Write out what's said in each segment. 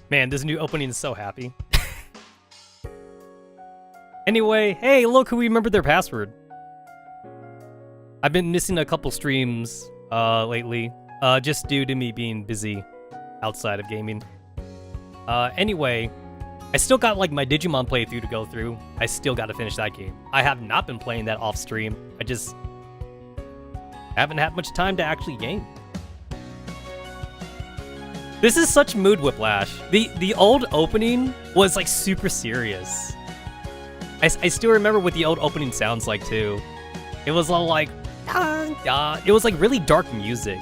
Man, this new opening is so happy. Anyway, hey, look who remembered their password. I've been missing a couple streams lately, just due to me being busy outside of gaming. Anyway, I still got like my Digimon playthrough to go through. I still got to finish that game. I have not been playing that off stream. I just haven't had much time to actually game. This is such mood whiplash. The old opening was like super serious. I still remember what the old opening sounds like too. It was all like, it was like really dark music.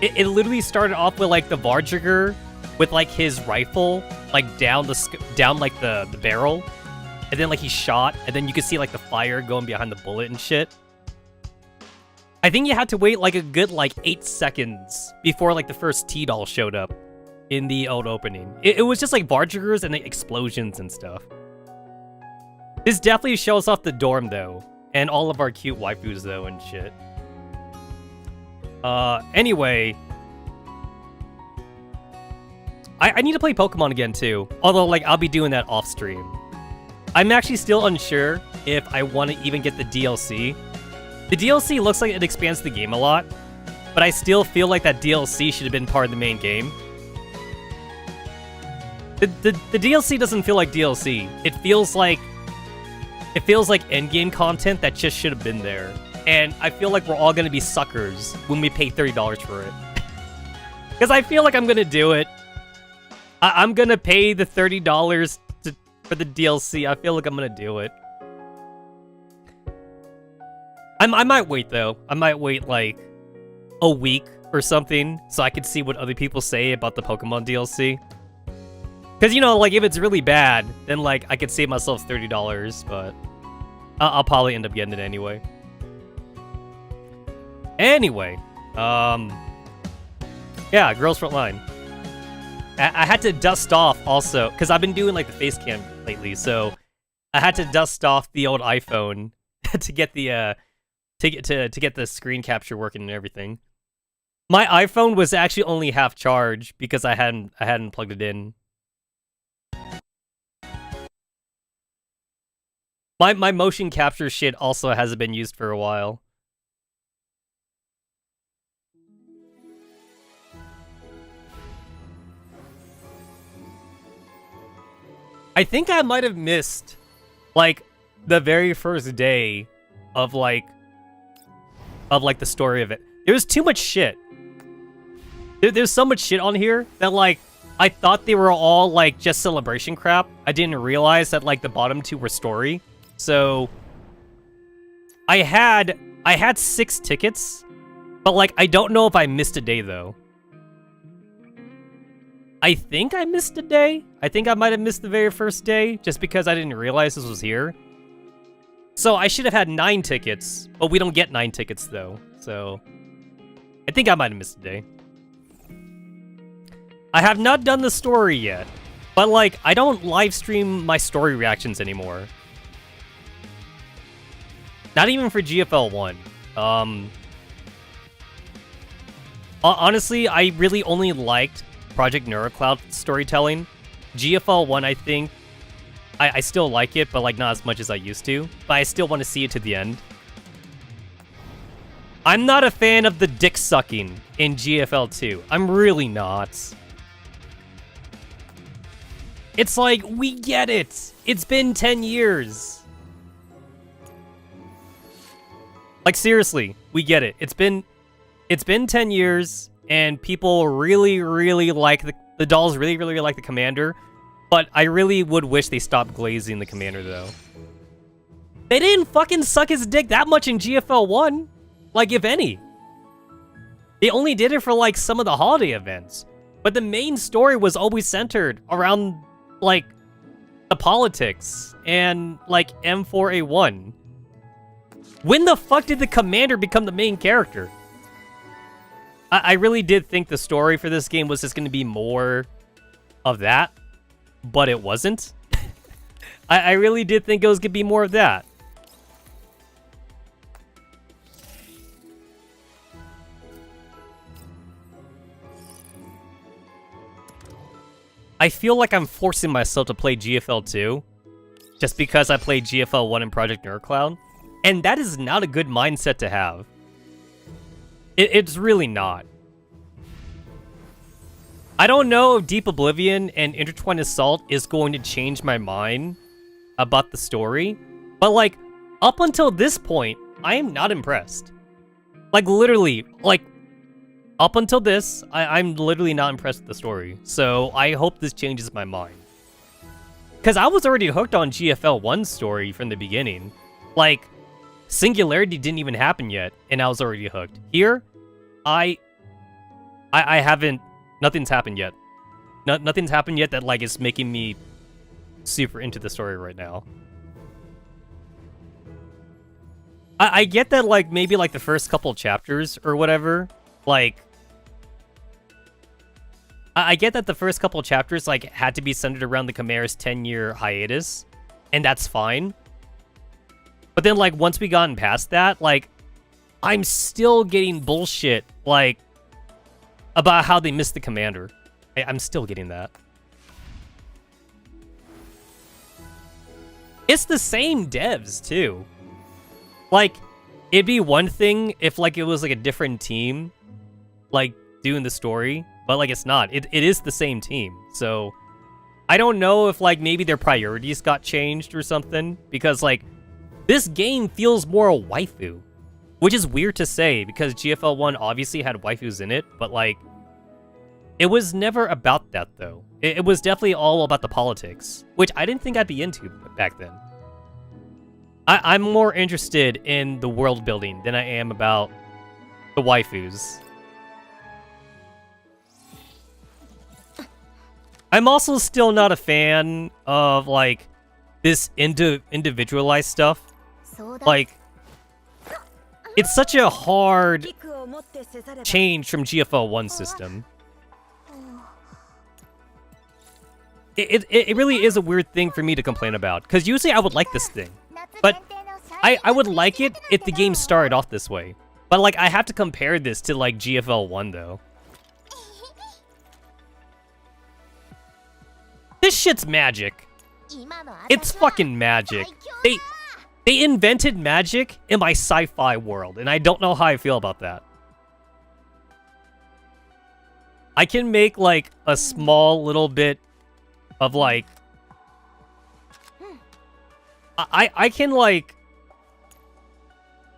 It literally started off with like the Varjigger with like his rifle like down like the barrel, and then like he shot, and then you could see like the fire going behind the bullet and shit. I think you had to wait like a good like 8 seconds before like the first T-doll showed up in the old opening. It was just like Varjiggers and the explosions and stuff. This definitely shows off the dorm though, and all of our cute waifus though and shit. Anyway, I need to play Pokemon again too, although like I'll be doing that off stream. I'm actually still unsure if I want to even get the DLC. The DLC looks like it expands the game a lot, but I still feel like that DLC should have been part of the main game. The DLC doesn't feel like DLC. It feels like endgame content that just should have been there. And I feel like we're all gonna be suckers when we pay $30 for it. Because I feel like I'm gonna do it. I'm gonna pay the $30 for the DLC. I feel like I'm gonna do it. I might wait though. I might wait like a week or something so I could see what other people say about the Pokemon DLC. Because, you know, like if it's really bad, then like I could save myself $30, but I'll probably end up getting it anyway. Anyway, yeah, Girls Frontline. I had to dust off also, because I've been doing like the face cam lately, so I had to dust off the old iPhone to get the to get the screen capture working and everything. My iPhone was actually only half charged because I hadn't plugged it in. My motion capture shit also hasn't been used for a while. I think I might have missed, like, the very first day of like the story of it. There was too much shit. There's so much shit on here that, like, I thought they were all, like, just celebration crap. I didn't realize that, like, the bottom two were story. So, I had 6 tickets, but, like, I don't know if I missed a day, though. I think I missed a day. I think I might have missed the very first day, just because I didn't realize this was here. So I should have had 9 tickets, but we don't get 9 tickets, though. So I think I might have missed a day. I have not done the story yet, but, like, I don't live stream my story reactions anymore. Not even for GFL 1. Honestly, I really only liked Project NeuroCloud storytelling. GFL 1, I think, I still like it, but, like, not as much as I used to. But I still want to see it to the end. I'm not a fan of the dick sucking in GFL 2. I'm really not. It's like, we get it. It's been 10 years. Like, seriously, we get it. It's been 10 years, and people really, really like the dolls really, really like the commander. But I really would wish they stopped glazing the commander, though. They didn't fucking suck his dick that much in GFL 1. Like, if any. They only did it for, like, some of the holiday events. But the main story was always centered around, like, the politics and, like, M4A1. When the fuck did the commander become the main character? I really did think the story for this game was just going to be more of that, but it wasn't. I really did think it was going to be more of that. I feel like I'm forcing myself to play GFL 2 just because I played GFL 1 in Project Nerdcloud, and that is not a good mindset to have. It's really not. I don't know if Deep Oblivion and Intertwined Assault is going to change my mind about the story, but like, up until this point, I am not impressed. Like, literally, like, up until this, I'm literally not impressed with the story, so I hope this changes my mind. Because I was already hooked on GFL 1's story from the beginning. Like, Singularity didn't even happen yet, and I was already hooked. Here, I haven't, nothing's happened yet. Nothing's happened yet that, like, is making me super into the story right now. I get that, like, maybe, like, the first couple chapters or whatever, like... I get that the first couple chapters, like, had to be centered around the Chimera's 10-year hiatus, and that's fine. But then, like, once we gotten past that, like, I'm still getting bullshit, like, about how they missed the commander. I'm still getting that. It's the same devs, too. Like, it'd be one thing if, like, it was, like, a different team, like, doing the story, but, like, it's not. It is the same team, so... I don't know if, like, maybe their priorities got changed or something, because, like, this game feels more waifu. Which is weird to say, because GFL 1 obviously had waifus in it, but, like... It was never about that, though. It was definitely all about the politics, which I didn't think I'd be into back then. I'm more interested in the world building than I am about the waifus. I'm also still not a fan of, like, this individualized stuff. Like, it's such a hard change from GFL 1 system. It really is a weird thing for me to complain about, because usually I would like this thing. But I would like it if the game started off this way. But, like, I have to compare this to, like, GFL 1, though. This shit's magic. It's fucking magic. They invented magic in my sci-fi world, and I don't know how I feel about that. I can make, like, a small little bit of, like... I can, like...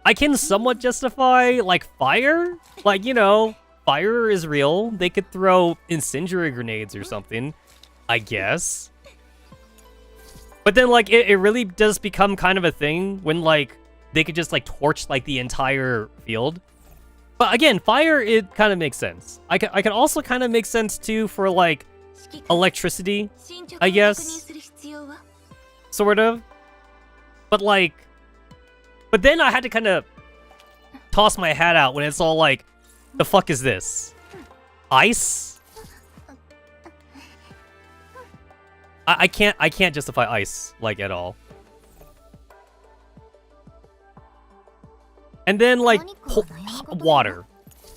I can somewhat justify, like, fire. Like, you know, fire is real. They could throw incendiary grenades or something, I guess. But then, like, it really does become kind of a thing when, like, they could just, like, torch, like, the entire field. But again, fire, it kind of makes sense. I can also kind of make sense, too, for, like, electricity, I guess. Sort of. But, like... But then I had to kind of toss my hat out when it's all like, the fuck is this? Ice? I can't justify ice, like, at all. And then, like, water.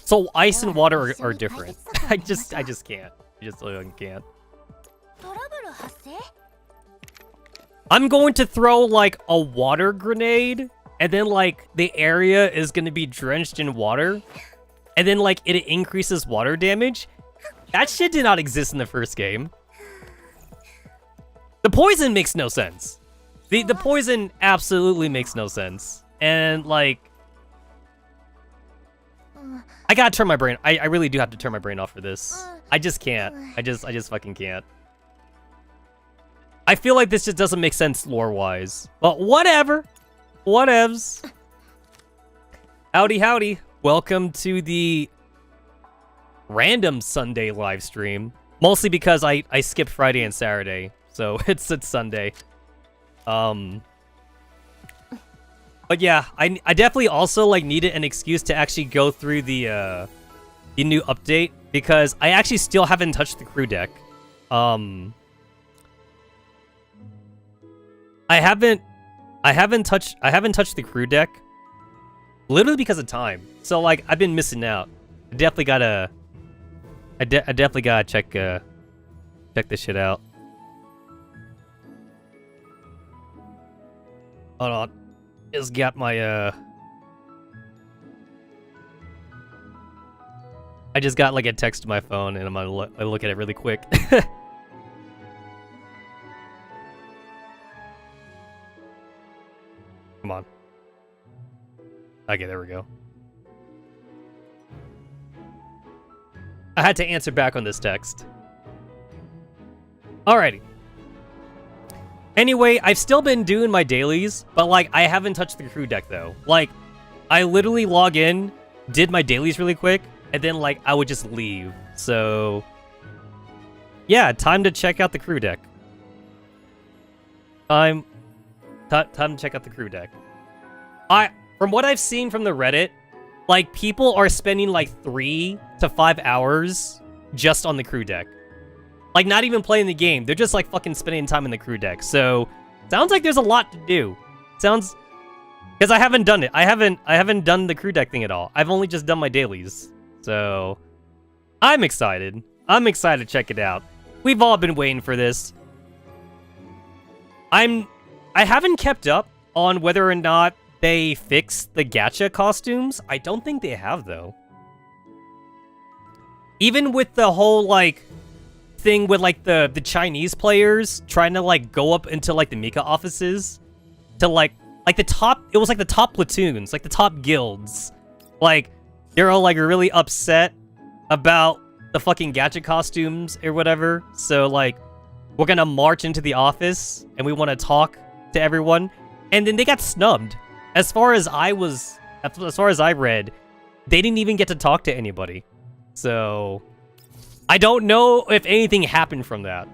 So ice and water are different. I just can't. I just literally can't. I'm going to throw, like, a water grenade, and then, like, the area is going to be drenched in water, and then, like, it increases water damage. That shit did not exist in the first game. The poison makes no sense. The poison absolutely makes no sense. And, like... I gotta turn my brain... I really do have to turn my brain off for this. I just can't. I just fucking can't. I feel like this just doesn't make sense lore-wise. But whatever. Whatevs. Howdy, howdy. Welcome to the random Sunday live stream. Mostly because I skipped Friday and Saturday. So it's Sunday. But yeah, I definitely also, like, needed an excuse to actually go through the new update, because I actually still haven't touched the crew deck. I haven't touched the crew deck, literally because of time. So, like, I've been missing out. I definitely gotta check check this shit out. Hold on. Just got my, I just got like a text to my phone and I'm gonna look at it really quick. Come on. Okay, there we go. I had to answer back on this text. Alrighty. Anyway, I've still been doing my dailies, but like I haven't touched the crew deck though. Like, I literally log in, did my dailies really quick, and then like I would just leave. So yeah, time to check out the crew deck. Time to check out the crew deck. From what I've seen from the Reddit, like people are spending like 3 to 5 hours just on the crew deck. Like not even playing the game. They're just like fucking spending time in the crew deck. So sounds like there's a lot to do. Sounds, because I haven't done it. I haven't done the crew deck thing at all. I've only just done my dailies. So I'm excited. I'm excited to check it out. We've all been waiting for this. I haven't kept up on whether or not they fixed the gacha costumes. I don't think they have though. Even with the whole like thing with like the Chinese players trying to like go up into like the Mika offices to like the top, it was like the top platoons, like the top guilds. Like they're all like really upset about the fucking gacha costumes or whatever. So like we're gonna march into the office and we want to talk to everyone, and then they got snubbed. As far as I read, they didn't even get to talk to anybody. So I don't know if anything happened from that.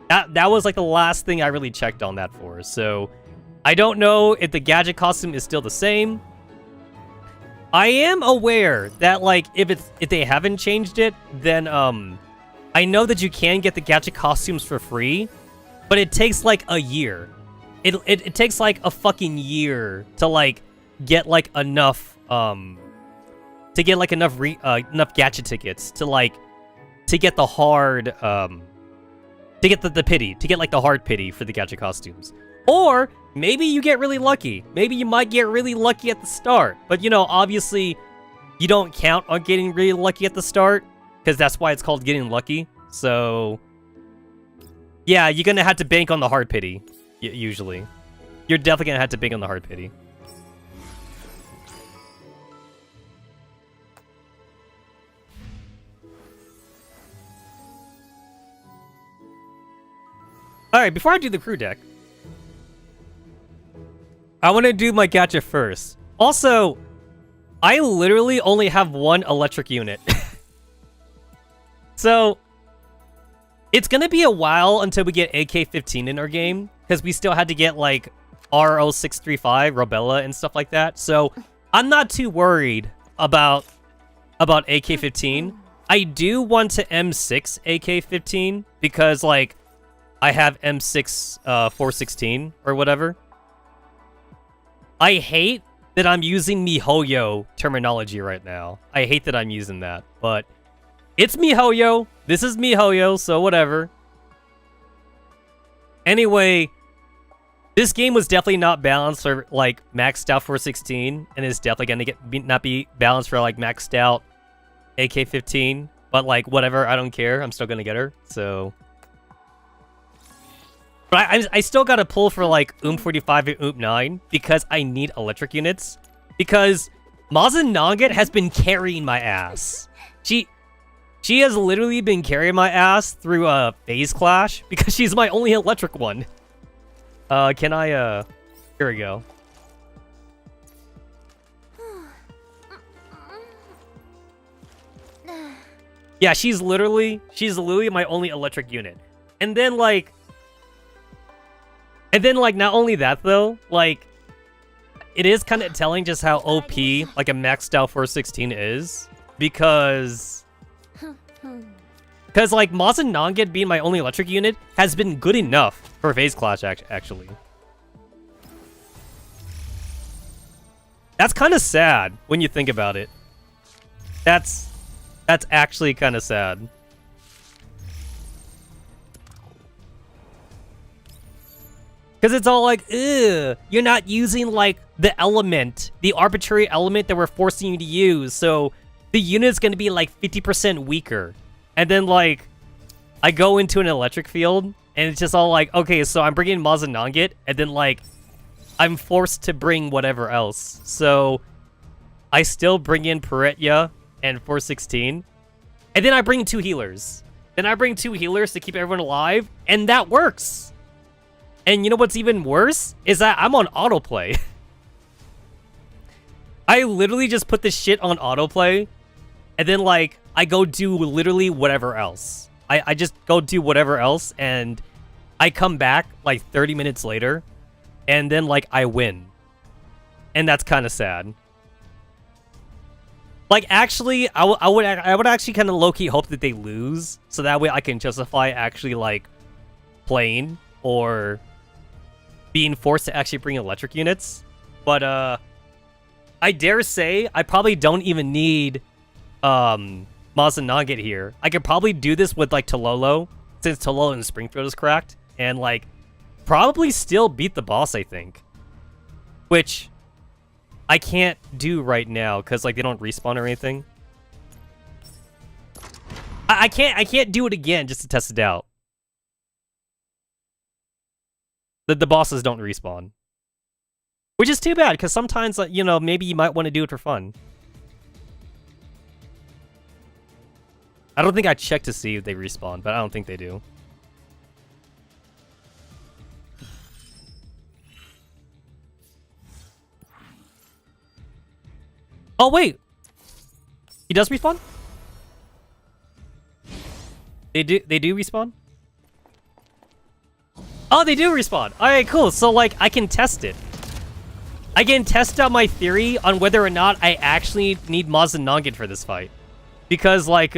That was like the last thing I really checked on that for. So I don't know if the gadget costume is still the same. I am aware that like if they haven't changed it, then I know that you can get the gadget costumes for free, but it takes like a year. It takes like a fucking year to like get like enough enough gacha tickets to get the hard to get the pity, to get like the hard pity for the gacha costumes. Or maybe you get really lucky. Maybe you might get really lucky at the start. But you know, obviously you don't count on getting really lucky at the start, because that's why it's called getting lucky. So yeah, you're gonna have to bank on the hard pity. Usually. You're definitely gonna have to bank on the hard pity. Alright, before I do the crew deck, I want to do my gacha first. Also, I literally only have one electric unit. So, it's gonna be a while until we get AK-15 in our game, because we still had to get, like, RO635, Robella, and stuff like that. So, I'm not too worried about AK-15. I do want to M6 AK-15, because, like, I have M6 416, or whatever. I hate that I'm using MiHoYo terminology right now. I hate that I'm using that, but it's MiHoYo. This is MiHoYo, so whatever. Anyway, this game was definitely not balanced for, like, maxed out 416, and is definitely gonna not be balanced for, like, maxed out AK-15, but, like, whatever, I don't care. I'm still gonna get her, so. But I still gotta pull for, like, 45 and 9, because I need electric units. Because Mazin Nonget has been carrying my ass. She has literally been carrying my ass through a phase clash, because she's my only electric one. Can I, here we go. Yeah, she's literally my only electric unit. And then, like, not only that, though, like, it is kind of telling just how OP, like, a maxed out 416 is. Because, like, Mazin Nonget being my only electric unit has been good enough for phase clash, actually. That's kind of sad when you think about it. That's actually kind of sad. Because it's all like, ugh, you're not using, like, the element, the arbitrary element that we're forcing you to use, so the unit's gonna be, like, 50% weaker. And then, like, I go into an electric field, and it's just all like, okay, so I'm bringing Mazananget, and then, like, I'm forced to bring whatever else. So, I still bring in Peretya and 416, and then I bring 2 healers. Then I bring 2 healers to keep everyone alive, and that works! And you know what's even worse? Is that I'm on autoplay. I literally just put this shit on autoplay, and then, like, I go do literally whatever else. I just go do whatever else, and I come back, like, 30 minutes later, and then, like, I win. And that's kind of sad. Like, actually, I would actually kind of low-key hope that they lose, so that way I can justify actually, like, playing, or being forced to actually bring electric units. But, I dare say, I probably don't even need, Mazananget here. I could probably do this with, like, Tololo, since Tololo in Springfield is cracked, and, like, probably still beat the boss, I think. Which I can't do right now, because, like, they don't respawn or anything. I can't do it again just to test it out. The bosses don't respawn. Which is too bad, because sometimes, like, you know, maybe you might want to do it for fun. I don't think I checked to see if they respawn, but I don't think they do. Oh, wait! He does respawn? They do respawn? Oh, they do respawn! Alright, cool. So, like, I can test it. I can test out my theory on whether or not I actually need Mazananget for this fight. Because, like,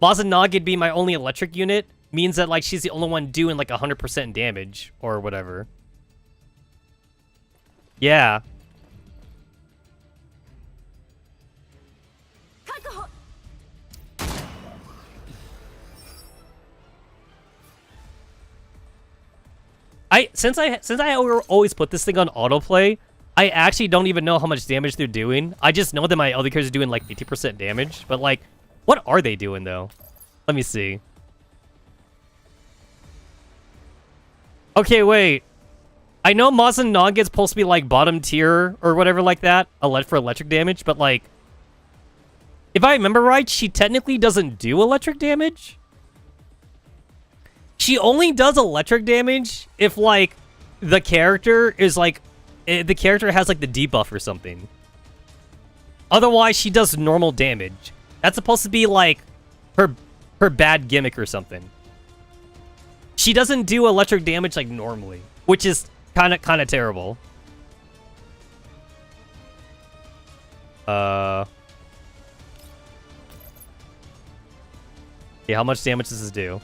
Mazananget being my only electric unit means that, like, she's the only one doing, like, 100% damage, or whatever. Yeah. Since I always put this thing on autoplay, I actually don't even know how much damage they're doing. I just know that my other characters are doing like 50% damage, but like, what are they doing though? Let me see. Okay, wait. I know Mazananget's supposed to be like bottom tier or whatever like that, for electric damage, but like, if I remember right, she technically doesn't do electric damage. She only does electric damage if, like, the character is, like, the character has, like, the debuff or something. Otherwise, she does normal damage. That's supposed to be, like, her bad gimmick or something. She doesn't do electric damage, like, normally, which is kind of terrible. Yeah, how much damage does this do?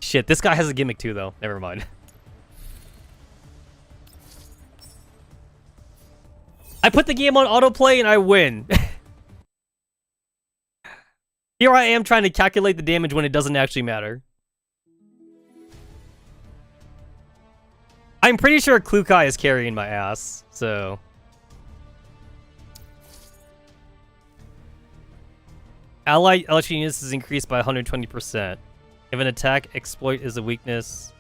Shit, this guy has a gimmick too, though. Never mind. I put the game on autoplay and I win. Here I am trying to calculate the damage when it doesn't actually matter. I'm pretty sure Klukai is carrying my ass, so... Allied electric units is increased by 120%. If an attack exploit is a weakness...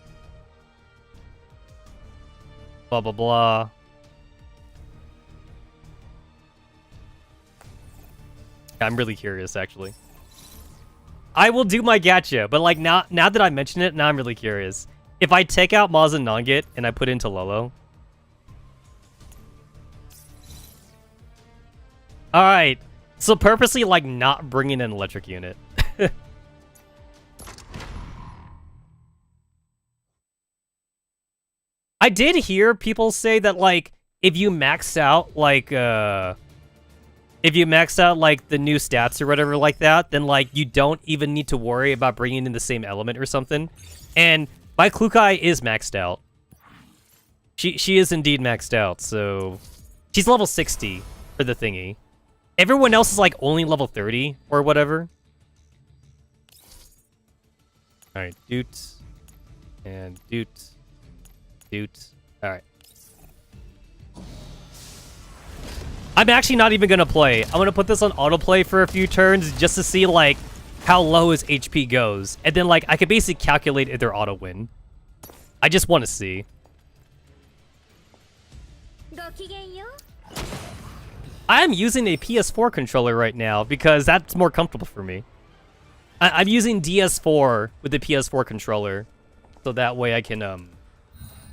Blah, blah, blah. I'm really curious, actually. I will do my gacha, but like now that I mention it, now I'm really curious. If I take out Mazananget and I put into Lolo... Alright. So purposely, like, not bringing an electric unit. I did hear people say that, like, if you max out, like, the new stats or whatever like that, then, like, you don't even need to worry about bringing in the same element or something. And my Klukai is maxed out. She is indeed maxed out, so... She's level 60 for the thingy. Everyone else is like only level 30 or whatever. Alright, doot. And doot. Doot. Alright. I'm actually not even gonna play. I'm gonna put this on autoplay for a few turns just to see like how low his HP goes. And then like I could basically calculate if they're auto win. I just want to see. I'm using a PS4 controller right now because that's more comfortable for me. I'm using DS4 with the PS4 controller, so that way I can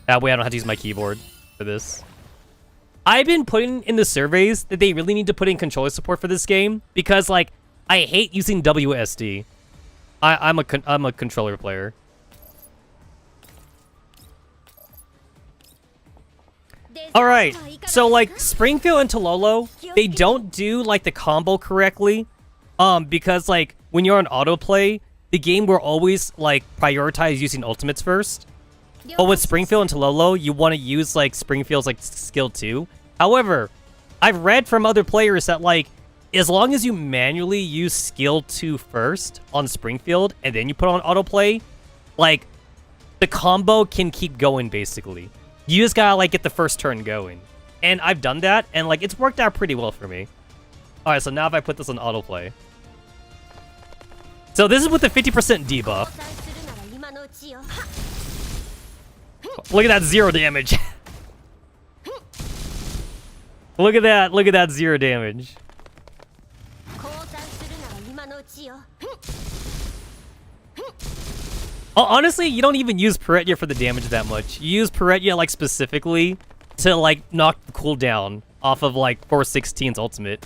that way I don't have to use my keyboard for this. I've been putting in the surveys that they really need to put in controller support for this game because like I hate using WSD. I'm a controller player. Alright, so like Springfield and Tololo, they don't do like the combo correctly. Because like when you're on autoplay, the game will always like prioritize using ultimates first. But with Springfield and Tololo, you want to use like Springfield's like skill 2. However, I've read from other players that like as long as you manually use skill 2 first on Springfield and then you put on autoplay, like the combo can keep going basically. You just gotta like get the first turn going. And I've done that and like it's worked out pretty well for me. Alright, so now if I put this on autoplay. So this is with the 50% debuff. Look at that 0 damage. Look at that 0 damage. Oh, honestly, you don't even use Peretya for the damage that much. You use Peretya like specifically to like knock the cooldown off of like 416's ultimate.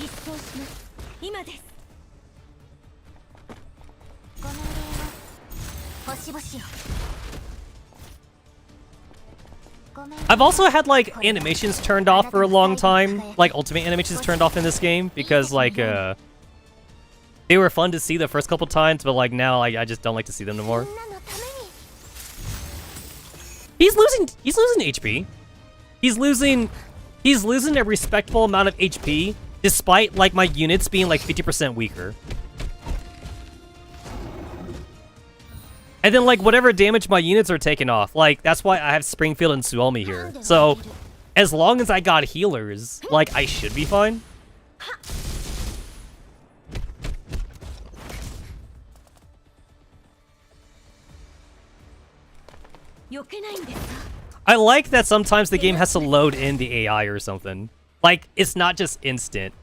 I've also had like animations turned off for a long time, like ultimate animations turned off in this game because like they were fun to see the first couple times, but like now I just don't like to see them no more. He's losing HP. He's losing a respectable amount of HP despite like my units being like 50% weaker. And then like whatever damage my units are taking off, like that's why I have Springfield and Suomi here. So as long as I got healers, like I should be fine. I like that sometimes the game has to load in the AI or something. Like, it's not just instant.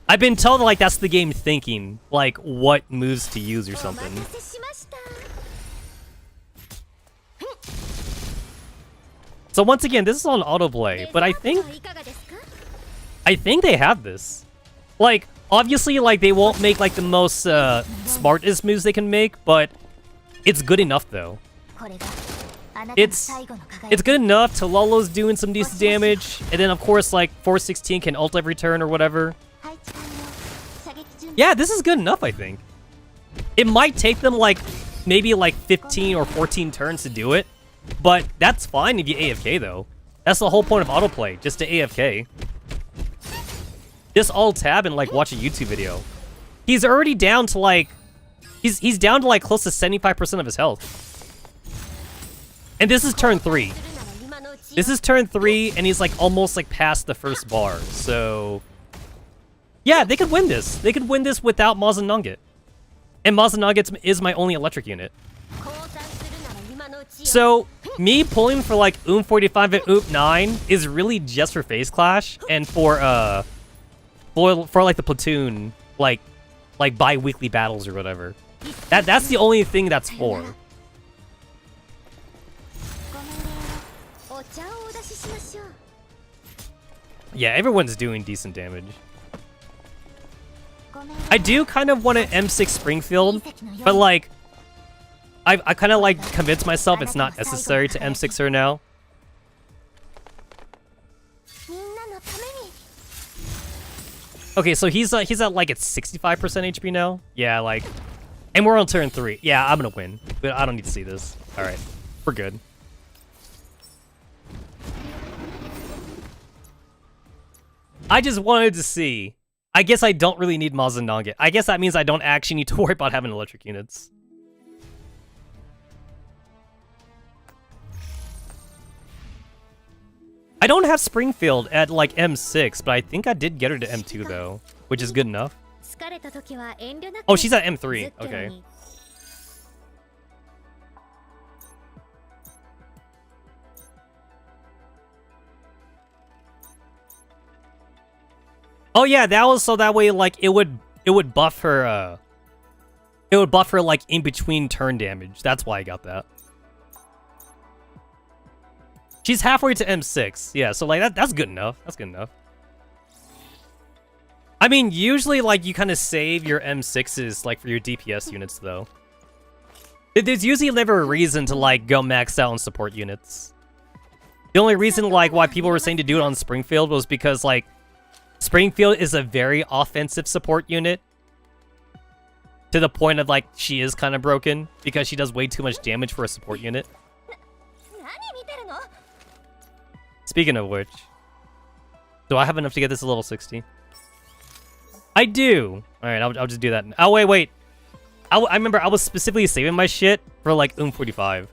I've been told like that's the game thinking, like what moves to use or something. So once again, this is on autoplay, but I think they have this. Like, obviously, like they won't make like the most smartest moves they can make, but it's good enough though. It's good enough. Tololo's doing some decent damage, and then of course like 416 can ult every turn or whatever. Yeah, this is good enough, I think. It might take them like maybe like 15 or 14 turns to do it, but that's fine if you AFK though. That's the whole point of autoplay, just to AFK. Just alt tab and like watch a YouTube video. He's already down to like he's down to like close to 75% of his health. And this is turn 3. This is turn 3, and he's like almost like past the first bar. So yeah, they could win this. They could win this without Mazanonget. And Mazanonget is my only electric unit. So me pulling for like 45 and 9 is really just for Phase Clash and for like the platoon like bi-weekly battles or whatever. That's the only thing that's for. Yeah, everyone's doing decent damage. I do kind of want to M6 Springfield, but like I kind of like convinced myself it's not necessary to M6 her now. Okay, so he's at like at 65% HP now. Yeah, like, and we're on turn 3. Yeah, I'm gonna win, but I don't need to see this. All right, we're good. I just wanted to see. I guess I don't really need Mazanange. I guess that means I don't actually need to worry about having electric units. I don't have Springfield at like M6, but I think I did get her to M2 though, which is good enough. Oh, she's at M3. Okay. Oh yeah, that was so that way like it would buff her like in between turn damage. That's why I got that. She's halfway to M6. Yeah, so like that's good enough. That's good enough. I mean, usually like you kind of save your M6s like for your DPS units though. There's usually never a reason to like go max out on support units. The only reason like why people were saying to do it on Springfield was because like Springfield is a very offensive support unit. To the point of like she is kind of broken because she does way too much damage for a support unit. Speaking of which, do I have enough to get this to level 60? I do. All right, I'll just do that. Oh wait. I remember I was specifically saving my shit for like 45.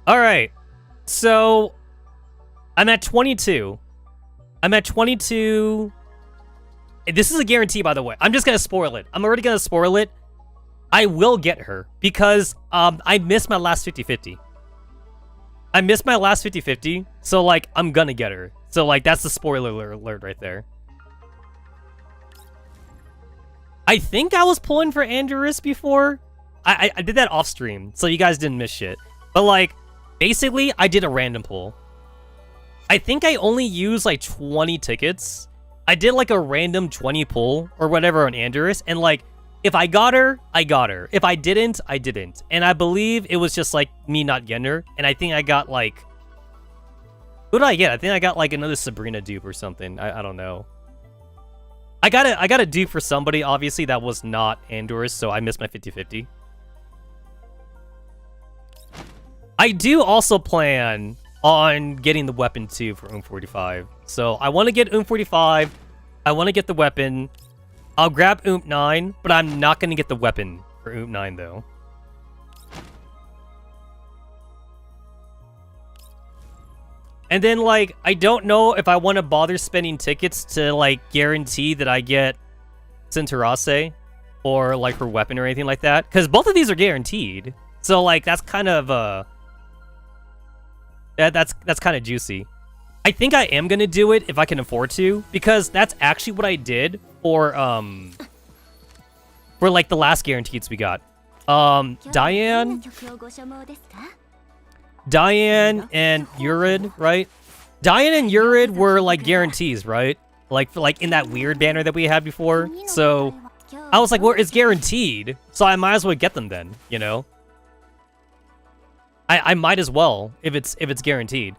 All right, so I'm at 22. I'm at 22. This is a guarantee, by the way. I'm just gonna spoil it. I'm already gonna spoil it. I will get her because I missed my last 50-50. I missed my last 50-50, so like I'm gonna get her. So like that's the spoiler alert right there. I think I was pulling for Andorus before. I did that off stream, so you guys didn't miss shit. But like. Basically, I did a random pull. I think I only used like 20 tickets. I did like a random 20 pull or whatever on Andorus, and like, if I got her, I got her. If I didn't, I didn't. And I believe it was just like me not getting her, and I think I got like... Who did I get? I think I got like another Sabrina dupe or something. I don't know. I got a dupe for somebody, obviously, that was not Andorus, so I missed my 50-50. I do also plan on getting the weapon too for 45. So I want to get 45. I want to get the weapon. I'll grab 9, but I'm not going to get the weapon for 9 though. And then like, I don't know if I want to bother spending tickets to like guarantee that I get Centurase or like her weapon or anything like that. Because both of these are guaranteed. So like, that's kind of that's kind of juicy. I think I am gonna do it if I can afford to, because that's actually what I did for like the last guarantees we got. Diane and Urid, right? Diane and Urid were like guarantees, right? Like in that weird banner that we had before. So I was like, well, it's guaranteed, so I might as well get them then, you know? I might as well if it's guaranteed.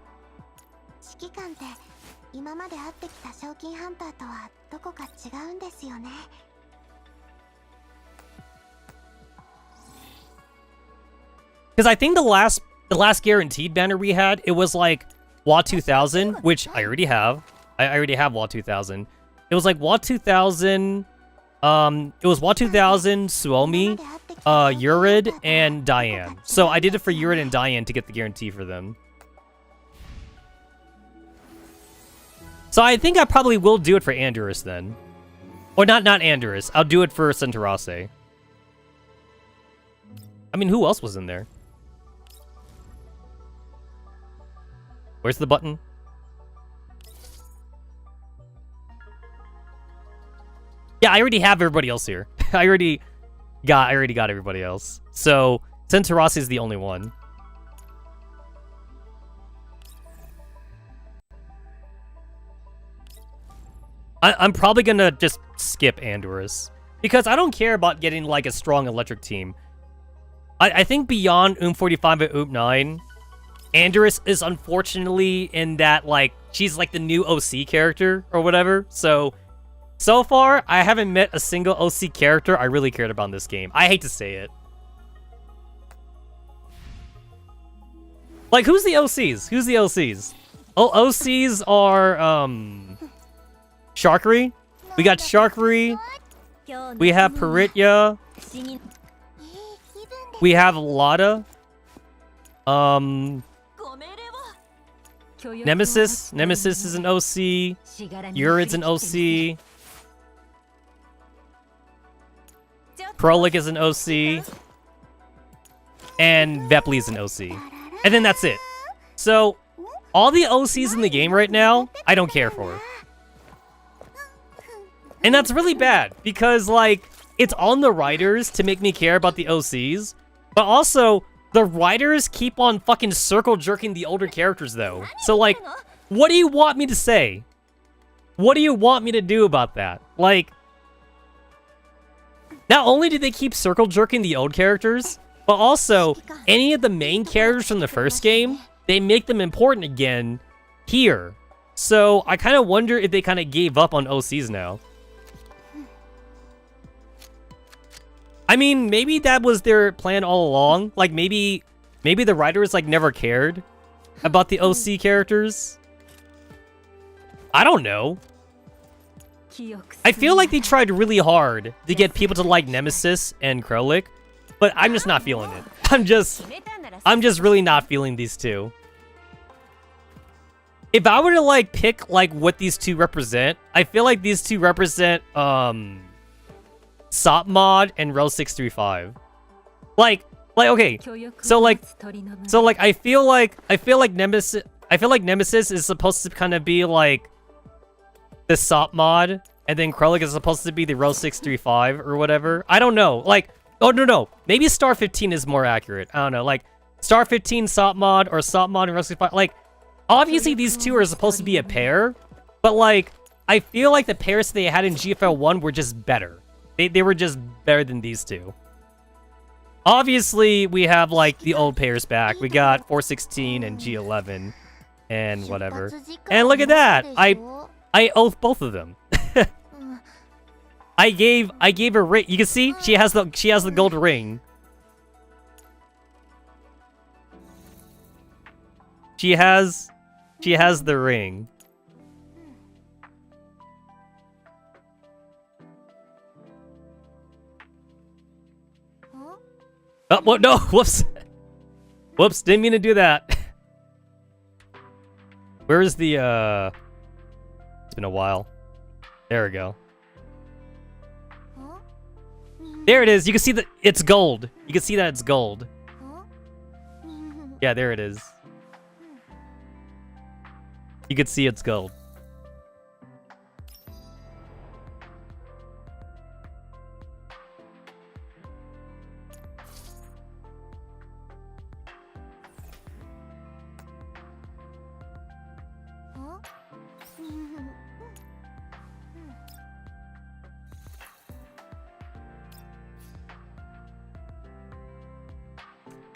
Because I think the last guaranteed banner we had, it was like WA 2000, which I already have. I already have WA 2000. It was like WA 2000. It was WA 2000, Suomi, Urid, and Diane. So I did it for Urid and Diane to get the guarantee for them. So I think I probably will do it for Andorus then. Or not Andorus. I'll do it for Centurase. I mean, who else was in there? Where's the button? Yeah, I already have everybody else here. I already got everybody else. So Centurase is the only one. I'm probably gonna just skip Andorus because I don't care about getting like a strong electric team. I think beyond 45 and 9, Andorus is unfortunately in that like she's like the new OC character or whatever. So far, I haven't met a single OC character I really cared about in this game. I hate to say it. Like, who's the OCs? Who's the OCs? Oh, OCs are, Sharkery. We got Sharkery. We have Peritya. We have Lada. Nemesis. Nemesis is an OC. Yurid's an OC. Krolik is an OC. And Vepley's an OC. And then that's it. So, all the OCs in the game right now, I don't care for. And that's really bad, because, like, it's on the writers to make me care about the OCs, but also, the writers keep on fucking circle jerking the older characters, though. So, like, what do you want me to say? What do you want me to do about that? Like, not only do they keep circle jerking the old characters, but also, any of the main characters from the first game, they make them important again here. So, I kind of wonder if they kind of gave up on OCs now. I mean, maybe that was their plan all along. Like, maybe the writers, like, never cared about the OC characters. I don't know. I feel like they tried really hard to get people to like Nemesis and Krolik, but I'm just not feeling it. I'm just really not feeling these two. If I were to, like, pick, like, what these two represent, I feel like these two represent, Sopmod and Rel 635. Like, okay. So like, I feel like Nemesis is supposed to kind of be like the Sopmod, and then Krolik is supposed to be the Rel 635 or whatever. I don't know. Like, oh no. Maybe Star 15 is more accurate. I don't know. Like, Star 15 Sopmod or Sopmod and Rel 635. Like, obviously these two are supposed to be a pair, but like, I feel like the pairs they had in GFL 1 were just better. They were just better than these two. Obviously, we have, like, the old pairs back. We got 416 and G11 and whatever. And look at that! I oath both of them. I gave a ring. You can see she has the gold ring. She has the ring. Oh, what? No, whoops. Whoops, didn't mean to do that. Where's the, It's been a while. There we go. There it is. You can see that it's gold. You can see that it's gold. Yeah, there it is. You can see it's gold.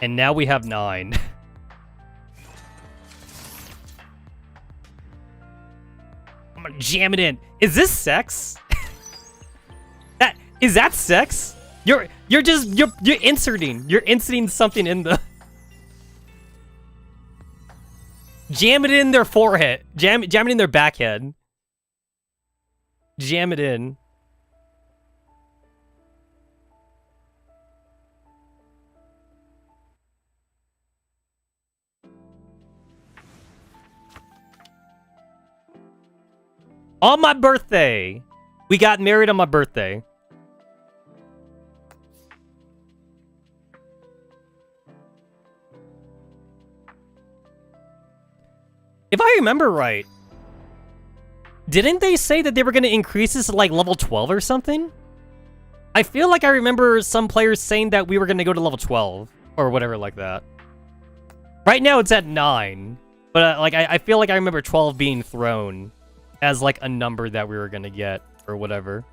And now we have 9. I'm gonna jam it in. Is this sex? Is that sex? You're inserting something in the. Jam it in their forehead. Jam it in their backhead. Jam it in. On my birthday! We got married on my birthday. If I remember right, didn't they say that they were going to increase this to like level 12 or something? I feel like I remember some players saying that we were going to go to level 12 or whatever like that. Right now it's at 9, but like I feel like I remember 12 being thrown as like a number that we were gonna get or whatever.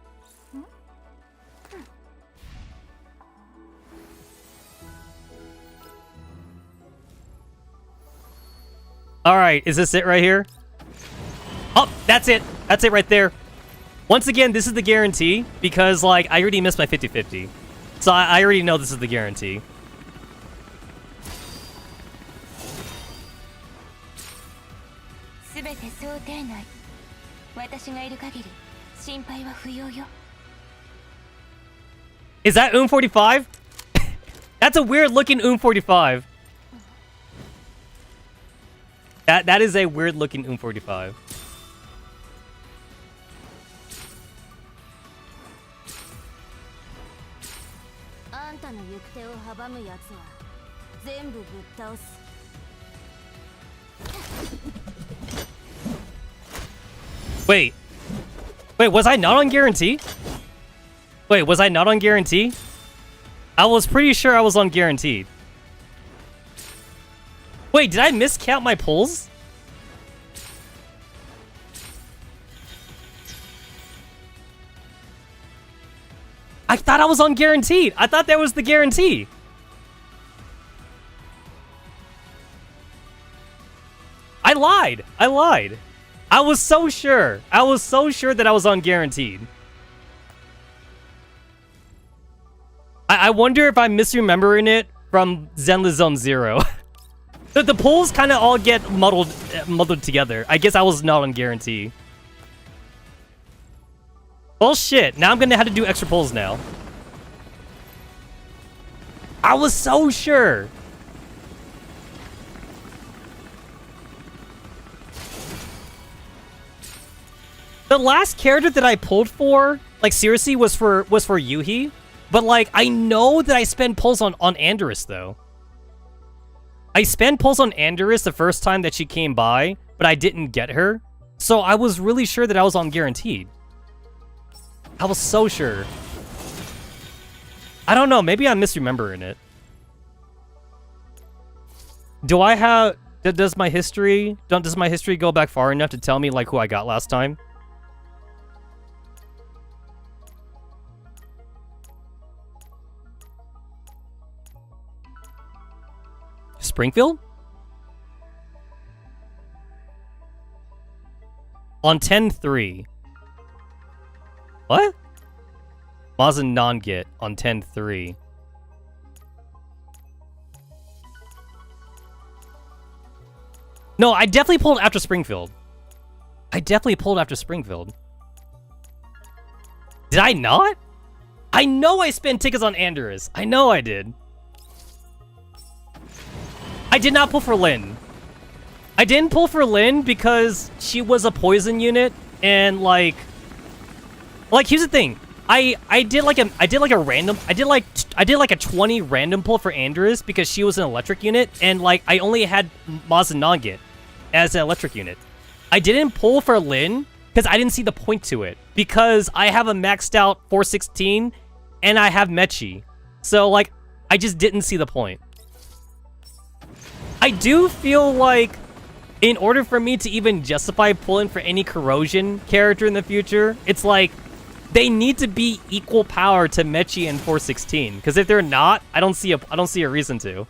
All right, is this it right here? Oh, that's it. That's it right there. Once again, this is the guarantee because like I already missed my 50-50. So I already know this is the guarantee. Is that 45? That's a weird looking 45. That is a weird looking 45. Wait, was I not on guarantee? Wait, was I not on guarantee? I was pretty sure I was on guaranteed. Wait, did I miscount my pulls? I thought I was on guaranteed. I thought that was the guarantee. I lied. I was so sure. I was so sure that I was on guaranteed. I wonder if I'm misremembering it from Zenless Zone Zero. The pulls kind of all get muddled together. I guess I was not on guarantee. Well, shit. Now I'm gonna have to do extra pulls now. I was so sure. The last character that I pulled for, like seriously, was for Yuhi. But like, I know that I spent pulls on Andorus though. I spent pulls on Andorus the first time that she came by, but I didn't get her. So I was really sure that I was on guaranteed. I was so sure. I don't know, maybe I'm misremembering it. Do I have... Does my history go back far enough to tell me like who I got last time? Springfield? On 10-3. What? Mazin non-get on 10-3. No, I definitely pulled after Springfield. Did I not? I know I spent tickets on Andorus. I know I did. I did not pull for Lynn. I didn't pull for Lynn because she was a poison unit, and like here's the thing. I did like a 20 random pull for Andorus because she was an electric unit, and like I only had Mazin non-get as an electric unit. I didn't pull for Lynn because I didn't see the point to it, because I have a maxed out 416 and I have Mechi. So like I just didn't see the point. I do feel like in order for me to even justify pulling for any corrosion character in the future, it's like they need to be equal power to Mechi and 416. Because if they're not, I don't see a reason to.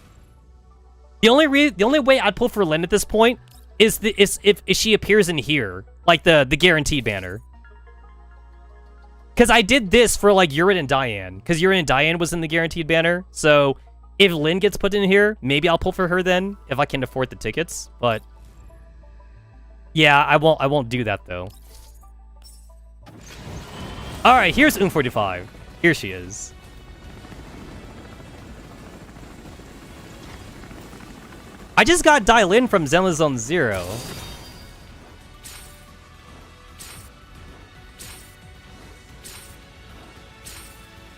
The only way I'd pull for Lynn at this point is if she appears in here, like the guaranteed banner. Because I did this for like Urine and Diane, because Urine and Diane was in the guaranteed banner. So if Lynn gets put in here, maybe I'll pull for her then, if I can afford the tickets. But yeah, I won't do that though. All right, here's 45. Here she is. I just got Dial In from Zenless Zone Zero.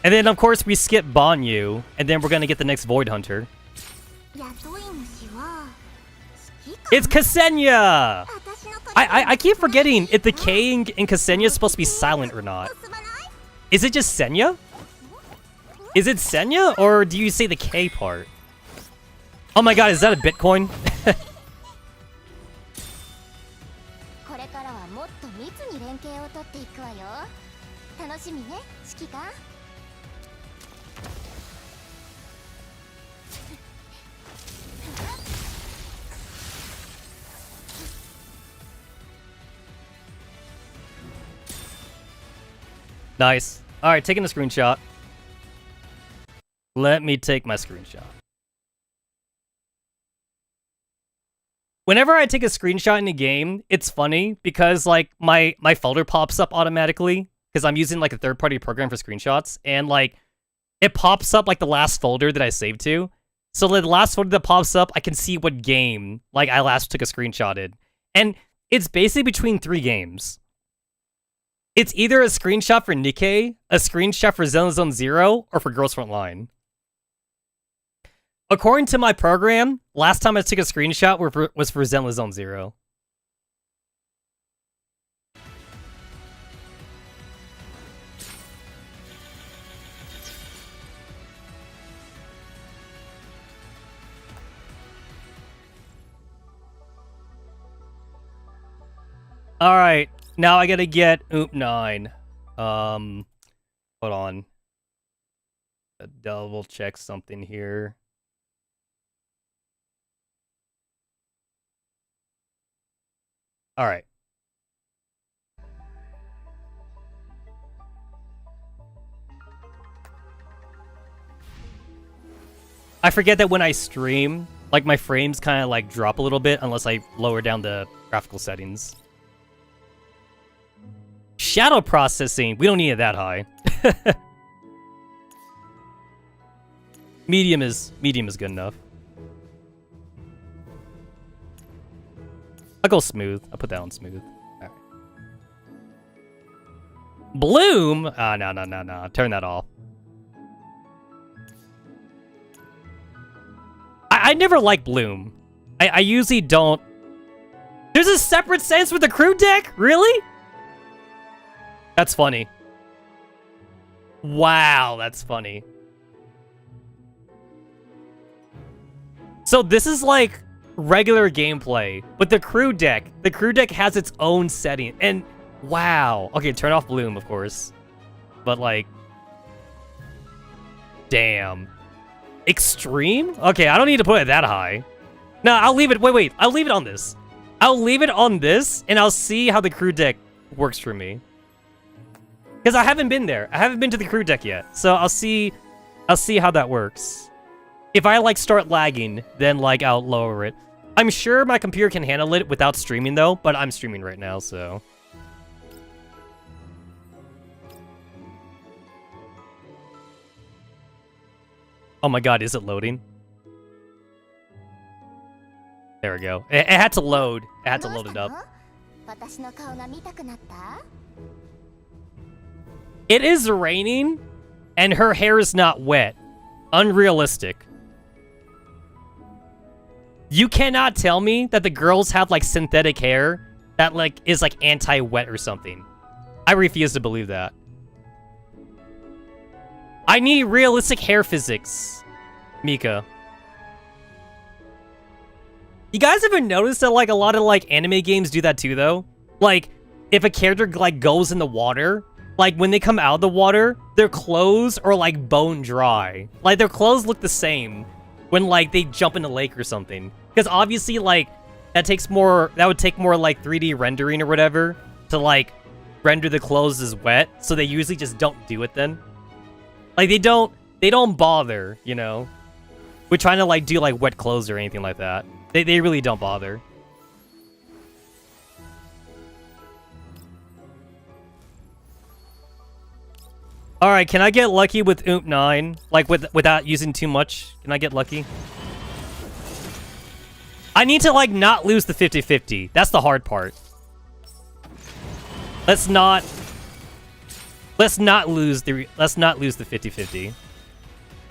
And then, of course, we skip Banyu, and then we're gonna get the next Void Hunter. It's Ksenia! I keep forgetting if the K in Ksenia is supposed to be silent or not. Is it just Senya? Is it Senya, or do you say the K part? Oh my god, is that a Bitcoin? Nice. Alright, taking a screenshot. Let me take my screenshot. Whenever I take a screenshot in a game, it's funny because like my folder pops up automatically because I'm using like a third-party program for screenshots, and like it pops up like the last folder that I saved to. So the last folder that pops up, I can see what game like I last took a screenshot in. And it's basically between 3 games. It's either a screenshot for Nikkei, a screenshot for Zone 0, or for Girls Frontline. According to my program, last time I took a screenshot was for Zone 0. Alright, now I gotta get Oop 9. Hold on. Double check something here. Alright. I forget that when I stream, like my frames kind of like drop a little bit unless I lower down the graphical settings. Shadow processing. We don't need it that high. Medium is good enough. I'll go smooth. I'll put that on smooth. All right. Bloom? No. Turn that off. I never like Bloom. I usually don't. There's a separate sense with the crew deck? Really? That's funny. Wow, that's funny. So this is like regular gameplay, but the crew deck has its own setting, and wow. Okay, turn off Bloom, of course. But like, damn. Extreme? Okay, I don't need to put it that high. No, I'll leave it. Wait. I'll leave it on this. I'll leave it on this, and I'll see how the crew deck works for me. Because I haven't been there. I haven't been to the crew deck yet. So I'll see how that works. If I like start lagging, then like I'll lower it. I'm sure my computer can handle it without streaming though, but I'm streaming right now, so. Oh my god, is it loading? There we go. It had to load. It had to load it up. It is raining, and her hair is not wet. Unrealistic. You cannot tell me that the girls have, like, synthetic hair that, like, is, like, anti-wet or something. I refuse to believe that. I need realistic hair physics, Mika. You guys ever noticed that, like, a lot of, like, anime games do that too, though? Like, if a character, like, goes in the water, like, when they come out of the water, their clothes are, like, bone dry. Like, their clothes look the same when, like, they jump in the lake or something. Because obviously, like, that would take more, like, 3D rendering or whatever to, like, render the clothes as wet. So they usually just don't do it then. Like, they don't bother, you know, with trying to, like, do, like, wet clothes or anything like that. They really don't bother. Alright, can I get lucky with Oomp 9? Like, without using too much? Can I get lucky? I need to, like, not lose the 50-50. That's the hard part. Let's not lose the 50-50.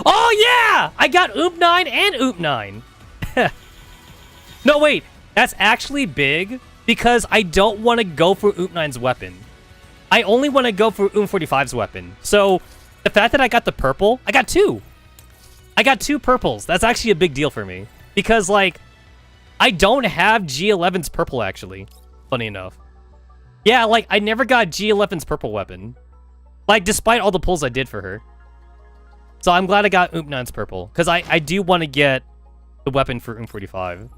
Oh, yeah! I got Oomp 9 and Oomp 9. No, wait. That's actually big because I don't want to go for Oomp 9's weapon. I only want to go for Oomp 45's weapon. So, the fact that I got the purple, I got 2. I got 2 purples. That's actually a big deal for me. Because, like, I don't have G11's purple, actually. Funny enough. Yeah, like, I never got G11's purple weapon. Like, despite all the pulls I did for her. So, I'm glad I got Oomp 9's purple. Because I do want to get the weapon for Oomp 45.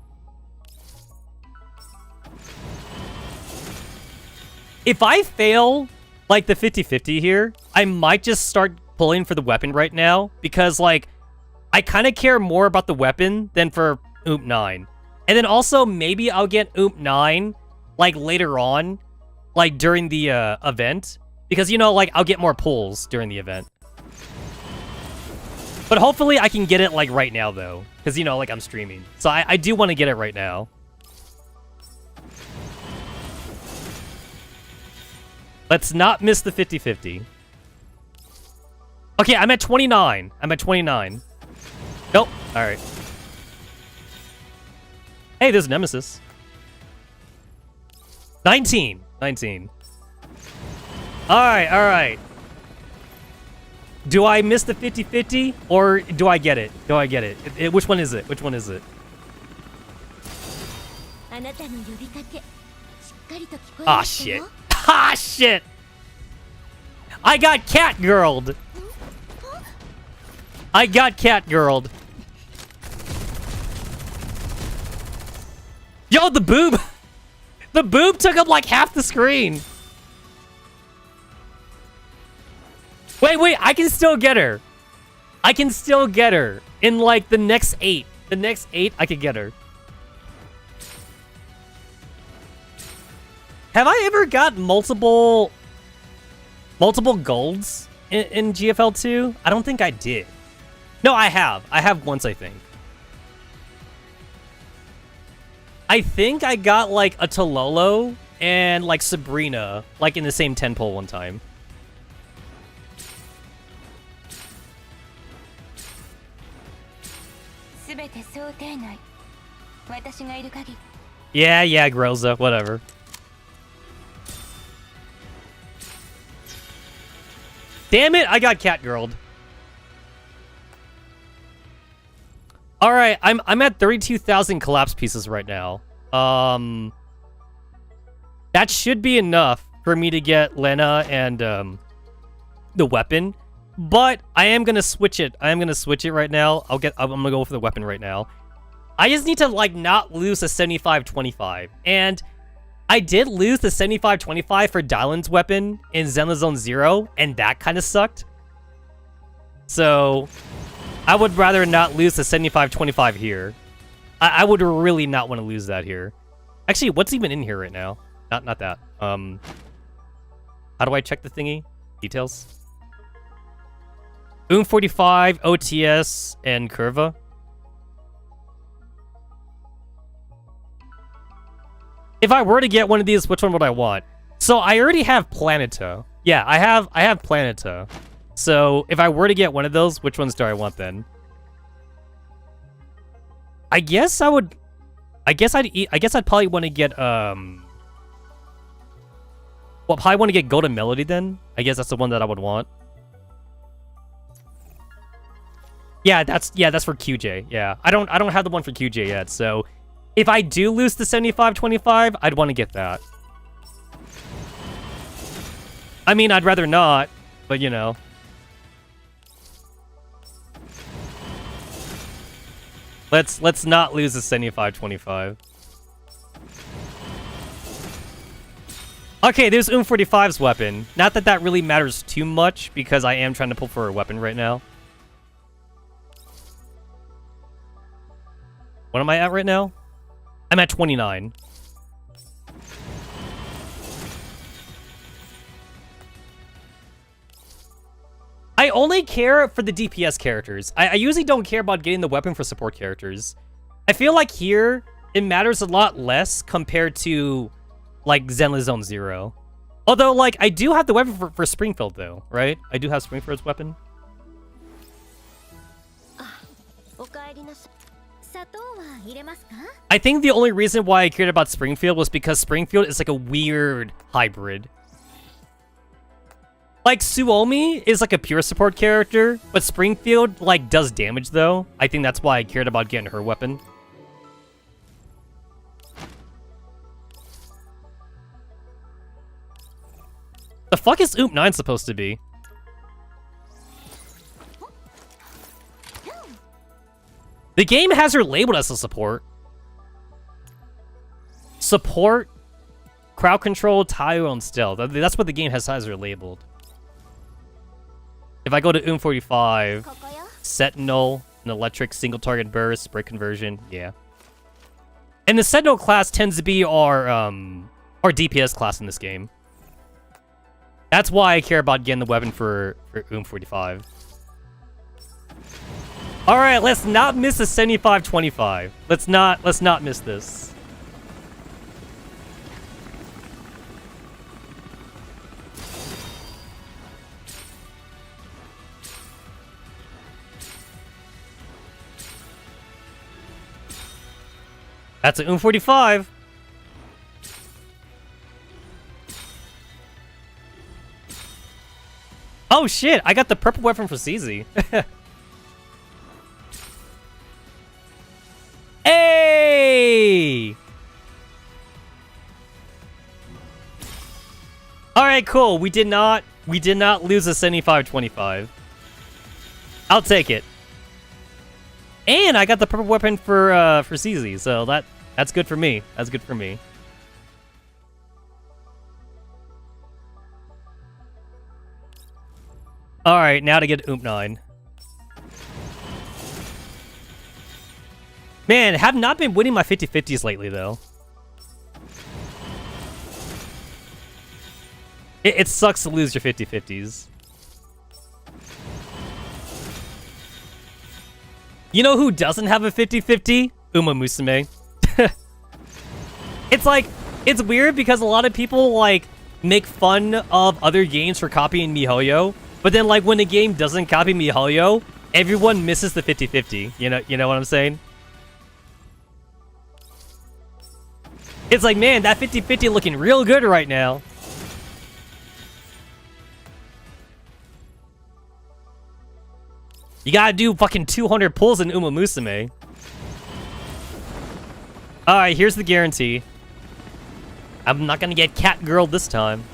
If I fail, like, the 50-50 here, I might just start pulling for the weapon right now. Because, like, I kind of care more about the weapon than for Oomp 9. And then also, maybe I'll get Oomp 9, like, later on, like, during the event. Because, you know, like, I'll get more pulls during the event. But hopefully I can get it, like, right now, though. Because, you know, like, I'm streaming. So I do want to get it right now. Let's not miss the 50-50. Okay, I'm at 29. I'm at 29. Nope. Alright. Hey, there's Nemesis. 19. 19. Alright, alright. Do I miss the 50-50? Or do I get it? Do I get it? Which one is it? Which one is it? Ah, shit. Ah, shit! I got catgirled! I got catgirled. Yo, the boob! The boob took up like half the screen. Wait, I can still get her. I can still get her. In like the next 8. The next 8, I could get her. Have I ever got multiple golds in GFL 2? I don't think I did. No, I have. I have once, I think. I think I got like a Tololo and like Sabrina, like in the same 10 pull one time. Yeah, Groza, whatever. Damn it, I got catgirled. All right, I'm at 32,000 collapse pieces right now. That should be enough for me to get Lena and the weapon, but I am gonna switch it. I am gonna switch it right now. I'm gonna go for the weapon right now. I just need to like not lose the 75-25, and I did lose the 75-25 for Dylan's weapon in Zenless Zone 0, and that kind of sucked. So I would rather not lose the 75-25 here. I would really not want to lose that here. Actually, what's even in here right now? Not that. How do I check the thingy? Details? 45, OTS, and Curva. If I were to get one of these, which one would I want? So I already have Planeta. Yeah, I have Planeta. So if I were to get one of those, which ones do I want then? I guess I'd probably want to get probably want to get Golden Melody then. I guess that's the one that I would want. Yeah, that's for QJ. Yeah. I don't have the one for QJ yet, so if I do lose the 75-25, I'd want to get that. I mean, I'd rather not, but you know. Let's not lose the 75-25. Okay, there's 45's weapon. Not that that really matters too much, because I am trying to pull for a weapon right now. What am I at right now? I'm at 29. I only care for the DPS characters. I usually don't care about getting the weapon for support characters. I feel like here, it matters a lot less compared to, like, Zenless Zone 0. Although, like, I do have the weapon for Springfield, though, right? I do have Springfield's weapon. I think the only reason why I cared about Springfield was because Springfield is like a weird hybrid. Like, Suomi is like a pure support character, but Springfield, like, does damage, though. I think that's why I cared about getting her weapon. The fuck is Oomp 9 supposed to be? The game has her labeled as a support. Support, crowd control, Taio, and stealth. That's what the game has her labeled. If I go to 45, Sentinel, an electric single target burst, break conversion, yeah. And the Sentinel class tends to be our DPS class in this game. That's why I care about getting the weapon for 45. All right, let's not miss a 75-25. Let's not miss this. That's an 45. Oh shit, I got the purple weapon for CZ. Hey! Alright, cool. We did not lose a 75-25. I'll take it. And I got the purple weapon for CZ, so that's good for me. That's good for me. Alright, now to get Oomp 9. Man, have not been winning my 50-50s lately, though. It sucks to lose your 50-50s. You know who doesn't have a 50-50? Uma Musume. It's like, it's weird because a lot of people, like, make fun of other games for copying MiHoYo, but then, like, when a game doesn't copy MiHoYo, everyone misses the 50-50. You know what I'm saying? It's like, man, that 50-50 looking real good right now. You gotta do fucking 200 pulls in Uma Musume. Alright, here's the guarantee. I'm not gonna get cat girled this time.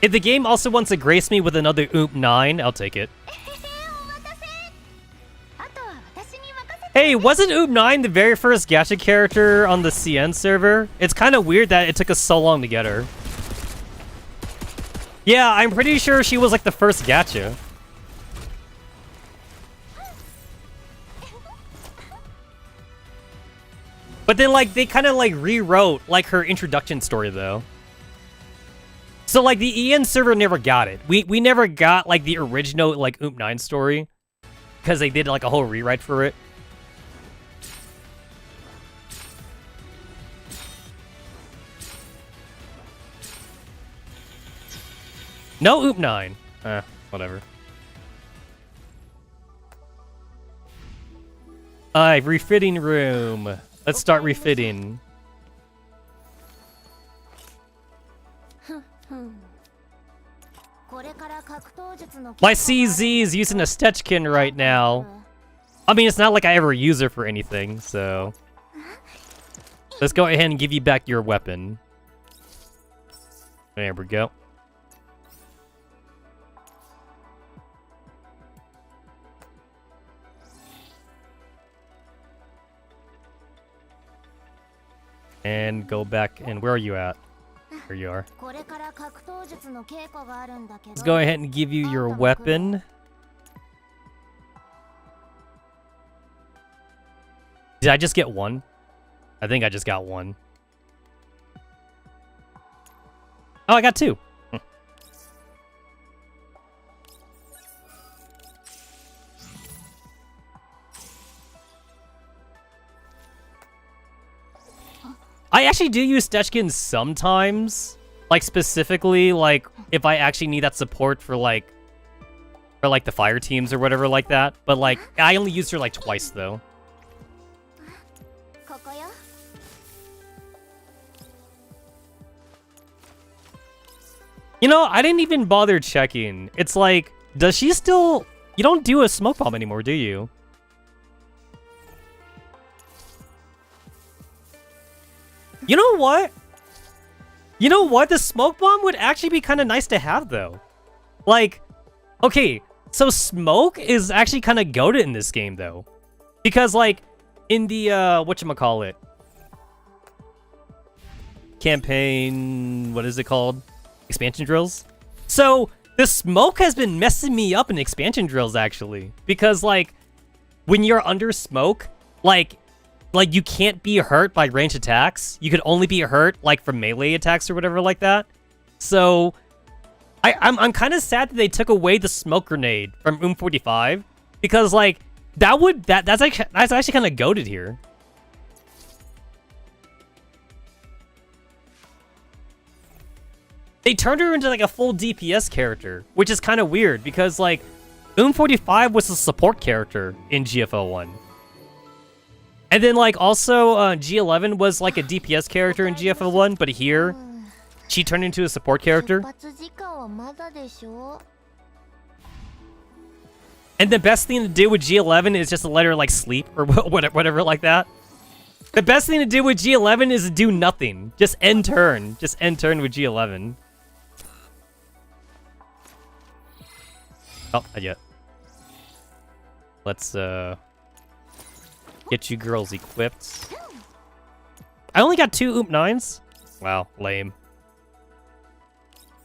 If the game also wants to grace me with another Oomp 9, I'll take it. Hey, wasn't Oomp 9 the very first Gacha character on the CN server? It's kind of weird that it took us so long to get her. Yeah, I'm pretty sure she was like the first Gacha. But then like they kind of like rewrote like her introduction story though. So like the EN server never got it. We never got like the original like Oomp 9 story because they did like a whole rewrite for it. No Oomp 9. Whatever. Refitting room. Let's start refitting. My CZ is using a Stetchkin right now. I mean, it's not like I ever use her for anything, so... Let's go ahead and give you back your weapon. There we go. And go back, and where are you at? There you are. Let's go ahead and give you your weapon. Did I just get one? I think I just got one. Oh, I got two. I actually do use Stetchkins sometimes. Like, specifically, like, if I actually need that support for, like, the fire teams or whatever like that. But, like, I only used her, like, twice, though. You know, I didn't even bother checking. It's like, does she still... You don't do a smoke bomb anymore, do you? You know what? You know what? The smoke bomb would actually be kind of nice to have, though. Like, okay, so smoke is actually kind of goated in this game, though. Because, like, in the, whatchamacallit? Campaign, what is it called? Expansion drills? So the smoke has been messing me up in expansion drills, actually. Because, like, when you're under smoke, like you can't be hurt by ranged attacks. You can only be hurt, like, from melee attacks or whatever like that. So I'm kind of sad that they took away the smoke grenade from 45. Because, like, that's actually kind of goated here. They turned her into, like, a full DPS character, which is kind of weird, because, like, 45 was a support character in GFL1. And then, like, also, G11 was, like, a DPS character in GFL1, but here, she turned into a support character. And the best thing to do with G11 is just to let her, like, sleep, or whatever like that. The best thing to do with G11 is to do nothing. Just end turn. Just end turn with G11. Oh, not yet. Let's, get you girls equipped. I only got 2 9s? Wow, lame.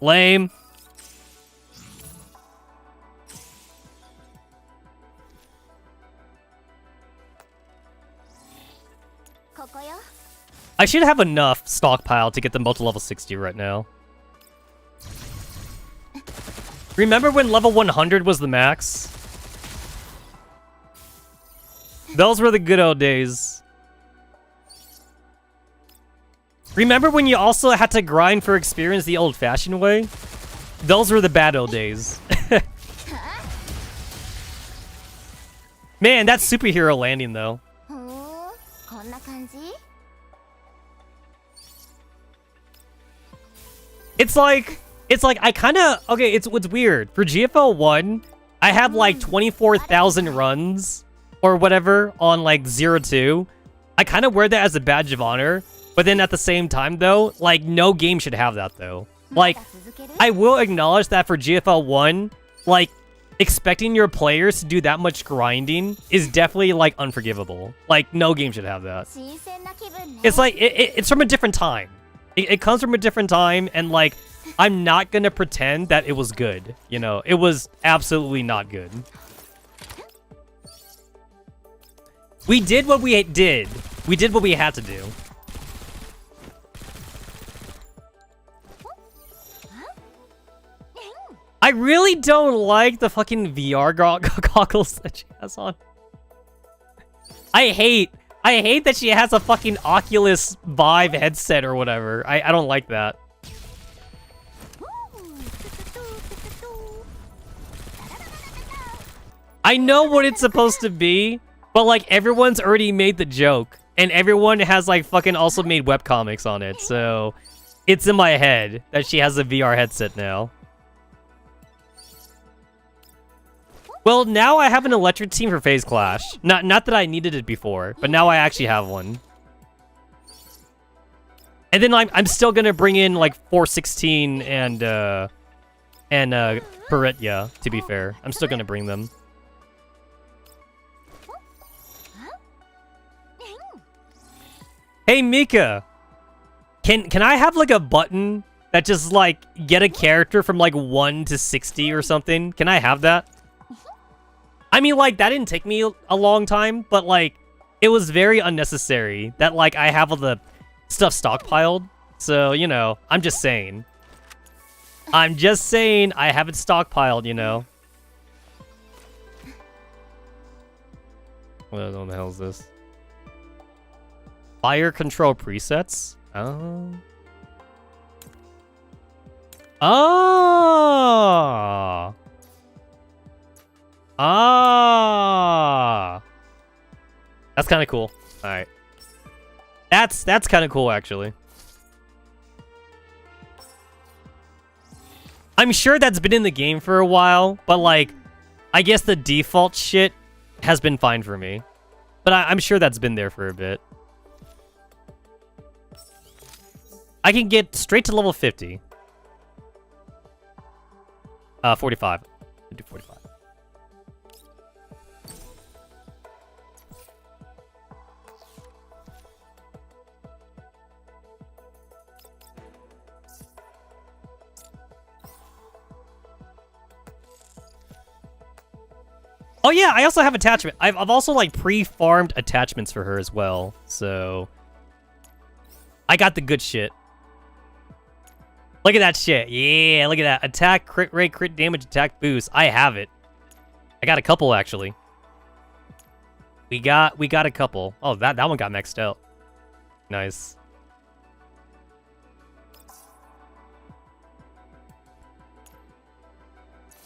Lame. I should have enough stockpile to get them both to level 60 right now. Remember when level 100 was the max? Those were the good old days. Remember when you also had to grind for experience the old-fashioned way? Those were the bad old days. Man, that's superhero landing, though. It's like I kind of... Okay, it's what's weird. For GFL 1, I have like 24,000 runs or whatever on like 0-2. I kind of wear that as a badge of honor. But then at the same time, though, like, no game should have that, though. Like, I will acknowledge that for GFL 1, like, expecting your players to do that much grinding is definitely, like, unforgivable. Like, no game should have that. It's like, it's from a different time. It comes from a different time, and, like, I'm not gonna pretend that it was good. You know, it was absolutely not good. We did what we did. We did what we had to do. I really don't like the fucking VR goggles that she has on. I hate that she has a fucking Oculus Vive headset or whatever. I don't like that. I know what it's supposed to be, but like everyone's already made the joke. And everyone has like fucking also made webcomics on it. So it's in my head that she has a VR headset now. Well, now I have an electric team for Phase Clash. Not that I needed it before, but now I actually have one. And then I'm still gonna bring in like 416 and Peretya, to be fair. I'm still gonna bring them. Hey Mika! Can I have like a button that just like get a character from like 1 to 60 or something? Can I have that? I mean, like, that didn't take me a long time, but, like, it was very unnecessary that, like, I have all the stuff stockpiled. So, you know, I'm just saying. I'm just saying I have it stockpiled, you know. What the hell is this? Fire control presets? Oh. Oh! Ah, that's kind of cool. All right, that's kind of cool actually. I'm sure that's been in the game for a while, but like, I guess the default shit has been fine for me. But I'm sure that's been there for a bit. I can get straight to level 50. 45. I'll do 45. Oh yeah, I also have attachment. I've also like pre-farmed attachments for her as well. So I got the good shit. Look at that shit. Yeah, look at that. Attack, crit rate, crit damage, attack boost. I have it. I got a couple actually. We got a couple. Oh, that one got maxed out. Nice.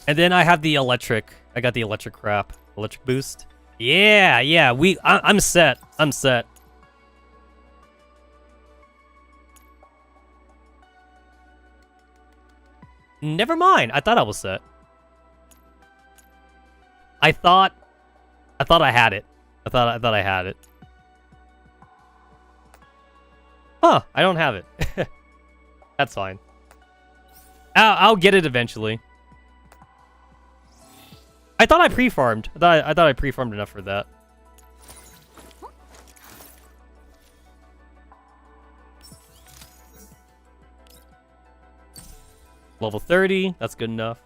And then I have the electric. I got the electric crap. Electric boost. Yeah, yeah. I'm set. I'm set. Never mind. I thought I was set. I thought I had it. I thought I had it. Huh, I don't have it. That's fine. I'll get it eventually. I thought I pre-farmed. I thought I pre-farmed enough for that. Level 30, that's good enough.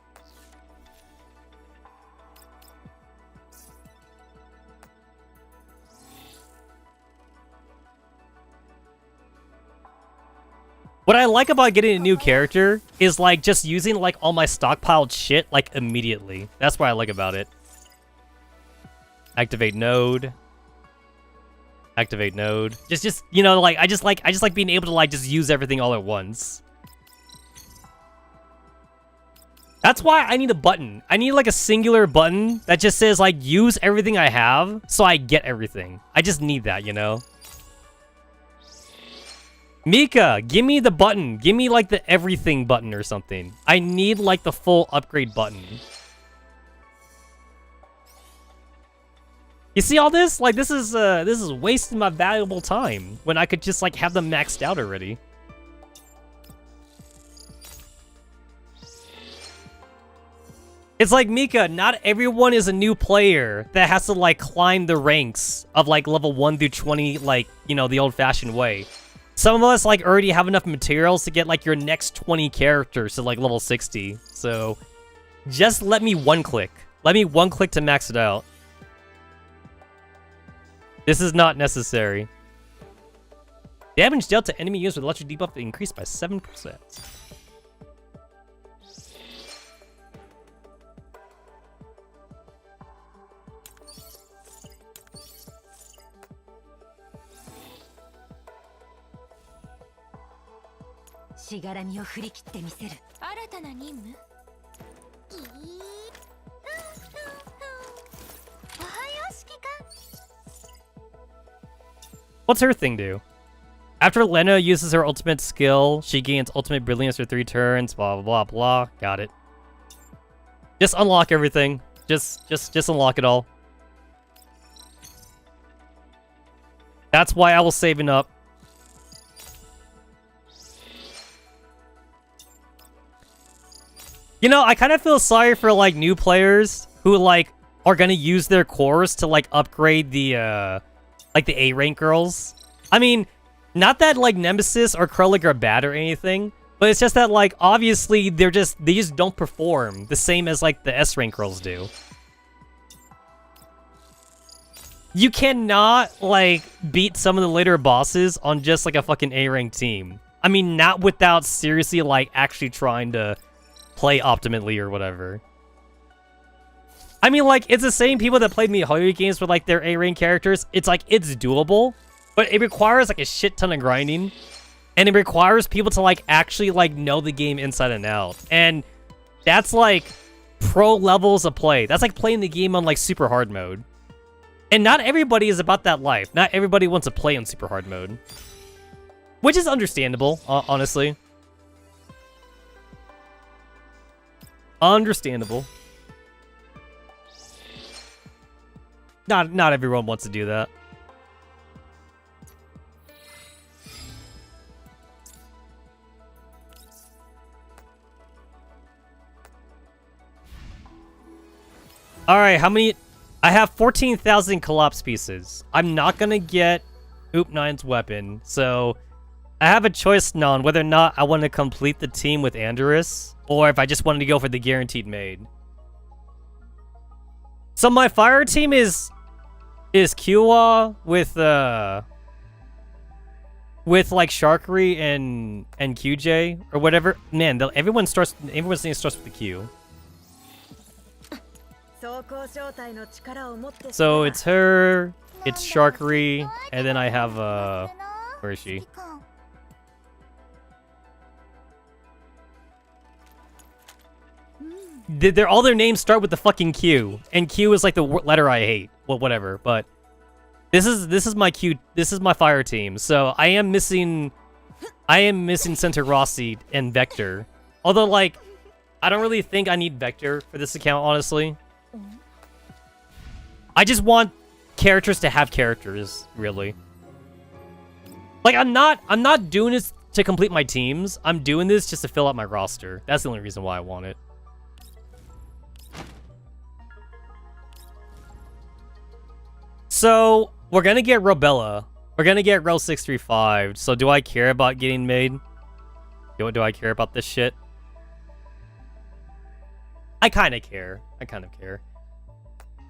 What I like about getting a new character is like just using like all my stockpiled shit like immediately. That's what I like about it. Activate node. Activate node. Just you know, like I just like being able to like just use everything all at once. That's why I need a button. I need like a singular button that just says like use everything I have so I get everything. I just need that, you know? Mika, give me the button. Give me like the everything button or something. I need like the full upgrade button. You see all this? Like this is wasting my valuable time when I could just like have them maxed out already. It's like, Mika, not everyone is a new player that has to like climb the ranks of like level 1 through 20, like, you know, the old-fashioned way. Some of us like already have enough materials to get like your next 20 characters to like level 60. So just let me one click. Let me one click to max it out. This is not necessary. Damage dealt to enemy units with electric debuff increased by 7%. What's her thing do? After Lena uses her ultimate skill, she gains ultimate brilliance for 3 turns, blah, blah, blah, blah. Got it. Just unlock everything. Just unlock it all. That's why I was saving up. You know, I kind of feel sorry for, like, new players who, like, are gonna use their cores to, like, upgrade the, like, the A-rank girls. I mean, not that, like, Nemesis or Krullik are bad or anything, but it's just that, like, obviously, they just don't perform the same as, like, the S-rank girls do. You cannot, like, beat some of the later bosses on just, like, a fucking A-rank team. I mean, not without seriously, like, actually trying to play optimally or whatever. I mean, like, it's the same people that played MiHoYo games with, like, their A-rank characters. It's, like, it's doable, but it requires, like, a shit ton of grinding. And it requires people to, like, actually, like, know the game inside and out. And that's, like, pro levels of play. That's, like, playing the game on, like, super hard mode. And not everybody is about that life. Not everybody wants to play on super hard mode. Which is understandable, honestly. Understandable. Not everyone wants to do that. Alright, how many... I have 14,000 collapse pieces. I'm not gonna get Oop9's weapon, so... I have a choice now on whether or not I want to complete the team with Andorus, or if I just wanted to go for the guaranteed maid. So my fire team is Kiowa with like Sharkery and QJ or whatever. Man, everyone's name starts with the Q. So it's her, it's Sharkery, and then I have where is she? All their names start with the fucking Q, and Q is like the letter I hate. Well, whatever. But this is my Q. This is my fire team. So I am missing Center Rossi and Vector. Although, like, I don't really think I need Vector for this account, honestly. I just want characters to have characters, really. Like, I'm not doing this to complete my teams. I'm doing this just to fill out my roster. That's the only reason why I want it. So, we're gonna get Robella. We're gonna get Rel 635. So, do I care about getting made? Do I care about this shit? I kind of care. I kind of care.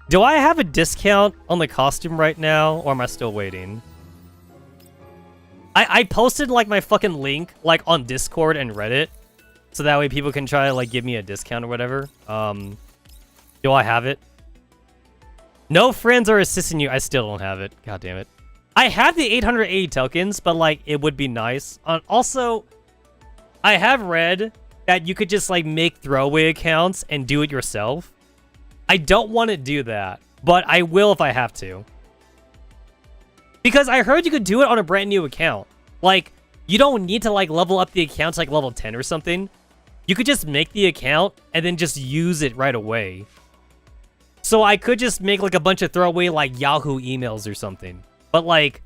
Do I have a discount on the costume right now, or am I still waiting? I posted, like, my fucking link, like, on Discord and Reddit, so that way people can try to, like, give me a discount or whatever. Do I have it? No friends are assisting you. I still don't have it. God damn it. I have the 880 tokens, but, like, it would be nice. Also, I have read that you could just, like, make throwaway accounts and do it yourself. I don't want to do that, but I will if I have to. Because I heard you could do it on a brand new account. Like, you don't need to, like, level up the account to, like, level 10 or something. You could just make the account and then just use it right away. So I could just make, like, a bunch of throwaway, like, Yahoo emails or something. But, like,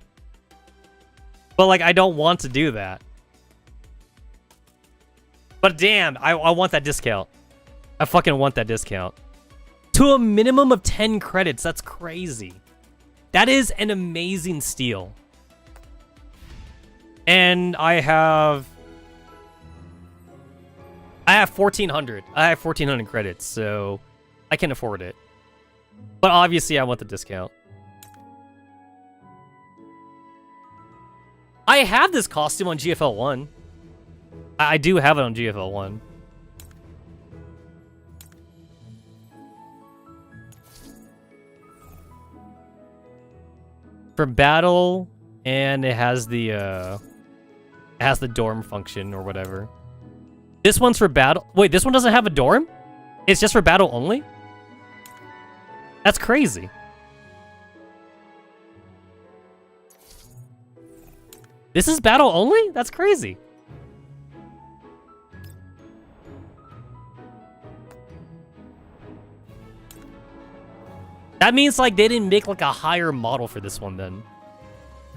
I don't want to do that. But damn, I want that discount. I fucking want that discount. To a minimum of 10 credits. That's crazy. That is an amazing steal. And I have 1,400. I have 1,400 credits, so I can afford it. But obviously, I want the discount. I have this costume on GFL 1. I do have it on GFL 1. For battle, and it has the dorm function or whatever. This one's for battle. Wait, this one doesn't have a dorm? It's just for battle only? That's crazy. This is battle only? That's crazy. That means, like, they didn't make, like, a higher model for this one, then.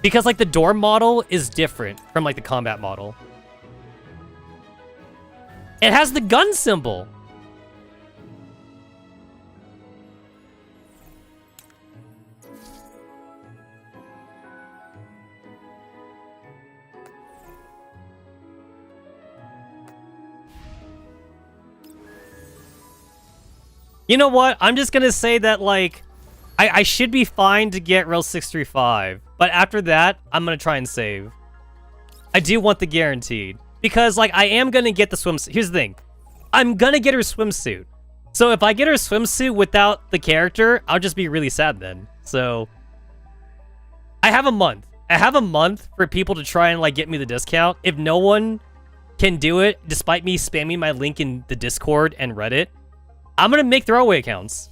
Because, like, the dorm model is different from, like, the combat model. It has the gun symbol. You know what? I'm just gonna say that, like, I should be fine to get Rel 635, but after that, I'm gonna try and save. I do want the guaranteed. Because, like, I am gonna get the swimsuit. Here's the thing. I'm gonna get her swimsuit. So if I get her swimsuit without the character, I'll just be really sad then. So, I have a month. I have a month for people to try and, like, get me the discount. If no one can do it, despite me spamming my link in the Discord and Reddit, I'm gonna make throwaway accounts.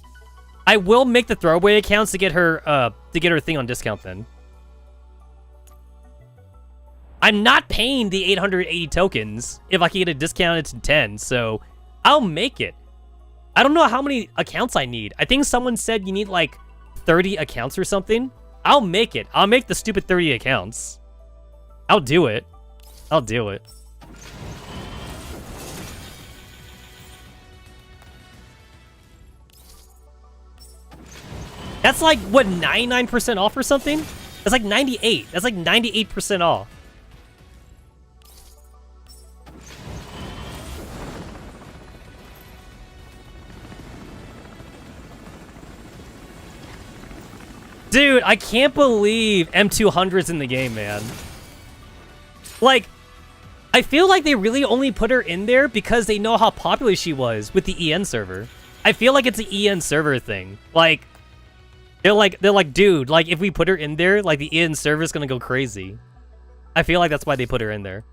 I will make the throwaway accounts to get her thing on discount then. I'm not paying the 880 tokens if I can get a discount to 10, so I'll make it. I don't know how many accounts I need. I think someone said you need like 30 accounts or something. I'll make it. I'll make the stupid 30 accounts. I'll do it. I'll do it. That's like, what, 99% off or something? That's like 98. That's like 98% off. Dude, I can't believe M200's in the game, man. Like, I feel like they really only put her in there because they know how popular she was with the EN server. I feel like it's an EN server thing. Like, they're like, dude, like, if we put her in there, like, the EN server's gonna go crazy. I feel like that's why they put her in there.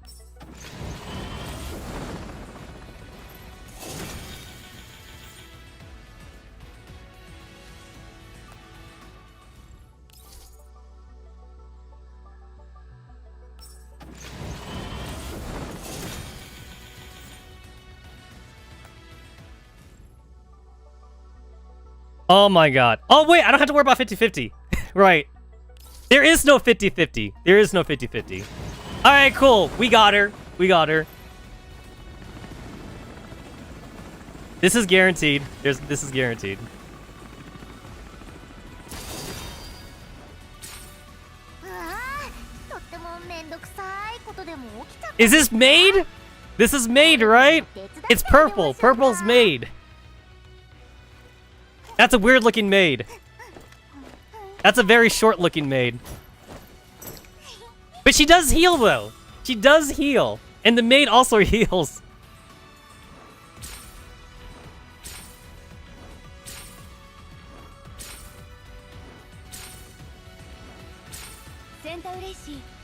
Oh my god. Oh wait, I don't have to worry about 50-50. Right. There is no 50-50. There is no 50-50. Alright, cool. We got her. We got her. This is guaranteed. This is guaranteed. Is this maid? This is maid, right? It's purple. Purple's maid. That's a weird looking maid. That's a very short looking maid. But she does heal though. She does heal. And the maid also heals.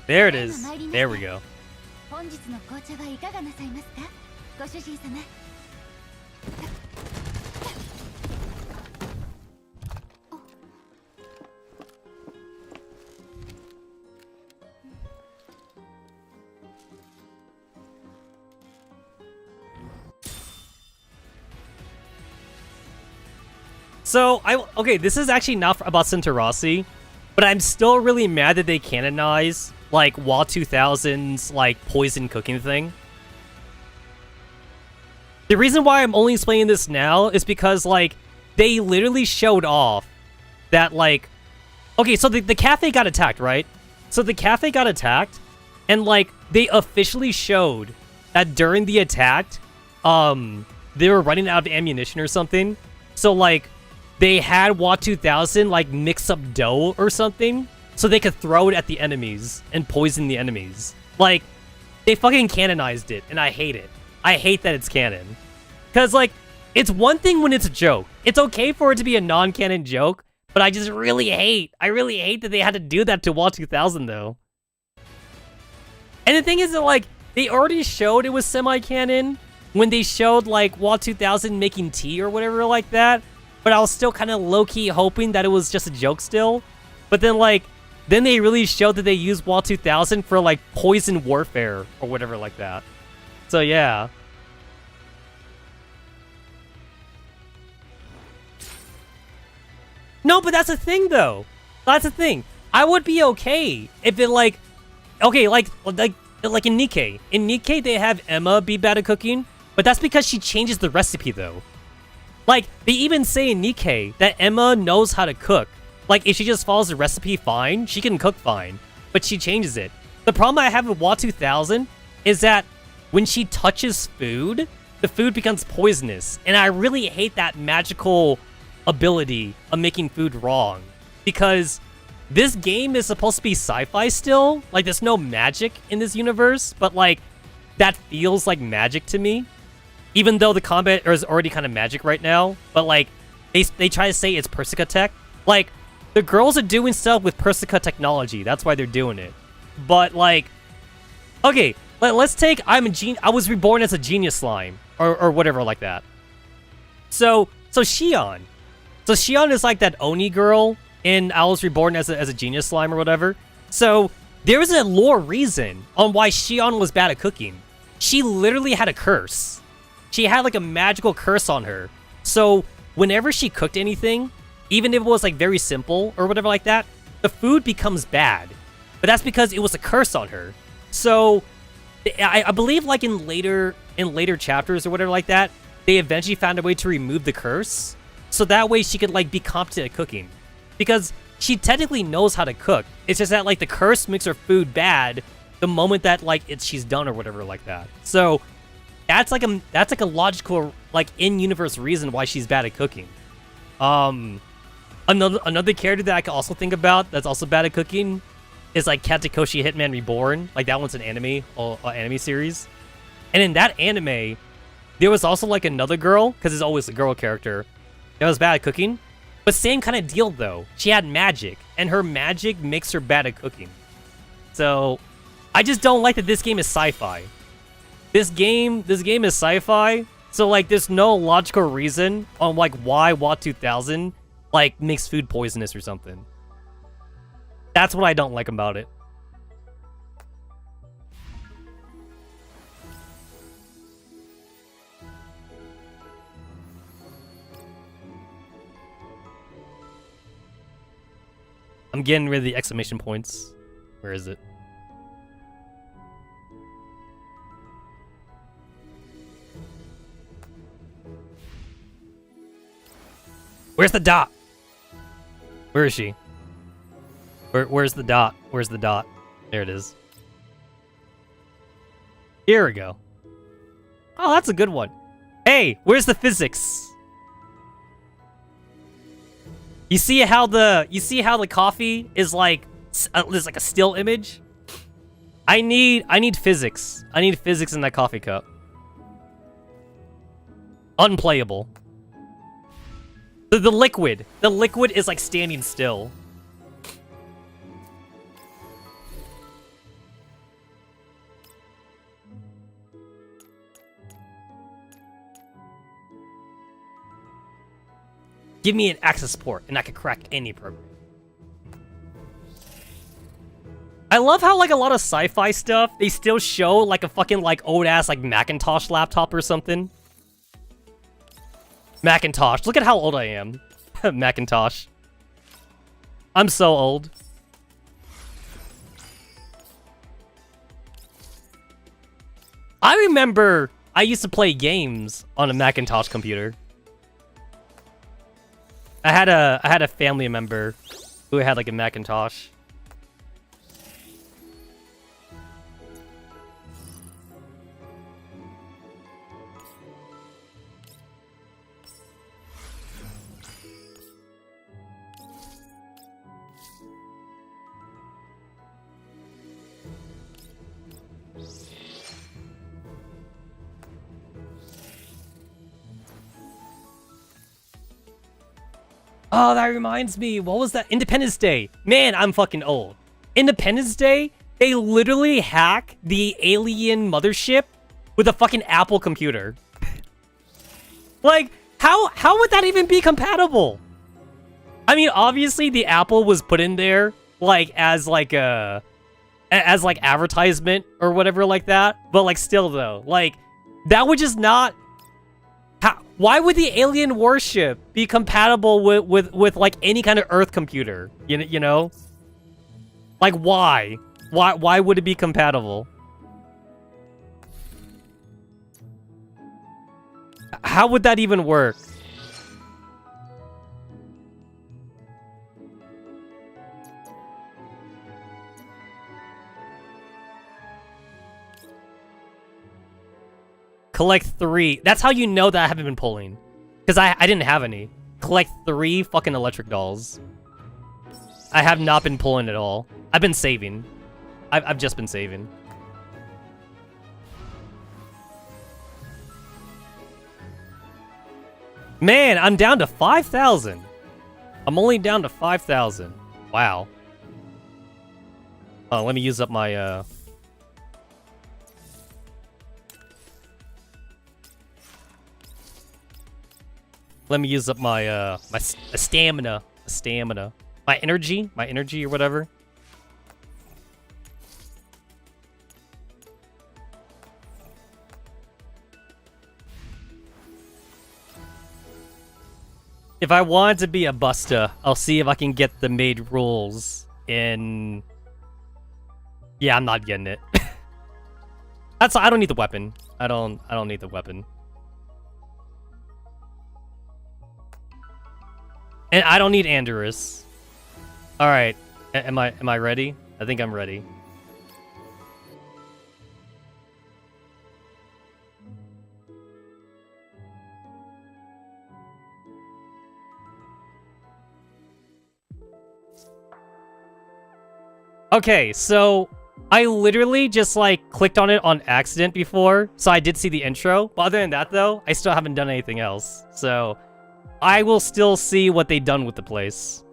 There it is. There we go. So, okay, this is actually not about Centaurosi, but I'm still really mad that they canonize, like, WA 2000's, like, poison cooking thing. The reason why I'm only explaining this now is because, like, they literally showed off that, like... Okay, so the cafe got attacked, right? So the cafe got attacked, and, like, they officially showed that during the attack, they were running out of ammunition or something. So, like... They had WA 2000 like mix up dough or something so they could throw it at the enemies and poison the enemies. Like, they fucking canonized it, and I hate it. I hate that it's canon. Because, like, it's one thing when it's a joke. It's okay for it to be a non-canon joke, but I just really hate that they had to do that to WA 2000, though. And the thing is that, like, they already showed it was semi-canon when they showed, like, WA 2000 making tea or whatever like that. But I was still kind of low-key hoping that it was just a joke still. But then, like, then they really showed that they used WA 2000 for, like, poison warfare or whatever like that. So, yeah. No, but that's the thing, though. That's the thing. I would be okay if it, like... Okay, like in Nikkei. In Nikkei, they have Emma be bad at cooking. But that's because she changes the recipe, though. Like, they even say in Nikkei that Emma knows how to cook. Like, if she just follows the recipe fine, she can cook fine. But she changes it. The problem I have with WA 2000 is that when she touches food, the food becomes poisonous. And I really hate that magical ability of making food wrong. Because this game is supposed to be sci-fi still. Like, there's no magic in this universe. But, like, that feels like magic to me. Even though the combat is already kind of magic right now, but, like, they try to say it's Persica tech. Like, the girls are doing stuff with Persica technology. That's why they're doing it. But, like, okay, let's take I was reborn as a genius slime, or whatever like that. So Shion. So Shion is like that Oni girl in I was reborn as a genius slime or whatever. So there's a lore reason on why Shion was bad at cooking. She literally had a curse. She had, like, a magical curse on her. So, whenever she cooked anything, even if it was, like, very simple or whatever like that, the food becomes bad. But that's because it was a curse on her. So, I believe, like, in later chapters or whatever like that, they eventually found a way to remove the curse. So that way she could, like, be competent at cooking. Because she technically knows how to cook. It's just that, like, the curse makes her food bad the moment that, like, she's done or whatever like that. So... That's like a logical, like, in-universe reason why she's bad at cooking. Another character that I can also think about that's also bad at cooking is like Katsukoshi Hitman Reborn. Like that one's an anime series. And in that anime, there was also like another girl, because it's always a girl character, that was bad at cooking. But same kind of deal though. She had magic, and her magic makes her bad at cooking. So I just don't like that this game is sci-fi. This game is sci-fi, so like there's no logical reason on like why WAT 2000 like makes food poisonous or something. That's what I don't like about it. I'm getting rid of the exclamation points. Where is it? Where's the dot? Where is she? Where's the dot? Where's the dot? There it is. Here we go. Oh, that's a good one. Hey, where's the physics? You see how the coffee is like there's like a still image? I need physics. I need physics in that coffee cup. Unplayable. The liquid is like standing still. Give me an access port, and I can crack any program. I love how, like, a lot of sci-fi stuff, they still show, like, a fucking, like, old-ass, like, Macintosh laptop or something. Macintosh. Look at how old I am. Macintosh. I'm so old. I remember I used to play games on a Macintosh computer. I had a family member who had like a Macintosh. Oh, that reminds me. What was that? Independence Day. Man, I'm fucking old. Independence Day, they literally hack the alien mothership with a fucking Apple computer. Like, how would that even be compatible? I mean, obviously the Apple was put in there like as like advertisement or whatever like that, but like still though, like that would just not. Why would the alien warship be compatible with like any kind of Earth computer? You know? Like why? Why would it be compatible? How would that even work? Collect 3. That's how you know that I haven't been pulling. Because I didn't have any. Collect 3 fucking electric dolls. I have not been pulling at all. I've been saving. I've just been saving. Man, I'm down to 5,000. I'm only down to 5,000. Wow. Oh, let me use up my, Let me use up my my stamina, my energy or whatever. If I wanted to be a buster, I'll see if I can get the made rules in. Yeah, I'm not getting it. I don't need the weapon. I don't need the weapon. And I don't need Andorus. All right, am I ready? I think I'm ready. Okay, so I literally just like clicked on it on accident before, so I did see the intro. But other than that though, I still haven't done anything else. So I will still see what they've done with the place.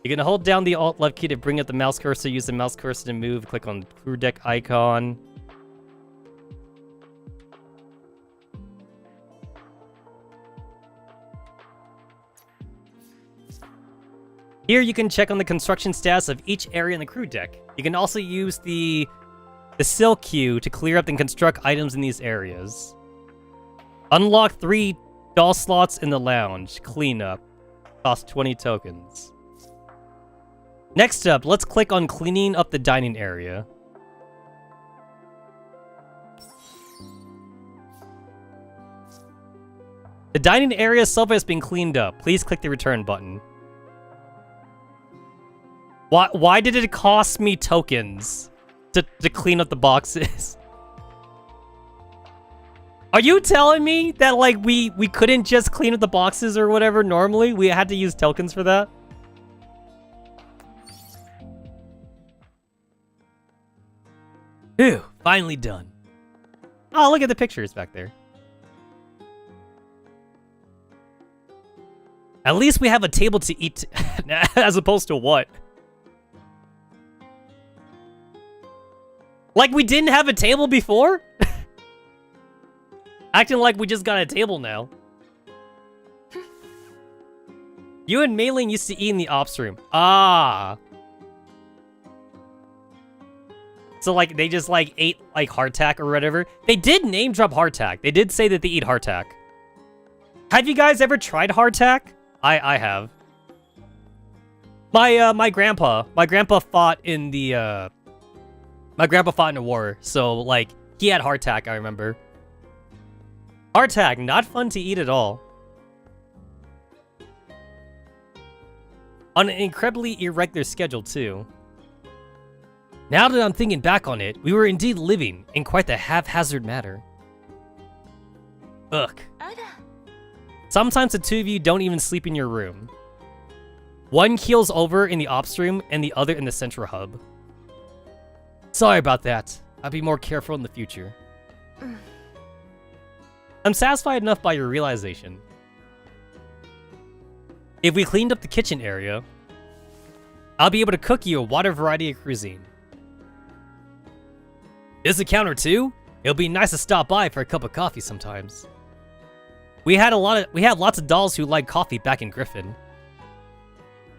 You can hold down the Alt left key to bring up the mouse cursor, use the mouse cursor to move, click on the crew deck icon. Here you can check on the construction status of each area in the crew deck. You can also use the sill queue to clear up and construct items in these areas. Unlock 3 doll slots in the lounge. Cleanup. Cost 20 tokens. Next up, let's click on cleaning up the dining area. The dining area sofa has been cleaned up. Please click the return button. Why did it cost me tokens to clean up the boxes? Are you telling me that, like, we couldn't just clean up the boxes or whatever normally? We had to use tokens for that? Phew, finally done. Oh, look at the pictures back there. At least we have a table to eat as opposed to what? Like we didn't have a table before? Acting like we just got a table now. You and Mei-Ling used to eat in the ops room. Ah. So like they just like ate like hardtack or whatever. They did name drop hardtack. They did say that they eat hardtack. Have you guys ever tried hardtack? I have. My grandpa fought in the My grandpa fought in a war, so, like, he had hardtack, I remember. Hardtack, not fun to eat at all. On an incredibly irregular schedule, too. Now that I'm thinking back on it, we were indeed living in quite the haphazard manner. Ugh. Sometimes the two of you don't even sleep in your room. One keels over in the ops room, and the other in the central hub. Sorry about that. I'll be more careful in the future. I'm satisfied enough by your realization. If we cleaned up the kitchen area, I'll be able to cook you a wider variety of cuisine. This a counter too? It'll be nice to stop by for a cup of coffee sometimes. We had lots of dolls who liked coffee back in Griffin.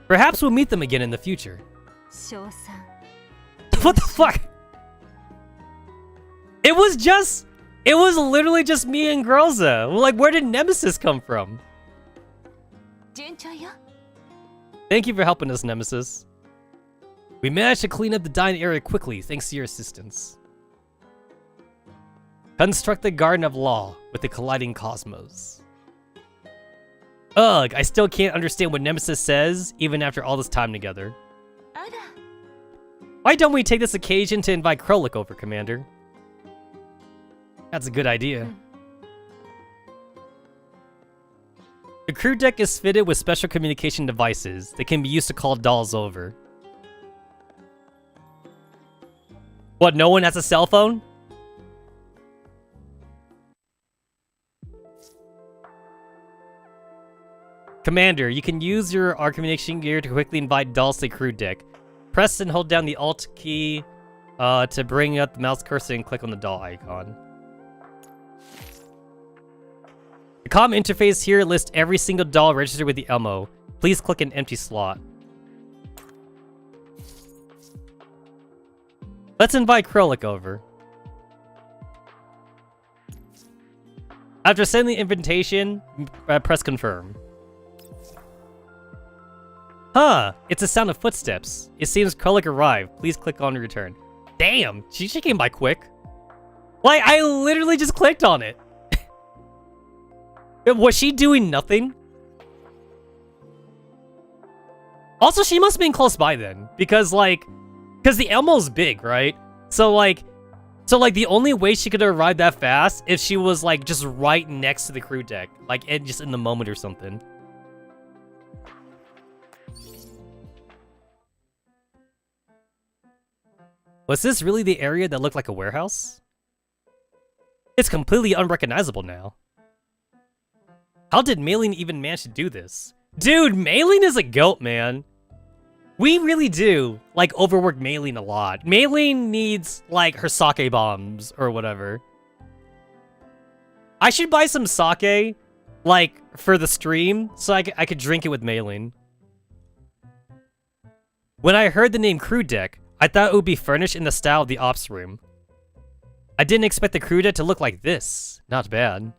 Perhaps we'll meet them again in the future. What the fuck? It was literally just me and Girlza. Like, where did Nemesis come from? Thank you for helping us, Nemesis. We managed to clean up the dining area quickly thanks to your assistance. Construct the Garden of Law with the colliding cosmos. Ugh, I still can't understand what Nemesis says, even after all this time together. Why don't we take this occasion to invite Krolik over, Commander? That's a good idea. The crew deck is fitted with special communication devices that can be used to call dolls over. What, no one has a cell phone? Commander, you can use your communication gear to quickly invite dolls to the crew deck. Press and hold down the Alt key to bring up the mouse cursor and click on the doll icon. The comm interface here lists every single doll registered with the Elmo. Please click an empty slot. Let's invite Krolik over. After sending the invitation, press confirm. Huh, it's a sound of footsteps. It seems Krolik arrived. Please click on return. Damn, she came by quick. Like, I literally just clicked on it. Was she doing nothing? Also, she must have been close by then. Because the Elmo's big, right? So the only way she could have arrived that fast if she was, like, just right next to the crew deck. Like, just in the moment or something. Was this really the area that looked like a warehouse? It's completely unrecognizable now. How did Maylene even manage to do this? Dude, Maylene is a goat, man. We really do, like, overwork Maylene a lot. Maylene needs, like, her sake bombs or whatever. I should buy some sake, like, for the stream, so I could drink it with Maylene. When I heard the name crew deck, I thought it would be furnished in the style of the ops room. I didn't expect the crew deck to look like this. Not bad.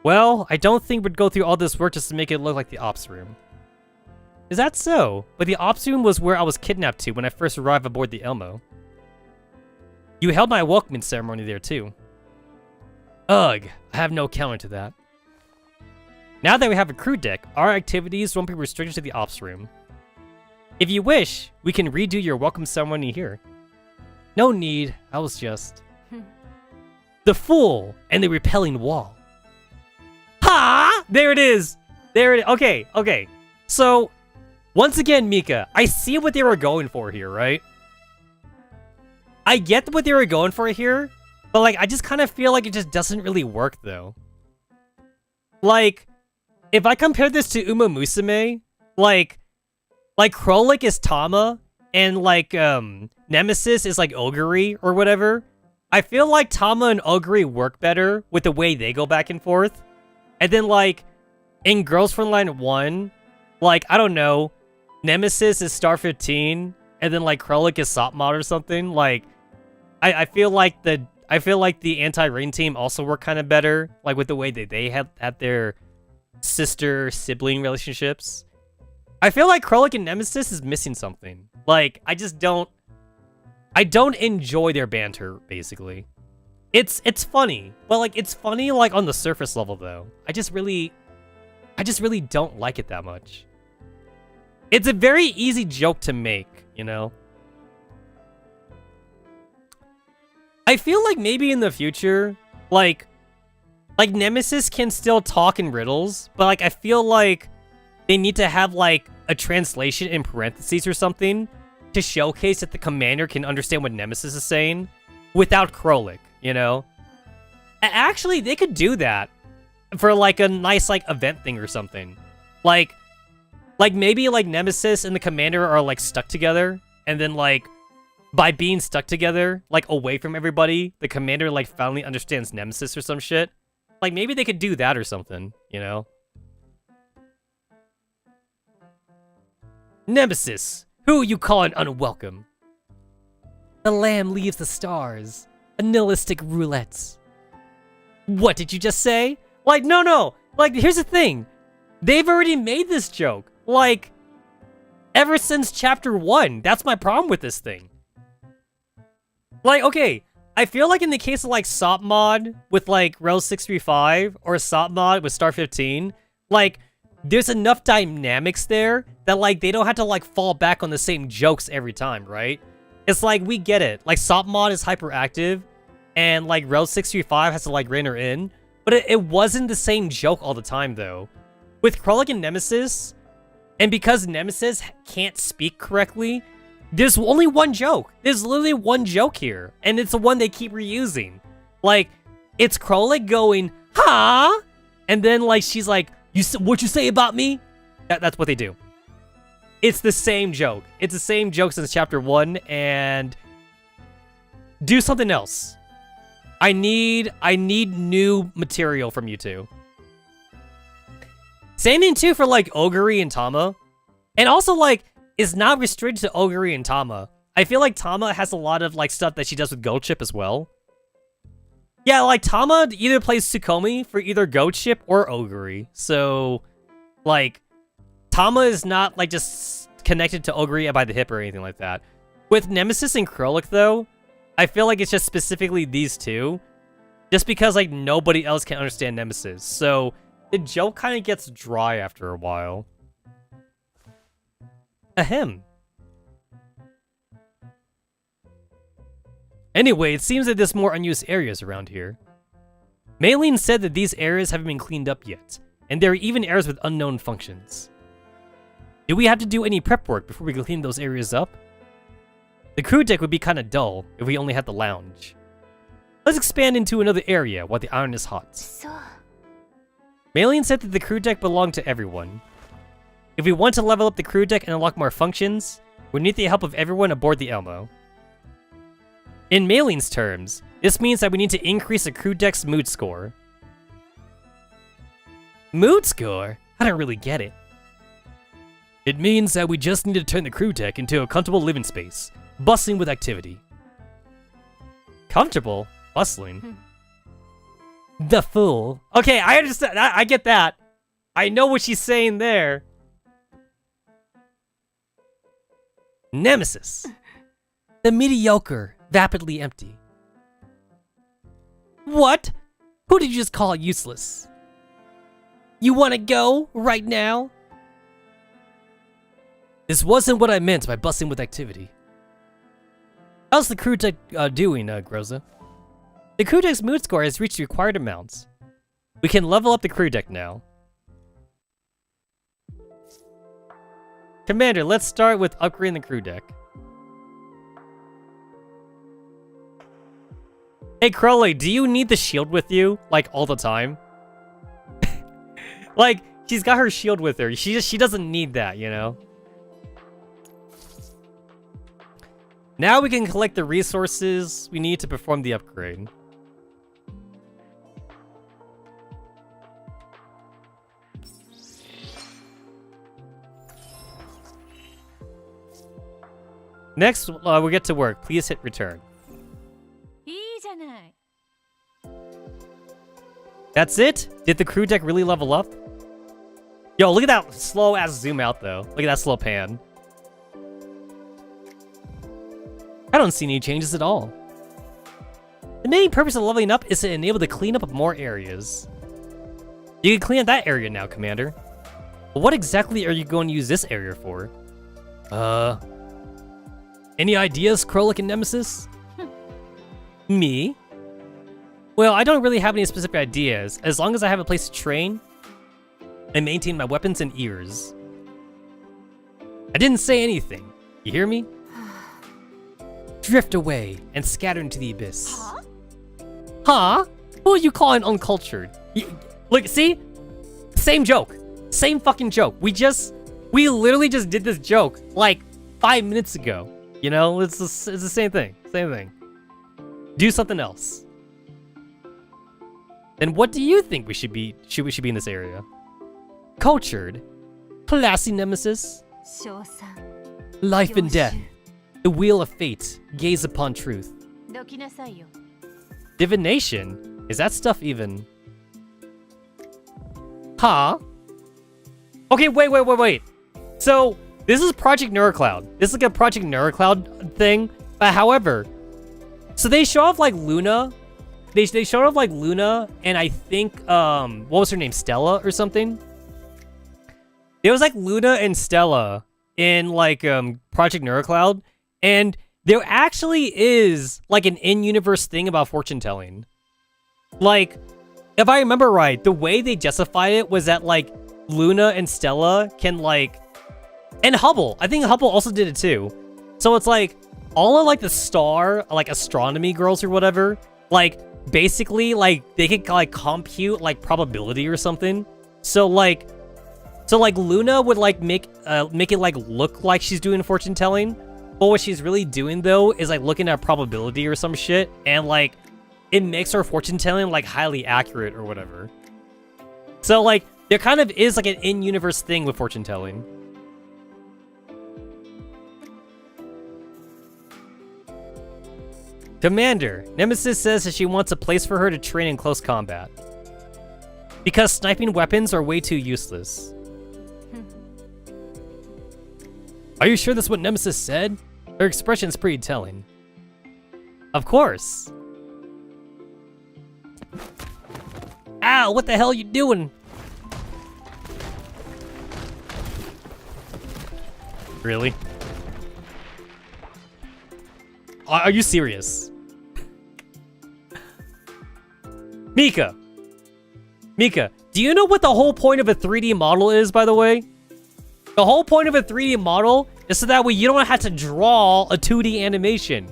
Well, I don't think we'd go through all this work just to make it look like the ops room. Is that so? But the ops room was where I was kidnapped to when I first arrived aboard the Elmo. You held my welcoming ceremony there too. Ugh, I have no counter to that. Now that we have a crew deck, our activities won't be restricted to the ops room. If you wish, we can redo your welcome ceremony here. No need, I was just... The fool and the repelling wall. Ha! There it is! There it is. Okay, okay. So, once again, Mika, I see what they were going for here, right? I get what they were going for here, but like, I just kind of feel like it just doesn't really work, though. Like, if I compare this to Uma Musume, like Krolik is Tama, and like, Nemesis is like Oguri or whatever, I feel like Tama and Oguri work better with the way they go back and forth. And then like, in Girls Frontline 1, like, I don't know, Nemesis is Star 15, and then like Krolik is Sopmod or something. Like, I feel like the anti-Rain team also work kind of better, like with the way that they have had their sister-sibling relationships. I feel like Krolik and Nemesis is missing something. Like, I don't enjoy their banter, basically. It's funny, but like, it's funny like on the surface level though. I just really don't like it that much. It's a very easy joke to make, you know? I feel like maybe in the future, like Nemesis can still talk in riddles, but like I feel like they need to have like a translation in parentheses or something to showcase that the commander can understand what Nemesis is saying without Krolik, you know? Actually, they could do that for like a nice like event thing or something. Like maybe like Nemesis and the commander are like stuck together, and then like by being stuck together, like away from everybody, the commander like finally understands Nemesis or some shit. Like maybe they could do that or something, you know? Nemesis, who you calling unwelcome? The lamb leaves the stars. A nihilistic roulette. What did you just say? Like, no. Like, here's the thing. They've already made this joke. Like, ever since chapter 1. That's my problem with this thing. Like, okay, I feel like in the case of, like, Sopmod with, like, Rel 635 or Sopmod with Star 15, like, there's enough dynamics there that, like, they don't have to, like, fall back on the same jokes every time, right? It's like, we get it. Like, Sopmod is hyperactive, and, like, Rel 635 has to, like, rein her in. But it wasn't the same joke all the time, though. With Krolik and Nemesis, and because Nemesis can't speak correctly, there's only one joke. There's literally one joke here, and it's the one they keep reusing. Like, it's Krolik going, huh? And then, like, she's like, what you say about me? That's what they do. It's the same joke. It's the same joke since chapter 1, and do something else. I need new material from you two. Same thing too for like Oguri and Tama. And also like, it's not restricted to Oguri and Tama. I feel like Tama has a lot of like stuff that she does with Goat Ship as well. Yeah, like Tama either plays Tsukomi for either Goat Ship or Oguri. So like, Tama is not like just connected to Oguri by the hip or anything like that. With Nemesis and Krolik though, I feel like it's just specifically these two. Just because like nobody else can understand Nemesis. So the joke kind of gets dry after a while. Ahem. Anyway, it seems that there's more unused areas around here. Maylene said that these areas haven't been cleaned up yet, and there are even areas with unknown functions. Do we have to do any prep work before we can clean those areas up? The crew deck would be kinda dull if we only had the lounge. Let's expand into another area while the iron is hot. Malian said that the crew deck belonged to everyone. If we want to level up the crew deck and unlock more functions, we need the help of everyone aboard the Elmo. In Malian's terms, this means that we need to increase the crew deck's mood score. Mood score? I don't really get it. It means that we just need to turn the crew deck into a comfortable living space, bustling with activity. Comfortable? Bustling? The fool. Okay, I understand. I get that. I know what she's saying there. Nemesis. The mediocre, vapidly empty. What? Who did you just call useless? You want to go right now? This wasn't what I meant by bustling with activity. How's the crew deck doing, Groza? The crew deck's mood score has reached the required amounts. We can level up the crew deck now. Commander, let's start with upgrading the crew deck. Hey Crowley, do you need the shield with you, like, all the time? Like, she's got her shield with her. She doesn't need that, you know? Now we can collect the resources we need to perform the upgrade. Next, we get to work. Please hit return. That's it? Did the crew deck really level up? Yo, look at that slow ass zoom out though. Look at that slow pan. I don't see any changes at all. The main purpose of leveling up is to enable the cleanup of more areas. You can clean up that area now, Commander. But what exactly are you going to use this area for? Any ideas, Krolik and Nemesis? Me? Well, I don't really have any specific ideas, as long as I have a place to train and maintain my weapons and ears. I didn't say anything. You hear me? Drift away and scatter into the abyss. Huh? Who are you calling uncultured? Look, see? Same joke. Same fucking joke. We literally just did this joke like 5 minutes ago. You know, it's the same thing. Same thing. Do something else. Then what do you think we should be in this area? Cultured. Classy Nemesis. Life and death. The wheel of fate. Gaze upon truth. Divination? Is that stuff even? Huh? Okay, wait. So, this is Project Neurocloud. This is like a Project Neurocloud thing. But however, so they show off like Luna. They showed off like Luna and I think, what was her name? Stella or something? It was like Luna and Stella in like Project Neurocloud. And there actually is like an in-universe thing about fortune telling. Like, if I remember right, the way they justified it was that like Luna and Stella can like, and Hubble, I think Hubble also did it too. So it's like all of like the star, like astronomy girls or whatever, like basically like they could like compute like probability or something. So like Luna would like make it like look like she's doing fortune telling. But what she's really doing though is like looking at probability or some shit, and like it makes her fortune telling like highly accurate or whatever. So like there kind of is like an in-universe thing with fortune telling. Commander, Nemesis says that she wants a place for her to train in close combat. Because sniping weapons are way too useless. Are you sure that's what Nemesis said? Her expression's pretty telling. Of course. Ow, what the hell are you doing? Really? Are you serious? Mika, do you know what the whole point of a 3D model is, by the way? The whole point of a 3D model just so that way you don't have to draw a 2D animation.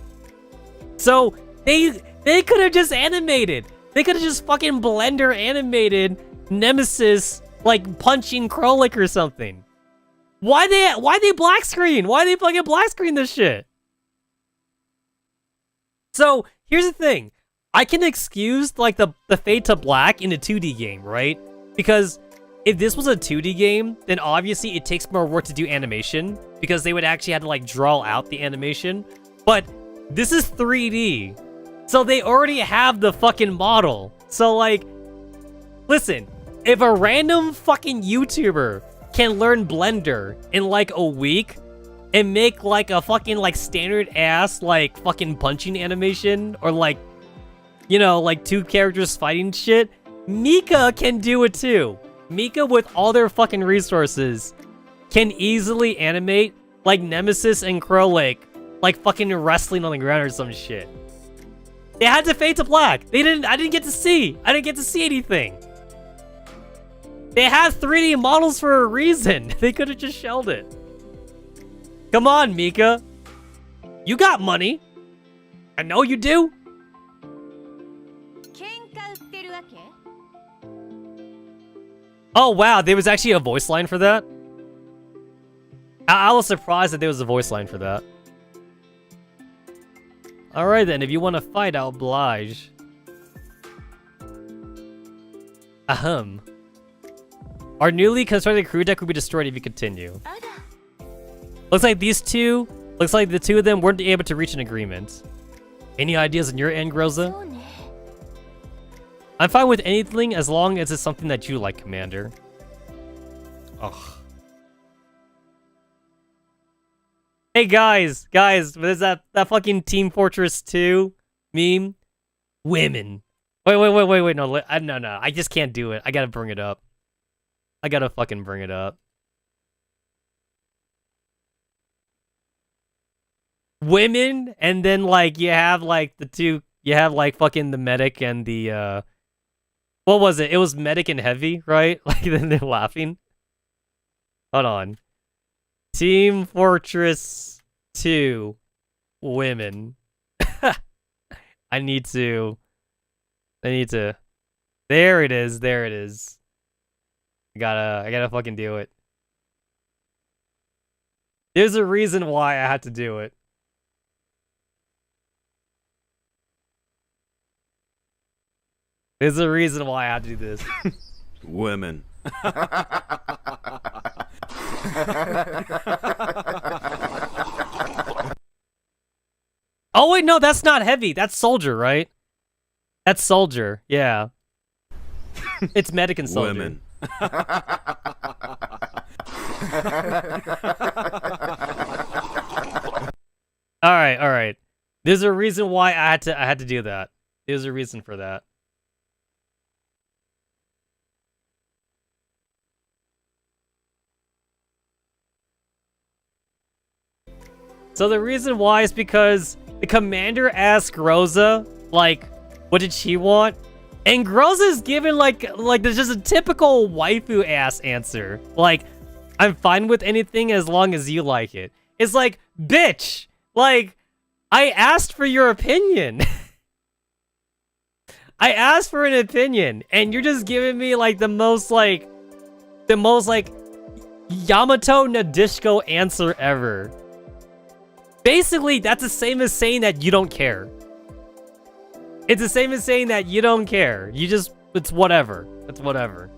So they could have just animated. They could have just fucking Blender animated Nemesis like punching Krolik or something. Why they black screen? Why they fucking black screen this shit? So here's the thing. I can excuse like the fade to black in a 2D game, right? Because if this was a 2D game, then obviously it takes more work to do animation because they would actually have to like draw out the animation. But this is 3D. So they already have the fucking model. So like, listen, if a random fucking YouTuber can learn Blender in like a week and make like a fucking like standard ass like fucking punching animation or like, you know, like 2 characters fighting shit, Mika can do it too. Mika, with all their fucking resources, can easily animate like Nemesis and Krolik like fucking wrestling on the ground or some shit. They had to fade to black. I didn't get to see anything. They have 3D models for a reason. They could have just shelled it. Come on, Mika. You got money. I know you do. Oh wow, there was actually a voice line for that? I was surprised that there was a voice line for that. Alright then, if you want to fight, I'll oblige. Ahem. Our newly constructed crew deck will be destroyed if you continue. Looks like the two of them weren't able to reach an agreement. Any ideas on your end, Groza? I'm fine with anything as long as it's something that you like, Commander. Ugh. Hey guys, there's that fucking Team Fortress 2 meme? Women. Wait, no, I just can't do it. I gotta bring it up. I gotta fucking bring it up. Women, and then like you have like the two, you have like fucking the medic and the what was it? It was medic and heavy, right? Like then they're laughing. Hold on. Team Fortress 2 women. I need to. There it is. I gotta fucking do it. There's a reason why I had to do it. There's a reason why I had to do this. Women. Oh wait, no, that's not heavy. That's soldier, right? That's soldier. Yeah. It's medic and soldier. Women. All right. There's a reason why I had to do that. There's a reason for that. So the reason why is because the commander asked Groza, like, what did she want? And Groza's given like there's just a typical waifu ass answer. Like, I'm fine with anything as long as you like it. It's like, bitch, like, I asked for your opinion. I asked for an opinion, and you're just giving me like the most like Yamato Nadeshiko answer ever. Basically, that's the same as saying that you don't care. It's the same as saying that you don't care. You just, it's whatever. It's whatever.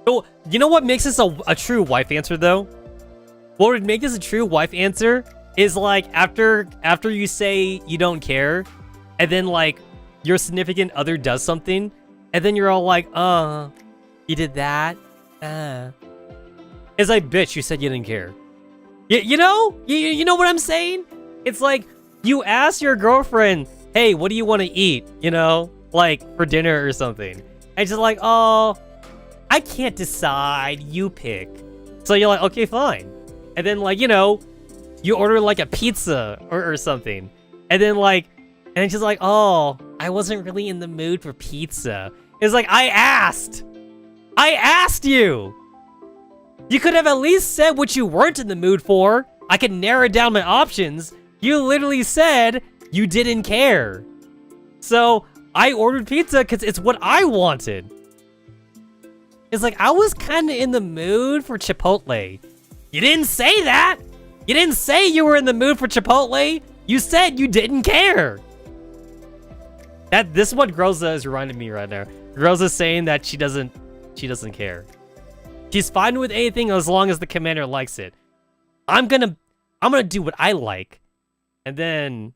So, you know what makes this a true wife answer, though? What would make this a true wife answer is, like, after you say you don't care, and then, like, your significant other does something, and then you're all like, you did that? It's like, bitch, you said you didn't care. You know? You know what I'm saying? It's like, you ask your girlfriend, hey, what do you want to eat? You know? Like, for dinner or something. And she's like, oh, I can't decide. You pick. So you're like, okay, fine. And then, like, you know, you order, like, a pizza or something. And then, like, and she's like, oh, I wasn't really in the mood for pizza. It's like, I asked you. You could have at least said what you weren't in the mood for. I could narrow down my options. You literally said you didn't care. So I ordered pizza because it's what I wanted. It's like, I was kind of in the mood for Chipotle. You didn't say that. You didn't say you were in the mood for Chipotle. You said you didn't care. This is what Groza is reminding me right now. Groza's saying that she doesn't care. She's fine with anything as long as the commander likes it. I'm gonna do what I like. And then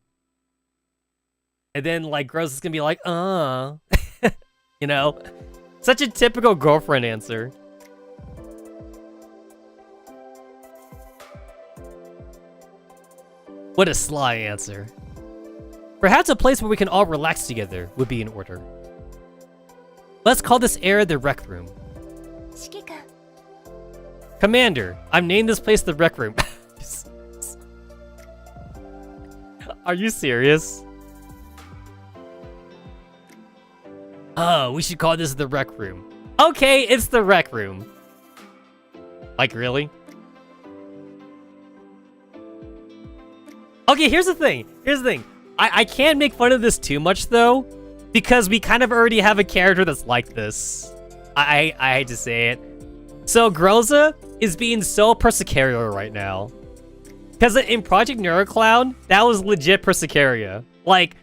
like Groza's gonna be like, you know? Such a typical girlfriend answer. What a sly answer. Perhaps a place where we can all relax together would be in order. Let's call this area the rec room. Commander, I've named this place the rec room. Are you serious? Oh, we should call this the rec room. Okay, it's the rec room. Like, really? Okay, here's the thing. I can't make fun of this too much, though, because we kind of already have a character that's like this. I hate to say it. So, Groza is being so Persicaria right now. Because in Project NeuroCloud, that was legit Persicaria. Like,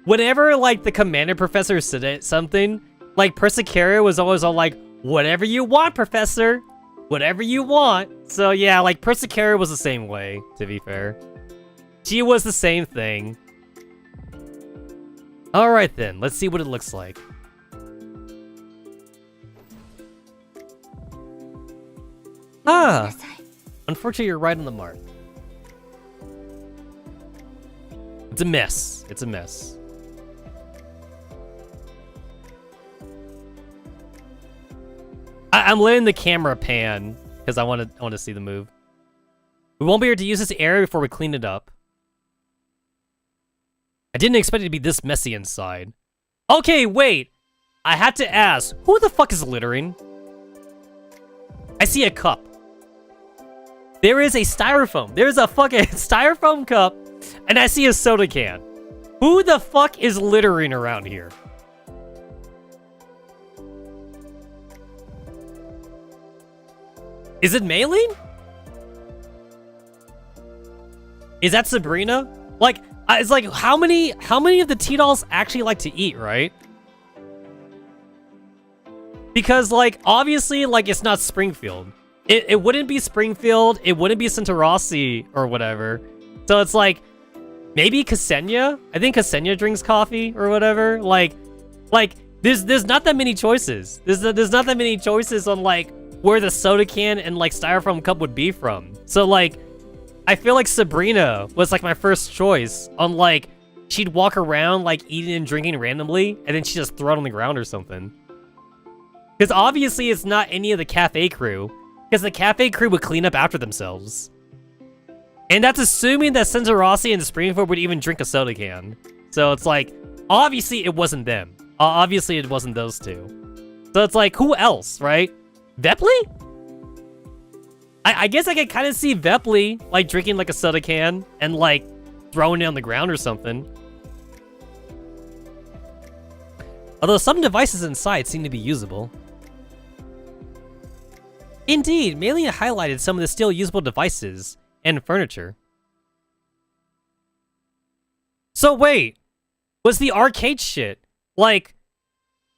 whenever, like, the Commander Professor said something, like, Persicaria was always all like, whatever you want, Professor. Whatever you want. So, yeah, like, Persicaria was the same way, to be fair. She was the same thing. Alright then, let's see what it looks like. Ah! Unfortunately, you're right on the mark. It's a mess. It's a mess. I'm letting the camera pan because I want to see the move. We won't be able to use this area before we clean it up. I didn't expect it to be this messy inside. Okay, wait. I had to ask, who the fuck is littering? I see a cup. There is a styrofoam. There's a fucking styrofoam cup, and I see a soda can. Who the fuck is littering around here? Is it Maylene? Is that Sabrina? Like, it's like, how many of the T-dolls actually like to eat, right? Because, like, obviously, like, it's not Springfield. It wouldn't be Springfield, it wouldn't be Centerossi or whatever. So it's like, maybe Ksenia? I think Ksenia drinks coffee or whatever. Like, there's not that many choices. There's not that many choices on, like, where the soda can and, like, styrofoam cup would be from. So, like, I feel like Sabrina was, like, my first choice on, like, she'd walk around, like, eating and drinking randomly, and then she'd just throw it on the ground or something. Because obviously it's not any of the cafe crew, because the cafe crew would clean up after themselves. And that's assuming that Centerossi and Springfield would even drink a soda can. So it's like, obviously it wasn't them. Obviously it wasn't those two. So it's like, who else, right? Vepley? I guess I could kind of see Vepley, like, drinking, like, a soda can and, like, throwing it on the ground or something. Although some devices inside seem to be usable. Indeed, Maylene highlighted some of the still usable devices and furniture. So wait, was the arcade shit, like,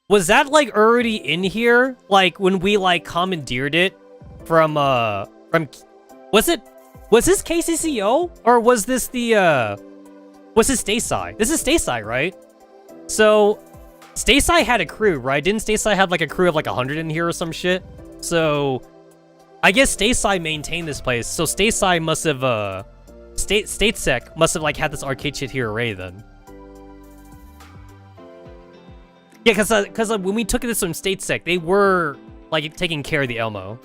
was that, like, already in here? Like, when we, like, commandeered it from, was this KCCO? Or was this the, was this Stayside? This is Stayside, right? So, Stayside had a crew, right? Didn't Stayside have, like, a crew of, like, 100 in here or some shit? So, I guess Stayside maintained this place, so Stayside must have, Statesec must have, like, had this arcade shit here already, then. Yeah, cause when we took this from Statesec, they were, like, taking care of the Elmo.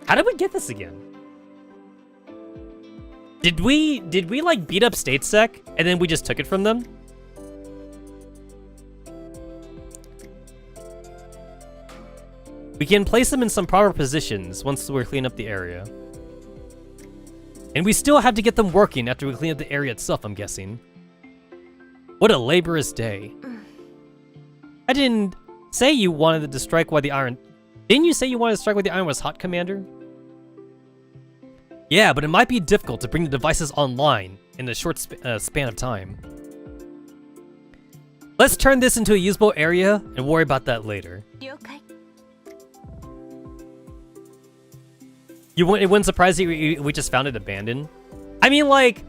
How did we get this again? Did we, like, beat up Statesec, and then we just took it from them? We can place them in some proper positions once we're cleaning up the area. And we still have to get them working after we clean up the area itself, I'm guessing. What a laborious day. I didn't say you wanted to strike while the iron... Didn't you say you wanted to strike while the iron was hot, Commander? Yeah, but it might be difficult to bring the devices online in a short span of time. Let's turn this into a usable area and worry about that later. It wouldn't surprise you if we just found it abandoned. I mean, like,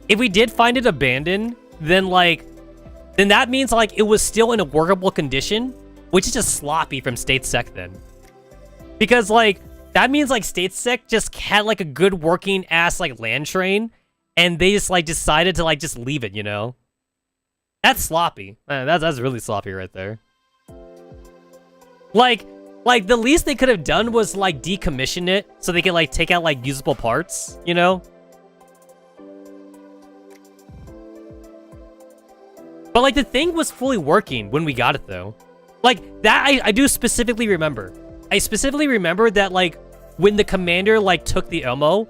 if we did find it abandoned, then that means, like, it was still in a workable condition, which is just sloppy from State Sec then. Because, like, that means, like, State Sec just had, like, a good working-ass, like, land train, and they just, like, decided to, like, just leave it, you know? That's sloppy. That's really sloppy right there. Like, the least they could have done was, like, decommission it so they could, like, take out, like, usable parts, you know? But, like, the thing was fully working when we got it, though. Like, that I do specifically remember. I specifically remember that, like, when the commander, like, took the Elmo,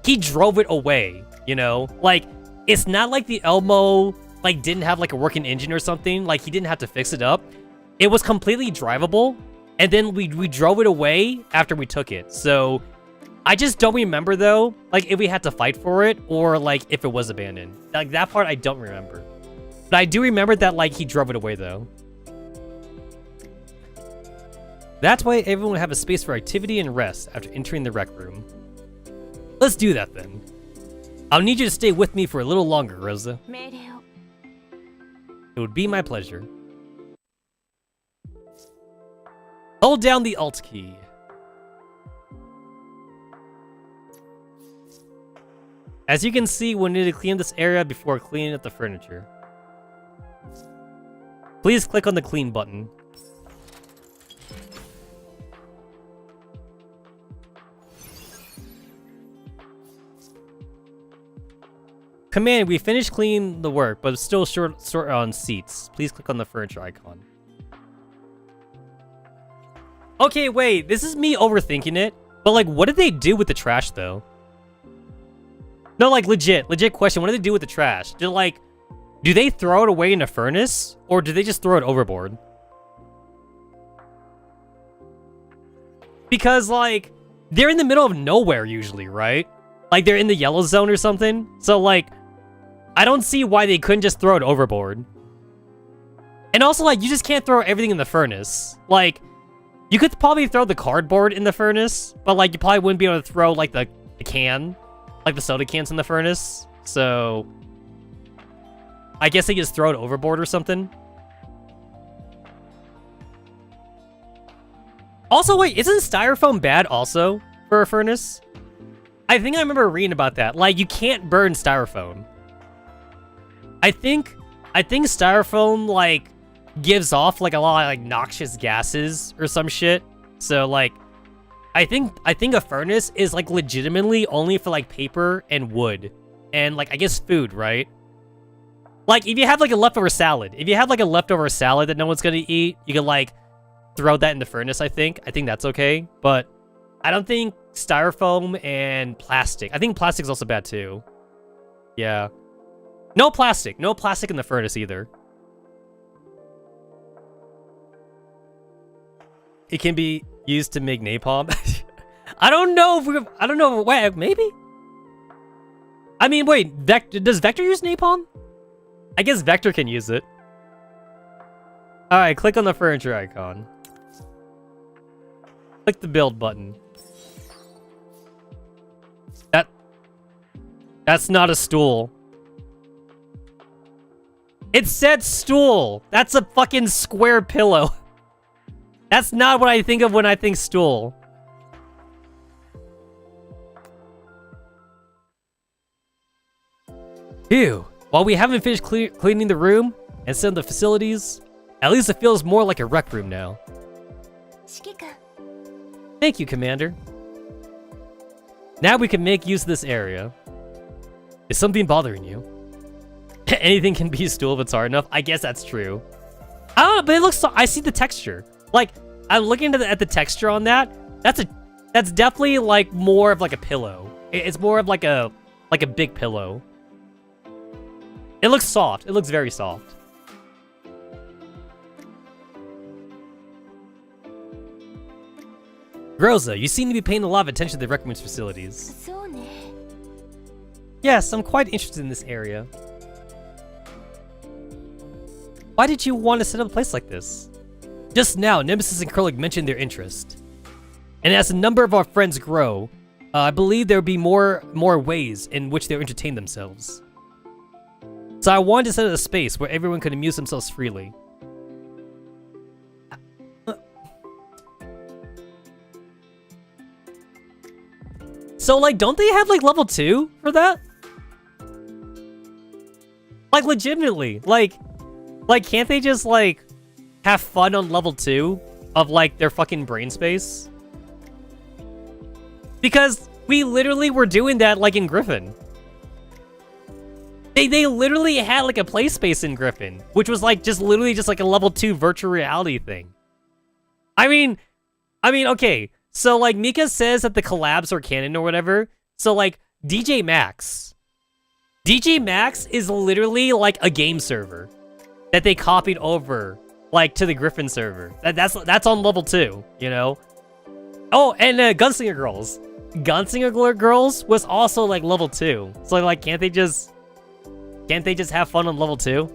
he drove it away, you know? Like, it's not like the Elmo, like, didn't have, like, a working engine or something. Like, he didn't have to fix it up. It was completely drivable. And then we drove it away after we took it. So, I just don't remember, though, like, if we had to fight for it or, like, if it was abandoned. Like, that part I don't remember. But I do remember that, like, he drove it away, though. That way, everyone will have a space for activity and rest after entering the rec room. Let's do that, then. I'll need you to stay with me for a little longer, Rosa. It would be my pleasure. Hold down the Alt key. As you can see, we'll need to clean this area before cleaning up the furniture. Please click on the clean button. Command, we finished cleaning the work, but it's still short on seats. Please click on the furniture icon. Okay, wait, this is me overthinking it, but, like, what did they do with the trash, though? No, like, legit question, what did they do with the trash? Do they throw it away in a furnace, or do they just throw it overboard? Because, like, they're in the middle of nowhere, usually, right? Like, they're in the yellow zone or something, so, like, I don't see why they couldn't just throw it overboard. And also, like, you just can't throw everything in the furnace. Like, you could probably throw the cardboard in the furnace, but, like, you probably wouldn't be able to throw, like, the can, like the soda cans in the furnace. So, I guess they just throw it overboard or something. Also, wait, isn't styrofoam bad also for a furnace? I think I remember reading about that. Like, you can't burn styrofoam. I think styrofoam, like, gives off, like, a lot of, like, noxious gases or some shit. So, like, I think a furnace is, like, legitimately only for, like, paper and wood. And, like, I guess food, right? Like, if you have, like, a leftover salad. If you have, like, a leftover salad that no one's gonna eat, you can, like, throw that in the furnace, I think. I think that's okay. But I don't think styrofoam and plastic. I think plastic's also bad, too. Yeah. No plastic. No plastic in the furnace, either. It can be used to make napalm. I don't know if we're... I don't know. Wait, maybe? I mean, wait. Does Vector use napalm? I guess Vector can use it. Alright, click on the furniture icon. Click the build button. That's not a stool. It said stool. That's a fucking square pillow. That's not what I think of when I think stool. Phew. While we haven't finished cleaning the room and some of the facilities, at least it feels more like a rec room now. Thank you, Commander. Now we can make use of this area. Is something bothering you? Anything can be a stool if it's hard enough. I guess that's true. I don't know, but it looks so... I see the texture. Like, I'm looking at the texture on that. That's definitely like more of like a pillow. It's more of like a big pillow. It looks soft. It looks very soft. Groza, you seem to be paying a lot of attention to the Rec Room's facilities. Yes, I'm quite interested in this area. Why did you want to set up a place like this? Just now, Nemesis and Kurlik mentioned their interest. And as the number of our friends grow, I believe there will be more ways in which they'll entertain themselves. So I wanted to set up a space where everyone could amuse themselves freely. So, like, don't they have, like, level 2 for that? Like, legitimately. Like, can't they just, like, have fun on level 2 of, like, their fucking brain space? Because we literally were doing that, like, in Griffin. They literally had, like, a play space in Griffin, which was, like, literally just, like, a level 2 virtual reality thing. I mean, okay. So, like, Mika says that the collabs are canon or whatever. So, like, DJ Max is literally, like, a game server that they copied over, like, to the Griffin server. That's on level 2, you know? Oh, and Gunslinger Girls. Gunslinger Girls was also, like, level 2. So, like, can't they just have fun on level 2?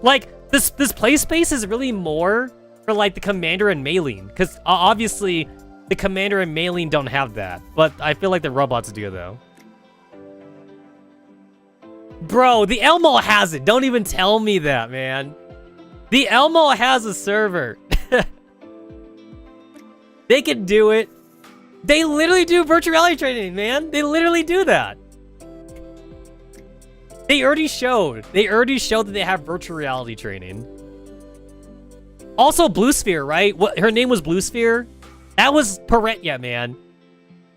Like, this play space is really more for, like, the Commander and Maylene, because obviously the Commander and Maylene don't have that, but I feel like the robots do, though. Bro, the Elmo has it. Don't even tell me that, man. The Elmo has a server. They can do it. They literally do virtual reality training, man. They literally do that. They already showed that they have virtual reality training. Also, Blue Sphere, right? What, her name was Blue Sphere? That was Peretya, man.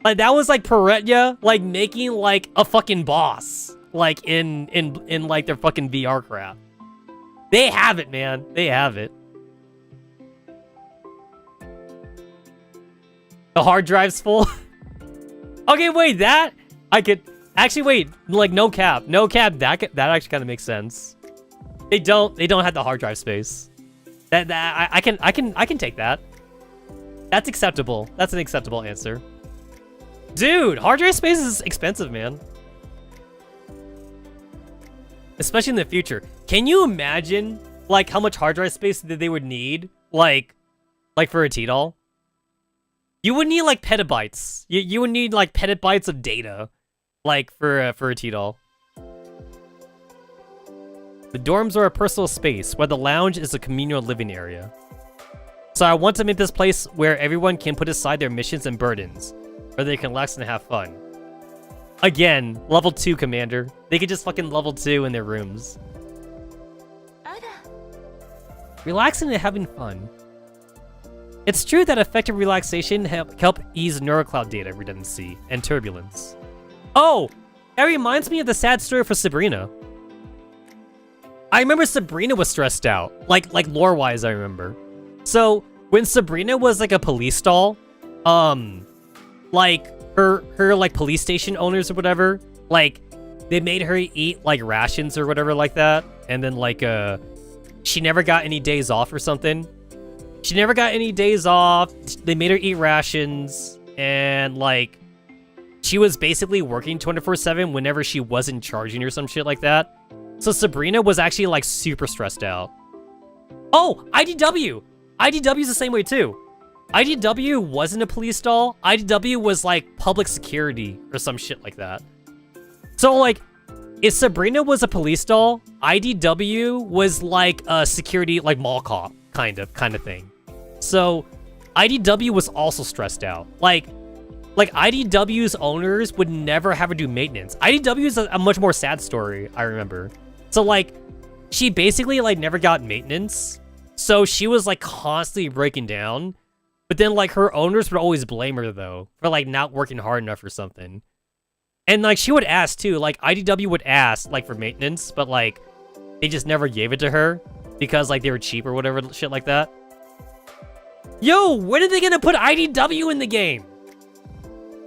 Like, that was, like, Peretya, like, making, like, a fucking boss. Like, in like, their fucking VR crap. They have it, man. They have it. The hard drive's full? Okay, wait, that... I could... Actually, wait. Like, no cap. No cap, that actually kind of makes sense. They don't have the hard drive space. I can take that. That's acceptable. That's an acceptable answer. Dude, hard drive space is expensive, man. Especially in the future. Can you imagine, like, how much hard drive space that they would need, like for a T-doll? You would need, like, petabytes. You would need, like, petabytes of data, like, for a T-doll. The dorms are a personal space, where the lounge is a communal living area. So I want to make this place where everyone can put aside their missions and burdens, where they can relax and have fun. Again, level 2, Commander. They could just fucking level 2 in their rooms. Relaxing and having fun. It's true that effective relaxation help ease neurocloud data redundancy and turbulence. Oh, that reminds me of the sad story for Sabrina. I remember Sabrina was stressed out, like lore-wise, I remember. So when Sabrina was like a police doll, like her like police station owners or whatever, like they made her eat like rations or whatever like that, and then like she never got any days off or something. She never got any days off. They made her eat rations, and like she was basically working 24/7 whenever she wasn't charging or some shit like that. So Sabrina was actually, like, super stressed out. Oh, IDW! IDW's the same way, too. IDW wasn't a police doll. IDW was, like, public security or some shit like that. So, like, if Sabrina was a police doll, IDW was, like, a security, like, mall cop kind of thing. So, IDW was also stressed out. Like IDW's owners would never have her do maintenance. IDW is a much more sad story, I remember. So, like, she basically, like, never got maintenance. So she was, like, constantly breaking down. But then, like, her owners would always blame her, though, for, like, not working hard enough or something. And, like, she would ask, too. Like, IDW would ask, like, for maintenance, but, like, they just never gave it to her because, like, they were cheap or whatever, shit like that. Yo, when are they gonna put IDW in the game?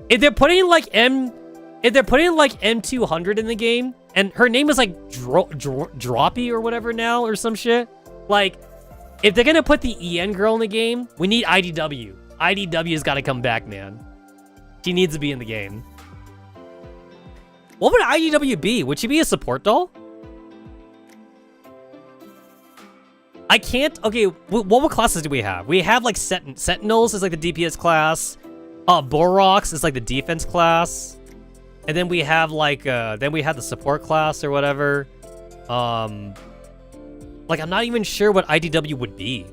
If they're putting like M200 in the game, and her name is like Droppy or whatever now, or some shit. Like, if they're gonna put the EN girl in the game, we need IDW. IDW's gotta come back, man. She needs to be in the game. What would IDW be? Would she be a support doll? I can't. Okay, what classes do we have? We have like Sentinels is like the DPS class. Borox is like the defense class. And then we have like then we have the support class or whatever. Like, I'm not even sure what IDW would be.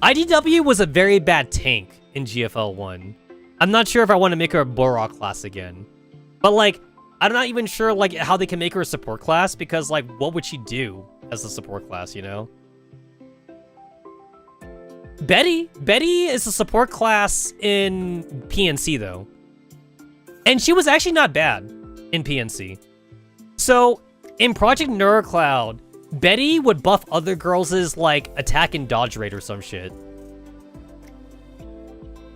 IDW was a very bad tank in GFL 1. I'm not sure if I want to make her a Borok class again. But like, I'm not even sure like how they can make her a support class, because like, what would she do as a support class, you know? Betty is a support class in PNC though. And she was actually not bad in PNC. So in Project Neurocloud, Betty would buff other girls' like attack and dodge rate or some shit.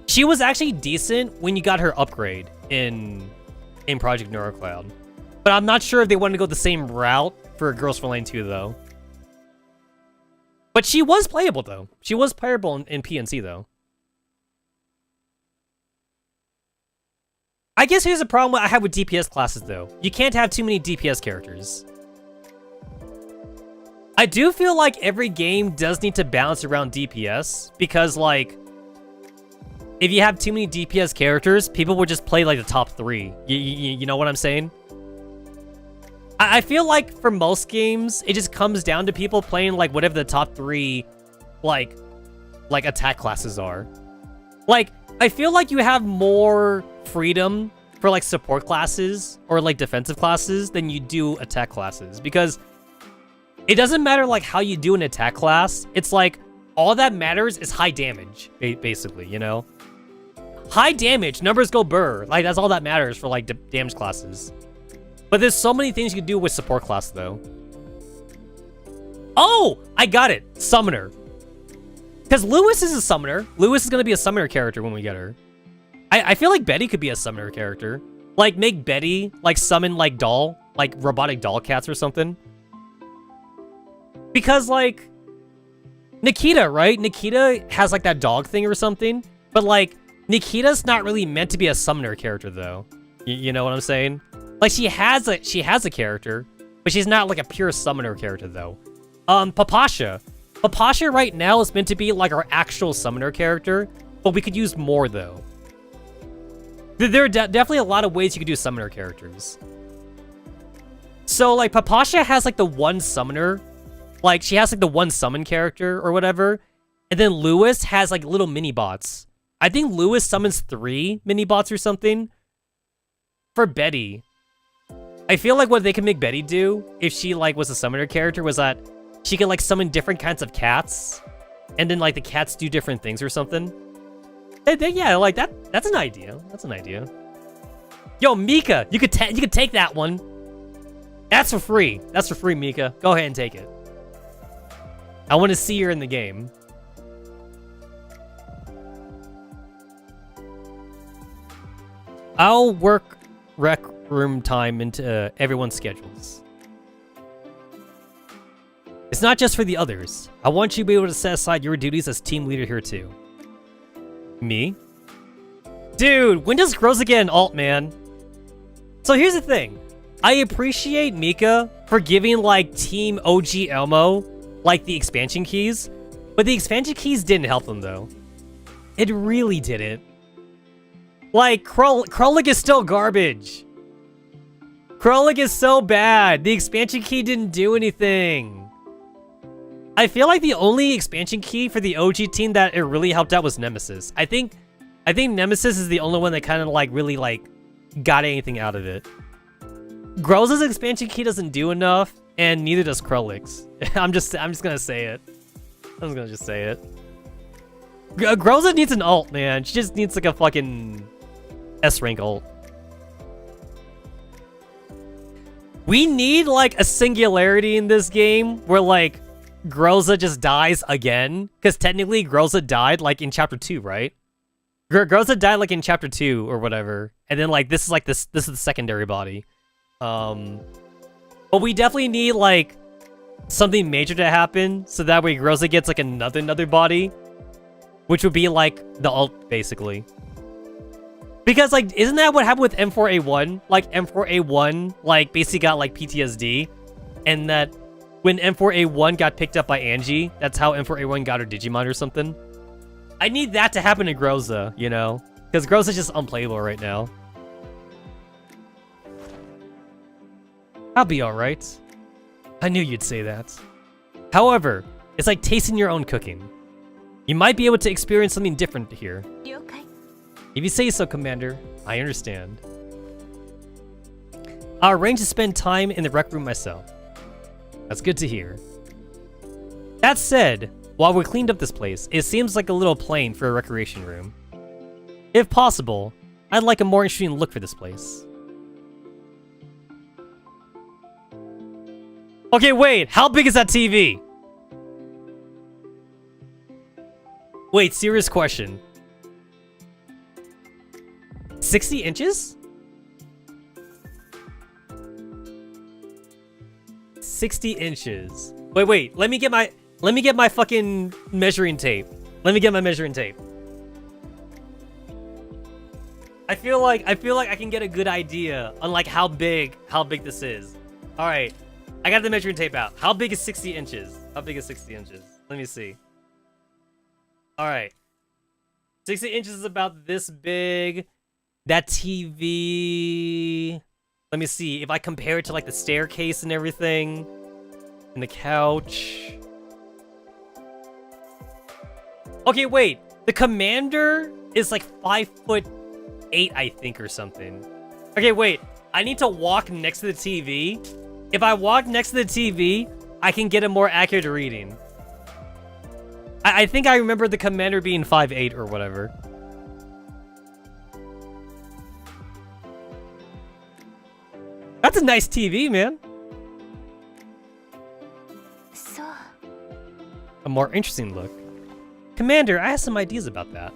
She was actually decent when you got her upgrade in Project Neurocloud. But I'm not sure if they want to go the same route for Girls Frontline 2 though. But she was playable though. She was playable in PNC though. I guess here's a problem I have with DPS classes though. You can't have too many DPS characters. I do feel like every game does need to balance around DPS, because like, if you have too many DPS characters, people will just play like the top 3. You know what I'm saying? I feel like for most games, it just comes down to people playing like whatever the top 3 like attack classes are. Like, I feel like you have more freedom for like support classes or like defensive classes than you do attack classes, because it doesn't matter like how you do an attack class. It's like all that matters is high damage, basically, you know? High damage, numbers go burr. Like, that's all that matters for like damage classes. But there's so many things you can do with support class though. Oh, I got it. Summoner. Because Lewis is a summoner. Lewis is going to be a summoner character when we get her. I feel like Betty could be a summoner character. Like, make Betty like summon like robotic doll cats or something. Because like Nikita, right? Nikita has like that dog thing or something. But like, Nikita's not really meant to be a summoner character though. You know what I'm saying? Like, she has a character, but she's not like a pure summoner character though. Papasha. Papasha right now is meant to be like our actual summoner character, but we could use more though. There are definitely a lot of ways you could do summoner characters. So like, Papasha has like the one summoner, like she has like the one summon character or whatever, and then Lewis has like little mini bots. I think Lewis summons 3 mini bots or something. For Betty, I feel like what they could make Betty do if she like was a summoner character was that she could like summon different kinds of cats, and then like the cats do different things or something. Yeah, like that's an idea. That's an idea. Yo, Mika, you could take that one. That's for free. That's for free, Mika. Go ahead and take it. I want to see her in the game. I'll work rec room time into everyone's schedules. It's not just for the others. I want you to be able to set aside your duties as team leader here too. Me? Dude, when does Groza get an alt, man? So here's the thing. I appreciate Mika for giving like Team OG Elmo like the expansion keys, but the expansion keys didn't help them though. It really didn't. Like, Krullik is still garbage. Krullik is so bad. The expansion key didn't do anything. I feel like the only expansion key for the OG team that it really helped out was Nemesis. I think Nemesis is the only one that kind of like really like got anything out of it. Groza's expansion key doesn't do enough, and neither does Krullik's. I'm just gonna say it. I'm just gonna just say it. Groza needs an ult, man. She just needs like a fucking S-rank ult. We need like a singularity in this game where like Groza just dies again? Because technically Groza died like in chapter 2, right? Groza died like in chapter 2 or whatever. And then like this is the secondary body. But we definitely need like something major to happen so that way Groza gets like another body, which would be like the ult basically. Because like isn't that what happened with M4A1? Like M4A1 like basically got like PTSD, and that when M4A1 got picked up by Angie, that's how M4A1 got her Digimon or something. I need that to happen to Groza, you know? Because Groza's just unplayable right now. I'll be alright. I knew you'd say that. However, it's like tasting your own cooking. You might be able to experience something different here. If you say so, Commander, I understand. I'll arrange to spend time in the rec room myself. That's good to hear. That said, while we cleaned up this place, it seems like a little plain for a recreation room. If possible, I'd like a more interesting look for this place. Okay, wait, how big is that TV? Wait, serious question. 60 inches? 60 inches. Wait, let me get my fucking measuring tape. Let me get my measuring tape. I feel like I can get a good idea on like how big this is. All right. I got the measuring tape out. How big is 60 inches? How big is 60 inches? Let me see. All right. 60 inches is about this big. That TV... Let me see. If I compare it to, like, the staircase and everything. And the couch. Okay, wait. The commander is, like, 5'8", I think, or something. Okay, wait. I need to walk next to the TV. If I walk next to the TV, I can get a more accurate reading. I think I remember the commander being 5'8" or whatever. That's a nice TV, man. A more interesting look. Commander, I have some ideas about that.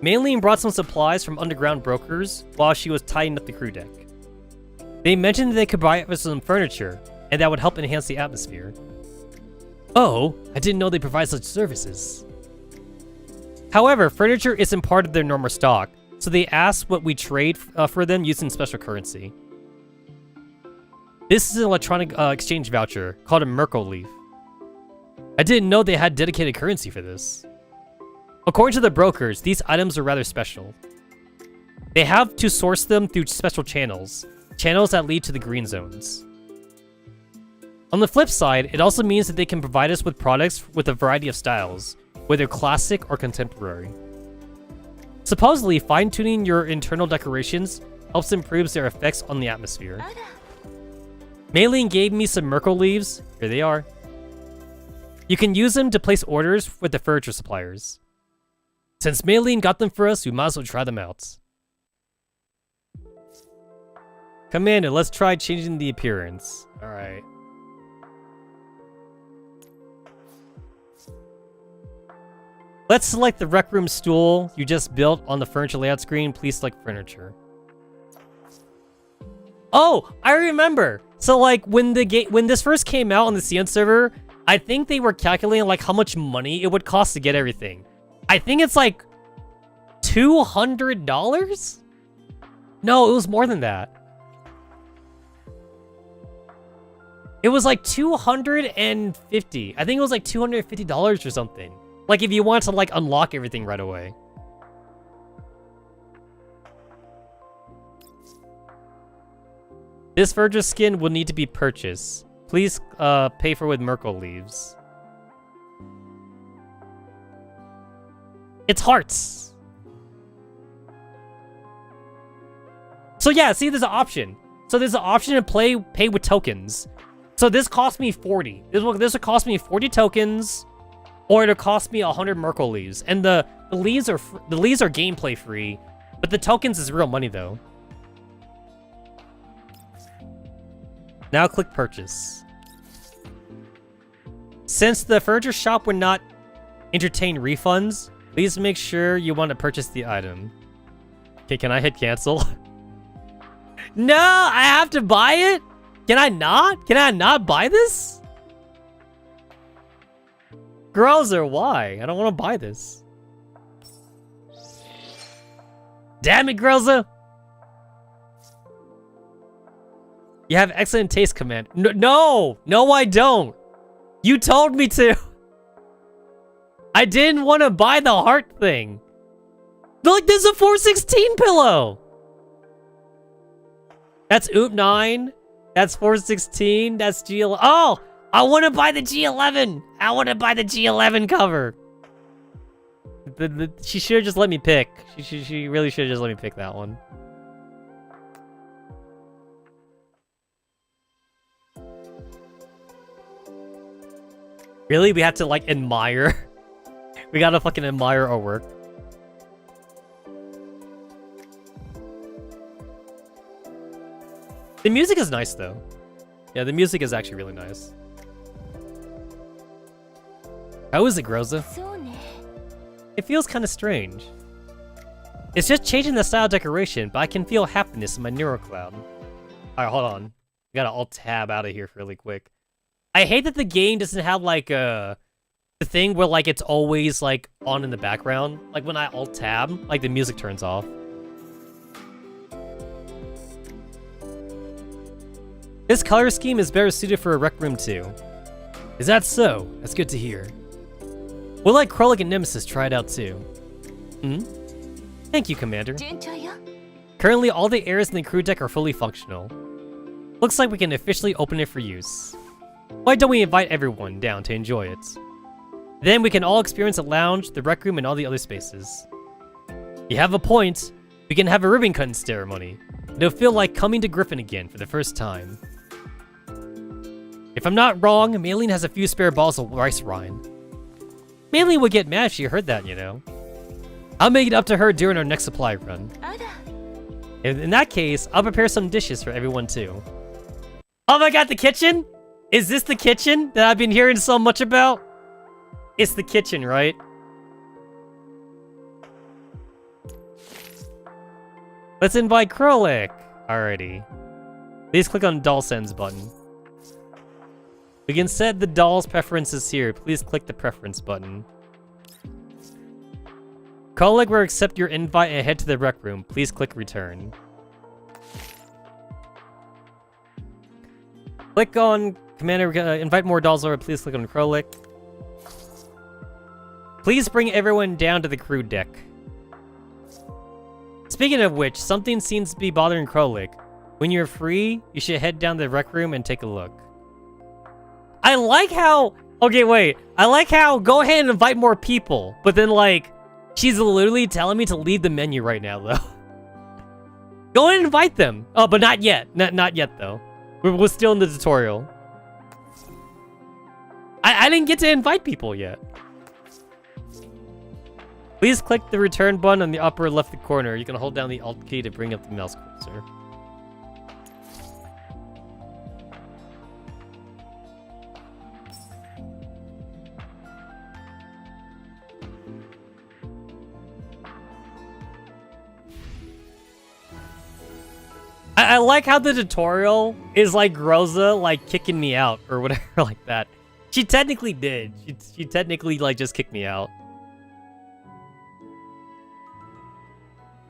Maylene brought some supplies from underground brokers while she was tidying up the crew deck. They mentioned they could buy us some furniture, and that would help enhance the atmosphere. Oh, I didn't know they provide such services. However, furniture isn't part of their normal stock, so they asked what we trade for them using special currency. This is an electronic exchange voucher called a Merkle Leaf. I didn't know they had dedicated currency for this. According to the brokers, these items are rather special. They have to source them through special channels that lead to the green zones. On the flip side, it also means that they can provide us with products with a variety of styles, whether classic or contemporary. Supposedly, fine-tuning your internal decorations helps improve their effects on the atmosphere. Maylene gave me some Merkle leaves. Here they are. You can use them to place orders with the furniture suppliers. Since Maylene got them for us, we might as well try them out. Commander, let's try changing the appearance. Alright. Let's select the rec room stool you just built on the furniture layout screen. Please select furniture. Oh, I remember. So like when this first came out on the CN server, I think they were calculating like how much money it would cost to get everything. I think it's like $200? No, it was more than that. It was like $250. I think it was like $250 or something. Like if you want to like unlock everything right away. This furniture skin will need to be purchased. Please pay for with Merkle leaves. It's hearts. So yeah, see, there's an option. So there's an option to pay with tokens. So this cost me 40. This will cost me 40 tokens, or it'll cost me 100 Merkle leaves. And the leaves are gameplay free, but the tokens is real money though. Now click purchase. Since the furniture shop would not entertain refunds, please make sure you want to purchase the item. Okay, can I hit cancel? No, I have to buy it? Can I not? Can I not buy this? Girls, or why? I don't want to buy this. Damn it, Grelza! You have excellent taste, Commander. No, I don't. You told me to. I didn't want to buy the heart thing. Look, there's a 416 pillow. That's Oop 9. That's 416. That's G11. Oh, I want to buy the G11. I want to buy the G11 cover. She should have just let me pick. She really should have just let me pick that one. Really? We have to, like, admire? We gotta fucking admire our work. The music is nice, though. Yeah, the music is actually really nice. How is it, Groza? It feels kind of strange. It's just changing the style of decoration, but I can feel happiness in my neurocloud. Alright, hold on. I gotta alt-tab out of here really quick. I hate that the game doesn't have, like, the thing where, like, it's always, like, on in the background. Like, when I alt-tab, like, the music turns off. This color scheme is better suited for a rec room, too. Is that so? That's good to hear. We'll let Krolik and Nemesis try it out, too. Hmm? Thank you, Commander. Currently, all the areas in the crew deck are fully functional. Looks like we can officially open it for use. Why don't we invite everyone down to enjoy it? Then we can all experience the lounge, the rec room, and all the other spaces. You have a point. We can have a ribbon cutting ceremony. It'll feel like coming to Griffin again for the first time. If I'm not wrong, Maylene has a few spare balls of rice rind. Maylene would get mad if she heard that, you know. I'll make it up to her during our next supply run. In that case, I'll prepare some dishes for everyone too. Oh my god, the kitchen? Is this the kitchen that I've been hearing so much about? It's the kitchen, right? Let's invite Krolik. Alrighty. Please click on Doll Sends button. We can set the doll's preferences here. Please click the preference button. Krolik will accept your invite and head to the rec room. Please click return. Click on Commander, invite more dolls over. Please click on Krolik. Please bring everyone down to the crew deck. Speaking of which, something seems to be bothering Krolik. When you're free, you should head down to the rec room and take a look. I like how... Okay, wait. I like how go ahead and invite more people. But then, like, she's literally telling me to leave the menu right now, though. Go ahead and invite them. Oh, but not yet. Not yet, though. We're still in the tutorial. I didn't get to invite people yet. Please click the return button on the upper left corner. You can hold down the Alt key to bring up the mouse cursor. I like how the tutorial is like Groza, like, kicking me out or whatever like that. She technically did. She technically, like, just kicked me out.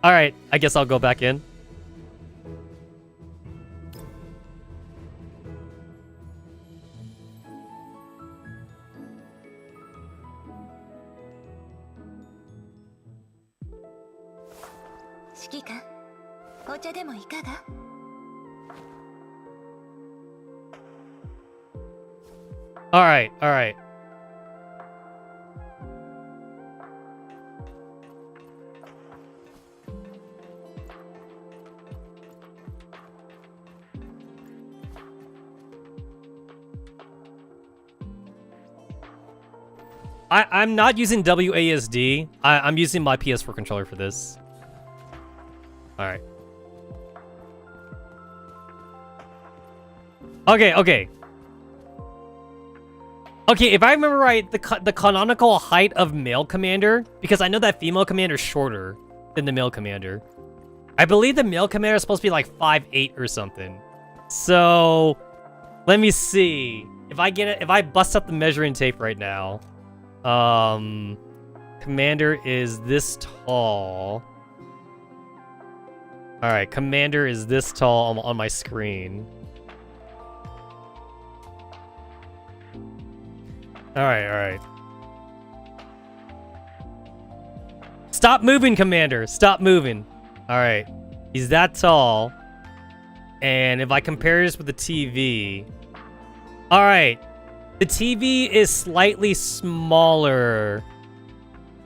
Alright, I guess I'll go back in. Alright. I'm not using WASD. I'm using my PS4 controller for this. Alright. Okay. Okay, if I remember right, the canonical height of male commander, because I know that female commander is shorter than the male commander. I believe the male commander is supposed to be like 5'8" or something. So, let me see. If I bust up the measuring tape right now, commander is this tall. All right, commander is this tall on my screen. All right. Stop moving, commander. Stop moving. All right, he's that tall. And if I compare this with the TV, all right, the TV is slightly smaller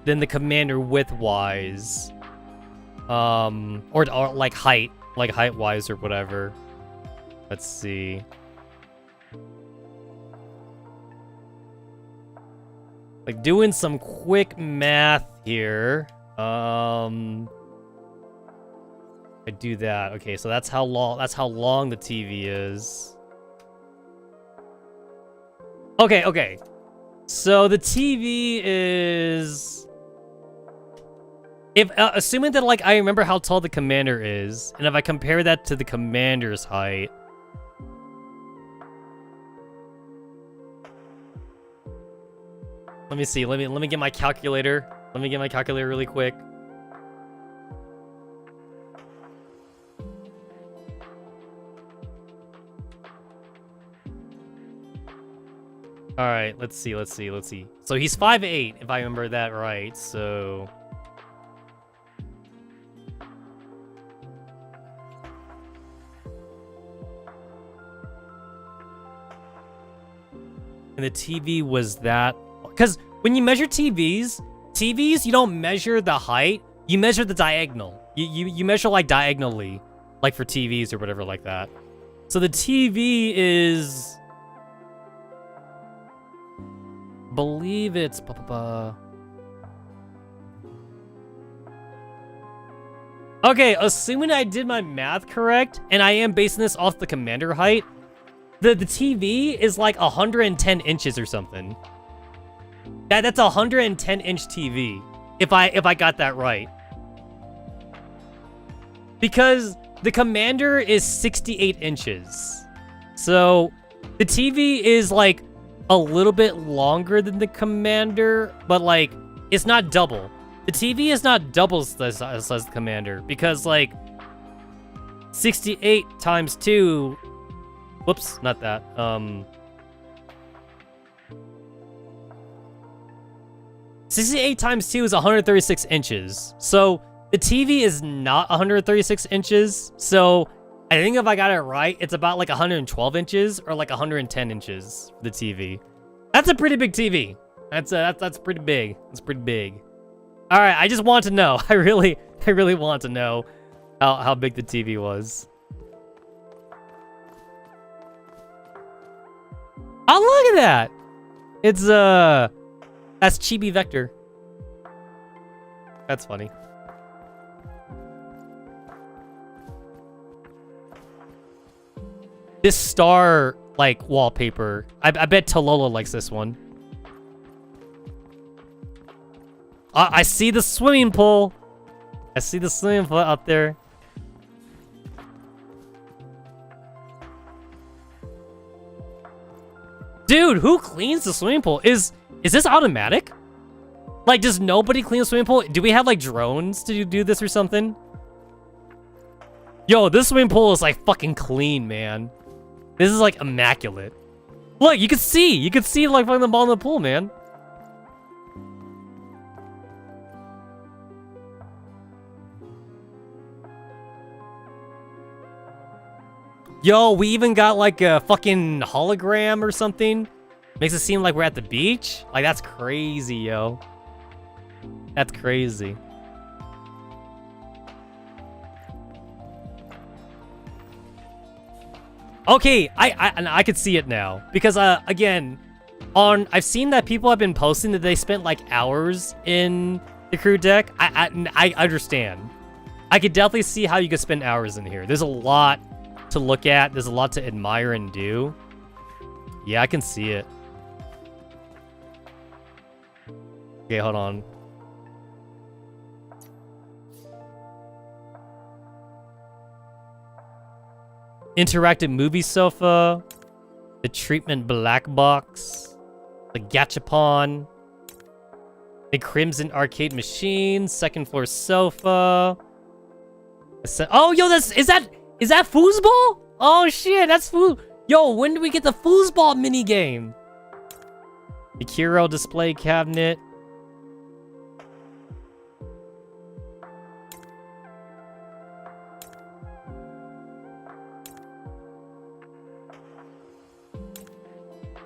than the commander width-wise, or like height-wise or whatever. Let's see. Like doing some quick math here. I do that. Okay, so that's how long the TV is. Okay. So the TV is, if assuming that like I remember how tall the commander is, and if I compare that to the commander's height, let me see. Let me get my calculator. Let me get my calculator really quick. All right, let's see. So he's 5'8", if I remember that right. So and the TV was that, because when you measure TVs, you don't measure the height, you measure the diagonal. You measure like diagonally, like for TVs or whatever like that. So the TV is, believe it's okay, assuming I did my math correct, and I am basing this off the commander height, the TV is like 110 inches or something. That's a 110-inch TV, if I got that right. Because the commander is 68 inches. So the TV is like a little bit longer than the commander, but like it's not double. The TV is not double as the commander, because like 68 times 2, whoops, not that. 68 times 2 is 136 inches. So the TV is not 136 inches. So I think if I got it right, it's about like 112 inches or like 110 inches for the TV. That's a pretty big TV. That's pretty big. That's pretty big. All right, I just want to know. I really want to know how big the TV was. Oh, look at that. It's that's Chibi Vector. That's funny. This star, like, wallpaper. I bet Tolola likes this one. I see the swimming pool. I see the swimming pool out there. Dude, who cleans the swimming pool? Is this automatic? Like, does nobody clean the swimming pool? Do we have, like, drones to do this or something? Yo, this swimming pool is, like, fucking clean, man. This is, like, immaculate. Look, you can see, like, fucking the ball in the pool, man. Yo, we even got, like, a fucking hologram or something. Makes it seem like we're at the beach. Like, that's crazy, yo. That's crazy. Okay, I could see it now. Because, again, I've seen that people have been posting that they spent, like, hours in the crew deck. I understand. I could definitely see how you could spend hours in here. There's a lot to look at. There's a lot to admire and do. Yeah, I can see it. Okay, hold on. Interactive movie sofa. The treatment black box. The gachapon. A crimson arcade machine. Second floor sofa. Oh, yo, is that foosball? Oh shit, that's foo. Yo, when do we get the foosball minigame? The Kiro display cabinet.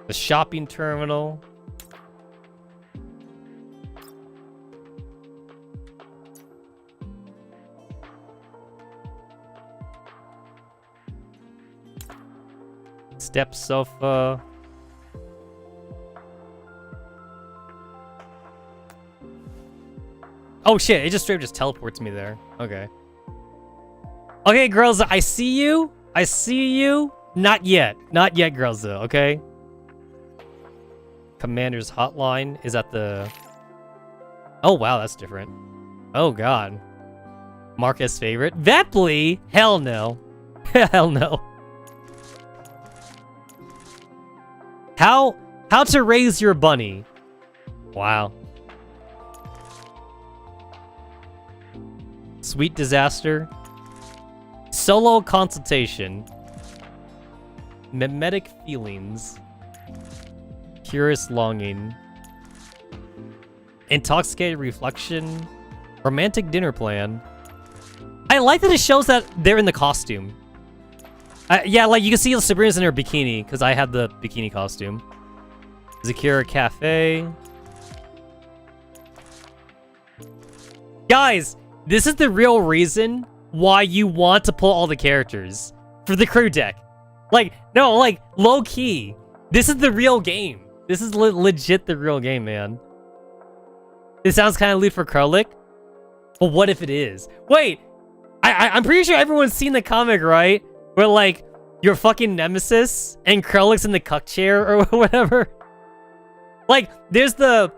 The shopping terminal. Step sofa. Oh shit, it just straight just teleports me there. Okay. Okay, girls, I see you. I see you. Not yet. Not yet, girls, though, okay? Commander's hotline is at the... Oh, wow, that's different. Oh, God. Mark as favorite. Vepley? Hell no. Hell no. How to raise your bunny. Wow. Sweet disaster. Solo consultation. Mimetic feelings. Curious longing. Intoxicated reflection. Romantic dinner plan. I like that it shows that they're in the costume. Yeah, like you can see Sabrina's in her bikini because I had the bikini costume. Zakira Cafe. Guys, this is the real reason why you want to pull all the characters for the crew deck. Like, no, like low key. This is the real game. This is legit the real game, man. It sounds kind of lewd for Kralik, but what if it is? Wait, I'm pretty sure everyone's seen the comic, right? Where like your fucking nemesis and Kralik's in the cuck chair or whatever. Like there's the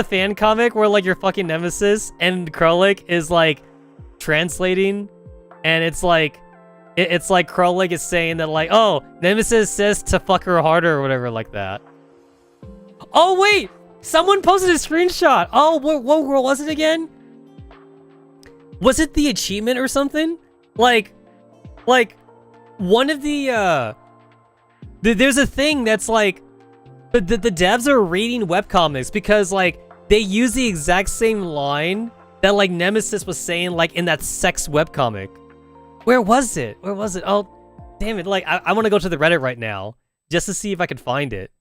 fan comic where like your fucking nemesis and Kralik is like translating, and it's like Kralik is saying that like, oh, nemesis says to fuck her harder or whatever like that. Oh wait, someone posted a screenshot. Oh, what was it again? Was it the achievement or something? Like one of the there's a thing that's like the devs are reading webcomics because like they use the exact same line that like Nemesis was saying like in that sex webcomic. Where was it? Where was it? Oh, damn it. Like I want to go to the Reddit right now just to see if I can find it.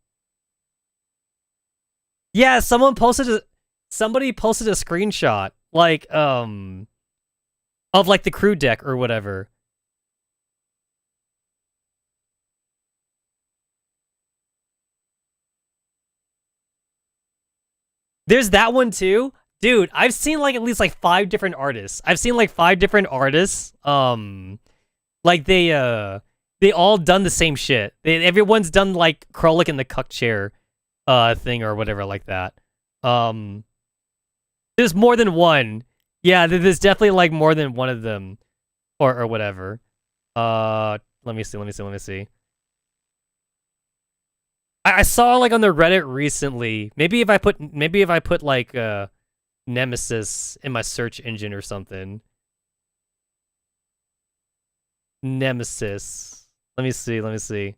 Yeah, somebody posted a screenshot like of like the crew deck or whatever. There's that one too. Dude, I've seen like at least like 5 different artists. Like they all done the same shit. Everyone's done like Kralik in the cuck chair thing or whatever like that. There's more than one. Yeah, there's definitely like more than one of them or whatever. Let me see. I saw like on the Reddit recently. Maybe if I put like Nemesis in my search engine or something. Nemesis. Let me see.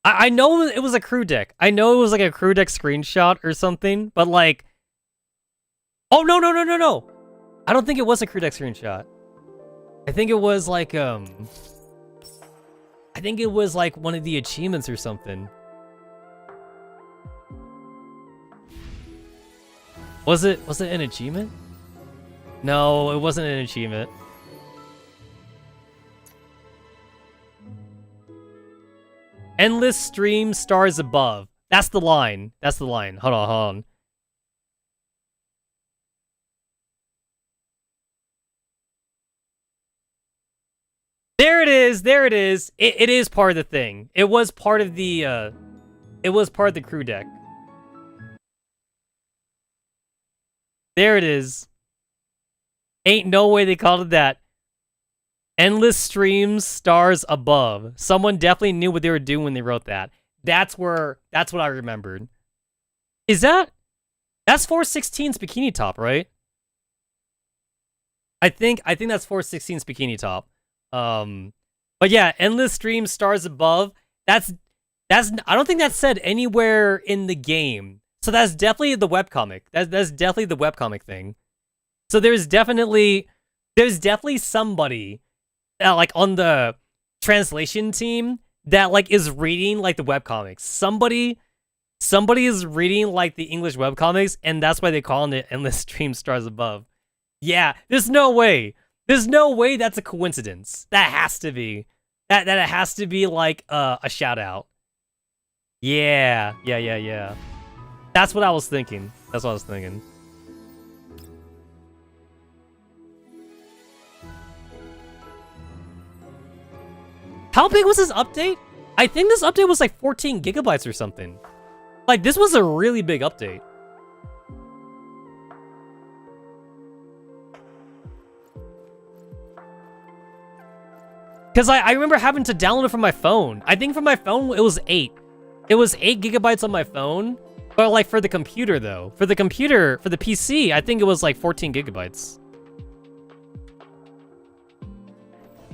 I know it was a crew deck. I know it was like a crew deck screenshot or something, but like... Oh, no. I don't think it was a crew deck screenshot. I think it was like, I think it was like one of the achievements or something. Was it an achievement? No, it wasn't an achievement. Endless stream stars above. That's the line. Hold on. There it is. There it is. It is part of the thing. It was part of the crew deck. There it is. Ain't no way they called it that. Endless streams, stars above. Someone definitely knew what they were doing when they wrote that. That's what I remembered. Is that's 416's Bikini Top, right? I think that's 416's Bikini Top. But yeah, endless streams, stars above. That's I don't think that's said anywhere in the game. So that's definitely the webcomic. That's definitely the webcomic thing. So there's definitely somebody like on the translation team that like is reading like the webcomics. Somebody is reading like the English webcomics, and that's why they call it endless stream stars above. Yeah, there's no way. There's no way that's a coincidence. That has to be. That it has to be like a shout out. Yeah. That's what I was thinking. How big was this update? I think this update was like 14 gigabytes or something. Like, this was a really big update. Because I remember having to download it from my phone. I think from my phone, it was 8. It was 8 gigabytes on my phone. But like for the computer, though. For the PC, I think it was like 14 gigabytes.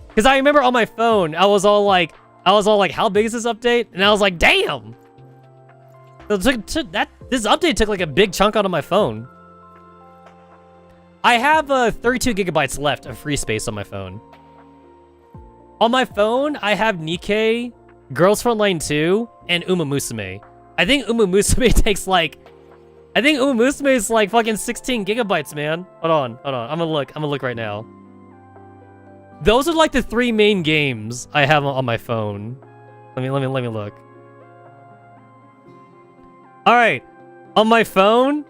Because I remember on my phone, I was all like, how big is this update? And I was like, damn! This update took like a big chunk out of my phone. I have 32 gigabytes left of free space on my phone. On my phone, I have Nikkei, Girls Frontline 2, and Uma Musume. I think Uma Musume takes like... I think Uma Musume is like fucking 16 gigabytes, man. Hold on. I'm gonna look right now. Those are like the 3 main games I have on my phone. Let me look. Alright. On my phone...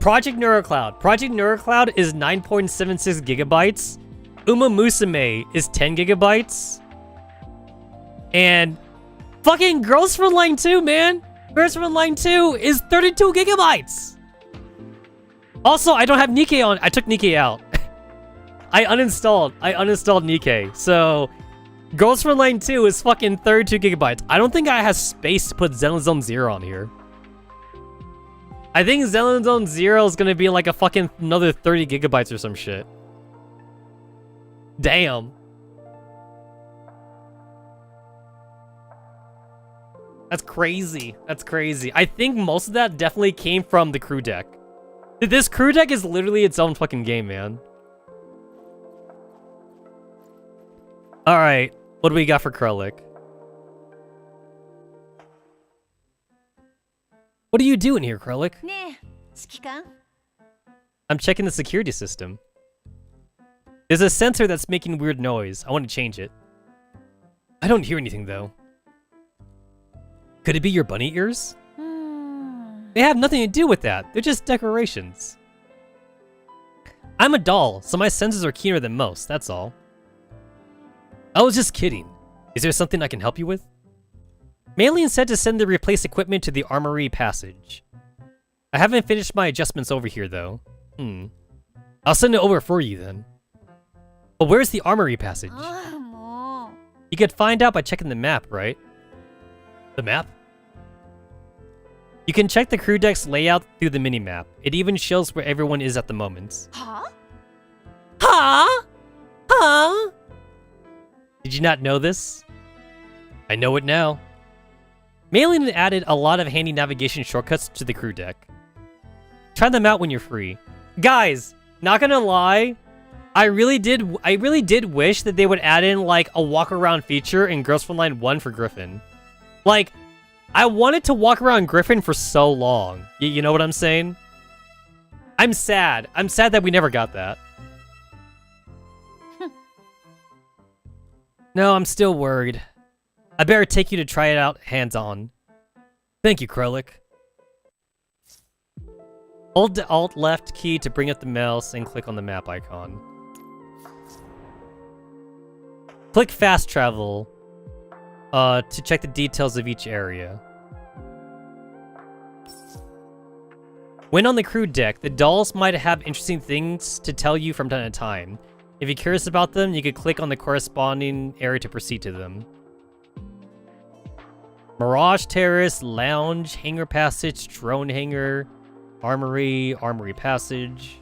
Project Neurocloud. Project Neurocloud is 9.76 gigabytes. Uma Musume is 10 gigabytes. And fucking Girls Frontline 2, man. Girls Frontline 2 is 32 gigabytes. Also, I don't have Nikkei on. I took Nikkei out. I uninstalled Nikkei. So, Girls Frontline 2 is fucking 32 gigabytes. I don't think I have space to put Xenoblade Zone 0 on here. I think Xenoblade Zone 0 is gonna be like a fucking another 30 gigabytes or some shit. Damn. That's crazy. I think most of that definitely came from the crew deck. This crew deck is literally its own fucking game, man. Alright, what do we got for Krellick? What are you doing here, Krellick? I'm checking the security system. There's a sensor that's making weird noise. I want to change it. I don't hear anything, though. Could it be your bunny ears? They have nothing to do with that. They're just decorations. I'm a doll, so my senses are keener than most, that's all. I was just kidding. Is there something I can help you with? Maylene said to send the replace equipment to the armory passage. I haven't finished my adjustments over here, though. I'll send it over for you, then. But where's the armory passage? You could find out by checking the map, right? The map? You can check the crew deck's layout through the mini-map. It even shows where everyone is at the moment. Huh? Did you not know this? I know it now. Maylene added a lot of handy navigation shortcuts to the crew deck. Try them out when you're free. Guys, not gonna lie, I really did wish that they would add in like a walk around feature in Girls Frontline 1 for Griffin. Like, I wanted to walk around Griffin for so long. You know what I'm saying? I'm sad. I'm sad that we never got that. No, I'm still worried. I better take you to try it out hands-on. Thank you, Krellick. Hold the Alt-Left key to bring up the mouse and click on the map icon. Click fast travel to check the details of each area. When on the crew deck, the dolls might have interesting things to tell you from time to time. If you're curious about them, you could click on the corresponding area to proceed to them. Mirage Terrace, Lounge, Hangar Passage, Drone Hangar, Armory, Armory Passage.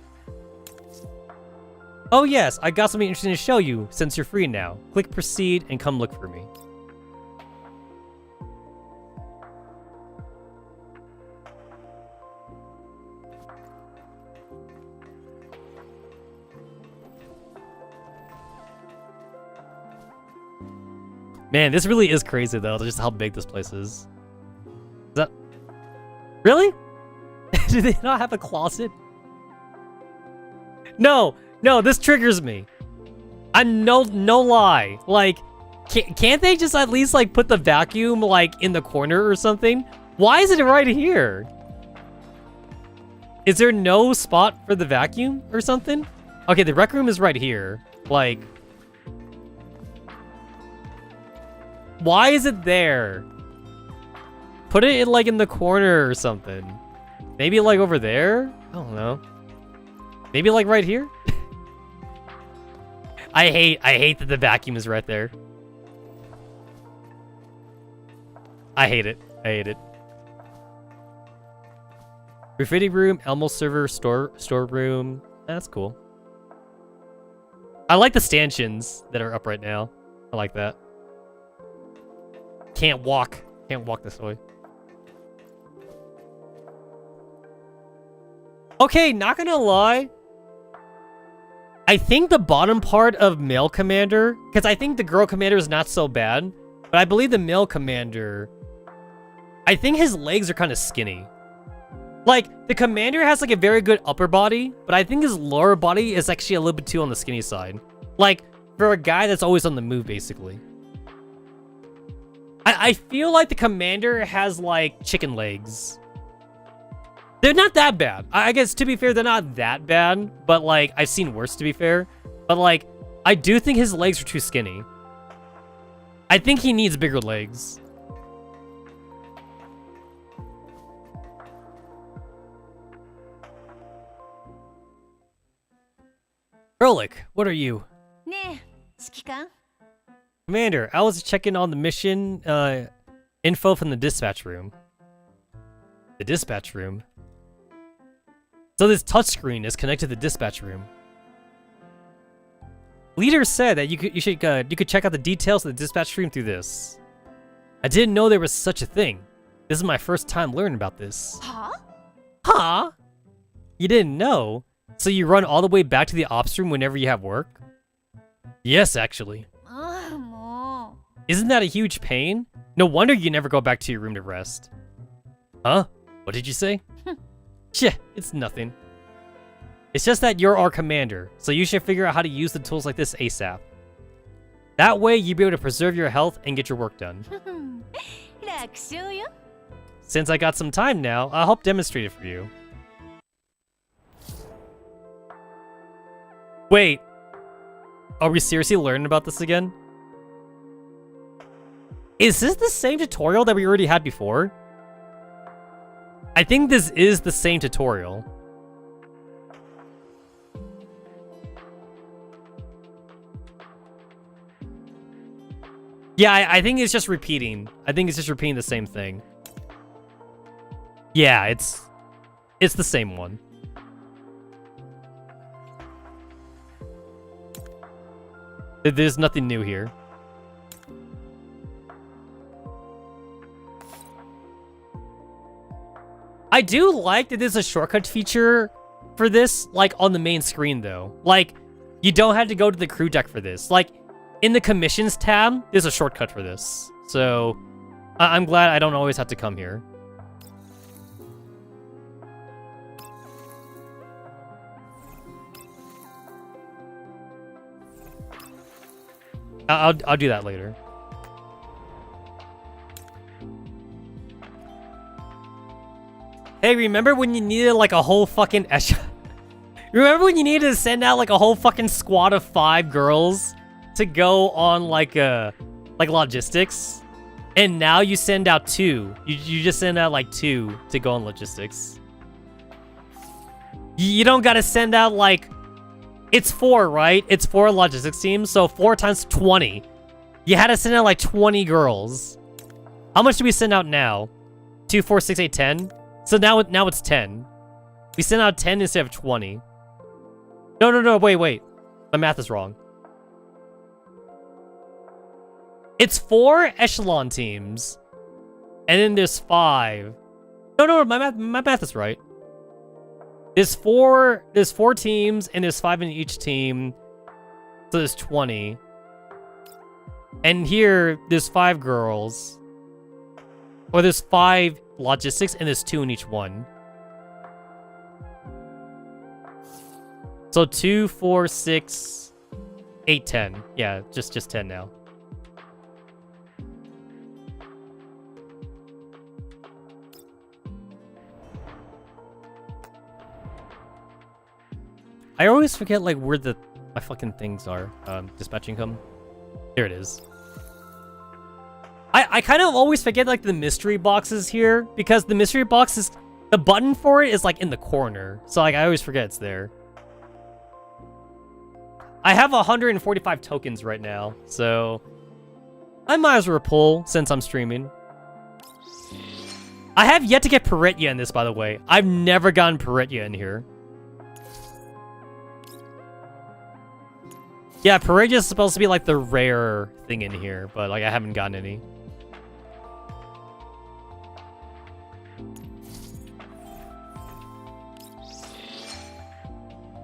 Oh yes, I got something interesting to show you since you're free now. Click proceed and come look for me. Man, this really is crazy though, just how big this place is. Is that... Really? Do they not have a closet? No, this triggers me. I'm no lie. Like, can't they just at least like put the vacuum like in the corner or something? Why is it right here? Is there no spot for the vacuum or something? Okay, the rec room is right here. Like, why is it there? Put it in, like in the corner or something. Maybe like over there? I don't know. Maybe like right here? I hate that the vacuum is right there. I hate it. I hate it. Graffiti room, Elmo server, storeroom. That's cool. I like the stanchions that are up right now. I like that. Can't walk this way. Okay, not gonna lie. I think the bottom part of male commander, because I think the girl commander is not so bad, but I believe the male commander, I think his legs are kind of skinny. Like, the commander has like a very good upper body, but I think his lower body is actually a little bit too on the skinny side. Like, for a guy that's always on the move, basically. I feel like the commander has like chicken legs. They're not that bad. I guess, to be fair, they're not that bad, but like, I've seen worse, to be fair. But like, I do think his legs are too skinny. I think he needs bigger legs. Rolik, what are you? Commander, I was checking on the mission info from the dispatch room. The dispatch room? So this touchscreen is connected to the dispatch room. Leader said that you could check out the details of the dispatch room through this. I didn't know there was such a thing. This is my first time learning about this. Huh? Huh? You didn't know? So you run all the way back to the ops room whenever you have work? Yes, actually. Isn't that a huge pain? No wonder you never go back to your room to rest. Huh? What did you say? Shit, it's nothing. It's just that you're our commander, so you should figure out how to use the tools like this ASAP. That way, you'll be able to preserve your health and get your work done. Since I got some time now, I'll help demonstrate it for you. Wait. Are we seriously learning about this again? Is this the same tutorial that we already had before? I think this is the same tutorial. Yeah, I think it's just repeating. I think it's just repeating the same thing. Yeah, it's the same one. There's nothing new here. I do like that there's a shortcut feature for this, like, on the main screen, though. Like, you don't have to go to the crew deck for this. Like, in the commissions tab, there's a shortcut for this. So, I'm glad I don't always have to come here. I'll do that later. Hey, remember when you needed like a whole fucking Remember when you needed to send out like a whole fucking squad of 5 girls to go on like logistics, and now you send out 2. You just send out like 2 to go on logistics. You don't gotta send out like, it's 4, right? It's 4 logistics teams, so 4 times 20. You had to send out like 20 girls. How much do we send out now? 2, 4, 6, 8, 10. So now it's 10. We send out 10 instead of 20. No, wait. My math is wrong. It's 4 echelon teams, and then there's 5. No, my math is right. There's 4 teams, and there's 5 in each team, so there's 20. And here, there's 5 girls. Or there's 5 logistics, and there's 2 in each one. So 2, 4, 6, 8, 10. Yeah, just 10 now. I always forget like where my fucking things are. Dispatching them. There it is. I kind of always forget like the mystery boxes here, because the mystery box is, the button for it is like in the corner. So like I always forget it's there. I have 145 tokens right now, so I might as well pull since I'm streaming. I have yet to get Peretya in this, by the way. I've never gotten Peretya in here. Yeah, Peretya is supposed to be like the rare thing in here, but like I haven't gotten any.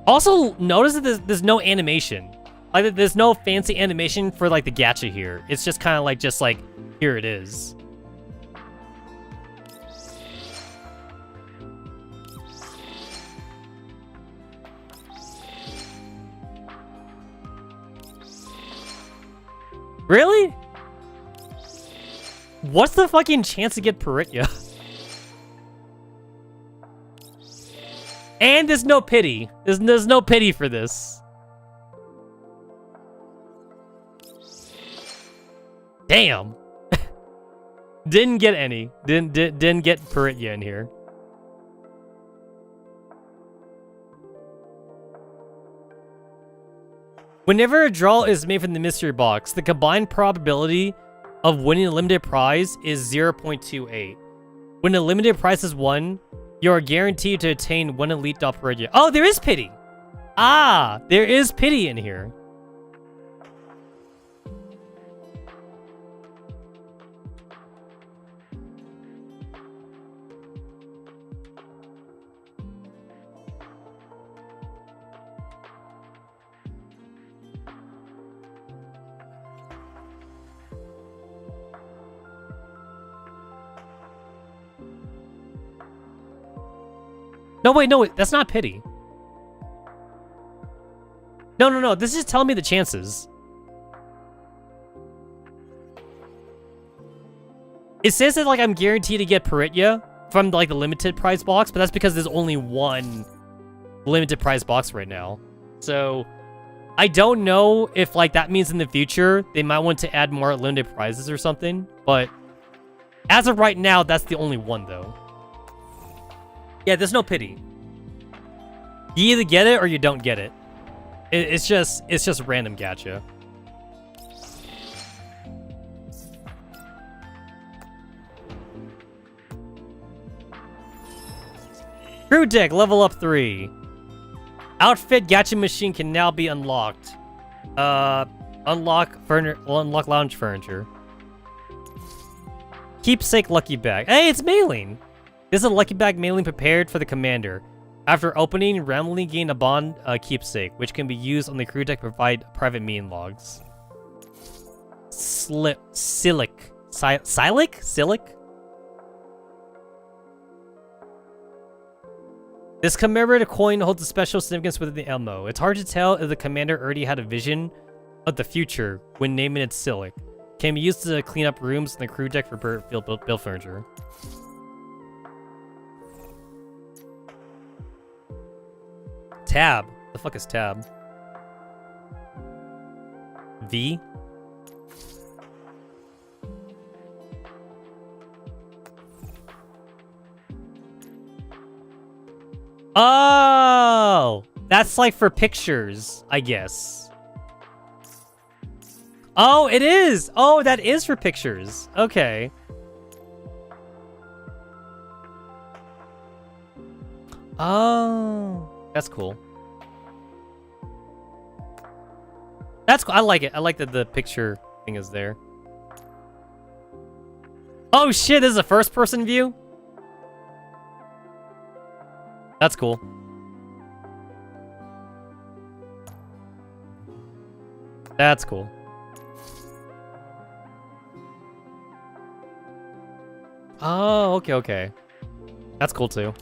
Also, notice that there's no animation. Like, there's no fancy animation for like the gacha here. It's just kind of like, here it is. Really? What's the fucking chance to get Peretya? And there's no pity. There's no pity for this. Damn. Didn't get any. Didn't get Peretya in here. Whenever a draw is made from the mystery box, the combined probability of winning a limited prize is 0.28. When a limited prize is won, you are guaranteed to attain 1 elite Peretya. Oh, there is pity! Ah, there is pity in here. No, wait, no, that's not pity. No, this is telling me the chances. It says that, like, I'm guaranteed to get Peretya from, like, the limited prize box, but that's because there's only 1 limited prize box right now. So, I don't know if, like, that means in the future they might want to add more limited prizes or something, but as of right now, that's the only one, though. Yeah, there's no pity. You either get it or you don't get it. It's just random gacha. Crew deck, level up 3. Outfit gacha machine can now be unlocked. Unlock lounge furniture. Keepsake lucky bag. Hey, it's mailing. This is a lucky bag mailing prepared for the commander. After opening, randomly gain a bond keepsake, which can be used on the crew deck to provide private meeting logs. Silic. This commemorative coin holds a special significance within the MMO. It's hard to tell if the commander already had a vision of the future when naming it Silic. Can be used to clean up rooms in the crew deck for build furniture. Tab. The fuck is tab? V? Oh! That's like for pictures, I guess. Oh, it is! Oh, that is for pictures. Okay. Oh, that's cool. That's cool. I like it. I like that the picture thing is there. Oh shit, this is a first-person view? That's cool. That's cool. Oh, okay, okay. That's cool too.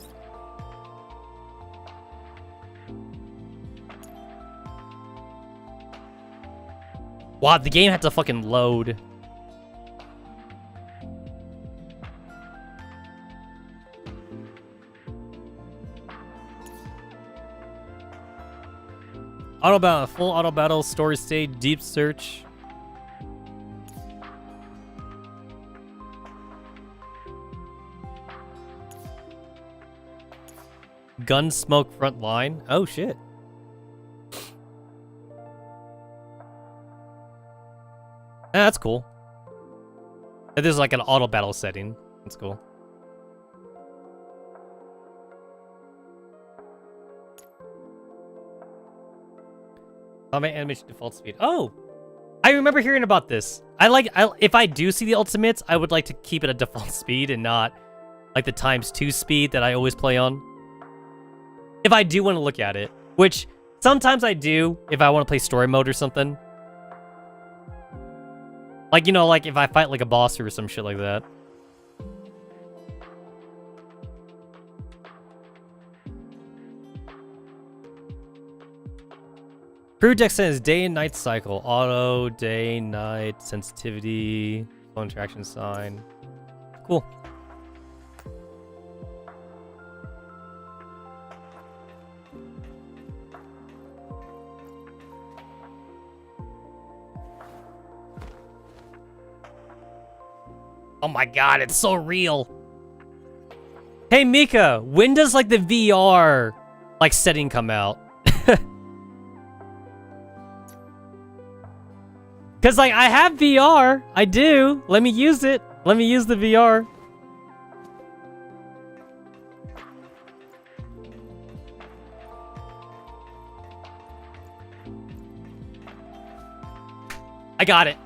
Wow, the game had to fucking load. Auto battle, full auto battle, story stage, deep search. Gunsmoke Frontline. Oh shit. That's cool. This is like an auto battle setting. That's cool. Combat animation default speed. Oh, I remember hearing about this. If I do see the ultimates, I would like to keep it at default speed and not like the ×2 speed that I always play on. If I do want to look at it, which sometimes I do if I want to play story mode or something. Like, you know, like if I fight like a boss or some shit like that. Crew deck says day and night cycle. Auto, day, night, sensitivity, phone interaction sign. Cool. Oh my god, it's so real. Hey Mika, when does like the VR like setting come out? Cause like I have VR, I do. Let me use it. Let me use the VR. I got it.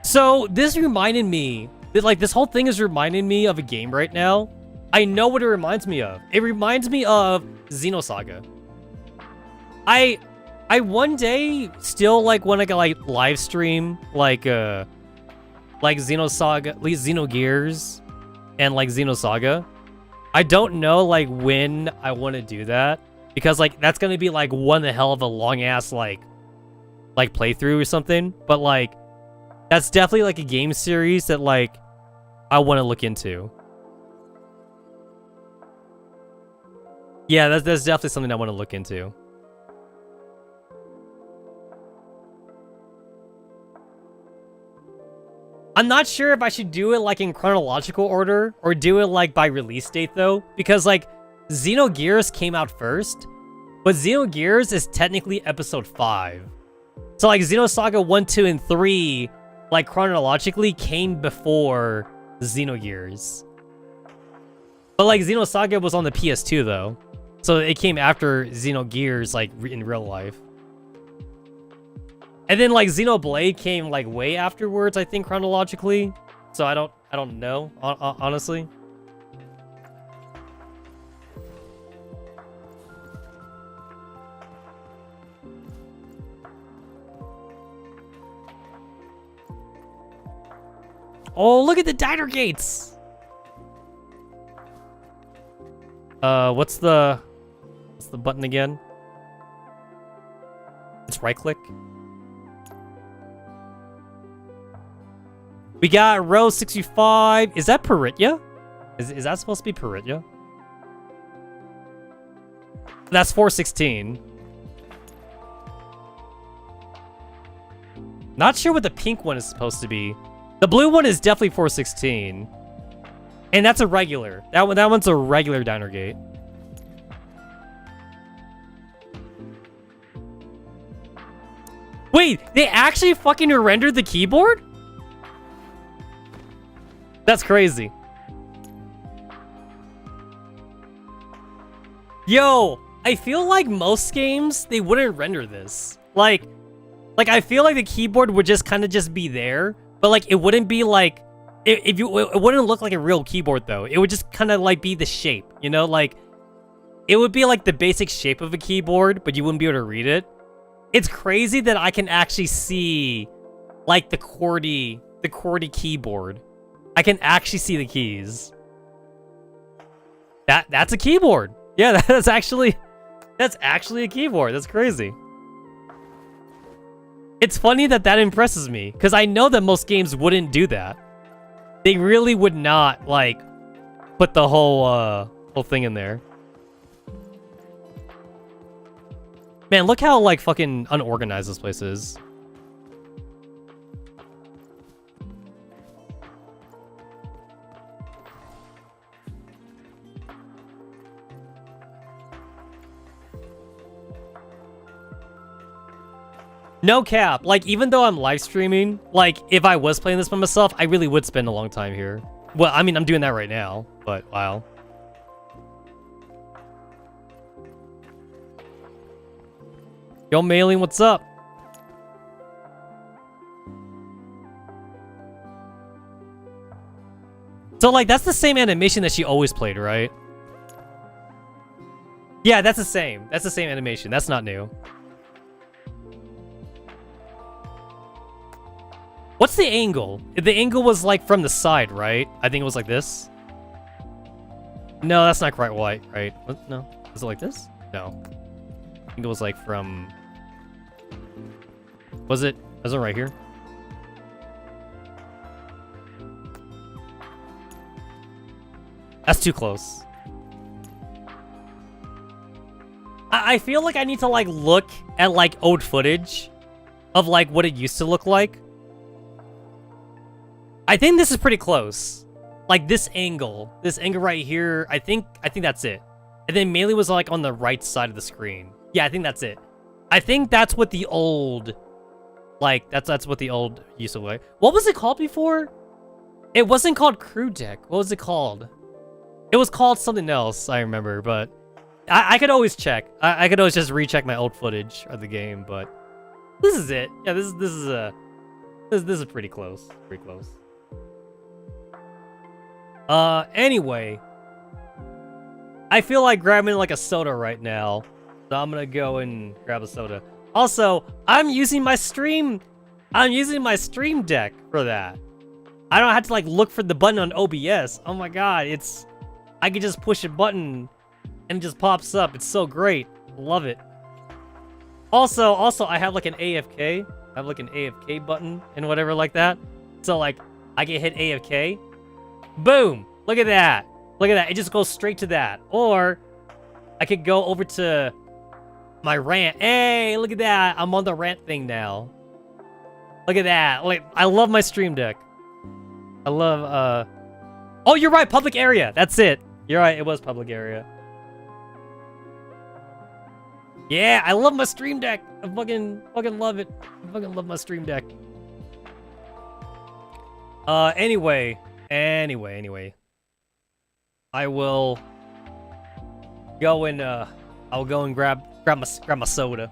So this reminded me that like this whole thing is reminding me of a game right now. I know what it reminds me of. It reminds me of Xenosaga. I one day still like want to like live stream like Xenosaga, at least Xenogears and like Xenosaga. I don't know like when I want to do that because like that's gonna be like one hell of a long ass like playthrough or something. But like that's definitely like a game series that like I want to look into. Yeah, that's definitely something I want to look into. I'm not sure if I should do it like in chronological order or do it like by release date though, because like Xenogears came out first, but Xenogears is technically episode 5. So like Xenosaga 1, 2, and 3 like chronologically came before Xenogears. But like Xenosaga was on the PS2 though. So it came after Xenogears like in real life. And then like Xenoblade came like way afterwards, I think chronologically. So I don't know, honestly. Oh, look at the diner gates. What's the button again? It's right click. We got row 65. Is that Peritya? Is that supposed to be Peritya? That's 416. Not sure what the pink one is supposed to be. The blue one is definitely 416. And that's a regular. That one's a regular diner gate. Wait, they actually fucking rendered the keyboard? That's crazy. Yo, I feel like most games, they wouldn't render this. Like I feel like the keyboard would just kind of just be there, but like it wouldn't be like, it wouldn't look like a real keyboard though. It would just kind of like be the shape, you know? Like, it would be like the basic shape of a keyboard, but you wouldn't be able to read it. It's crazy that I can actually see like the QWERTY keyboard. I can actually see the keys. That's a keyboard. Yeah, that's actually a keyboard. That's crazy. It's funny that impresses me, because I know that most games wouldn't do that. They really would not, like, put the whole thing in there. Man, look how, like, fucking unorganized this place is. No cap. Like, even though I'm live streaming, like, if I was playing this by myself, I really would spend a long time here. Well, I mean, I'm doing that right now, but wow. Yo, Mailing, what's up? So, like, that's the same animation that she always played, right? Yeah, that's the same. That's the same animation. That's not new. What's the angle? The angle was, like, from the side, right? I think it was like this. No, that's not quite right. What? No. Was it like this? No. I think it was, like, from... Was it right here? That's too close. I feel like I need to, like, look at, like, old footage of, like, what it used to look like. I think this is pretty close. Like, this angle right here, I think that's it. And then Melee was, like, on the right side of the screen. Yeah, I think that's it. I think that's what the old... Like, that's what the old used to look like. What was it called before? It wasn't called Crew Deck. What was it called? It was called something else, I remember, but... I could always check. I could always just recheck my old footage of the game, but... This is it. Yeah, this is pretty close. Pretty close. Anyway. I feel like grabbing, like, a soda right now. So I'm gonna go and grab a soda. Also, I'm using my stream deck for that. I don't have to, like, look for the button on OBS. Oh my god, I can just push a button and it just pops up. It's so great. Love it. Also, I have, like, an AFK. I have, like, an AFK button and whatever like that. So, like, I can hit AFK. Boom! Look at that. Look at that. It just goes straight to that. Or I could go over to my rant. Hey, look at that. I'm on the rant thing now. Look at that. Like, I love my stream deck. I love, Oh, you're right. Public area. That's it. You're right. It was public area. Yeah, I love my stream deck. I fucking love it. I fucking love my stream deck. Anyway. I will go and, I'll go and grab my soda.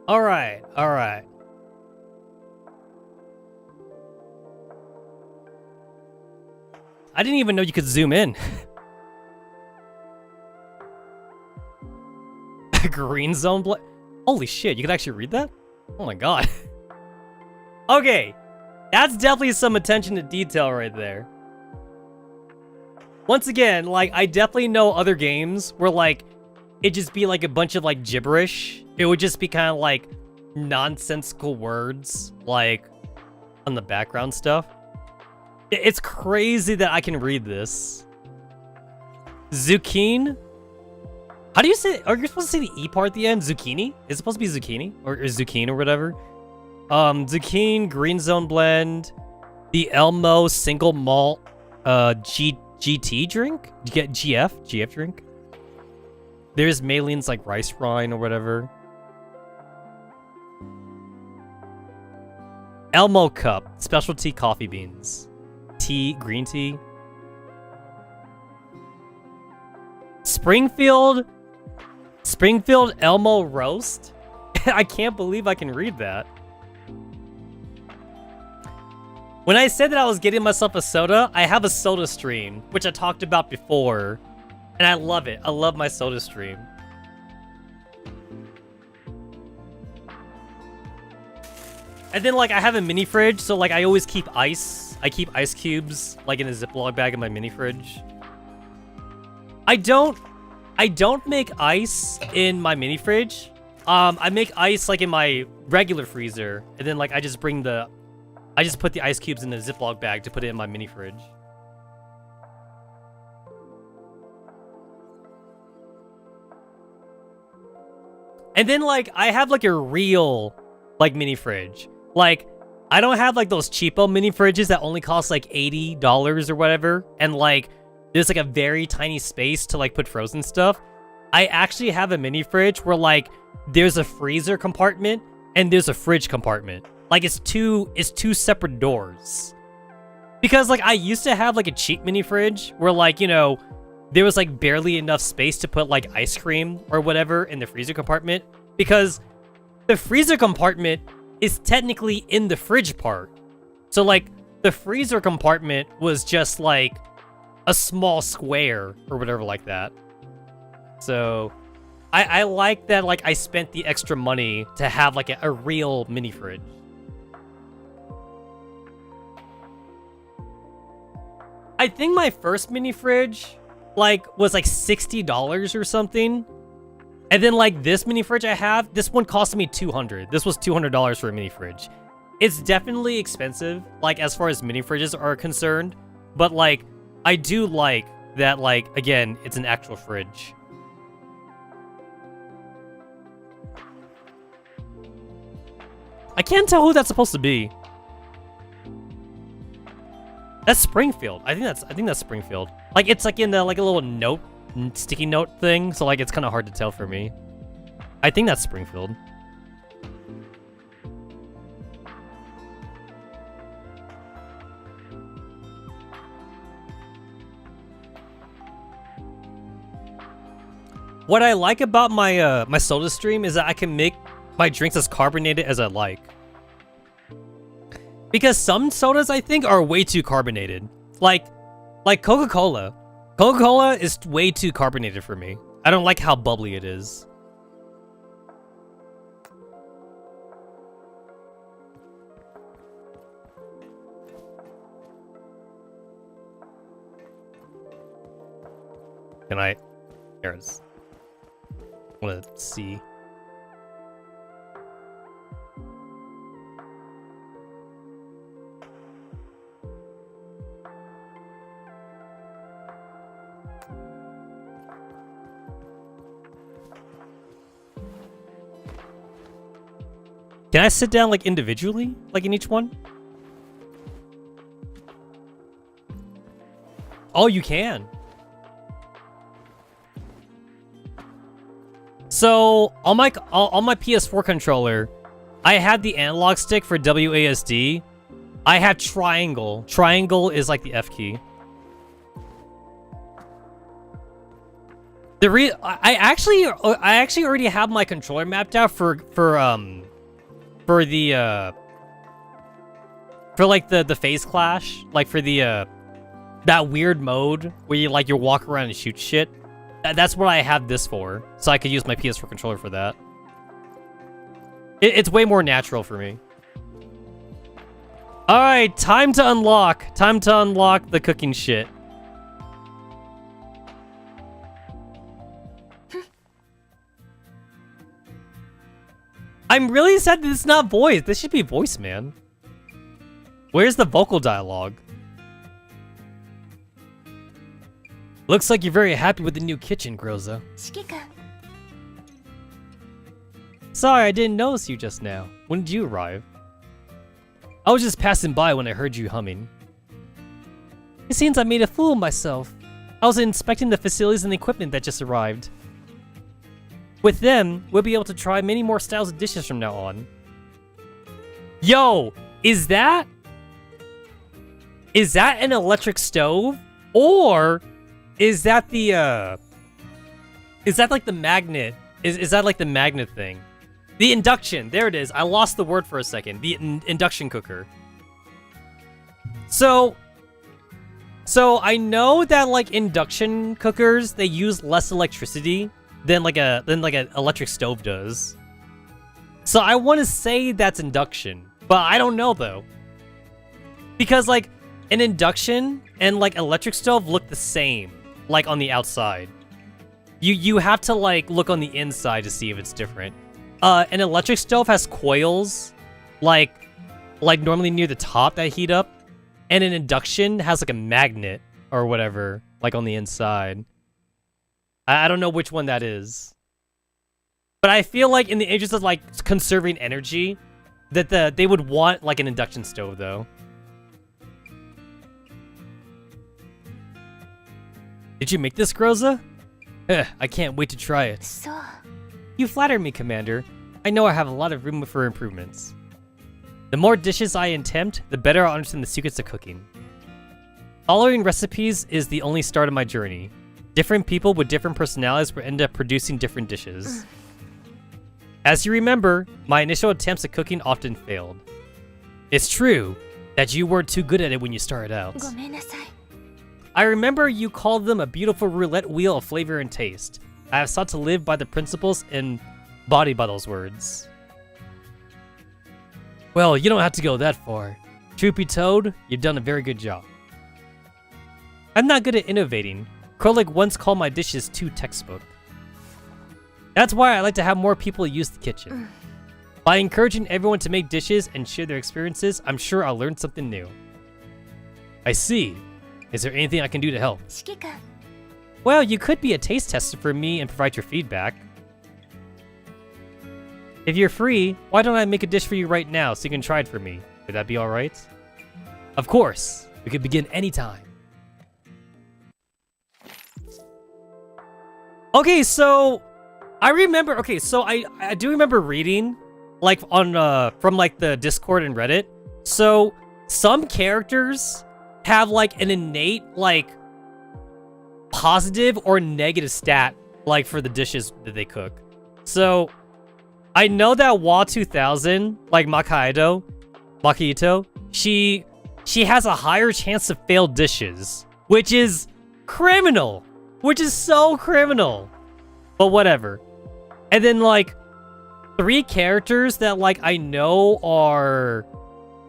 All right, all right. I didn't even know you could zoom in. Green zone Holy shit, you could actually read that? Oh my god. Okay, that's definitely some attention to detail right there. Once again, like, I definitely know other games where, like, it'd just be, like, a bunch of, like, gibberish. It would just be kind of, like, nonsensical words, like, on the background stuff. It's crazy that I can read this. Zucchini? How do you say, are you supposed to say the E part at the end? Zucchini? Is it supposed to be zucchini? Or zucchini or whatever? Zucchini, green zone blend, the Elmo single malt, GT drink? You get GF drink? There's Maline's like rice wine or whatever. Elmo cup, specialty coffee beans. Tea, green tea. Springfield Elmo roast? I can't believe I can read that. When I said that I was getting myself a soda, I have a soda stream, which I talked about before. And I love it. I love my soda stream. And then, like, I have a mini fridge, so, like, I always keep ice. I keep ice cubes, like, in a Ziploc bag in my mini fridge. I don't make ice in my mini fridge. I make ice, like, in my regular freezer. And then, like, I just put the ice cubes in a Ziploc bag to put it in my mini fridge. And then, like, I have, like, a real, like, mini fridge. Like, I don't have, like, those cheapo mini fridges that only cost, like, $80 or whatever. And, like, there's, like, a very tiny space to, like, put frozen stuff. I actually have a mini fridge where, like, there's a freezer compartment and there's a fridge compartment. Like, it's two separate doors. Because, like, I used to have, like, a cheap mini fridge where, like, you know, there was, like, barely enough space to put, like, ice cream or whatever in the freezer compartment. Because the freezer compartment is technically in the fridge part. So, like, the freezer compartment was just, like, a small square or whatever like that. So, I like that, like, I spent the extra money to have, like, a real mini fridge. I think my first mini fridge, like, was, like, $60 or something. And then, like, this mini fridge I have, this one cost me $200. This was $200 for a mini fridge. It's definitely expensive, like, as far as mini fridges are concerned. But, like, I do like that, like, again, it's an actual fridge. I can't tell who that's supposed to be. That's Springfield. I think that's Springfield. Like, it's like in the, like, a little note, sticky note thing, so, like, it's kind of hard to tell for me. I think that's Springfield. What I like about my my soda stream is that I can make my drinks as carbonated as I like. Because some sodas, I think, are way too carbonated. Like Coca-Cola. Coca-Cola is way too carbonated for me. I don't like how bubbly it is. Can I... Here it is. I want to see... Can I sit down, like, individually? Like, in each one? Oh, you can. So, on my PS4 controller, I had the analog stick for WASD. I have triangle. Triangle is, like, the F key. I actually already have my controller mapped out for like the phase clash, like for the that weird mode where you walk around and shoot shit. That's what I have this for, so I could use my PS4 controller for that. It's way more natural for me. All right, time to unlock the cooking shit. I'm really sad that it's not voice. This should be voice, man. Where's the vocal dialogue? Looks like you're very happy with the new kitchen, Groza. Sorry, I didn't notice you just now. When did you arrive? I was just passing by when I heard you humming. It seems I made a fool of myself. I was inspecting the facilities and the equipment that just arrived. With them, we'll be able to try many more styles of dishes from now on. Yo, is that an electric stove? Or is that the is that like the magnet? Is that like the magnet thing? The induction, there it is. I lost the word for a second. The induction cooker. So I know that like induction cookers, they use less electricity than like an electric stove does. So I want to say that's induction, but I don't know though. Because like an induction and like electric stove look the same, like on the outside. You have to like look on the inside to see if it's different. An electric stove has coils, like normally near the top that heat up, and an induction has like a magnet or whatever, like on the inside. I don't know which one that is, but I feel like in the interest of like conserving energy, that they would want like an induction stove though. Did you make this, Groza? I can't wait to try it. You flatter me, Commander. I know I have a lot of room for improvements. The more dishes I attempt, the better I'll understand the secrets of cooking. Following recipes is the only start of my journey. Different people with different personalities will end up producing different dishes. As you remember, my initial attempts at cooking often failed. It's true that you weren't too good at it when you started out. I remember you called them a beautiful roulette wheel of flavor and taste. I have sought to live by the principles embodied by those words. Well, you don't have to go that far. Truth be told, you've done a very good job. I'm not good at innovating. Krolik once called my dishes too textbook. That's why I like to have more people use the kitchen. By encouraging everyone to make dishes and share their experiences, I'm sure I'll learn something new. I see. Is there anything I can do to help? Well, you could be a taste tester for me and provide your feedback. If you're free, why don't I make a dish for you right now so you can try it for me? Would that be alright? Of course. We could begin anytime. Okay, so I remember. Okay, so I do remember reading, like on from like the Discord and Reddit. So some characters have like an innate like positive or negative stat like for the dishes that they cook. So I know that Wa 2000, like Makito, she has a higher chance of failed dishes, which is criminal. Which is so criminal. But whatever. And then like 3 characters that like I know are,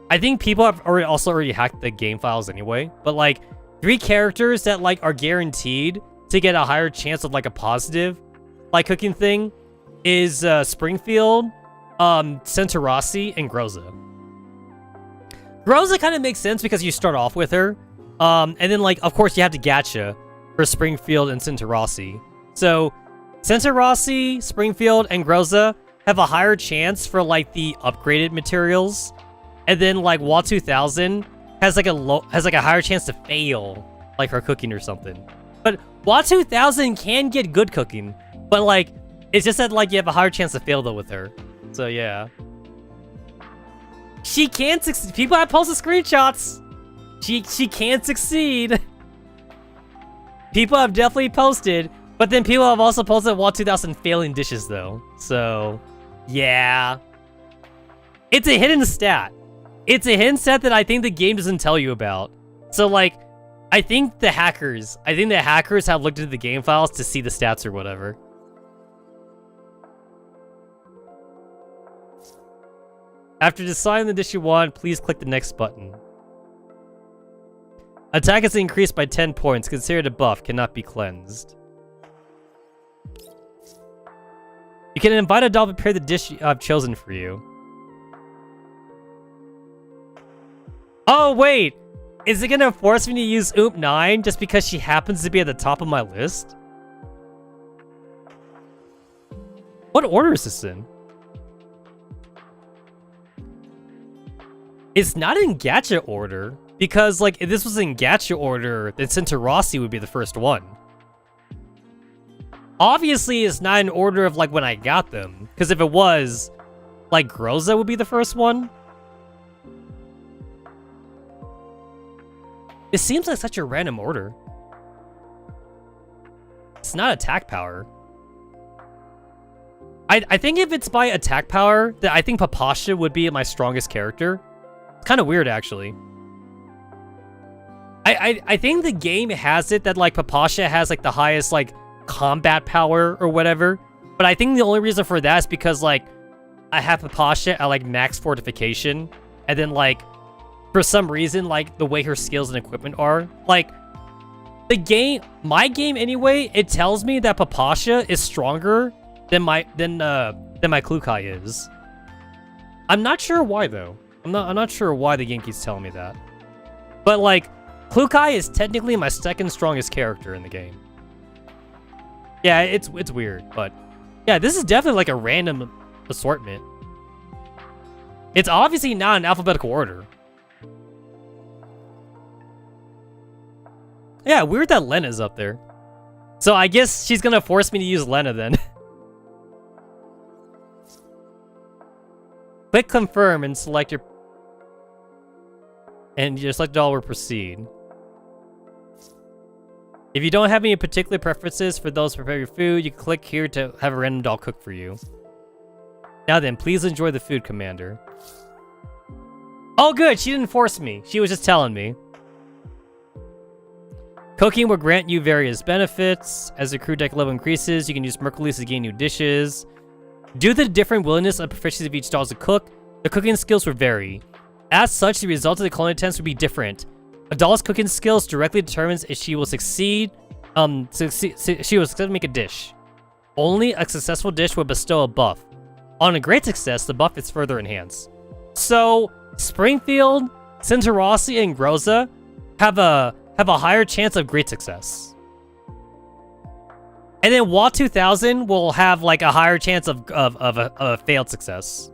I think people have already hacked the game files anyway, but like 3 characters that like are guaranteed to get a higher chance of like a positive like cooking thing is Springfield, Centaurosi, and Groza. Groza kind of makes sense because you start off with her. And then like of course you have the Gacha for Springfield and Centaurosi. So Centaurosi, Springfield, and Groza have a higher chance for like the upgraded materials. And then like Wa 2000 has like a higher chance to fail like her cooking or something. But Wa 2000 can get good cooking, but like it's just that like you have a higher chance to fail though with her. So yeah. She can succeed. People have posted screenshots. She can succeed. People have definitely posted But then people have also posted WoW 2000 failing dishes though. So, yeah. It's a hidden stat. It's a hidden stat that I think the game doesn't tell you about. So like, I think the hackers have looked into the game files to see the stats or whatever. After deciding the dish you want, please click the next button. Attack is increased by 10 points. Considered a buff. Cannot be cleansed. You can invite a doll to prepare the dish I've chosen for you. Oh, wait! Is it gonna force me to use Oomp 9 just because she happens to be at the top of my list? What order is this in? It's not in Gacha order, because, like, if this was in Gacha order, then Centaurosi would be the first one. Obviously, it's not in order of, like, when I got them, because if it was, like, Groza would be the first one. It seems like such a random order. It's not attack power. I think if it's by attack power, then I think Papasha would be my strongest character. It's kind of weird, actually. I think the game has it that, like, Papasha has, like, the highest, like, combat power or whatever. But I think the only reason for that is because, like, I have Papasha at, like, max fortification. And then, like, for some reason, like, the way her skills and equipment are, like, the game, my game anyway, it tells me that Papasha is stronger than my Klukai is. I'm not sure why, though. I'm not sure why the game keeps telling me that. But, like, Klukai is technically my second strongest character in the game. Yeah, it's weird, but yeah, this is definitely like a random assortment. It's obviously not in alphabetical order. Yeah, weird that Lena's up there. So I guess she's gonna force me to use Lena then. Click confirm and select your... And your select doll will proceed. If you don't have any particular preferences for those to prepare your food, you can click here to have a random doll cook for you. Now then, please enjoy the food, Commander. Oh good, she didn't force me. She was just telling me. Cooking will grant you various benefits. As the crew deck level increases, you can use Mercules to gain new dishes. Due to the different willingness and proficiency of each doll to cook, the cooking skills will vary. As such, the result of the culinary attempts will be different. A doll's cooking skills directly determines if she will succeed. She will successfully make a dish. Only a successful dish will bestow a buff. On a great success, the buff is further enhanced. So, Springfield, Centaurosi, and Groza have a higher chance of great success. And then WoW 2000 will have like a higher chance of a failed success.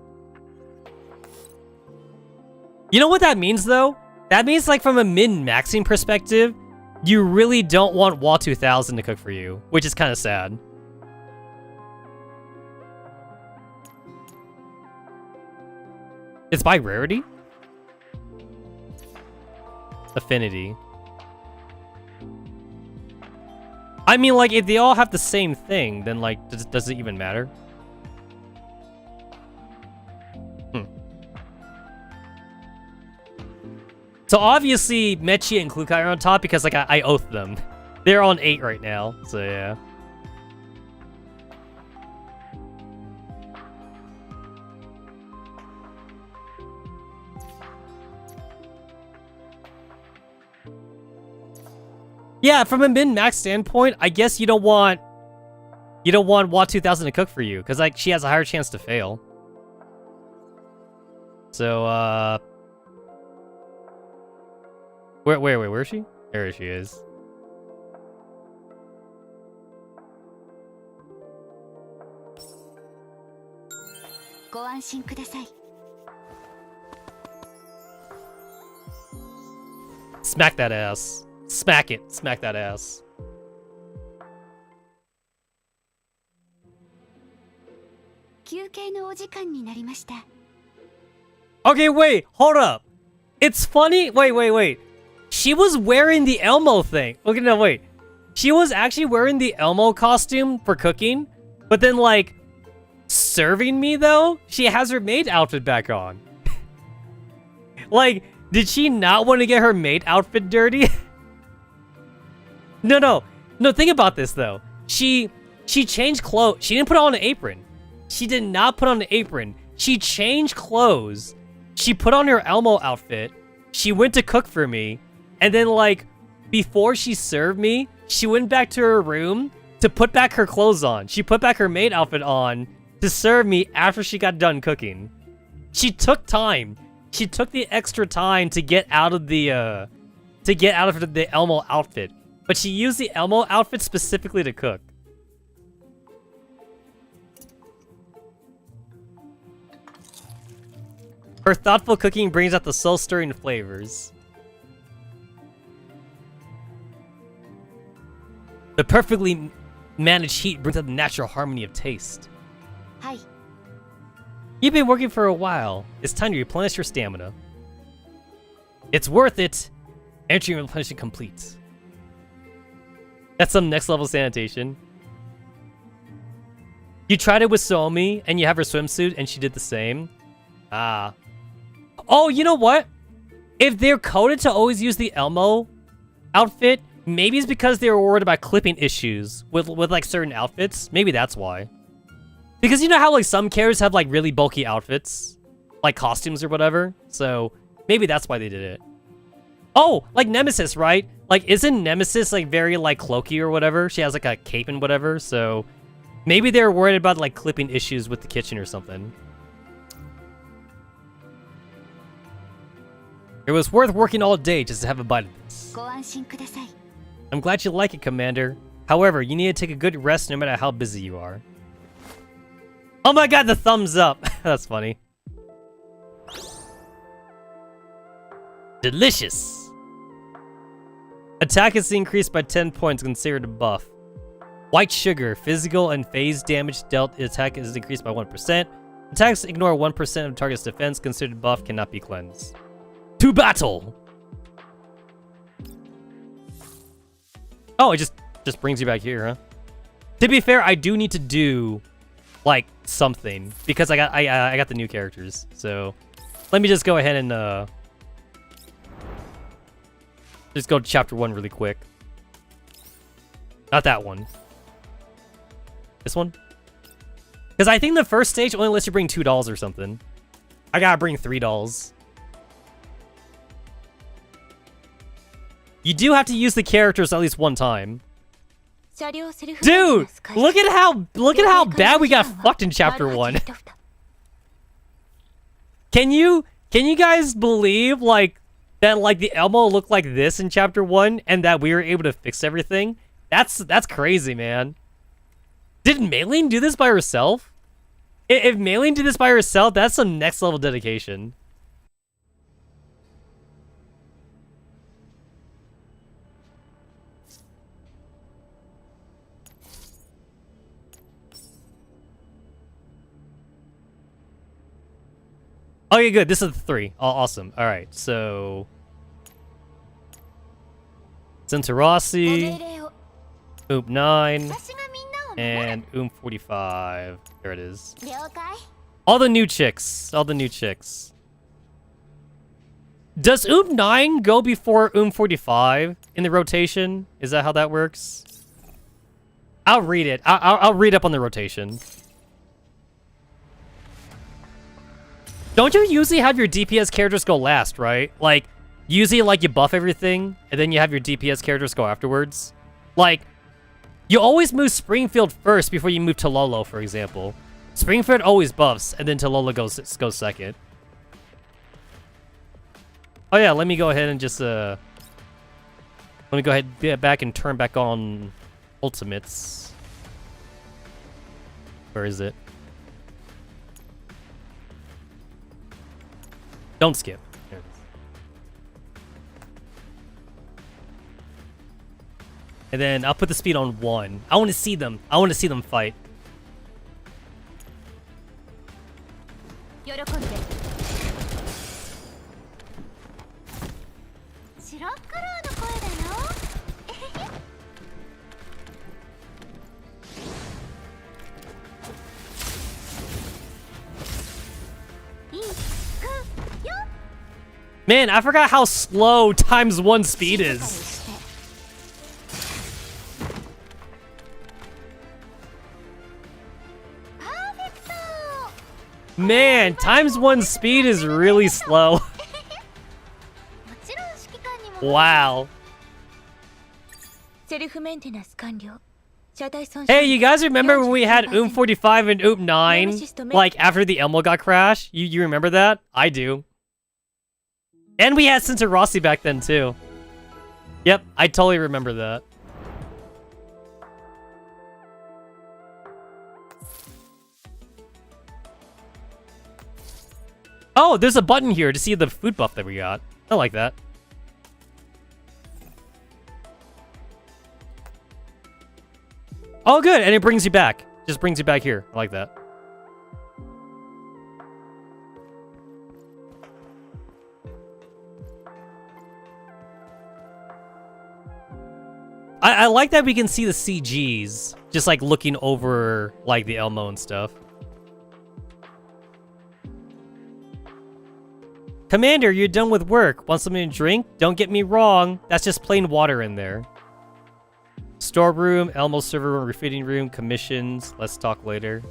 You know what that means though? That means like from a min-maxing perspective, you really don't want WoW 2000 to cook for you, which is kind of sad. It's by rarity? Affinity. I mean, like, if they all have the same thing, then, like, does it even matter? So, obviously, Mechi and Klukai are on top because, like, I oath them. They're on 8 right now, so yeah. Yeah, from a min-max standpoint, I guess you don't want WoW 2000 to cook for you, because like she has a higher chance to fail. So where is she? There she is. Smack that ass. Smack it. Smack that ass. Okay, wait. Hold up. It's funny. Wait. She was wearing the Elmo thing. Okay, no, wait. She was actually wearing the Elmo costume for cooking, but then, like, serving me, though, she has her maid outfit back on. Like, did she not want to get her maid outfit dirty? No, think about this, though. She changed clothes. She didn't put on an apron. She did not put on an apron. She changed clothes. She put on her Elmo outfit. She went to cook for me. And then, like, before she served me, she went back to her room to put back her clothes on. She put back her maid outfit on to serve me after she got done cooking. She took time. She took the extra time to get out of the Elmo outfit. But she used the Elmo outfit specifically to cook. Her thoughtful cooking brings out the soul-stirring flavors. The perfectly managed heat brings out the natural harmony of taste. Hi. You've been working for a while. It's time to replenish your stamina. It's worth it. Entry and replenishing complete. That's some next level sanitation. You tried it with Somi, and you have her swimsuit, and she did the same. Ah. Oh, you know what? If they're coded to always use the Elmo outfit, maybe it's because they were worried about clipping issues with like certain outfits. Maybe that's why. Because you know how like some characters have like really bulky outfits, like costumes or whatever. So maybe that's why they did it. Oh, like Nemesis, right? Like isn't Nemesis like very like cloaky or whatever? She has like a cape and whatever. So maybe they're worried about like clipping issues with the kitchen or something. It was worth working all day just to have a bite of this. I'm glad you like it, Commander. However, you need to take a good rest no matter how busy you are. Oh my god, the thumbs up! That's funny. Delicious! Attack is increased by 10 points, considered a buff. White sugar, physical and phase damage dealt attack is increased by 1%. Attacks ignore 1% of target's defense, considered buff cannot be cleansed. To battle! Oh, it just brings you back here, huh? To be fair, I do need to do like something because I got the new characters. So let me just go ahead and just go to chapter 1 really quick. Not that one. This one? Because I think the first stage only lets you bring 2 dolls or something. I gotta bring 3 dolls. You do have to use the characters at least one time. Dude, look at how bad we got fucked in chapter 1. Can you guys believe like that like the Elmo looked like this in chapter 1 and that we were able to fix everything? That's crazy, man. Did Maylene do this by herself? If Maylene did this by herself, that's some next level dedication. Okay, good. This is the 3. Oh, awesome. All right, so Centerossi, Oomp 9, and Oomp 45. There it is. All the new chicks. All the new chicks. Does Oomp 9 go before Oomp 45 in the rotation? Is that how that works? I'll read it. I'll read up on the rotation. Don't you usually have your DPS characters go last, right? Like, usually, like, you buff everything, and then you have your DPS characters go afterwards. Like, you always move Springfield first before you move Tololo, for example. Springfield always buffs, and then Tololo goes second. Oh yeah, let me go ahead and just, let me go ahead and get back and turn back on Ultimates. Where is it? Don't skip. There it is. And then I'll put the speed on 1. I want to see them. I want to see them fight. Man, I forgot how slow ×1 speed is. Man, ×1 speed is really slow. Wow. Hey, you guys remember when we had 45 and 9? Like, after the Elmo got crashed? You remember that? I do. And we had Sensor Rossi back then, too. Yep, I totally remember that. Oh, there's a button here to see the food buff that we got. I like that. Oh, good, and it brings you back. Just brings you back here. I like that. I like that we can see the CGs, just like looking over like the Elmo and stuff. Commander, you're done with work. Want something to drink? Don't get me wrong, that's just plain water in there. Storeroom, Elmo server room, refitting room, commissions. Let's talk later.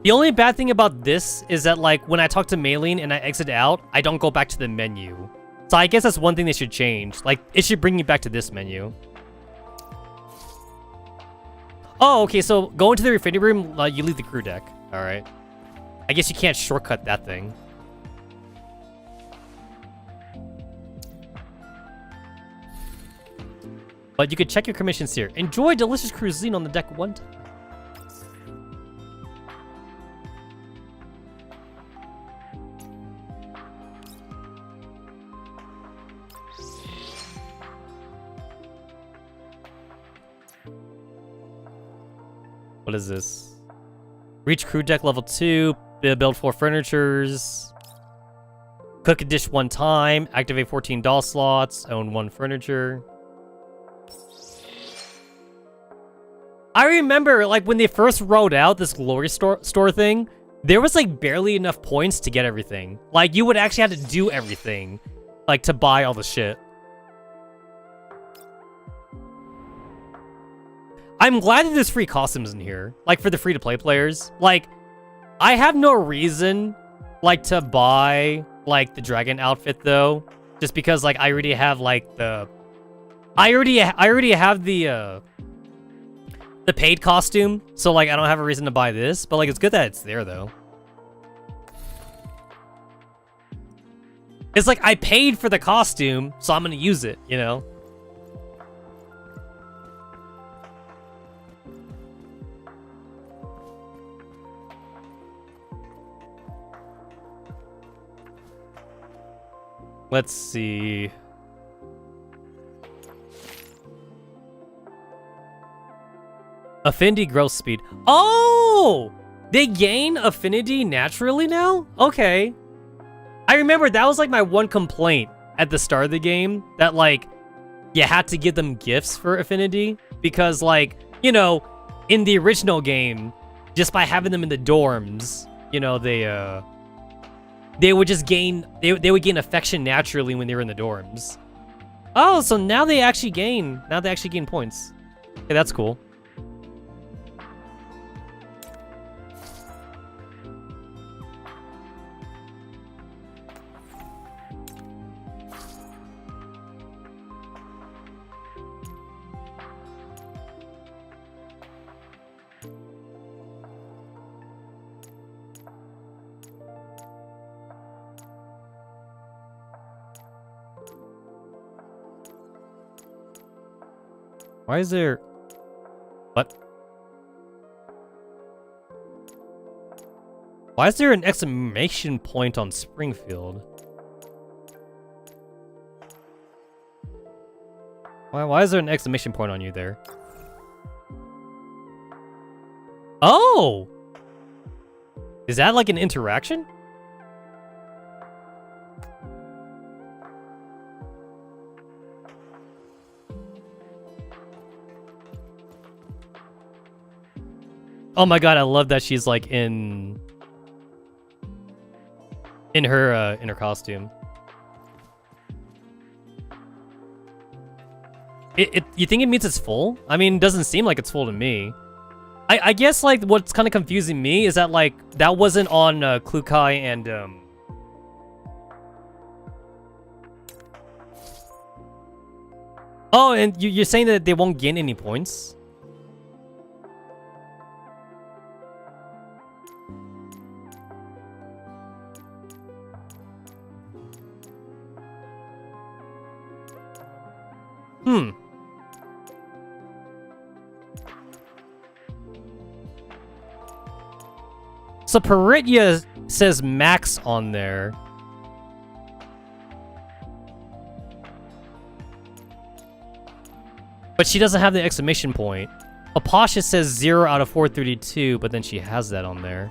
The only bad thing about this is that, like, when I talk to Maylene and I exit out, I don't go back to the menu. So I guess that's one thing they should change. Like, it should bring you back to this menu. Oh, okay, so go into the refitting room, you leave the crew deck. Alright. I guess you can't shortcut that thing. But you could check your commissions here. Enjoy delicious cuisine on the deck one time. What is this? Reach crew deck level 2. Build 4 furnitures. Cook a dish 1 time. Activate 14 doll slots. Own 1 furniture. I remember, like, when they first rolled out this glory store thing, there was, like, barely enough points to get everything. Like, you would actually have to do everything, like, to buy all the shit. I'm glad that there's free costumes in here, like, for the free-to-play players. Like, I have no reason, like, to buy, like, the dragon outfit, though. Just because, like, I already have, like, the... I already have the paid costume, so, like, I don't have a reason to buy this. But, like, it's good that it's there, though. It's like, I paid for the costume, so I'm gonna use it, you know? Let's see. Affinity growth speed. Oh! They gain affinity naturally now? Okay. I remember that was like my one complaint at the start of the game. That, like, you had to give them gifts for affinity. Because, like, you know, in the original game, just by having them in the dorms, you know, they would just gain, they would gain affection naturally when they were in the dorms. Oh, so now they actually gain points. Okay, that's cool. Why is there... What? Why is there an exclamation point on Springfield? Why is there an exclamation point on you there? Oh! Is that like an interaction? Oh my god, I love that she's like in her costume. You think it means it's full? I mean, it doesn't seem like it's full to me. I guess like what's kind of confusing me is that like that wasn't on Klukai and Oh, and you're saying that they won't gain any points? Hmm. So Peritya says max on there. But she doesn't have the exclamation point. Apasha says 0 out of 432, but then she has that on there.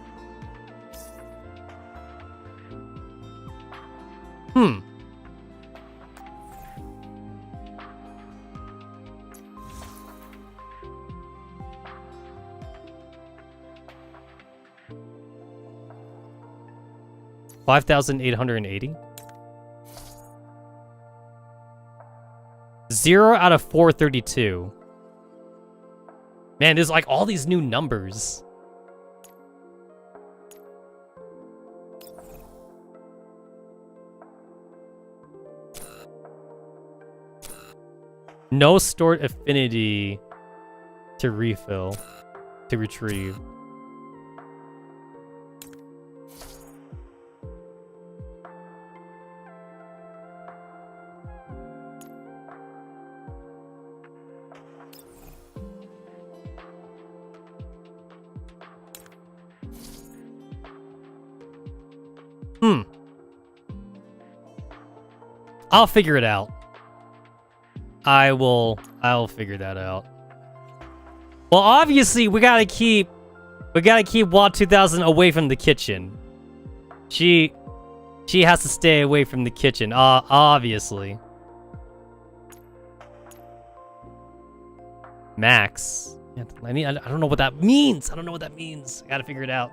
Hmm. $5,880. 0 out of 432. Man, there's like all these new numbers. No stored affinity to refill, to retrieve. Hmm. I'll figure it out. I'll figure that out. Well, obviously, we gotta keep WAD 2000 away from the kitchen. She has to stay away from the kitchen, obviously. Max. I don't know what that means. I don't know what that means. I gotta figure it out.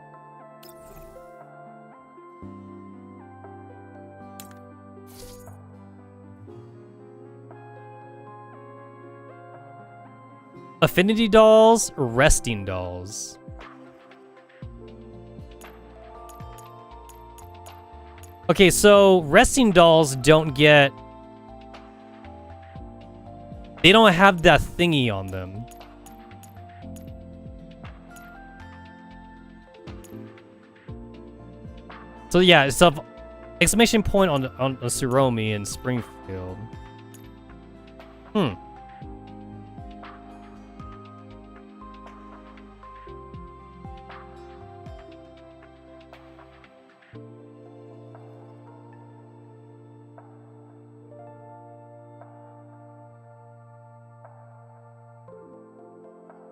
Affinity dolls, resting dolls. Okay, so resting dolls don't get... They don't have that thingy on them. So yeah, it's a exclamation point on Tsuromi in Springfield. Hmm.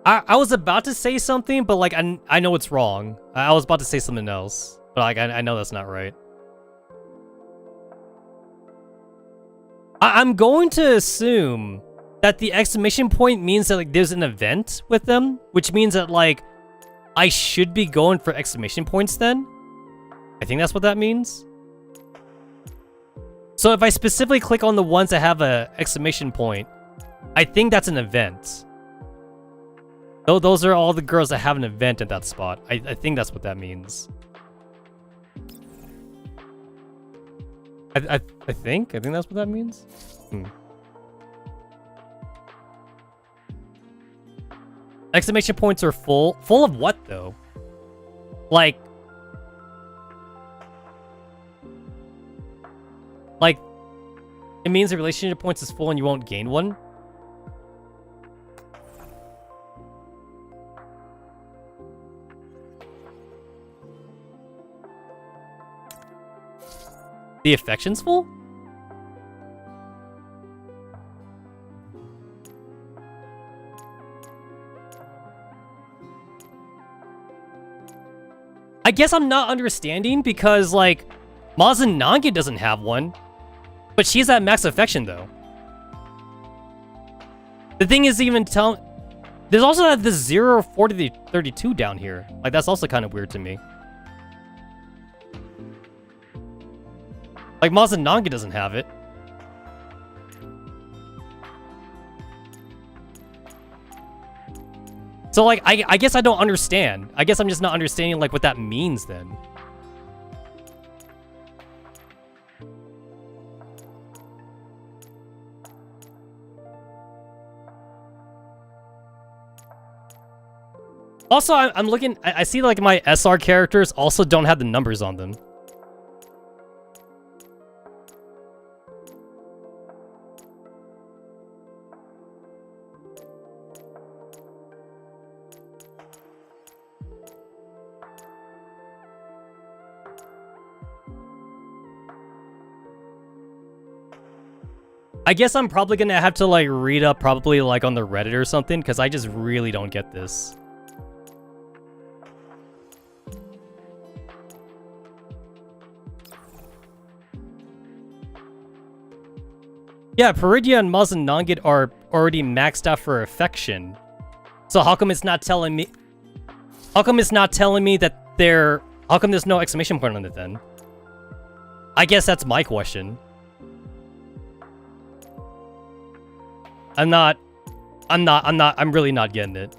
I was about to say something, but like I know it's wrong. I was about to say something else, but like I know that's not right. I'm going to assume that the exclamation point means that like there's an event with them, which means that like I should be going for exclamation points then. I think that's what that means. So if I specifically click on the ones that have a exclamation point, I think that's an event. Oh, those are all the girls that have an event at that spot. I think that's what that means. I think that's what that means. Exclamation points are full. Full of what though? Like it means the relationship points is full and you won't gain one. The affection's full? I guess I'm not understanding because, like, Mazanange doesn't have one. But she's at max affection, though. The thing is even there's also this 0 40 32 down here. Like, that's also kind of weird to me. Like, Mazanange doesn't have it. So, like, I guess I don't understand. I guess I'm just not understanding, like, what that means, then. Also, I'm looking... I see, like, my SR characters also don't have the numbers on them. I guess I'm probably gonna have to, like, read up probably, like, on the Reddit or something, because I just really don't get this. Yeah, Peridia and Mazanange are already maxed out for affection. So how come it's not telling me... How come it's not telling me that they're... How come there's no exclamation point on it then? I guess that's my question. I'm really not getting it.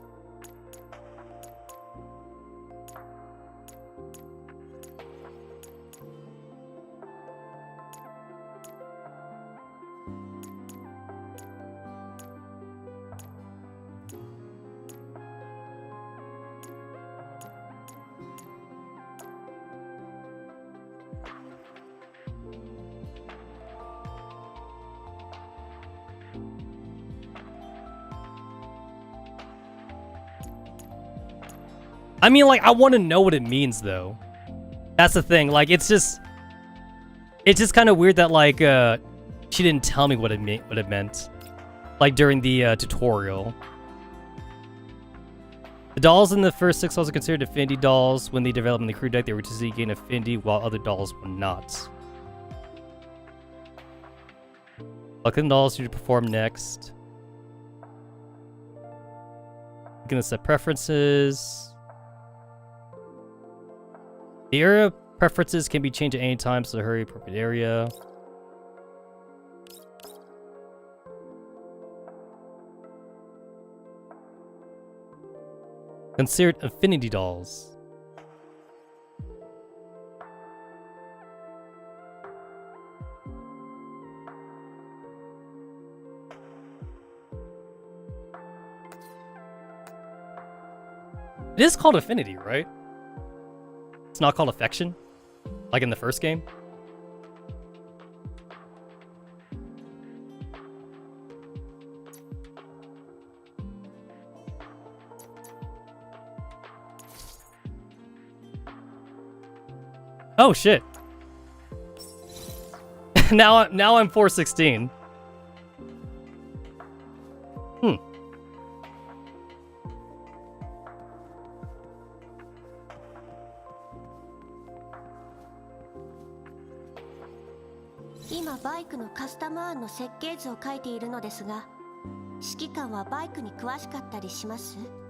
I mean, like, I want to know what it means, though. That's the thing. Like, it's just kind of weird that, like, she didn't tell me what it meant. Like, during the tutorial. The dolls in the first 6 levels are considered affinity dolls. When they develop in the crew deck, they were to gain affinity, while other dolls were not. Lucky dolls you perform next. You're gonna set preferences. The area preferences can be changed at any time, so hurry appropriate area. Considered affinity dolls. It is called affinity, right? It's not called affection? Like in the first game? Oh shit. now I'm 416.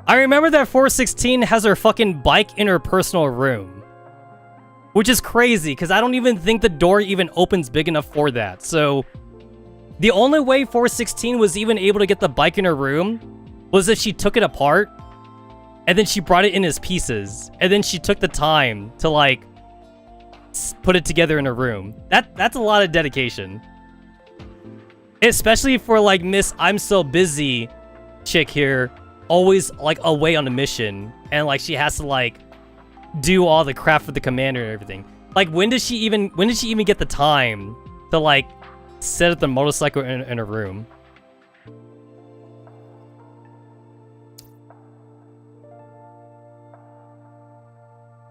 I remember that 416 has her fucking bike in her personal room. Which is crazy, because I don't even think the door even opens big enough for that. So, the only way 416 was even able to get the bike in her room was if she took it apart, and then she brought it in as pieces, and then she took the time to, like, put it together in her room. That's a lot of dedication. Especially for, like, Miss I'm so busy chick here, always, like, away on a mission, and, like, she has to, like, do all the crap for the commander and everything. Like, when does she even get the time to, like, set up the motorcycle in her room?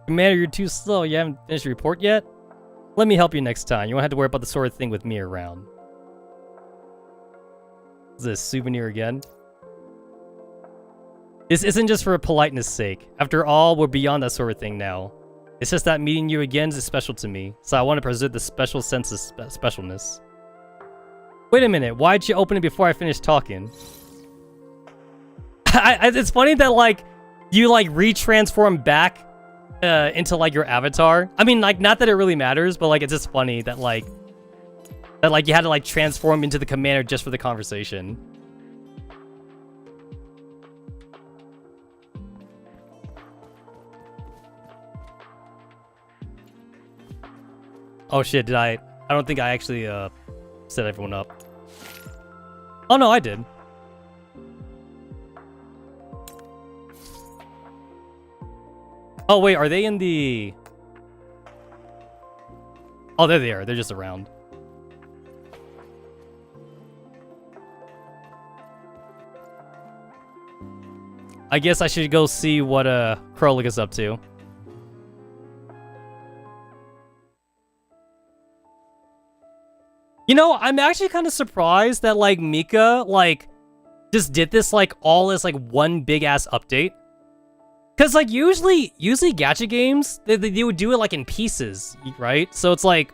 Commander, you're too slow. You haven't finished your report yet? Let me help you next time. You won't have to worry about the sort of thing with me around. Is this a souvenir again? This isn't just for politeness sake. After all, we're beyond that sort of thing now. It's just that meeting you again is special to me, so I want to preserve the special sense of specialness. Wait a minute, why'd you open it before I finished talking? It's funny that, like, you, like, retransform back into, like, your avatar. I mean, like, not that it really matters, but, like, it's just funny that, like, you had to, like, transform into the commander just for the conversation. Oh shit, did I don't think I actually set everyone up. Oh no, I did. Oh wait, are they in the... Oh, there they are. They're just around. I guess I should go see what Krolik is up to. You know, I'm actually kind of surprised that, like, Mika, like, just did this, like, all as, like, one big-ass update. Because, like, usually gacha games, they would do it, like, in pieces, right? So it's like,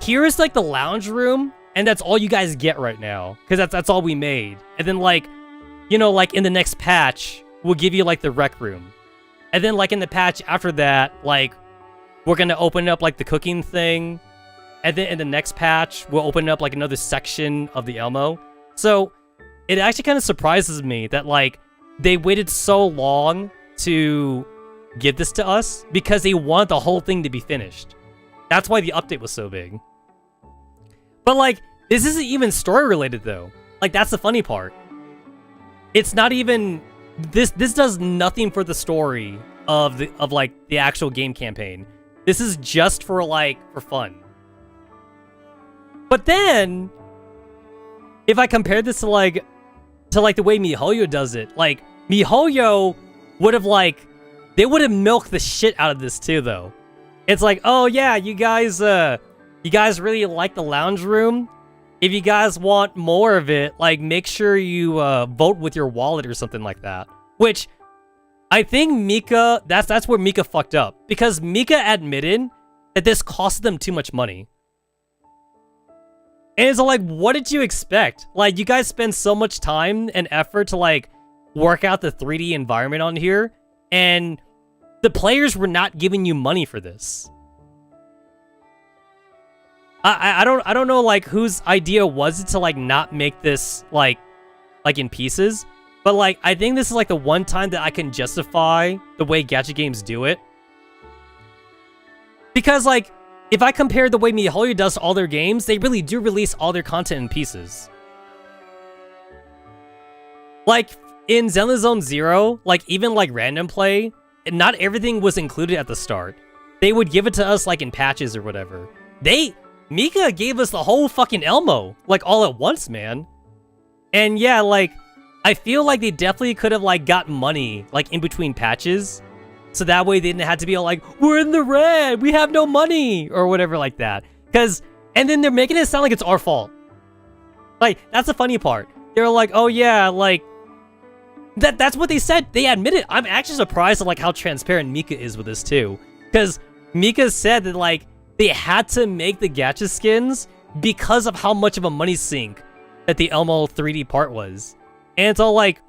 here's, like, the lounge room, and that's all you guys get right now. Because that's all we made. And then, like, you know, like, in the next patch, we'll give you, like, the rec room. And then, like, in the patch after that, like, we're gonna open up, like, the cooking thing. And then in the next patch, we'll open up, like, another section of the Elmo. So, it actually kind of surprises me that, like, they waited so long to give this to us because they want the whole thing to be finished. That's why the update was so big. But, like, this isn't even story-related, though. Like, that's the funny part. It's not even... This does nothing for the story of like, the actual game campaign. This is just for, like, for fun. But then, if I compare this to like the way MiHoYo does it, like, MiHoYo would have, like, they would have milked the shit out of this too, though. It's like, oh yeah, you guys really like the lounge room? If you guys want more of it, like, make sure you vote with your wallet or something like that. Which, I think Mika, that's where Mika fucked up. Because Mika admitted that this costed them too much money. And it's like, what did you expect? Like, you guys spend so much time and effort to, like, work out the 3D environment on here, and the players were not giving you money for this. I don't know, like, whose idea was it to, like, not make this, like in pieces, but, like, I think this is, like, the one time that I can justify the way gacha games do it. Because, like, if I compare the way MiHoYo does to all their games, they really do release all their content in pieces. Like, in Zenless Zone Zero, like, even, like, random play, not everything was included at the start. They would give it to us, like, in patches or whatever. Mika gave us the whole fucking Elmo, like, all at once, man. And yeah, like, I feel like they definitely could have, like, got money, like, in between patches. So that way they didn't have to be all like, we're in the red, we have no money, or whatever like that. And then they're making it sound like it's our fault. Like, that's the funny part. They're like, oh yeah, like, that's what they said. They admitted. I'm actually surprised at, like, how transparent Mika is with this too. Because Mika said that, like, they had to make the gacha skins because of how much of a money sink that the Elmo 3D part was. And it's all like,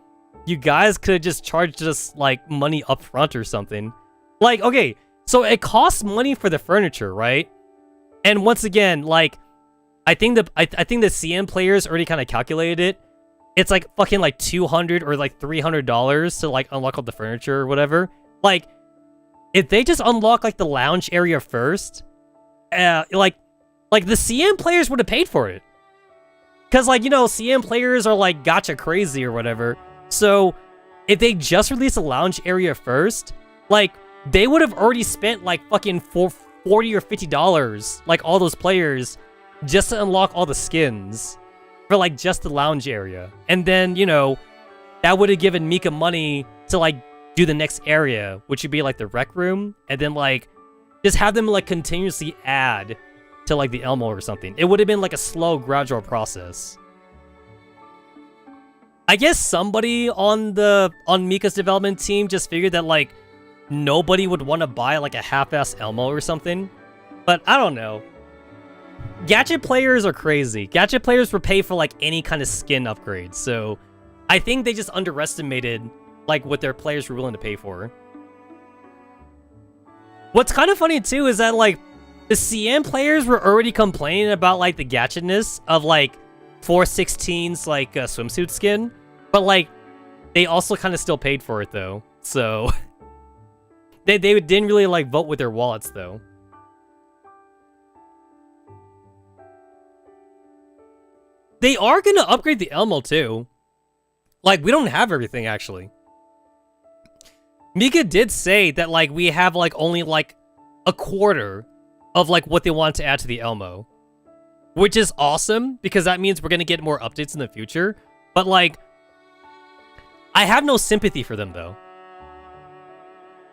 you guys could have just charged us, like, money up front or something. Like, okay, so it costs money for the furniture, right? And once again, like, I think the CN players already kind of calculated it. It's like fucking like $200 or like $300 to, like, unlock all the furniture or whatever. Like, if they just unlock, like, the lounge area first, like the CN players would have paid for it. Because, like, you know, CN players are, like, gacha crazy or whatever. So, if they just released the lounge area first, like, they would have already spent, like, fucking $40 or $50, like, all those players, just to unlock all the skins for, like, just the lounge area. And then, you know, that would have given Mika money to, like, do the next area, which would be, like, the rec room, and then, like, just have them, like, continuously add to, like, the Elmo or something. It would have been, like, a slow, gradual process. I guess somebody on Mika's development team just figured that, like, nobody would want to buy like a half-ass Elmo or something. But I don't know. Gacha players are crazy. Gacha players will pay for like any kind of skin upgrade. So I think they just underestimated like what their players were willing to pay for. What's kind of funny too is that like the CM players were already complaining about like the gacha-ness of like 416's like swimsuit skin, but like they also kind of still paid for it though. So they didn't really like vote with their wallets though. They are gonna upgrade the Elmo too. Like, we don't have everything actually. Mika did say that like we have like only like a quarter of like what they want to add to the Elmo, which is awesome because that means we're gonna get more updates in the future. But like, I have no sympathy for them though.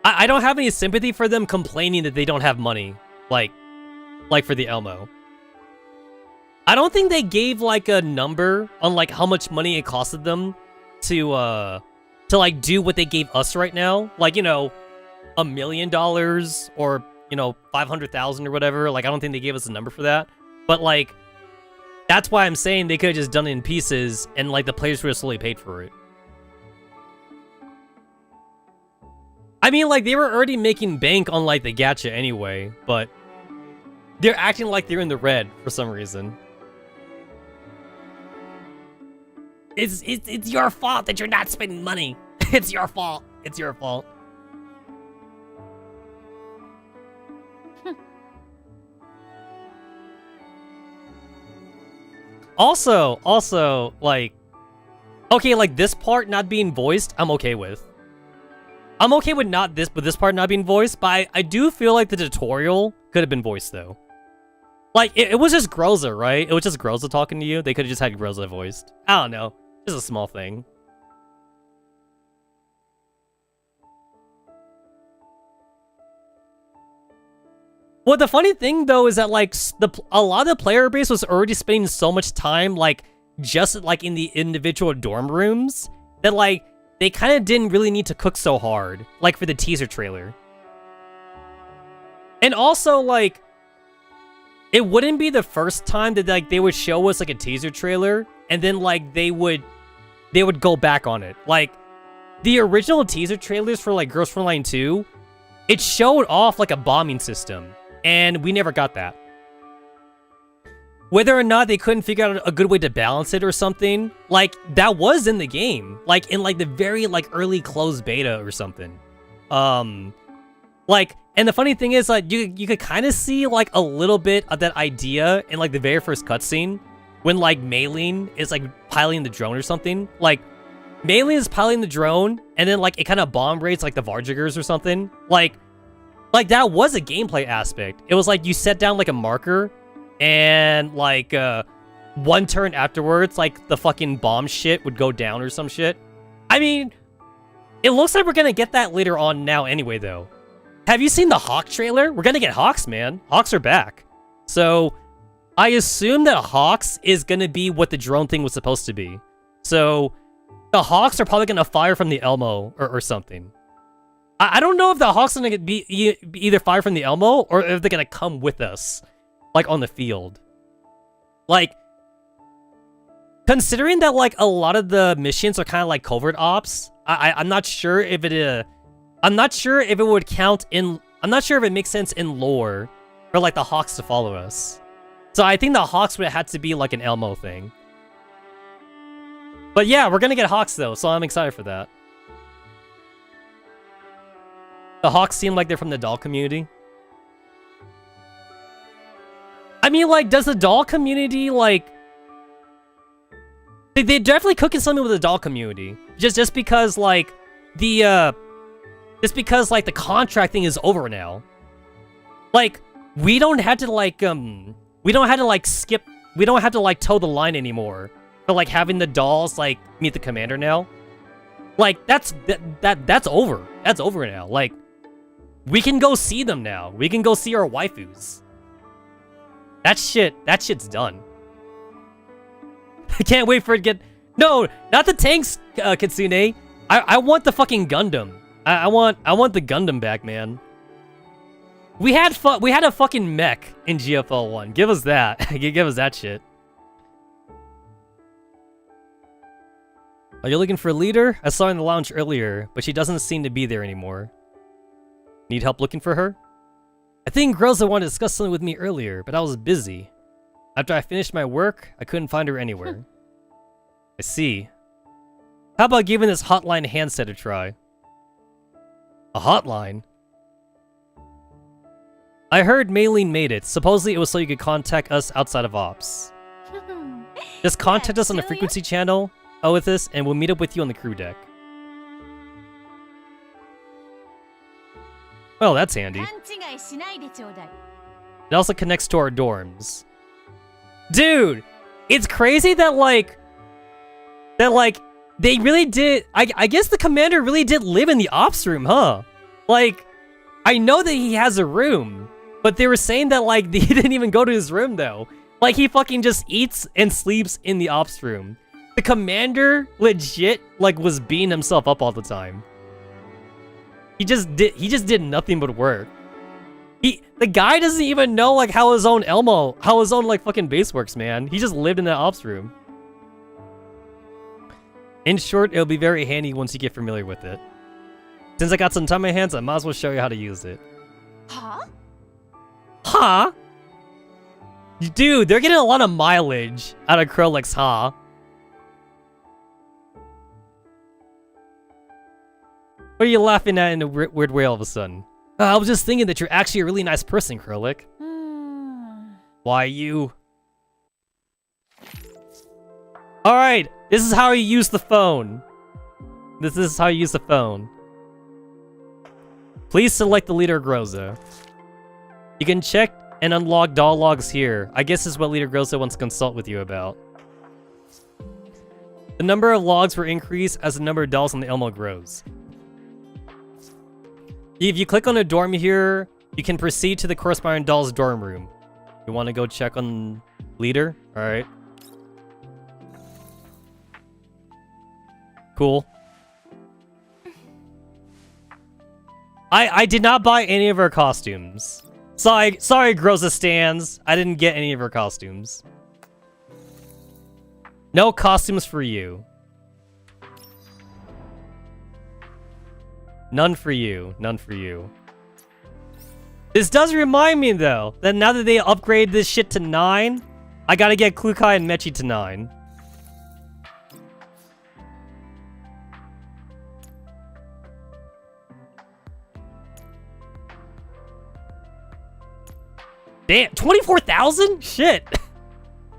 I don't have any sympathy for them complaining that they don't have money, like for the Elmo. I don't think they gave like a number on like how much money it costed them to like do what they gave us right now. Like, you know, $1 million or, you know, 500,000 or whatever. Like, I don't think they gave us a number for that. But like, that's why I'm saying they could have just done it in pieces and like the players would have slowly paid for it. I mean, like, they were already making bank on like the gacha anyway, but they're acting like they're in the red for some reason. It's your fault that you're not spending money. It's your fault. It's your fault. Also, like, okay, like this part not being voiced, I'm okay with. I'm okay with this part not being voiced, but I do feel like the tutorial could have been voiced though. Like, it was just Groza, right? It was just Groza talking to you. They could have just had Groza voiced. I don't know. Just a small thing. Well, the funny thing though is that like a lot of the player base was already spending so much time like just like in the individual dorm rooms that like they kind of didn't really need to cook so hard like for the teaser trailer. And also like it wouldn't be the first time that like they would show us like a teaser trailer and then like they would go back on it. Like the original teaser trailers for like Girls Frontline 2, it showed off like a bombing system, and we never got that. Whether or not they couldn't figure out a good way to balance it or something, like that was in the game, like in like the very like early closed beta or something. Like, and the funny thing is like you could kind of see like a little bit of that idea in like the very first cutscene when like Maylene is like piloting the drone or something. Like Maylene is piloting the drone and then like it kind of bomb rates like the Varjagers or something. Like that was a gameplay aspect. It was like you set down like a marker and like one turn afterwards like the fucking bomb shit would go down or some shit. I mean, it looks like we're gonna get that later on now anyway though. Have you seen the Hawk trailer? We're gonna get Hawks, man. Hawks are back. So I assume that Hawks is gonna be what the drone thing was supposed to be. So the Hawks are probably gonna fire from the Elmo or something. I don't know if the Hawks are gonna be either fire from the Elmo or if they're gonna come with us, like on the field. Like, considering that like a lot of the missions are kind of like covert ops, I'm not sure if it I'm not sure if it would count in. I'm not sure if it makes sense in lore for like the Hawks to follow us. So I think the Hawks would have had to be like an Elmo thing. But yeah, we're gonna get Hawks though, so I'm excited for that. The Hawks seem like they're from the doll community. I mean, like, does the doll community, like... They definitely cooking something with the doll community. Just because, like, the, Just because, like, the contract thing is over now. Like, we don't have to, like, We don't have to, like, skip... We don't have to, like, toe the line anymore. For, like, having the dolls, like, meet the commander now. Like, that's over. That's over now. Like, we can go see them now. We can go see our waifus. That shit's done. I can't wait for it to get... No, not the tanks, Kitsune. I want the fucking Gundam. I want the Gundam back, man. We had a fucking mech in GFL 1. Give us that. Give us that shit. Are you looking for a leader? I saw her in the lounge earlier, but she doesn't seem to be there anymore. Need help looking for her? I think Groza wanted to discuss something with me earlier, but I was busy. After I finished my work, I couldn't find her anywhere. I see. How about giving this hotline handset a try? A hotline? I heard Maylene made it. Supposedly it was so you could contact us outside of ops. Just contact us on the frequency channel with us, and we'll meet up with you on the crew deck. Well, that's handy. It also connects to our dorms. Dude, it's crazy that they really did. I guess the commander really did live in the ops room, huh? Like, I know that he has a room, but they were saying that like he didn't even go to his room though. Like he fucking just eats and sleeps in the ops room. The commander legit like was beating himself up all the time. He just did nothing but work. The guy doesn't even know like how his own like fucking base works, man. He just lived in that ops room. In short, it'll be very handy once you get familiar with it. Since I got some time on my hands, I might as well show you how to use it. Huh? Huh? Dude, they're getting a lot of mileage out of Krolix, huh? What are you laughing at in a weird way all of a sudden? I was just thinking that you're actually a really nice person, Krollik. Why you? Alright, this is how you use the phone. This is how you use the phone. Please select the leader Groza. You can check and unlock doll logs here. I guess this is what leader Groza wants to consult with you about. The number of logs will increase as the number of dolls on the Elmo grows. If you click on a dorm here, you can proceed to the corresponding doll's dorm room. You want to go check on leader? Alright. Cool. I did not buy any of her costumes. Sorry, Groza stands. I didn't get any of her costumes. No costumes for you. None for you. None for you. This does remind me, though, that now that they upgrade this shit to 9, I gotta get Klukai and Mechi to 9. Damn, 24,000? Shit.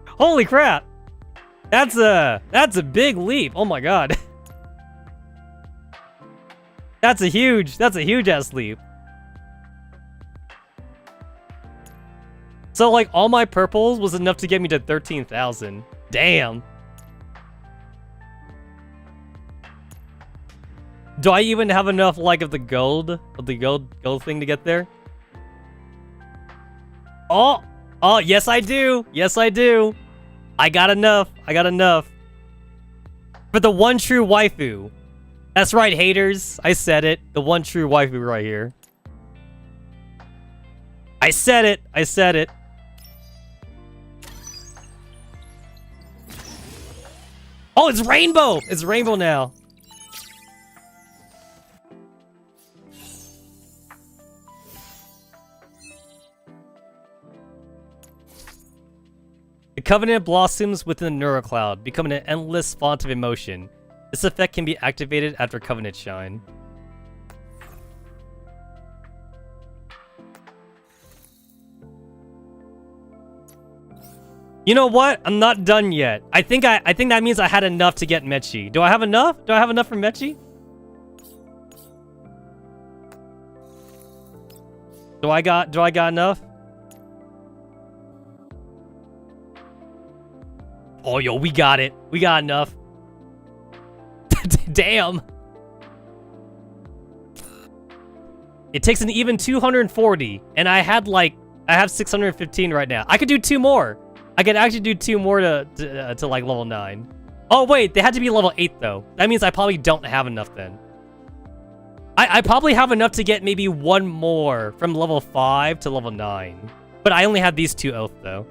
Holy crap. That's a big leap. Oh my god. That's a huge ass leap. So like all my purples was enough to get me to 13,000. Damn. Do I even have enough like of the gold thing to get there? Oh, yes I do. Yes I do. I got enough. For the one true waifu. That's right, haters. I said it. The one true waifu right here. I said it. Oh, it's rainbow. It's rainbow now. The Covenant blossoms within the Neurocloud, becoming an endless font of emotion. This effect can be activated after Covenant Shine. You know what? I'm not done yet. I think that means I had enough to get Mechi. Do I have enough? Do I have enough for Mechi? Do I got enough? Oh, yo, we got it. We got enough. Damn. It takes an even 240, and I have 615 right now. I could do 2 more. I could actually do 2 more to like level 9. Oh wait, they had to be level 8 though. That means I probably don't have enough then. I probably have enough to get maybe one more from level 5 to level 9. But I only have these 2 oath, though.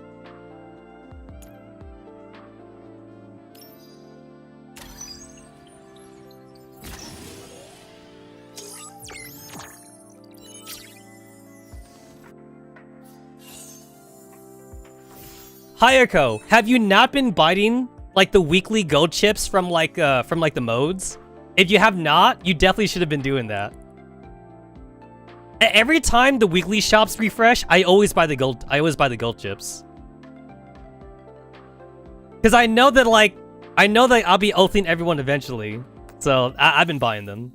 Hayako, have you not been biting like the weekly gold chips from like the modes? If you have not, you definitely should have been doing that. Every time the weekly shops refresh, I always buy the gold chips. Cuz I know that I'll be oathing everyone eventually. So, I've been buying them.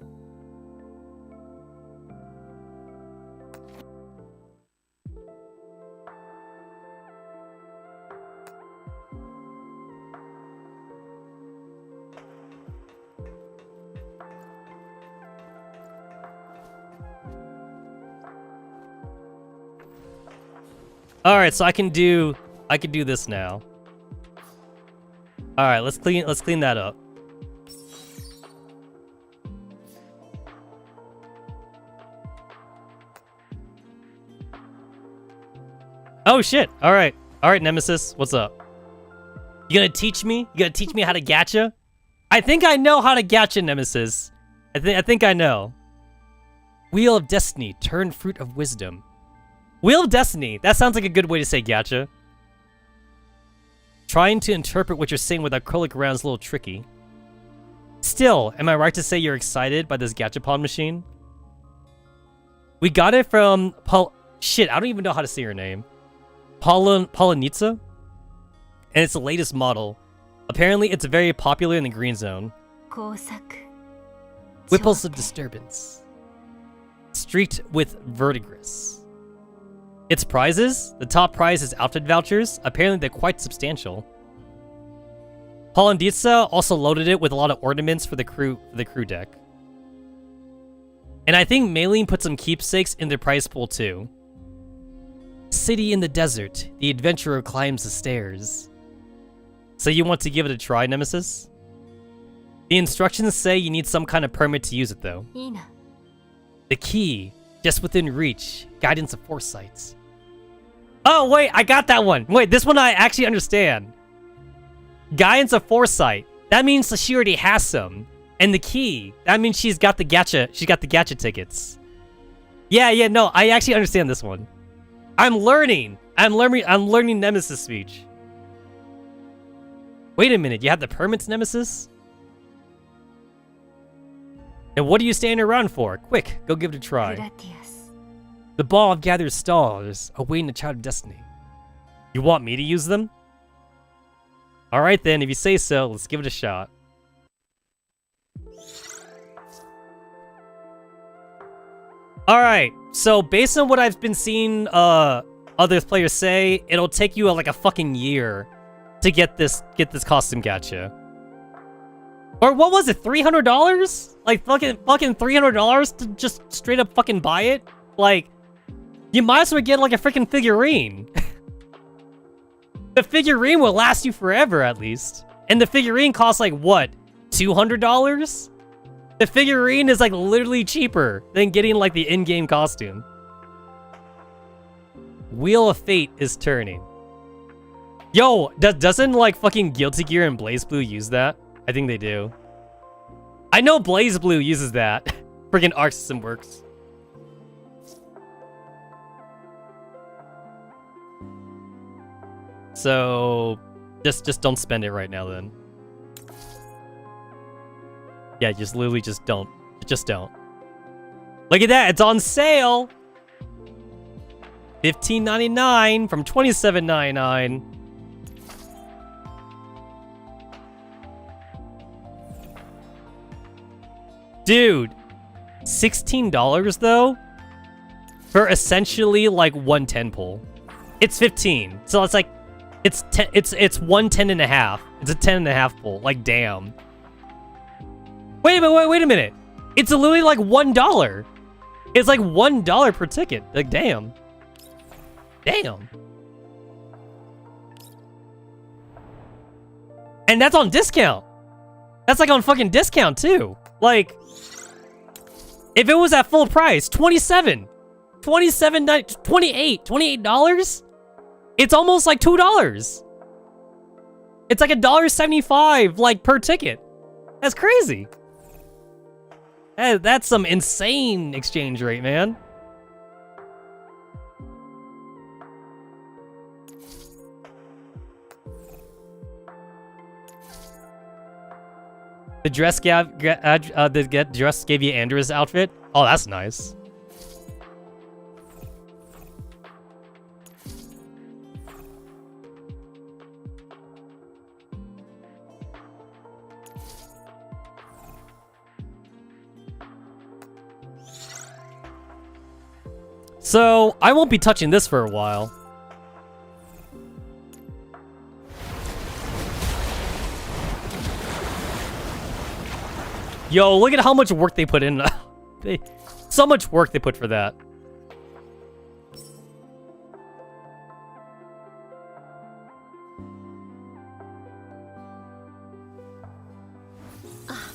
All right, so I can do this now. All right, let's clean that up. Oh shit. All right, Nemesis, what's up? You gonna teach me? You gonna teach me how to gacha? I think I know how to gacha, Nemesis. I think I know. Wheel of Destiny, turn fruit of wisdom. Wheel of Destiny. That sounds like a good way to say gacha. Trying to interpret what you're saying with acrylic round is a little tricky. Still, am I right to say you're excited by this gachapon machine? We got it from shit, I don't even know how to say your name. Polonitsa? And it's the latest model. Apparently, it's very popular in the green zone. Whipples of disturbance. Streaked with verdigris. Its prizes? The top prize is outfit vouchers. Apparently, they're quite substantial. Polonitsa also loaded it with a lot of ornaments for the crew deck. And I think Maylene put some keepsakes in their prize pool too. City in the desert. The adventurer climbs the stairs. So you want to give it a try, Nemesis? The instructions say you need some kind of permit to use it though. The key. Just within reach. Guidance of foresight. Oh, wait, I got that one. Wait, this one I actually understand. Guidance of foresight. That means that she already has some. And the key. That means she's got the gacha tickets. Yeah, no, I actually understand this one. I'm learning Nemesis speech. Wait a minute, you have the permits, Nemesis? And what are you standing around for? Quick, go give it a try. The ball gathers stars, awaiting the child of destiny. You want me to use them? Alright then, if you say so, let's give it a shot. Alright, so based on what I've been seeing other players say, it'll take you like a fucking year to get this costume gacha. Or what was it, $300? Like fucking $300 to just straight up fucking buy it? Like, you might as well get like a freaking figurine. The figurine will last you forever at least. And the figurine costs like what, $200? The figurine is like literally cheaper than getting like the in-game costume. Wheel of Fate is turning. Yo, doesn't like fucking Guilty Gear and BlazBlue use that? I think they do. I know BlazBlue uses that. Freaking Arc System Works. So, just don't spend it right now then. Yeah, just literally just don't. Just don't. Look at that, it's on sale! $15.99 from $27.99. Dude, $16 though? For essentially like one 10 pull. It's 15, so it's like it's 1 10 and a half. It's a 10 and a half pull. Like damn. Wait a minute. It's literally like $1. It's like $1 per ticket. Like damn. Damn. And that's on discount. That's like on fucking discount too. Like If it was at full price, $27, $28, it's almost like $2. It's like $1.75 like per ticket. That's crazy. That's some insane exchange rate, man. The dress gave you Andrew's outfit. Oh, that's nice. So, I won't be touching this for a while. Yo, look at how much work they put in. So much work they put for that. Ah,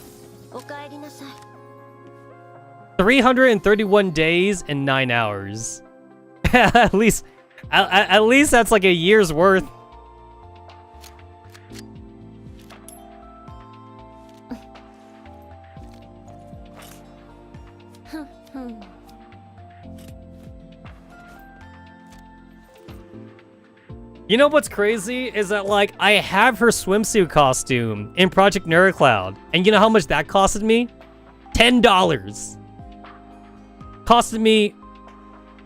331 days and 9 hours. at least that's like a year's worth. You know what's crazy is that, like, I have her swimsuit costume in Project Neurocloud, and you know how much that costed me? $10. Costed me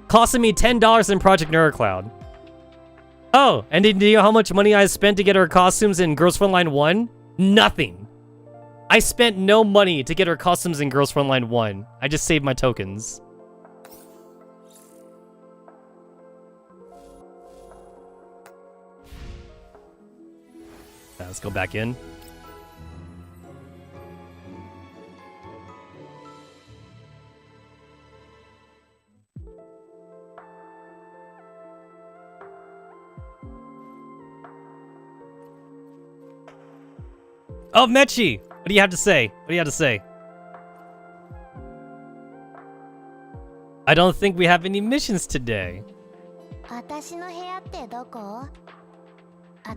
$10 in Project Neurocloud. Oh, and do you know how much money I spent to get her costumes in Girls Frontline 1? Nothing. I spent no money to get her costumes in Girls Frontline 1. I just saved my tokens. Let's go back in. Oh, Mechi! What do you have to say? What do you have to say? I don't think we have any missions today. 私の部屋ってどこ？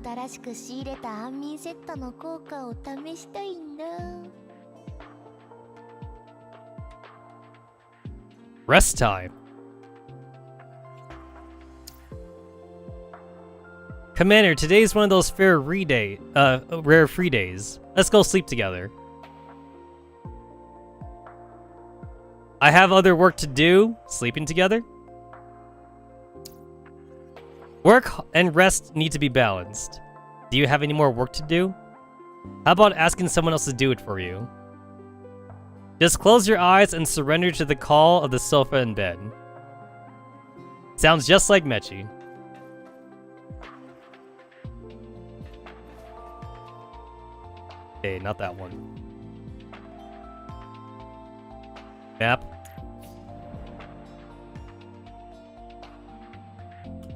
新しく仕入れた安眠セットの効果を試したいんだ。Rest time. Commander, today's one of those rare free days. Let's go sleep together. I have other work to do. Sleeping together? Work and rest need to be balanced. Do you have any more work to do? How about asking someone else to do it for you? Just close your eyes and surrender to the call of the sofa and bed. Sounds just like Mechi. Okay, not that one. Map.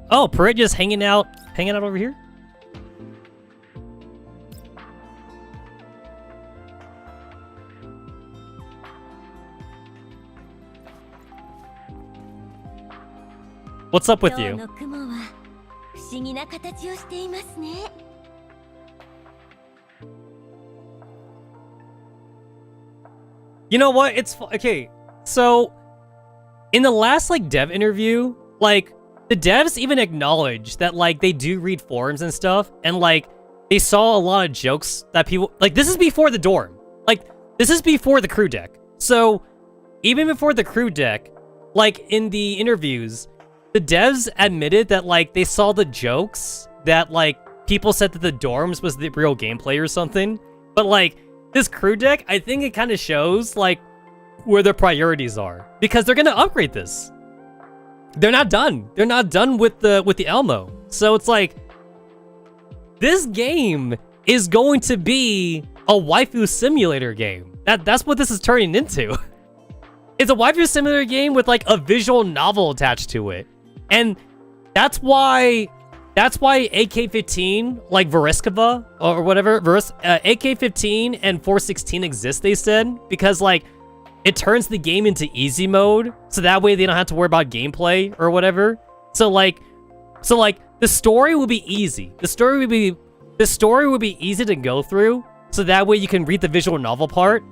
Oh, Parade just hanging out over here? What's up with you? You know what? It's okay. So, in the last like dev interview, like the devs even acknowledged that like they do read forums and stuff, and like they saw a lot of jokes that people like. This is before the dorm. Like this is before the crew deck. So, even before the crew deck, like in the interviews, the devs admitted that like they saw the jokes that like people said that the dorms was the real gameplay or something, but like. This crew deck, I think it kind of shows, like, where their priorities are. Because they're gonna upgrade this. They're not done. They're not done with the Elmo. So it's like, this game is going to be a waifu simulator game. That's what this is turning into. It's a waifu simulator game with, like, a visual novel attached to it. And that's why AK-15, like Veriskava, or whatever, AK-15 and 416 exist, they said, because, like, it turns the game into easy mode, so that way they don't have to worry about gameplay or whatever. So like the story will be easy. The story would be easy to go through, so that way you can read the visual novel part,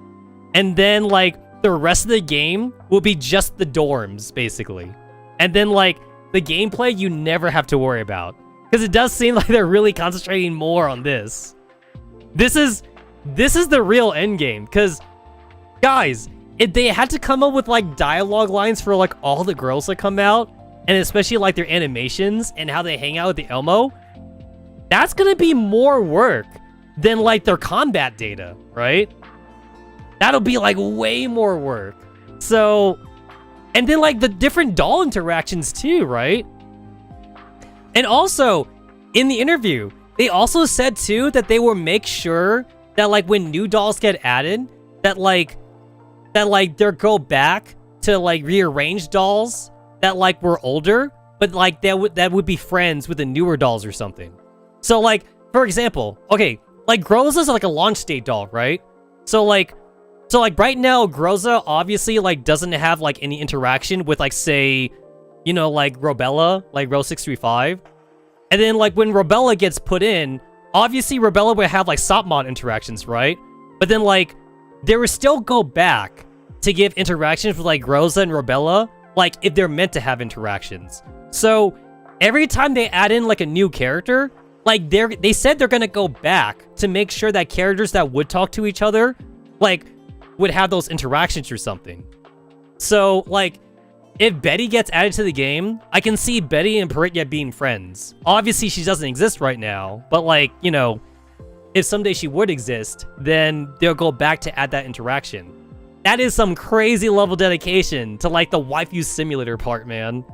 and then like the rest of the game will be just the dorms basically, and then like the gameplay you never have to worry about, because it does seem like they're really concentrating more on this. This is the real end game, because guys, if they had to come up with like dialogue lines for like all the girls that come out, and especially like their animations and how they hang out with the Elmo, that's gonna be more work than like their combat data, right? That'll be like way more work. So, and then like the different doll interactions too, right? And also, in the interview, they also said too that they will make sure that like when new dolls get added, that like they'll go back to like rearrange dolls that like were older, but like that would be friends with the newer dolls or something. So like, for example, okay, like Groza's like a launch state doll, right? So like right now, Groza obviously like doesn't have like any interaction with like, say, you know, like Robella, like Row 635. And then like when Robella gets put in, obviously Robella would have like Sopmon interactions, right? But then like they would still go back to give interactions with like Groza and Robella, like if they're meant to have interactions. So every time they add in like a new character, like they said they're gonna go back to make sure that characters that would talk to each other, like, would have those interactions or something. So, like, if Betty gets added to the game, I can see Betty and Paritya being friends. Obviously, she doesn't exist right now, but like, you know, if someday she would exist, then they'll go back to add that interaction. That is some crazy level dedication to like the waifu simulator part, man.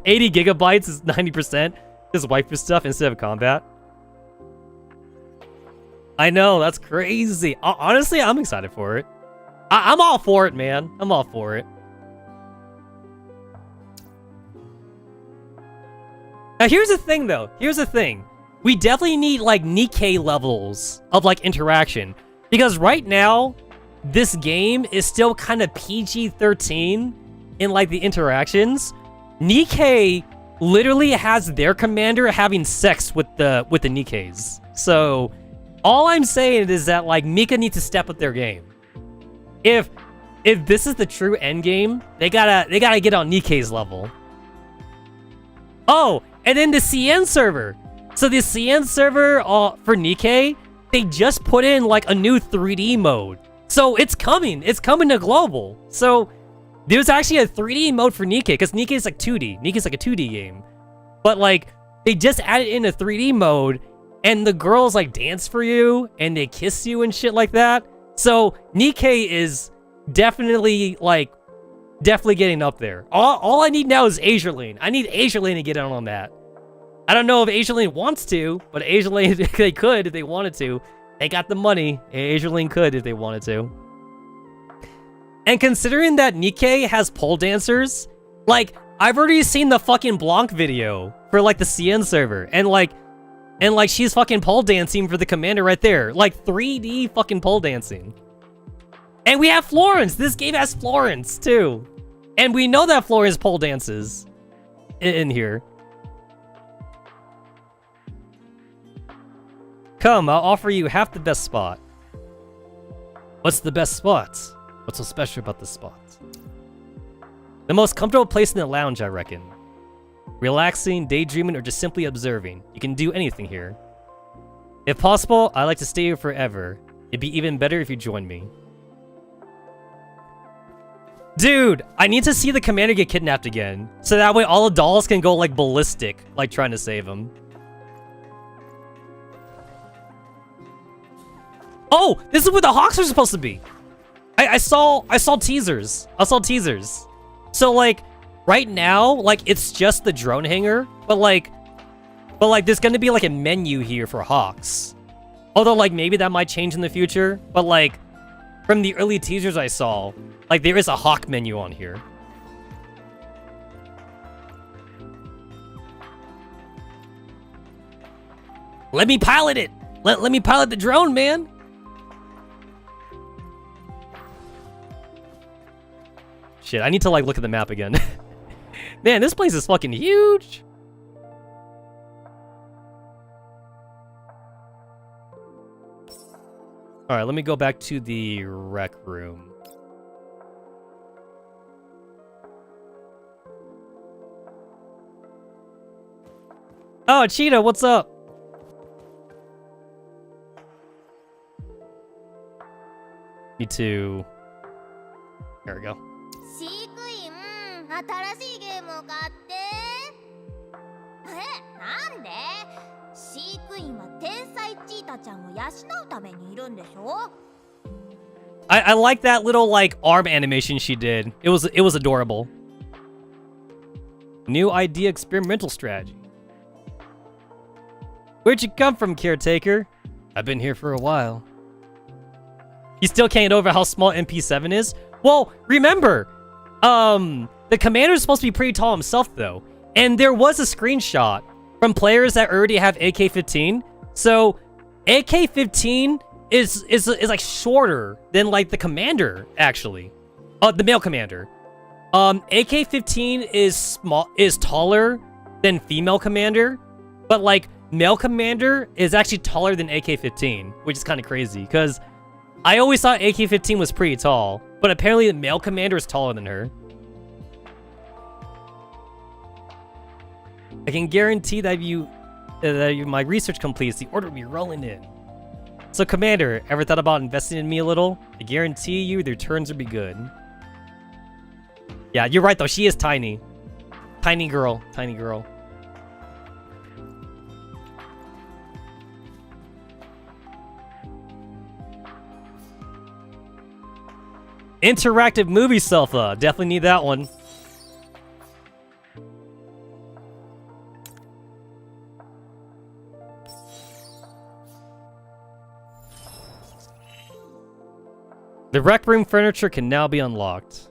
80 gigabytes is 90%. Just waifu stuff instead of combat. I know, that's crazy. Honestly, I'm excited for it. I'm all for it, man. I'm all for it. Now, here's the thing, though. Here's the thing. We definitely need, like, Nikkei levels of, like, interaction. Because right now, this game is still kind of PG-13 in, like, the interactions. Nikkei literally has their commander having sex with the Nikkeis. So, all I'm saying is that, like, Mika needs to step up their game. If this is the true end game, they gotta get on Nikkei's level. Oh, and then the CN server. So the CN server for Nikkei, they just put in like a new 3D mode. So it's coming. It's coming to global. So there's actually a 3D mode for Nikkei, because Nikkei is like 2D. Nikkei's like a 2D game. But like, they just added in a 3D mode, and the girls like dance for you, and they kiss you and shit like that. So Nikkei is definitely getting up there. All I need now is Azurlane. I need Azurlane to get in on that. I don't know if Azurlane wants to, but Azurlane, they could if they wanted to. They got the money. Azurlane could if they wanted to. And considering that Nikkei has pole dancers, like, I've already seen the fucking Blanc video for like the CN server, and like she's fucking pole dancing for the commander right there. Like 3D fucking pole dancing. And we have Florence. This game has Florence too. And we know that Florence pole dances in here. Come, I'll offer you half the best spot. What's the best spot? What's so special about this spot? The most comfortable place in the lounge, I reckon. Relaxing, daydreaming, or just simply observing. You can do anything here. If possible, I'd like to stay here forever. It'd be even better if you joined me. Dude, I need to see the commander get kidnapped again. So that way all the dolls can go like ballistic, like trying to save him. Oh, this is where the Hawks are supposed to be. I saw teasers. I saw teasers. So like right now, like it's just the drone hangar, but like there's gonna be like a menu here for Hawks. Although like maybe that might change in the future, but like from the early teasers I saw, like there is a Hawk menu on here. Let me pilot it. Let me pilot the drone, man. Shit, I need to like look at the map again. Man, this place is fucking huge. Alright, let me go back to the rec room. Oh, Cheetah, what's up? Need to... There we go. 飼育員、新しいゲームを買って。なんで？飼育員は天才チータちゃんを養うためにいるんでしょ? I like that little like arm animation she did. It was adorable. New idea experimental strategy. Where'd you come from, caretaker? I've been here for a while. You still can't get over how small MP7 is? Well, remember, the commander's supposed to be pretty tall himself though. And there was a screenshot from players that already have AK-15. So AK-15 is like shorter than like the commander actually. The male commander. AK-15 is taller than female commander, but like male commander is actually taller than AK-15, which is kind of crazy because I always thought AK-15 was pretty tall, but apparently the male commander is taller than her. I can guarantee that my research completes, the order will be rolling in. So, Commander, ever thought about investing in me a little? I guarantee you the returns will be good. Yeah, you're right though. She is tiny. Tiny girl. Tiny girl. Interactive movie sofa. Definitely need that one. The rec room furniture can now be unlocked.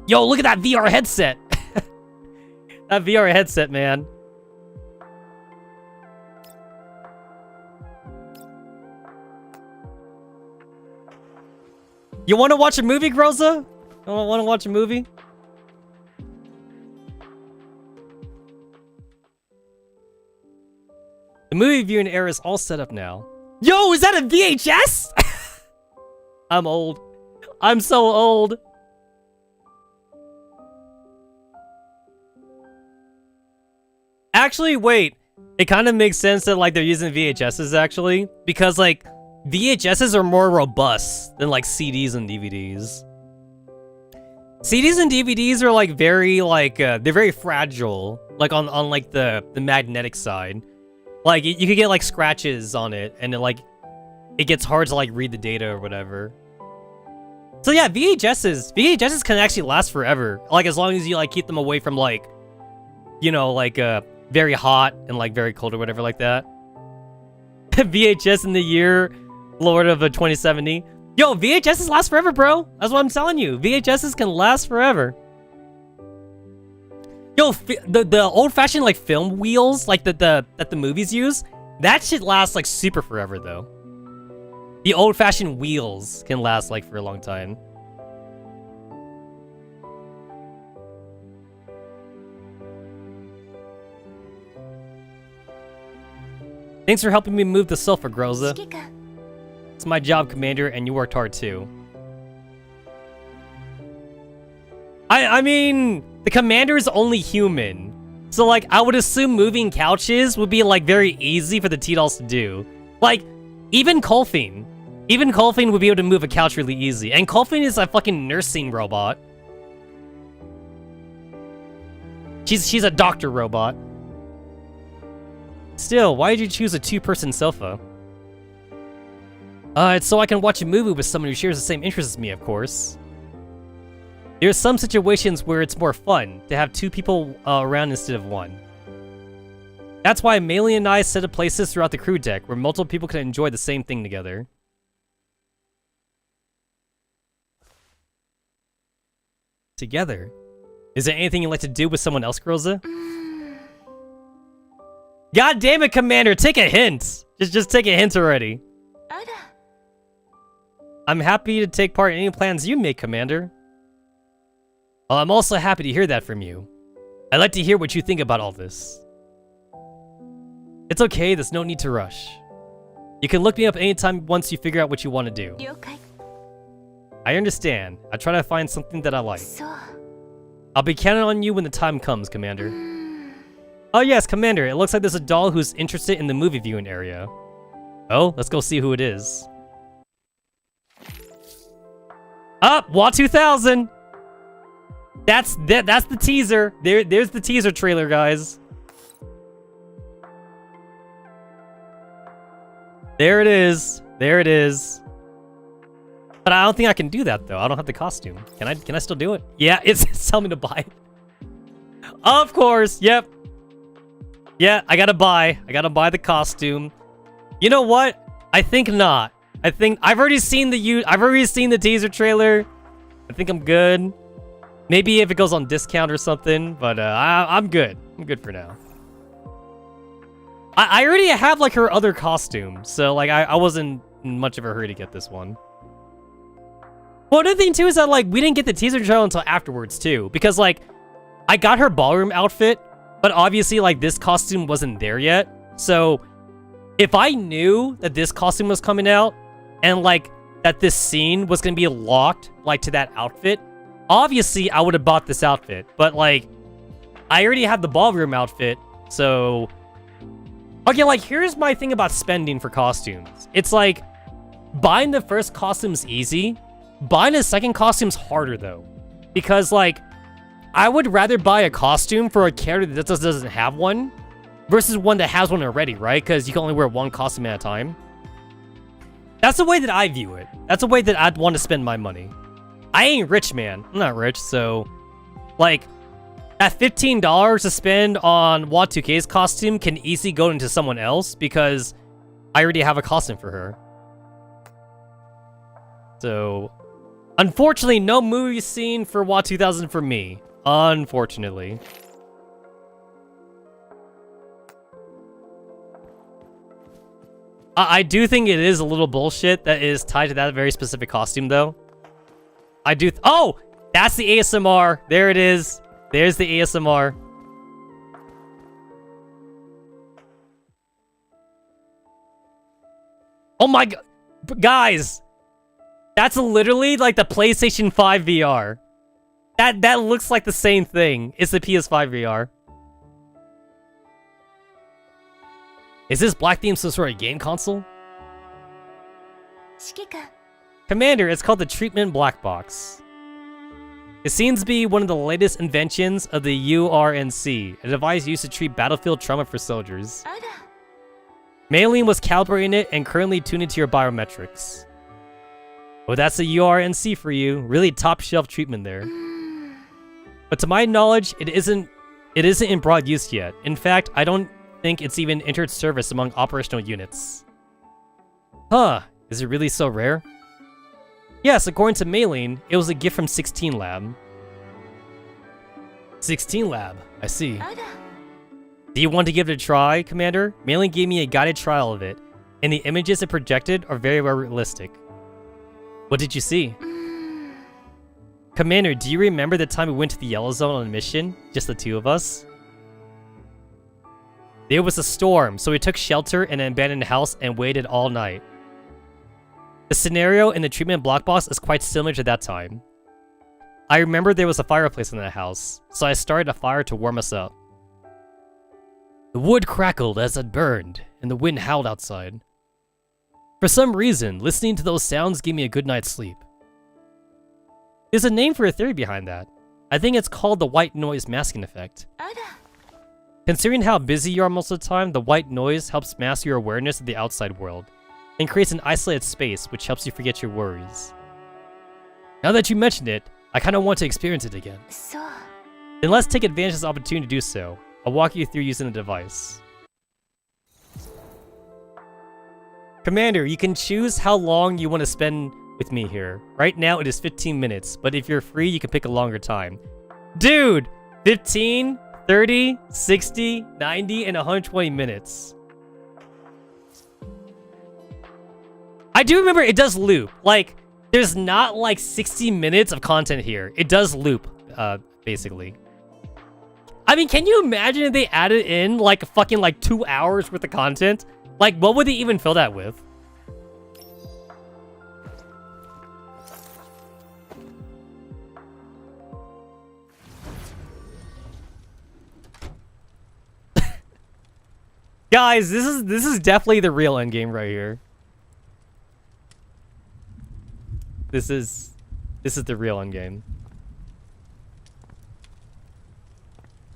Yo, look at that VR headset. That VR headset, man. You want to watch a movie, Groza? You want to watch a movie? The movie viewing area is all set up now. Yo, is that a VHS? I'm old. I'm so old. Actually, wait. It kind of makes sense that like they're using VHSs actually, because like VHSs are more robust than like CDs and DVDs. CDs and DVDs are like very like they're very fragile, like on like the magnetic side. Like you could get like scratches on it, and it gets hard to like read the data or whatever. So yeah, VHSs can actually last forever, like as long as you like keep them away from like, you know, like very hot and like very cold or whatever like that. VHS in the year Lord of 2070. Yo, VHSs last forever, bro. That's what I'm telling you. VHSs can last forever. Yo, the old-fashioned like film wheels, like that the movies use, that shit lasts like super forever though. The old-fashioned wheels can last like for a long time. Thanks for helping me move the sofa, Groza. It's my job, Commander, and you worked hard too. I mean, the Commander is only human. So like, I would assume moving couches would be like very easy for the T-Dolls to do. Like, even Colfine would be able to move a couch really easy. And Colfine is a fucking nursing robot. She's a doctor robot. Still, why did you choose a two-person sofa? It's so I can watch a movie with someone who shares the same interests as me, of course. There are some situations where it's more fun to have two people around instead of one. That's why Melee and I set up places throughout the crew deck where multiple people can enjoy the same thing together. together. Is there anything you'd like to do with someone else, Girlza? God damn it, Commander, take a hint. Just take a hint already. I'm happy to take part in any plans you make, Commander. Well, I'm also happy to hear that from you. I'd like to hear what you think about all this. It's okay, there's no need to rush. You can look me up anytime once you figure out what you want to do. I understand. I try to find something that I like. I'll be counting on you when the time comes, Commander. Oh yes, Commander, it looks like there's a doll who's interested in the movie viewing area. Oh, let's go see who it is. Up, WA 2000! That's the teaser. There's the teaser trailer, guys. There it is. There it is. But I don't think I can do that though. I don't have the costume. Can I still do it? Yeah, it's telling me to buy it. Of course. Yep. Yeah, I gotta buy the costume. You know what? I think not. I think I've already seen the teaser trailer. I think I'm good. Maybe if it goes on discount or something, but I'm good. I'm good for now. I already have like her other costume, so like I wasn't in much of a hurry to get this one. Well, another thing too is that like we didn't get the teaser trailer until afterwards too, because like I got her ballroom outfit, but obviously like this costume wasn't there yet. So if I knew that this costume was coming out and like that this scene was gonna be locked like to that outfit, obviously I would have bought this outfit. But like I already have the ballroom outfit, so okay, like here's my thing about spending for costumes. It's like buying the first costume's easy. Buying a second costume's harder though, because like I would rather buy a costume for a character that just doesn't have one versus one that has one already, right? Because you can only wear one costume at a time. That's the way that I view it. That's the way that I'd want to spend my money. I ain't rich, man. I'm not rich, so like that $15 to spend on WA 2K's costume can easily go into someone else because I already have a costume for her. So unfortunately, no movie scene for WA 2000 for me. Unfortunately. I do think it is a little bullshit that is tied to that very specific costume, though. I do... Oh! That's the ASMR. There it is. There's the ASMR. Oh my god. Guys! That's literally like the PlayStation 5 VR. That looks like the same thing. It's the PS5 VR. Is this Black Theme some sort of game console? Commander, it's called the Treatment Black Box. It seems to be one of the latest inventions of the URNC, a device used to treat battlefield trauma for soldiers. Maylene was calibrating it and currently tuning to your biometrics. Well, that's the URNC for you. Really top shelf treatment there. But to my knowledge, it isn't in broad use yet. In fact, I don't think it's even entered service among operational units. Huh, is it really so rare? Yes, according to Maylene, it was a gift from 16 Lab. 16 Lab, I see. Do you want to give it a try, Commander? Maylene gave me a guided trial of it, and the images it projected are very realistic. What did you see? Commander, do you remember the time we went to the Yellow Zone on a mission? Just the two of us? There was a storm, so we took shelter in an abandoned house and waited all night. The scenario in the treatment block box is quite similar to that time. I remember there was a fireplace in that house, so I started a fire to warm us up. The wood crackled as it burned, and the wind howled outside. For some reason, listening to those sounds gave me a good night's sleep. There's a name for a theory behind that. I think it's called the white noise masking effect. Considering how busy you are most of the time, the white noise helps mask your awareness of the outside world, and creates an isolated space which helps you forget your worries. Now that you mentioned it, I kinda want to experience it again. Then let's take advantage of this opportunity to do so. I'll walk you through using the device. Commander, you can choose how long you want to spend with me here. Right now it is 15 minutes, but if you're free, you can pick a longer time. Dude, 15, 30, 60, 90, and 120 minutes. I do remember it does loop. Like, there's not like 60 minutes of content here. It does loop, basically. I mean, can you imagine if they added in like fucking like 2 hours worth of content? Like, what would they even fill that with? Guys, this is definitely the real endgame right here. This is the real endgame.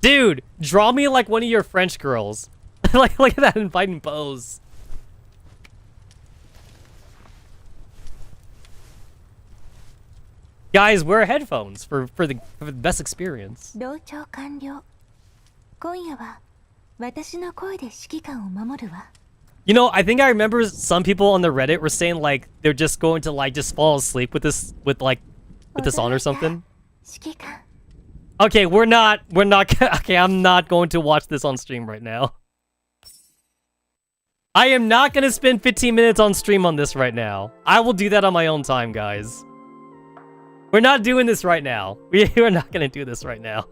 Dude, draw me like one of your French girls. Like, look at that inviting pose. Guys, wear headphones for the best experience. You know, I think I remember some people on the Reddit were saying like they're just going to like just fall asleep with this on or something. Okay, we're not okay, I'm not going to watch this on stream right now. I am not going to spend 15 minutes on stream on this right now. I will do that on my own time, guys. We're not doing this right now. We're not going to do this right now.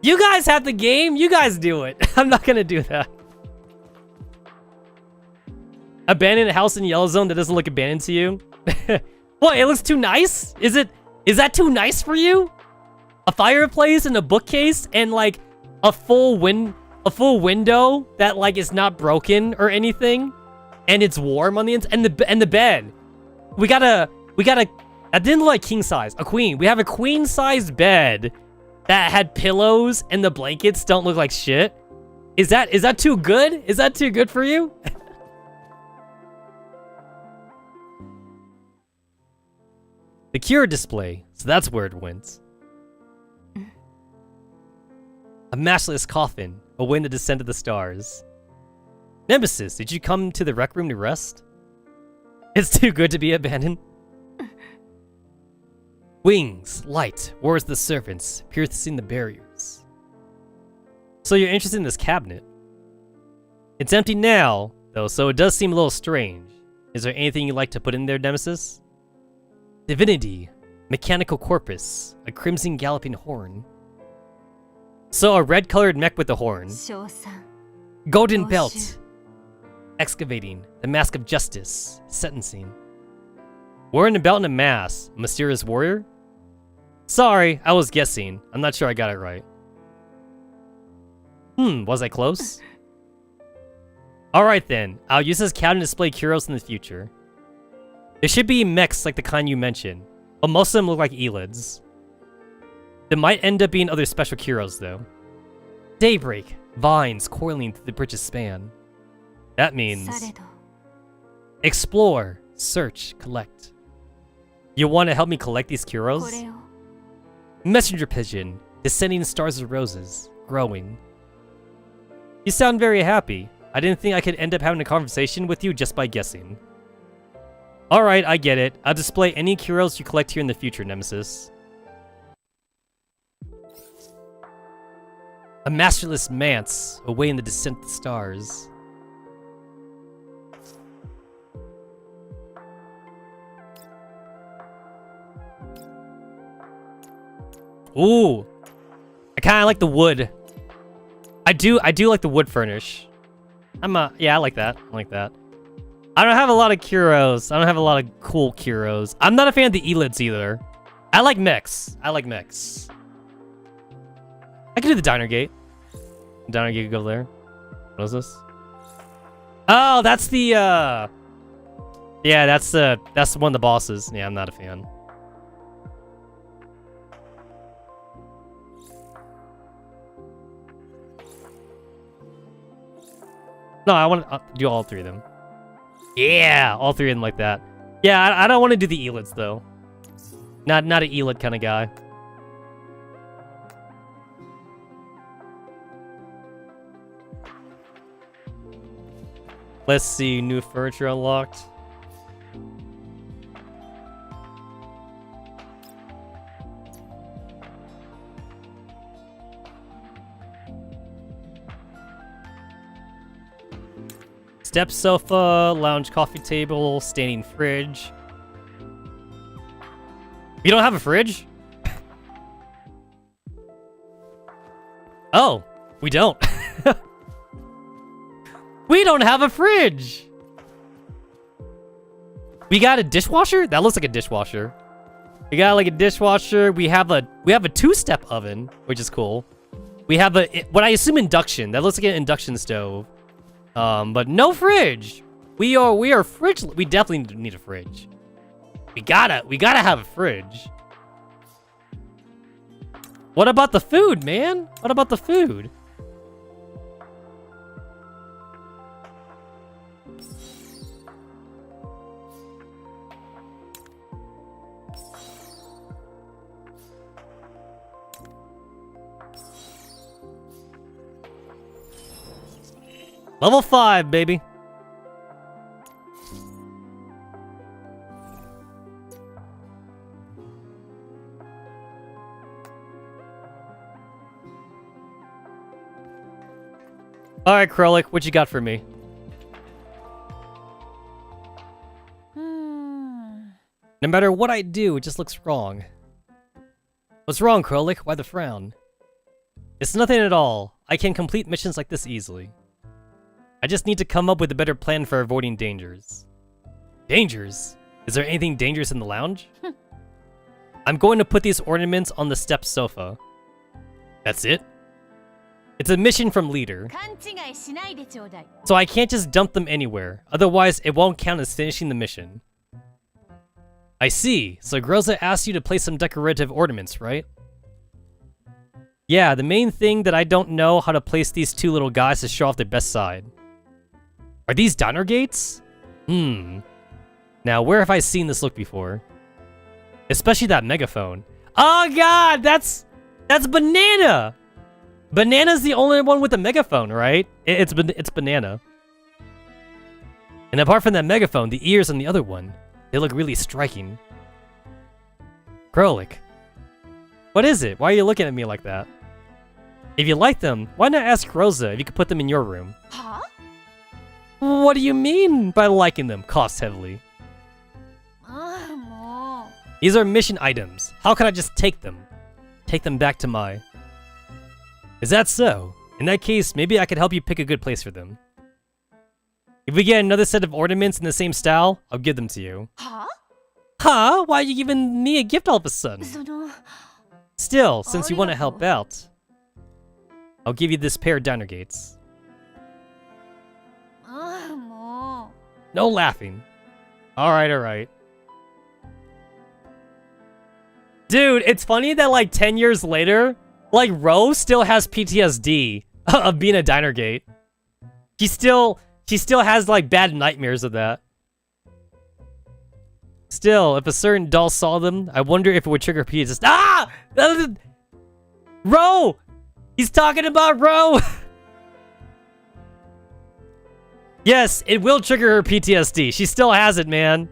You guys have the game. You guys do it. I'm not going to do that. Abandoned house in Yellow Zone that doesn't look abandoned to you? What? It looks too nice? Is that too nice for you? A fireplace and a bookcase and like a full window that like is not broken or anything, and it's warm on the inside, and the bed. We got a that didn't look like king size. A queen. We have a queen sized bed that had pillows and the blankets don't look like shit. Is that too good? Is that too good for you? The cure display. So that's where it went. A matchless coffin, awaiting the descent of the stars. Nemesis, did you come to the rec room to rest? It's too good to be abandoned. Wings, light, wars the servants, piercing the barriers. So you're interested in this cabinet? It's empty now, though, so it does seem a little strange. Is there anything you'd like to put in there, Nemesis? Divinity, mechanical corpus, a crimson galloping horn. So a red-colored mech with a horn. Golden belt. Excavating, the mask of justice, sentencing. Wearing a belt and a mask, mysterious warrior? Sorry, I was guessing. I'm not sure I got it right. Was I close? Alright then, I'll use this cabinet to display curios in the future. There should be mechs like the kind you mentioned, but most of them look like elids. There might end up being other special curios though. Daybreak, vines coiling through the bridge's span. That means explore, search, collect. You want to help me collect these curios? Messenger pigeon, descending stars of roses, growing. You sound very happy. I didn't think I could end up having a conversation with you just by guessing. Alright, I get it. I'll display any curios you collect here in the future, Nemesis. A masterless manse, awaiting the descent of the stars. Ooh, I kind of like the wood. I do like the wood furnish. Yeah, I like that. I like that. I don't have a lot of curios. I don't have a lot of cool curios. I'm not a fan of the elids either. I like mechs. I can do the diner gate. Diner gate could go there. What is this? Oh, that's the yeah, that's one of the bosses. Yeah, I'm not a fan. No, I want to do all three of them. Yeah, all three of them like that. Yeah, I don't want to do the elids though. Not an elid kind of guy. Let's see, new furniture unlocked. Step sofa, lounge coffee table, standing fridge. You don't have a fridge? Oh, we don't. We don't have a fridge. We got a dishwasher? That looks like a dishwasher. We got like a dishwasher. We have a two-step oven, which is cool. We have what I assume induction. That looks like an induction stove. But no fridge. We are fridge. We definitely need a fridge. We gotta have a fridge. What about the food, man? What about the food? Level 5, baby. All right, Krolik, what you got for me? No matter what I do, it just looks wrong. What's wrong, Krolik? Why the frown? It's nothing at all. I can complete missions like this easily. I just need to come up with a better plan for avoiding dangers. Dangers? Is there anything dangerous in the lounge? I'm going to put these ornaments on the step sofa. That's it? It's a mission from leader. So I can't just dump them anywhere, otherwise it won't count as finishing the mission. I see, so Groza asked you to place some decorative ornaments, right? Yeah, the main thing that I don't know how to place these two little guys to show off their best side. Are these diner gates? Now, where have I seen this look before? Especially that megaphone. Oh god, that's Banana! Banana's the only one with a megaphone, right? It's Banana. And apart from that megaphone, the ears on the other one, they look really striking. Krolik. What is it? Why are you looking at me like that? If you like them, why not ask Rosa if you could put them in your room? Huh? What do you mean by liking them? Costs heavily. These are mission items. How can I just take them? Take them back to my... Is that so? In that case, maybe I could help you pick a good place for them. If we get another set of ornaments in the same style, I'll give them to you. Huh? Huh? Why are you giving me a gift all of a sudden? Still, since you want to help out, I'll give you this pair of diner gates. No laughing. Alright. Dude, it's funny that like 10 years later, like Rose still has PTSD of being a diner gate. She still has like bad nightmares of that. Still, if a certain doll saw them, I wonder if it would trigger PTSD. Ah! Ro! He's talking about Ro! Yes, it will trigger her PTSD. She still has it, man.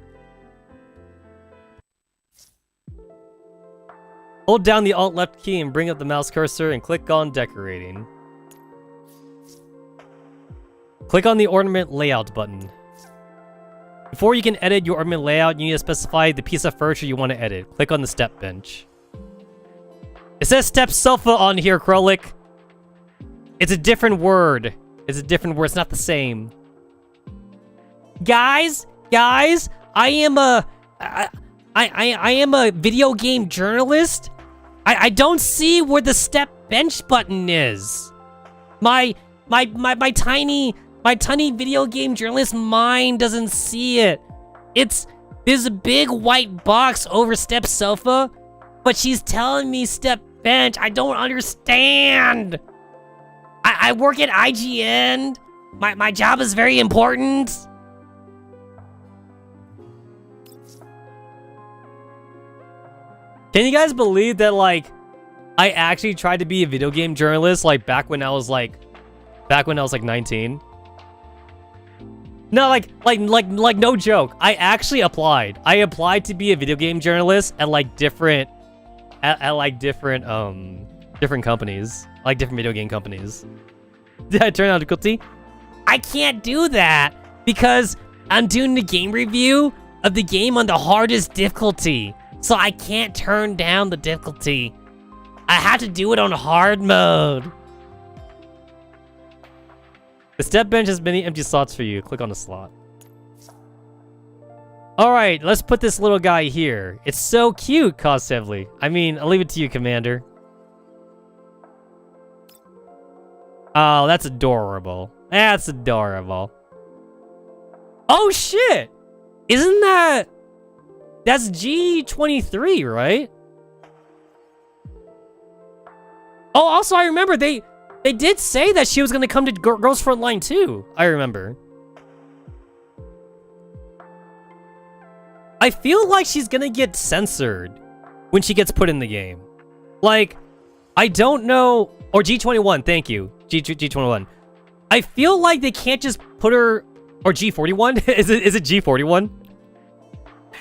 Hold down the Alt-Left key and bring up the mouse cursor and click on Decorating. Click on the Ornament Layout button. Before you can edit your ornament layout, you need to specify the piece of furniture you want to edit. Click on the step bench. It says step sofa on here, Krolik. It's a different word. It's not the same. Guys, I am a video game journalist. I don't see where the step bench button is. My tiny video game journalist mind doesn't see it. There's a big white box over step sofa, but she's telling me step bench. I don't understand. I work at IGN. My job is very important. Can you guys believe that, like, I actually tried to be a video game journalist, like, back when I was like 19? No, like no joke. I actually applied. I applied to be a video game journalist at like different different companies, like different video game companies. Did I turn on difficulty? I can't do that because I'm doing the game review of the game on the hardest difficulty. So I can't turn down the difficulty. I have to do it on hard mode. The step bench has many empty slots for you. Click on the slot. Alright, let's put this little guy here. It's so cute, cost heavily. I mean, I'll leave it to you, Commander. Oh, that's adorable. That's adorable. Oh, shit! Isn't that... That's G23, right? Oh, also, I remember they did say that she was going to come to Girls Frontline too. I remember. I feel like she's going to get censored when she gets put in the game. Like, I don't know... Or G21, thank you. G21. I feel like they can't just put her... Or G41? Is it G41?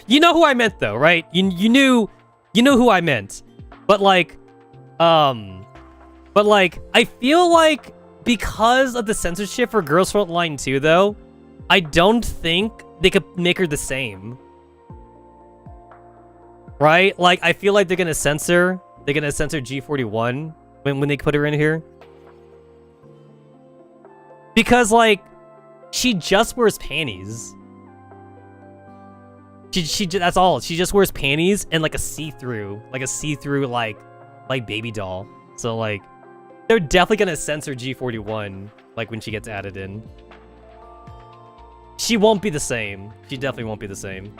You know who I meant though, right? You knew who I meant. But like, I feel like because of the censorship for Girls Frontline 2 though, I don't think they could make her the same. Right? Like, I feel like they're gonna censor G41 when they put her in here. Because like, she just wears panties. She that's all. She just wears panties and like a see-through like baby doll. So like, they're definitely gonna censor G41 like when she gets added in. She won't be the same. She definitely won't be the same.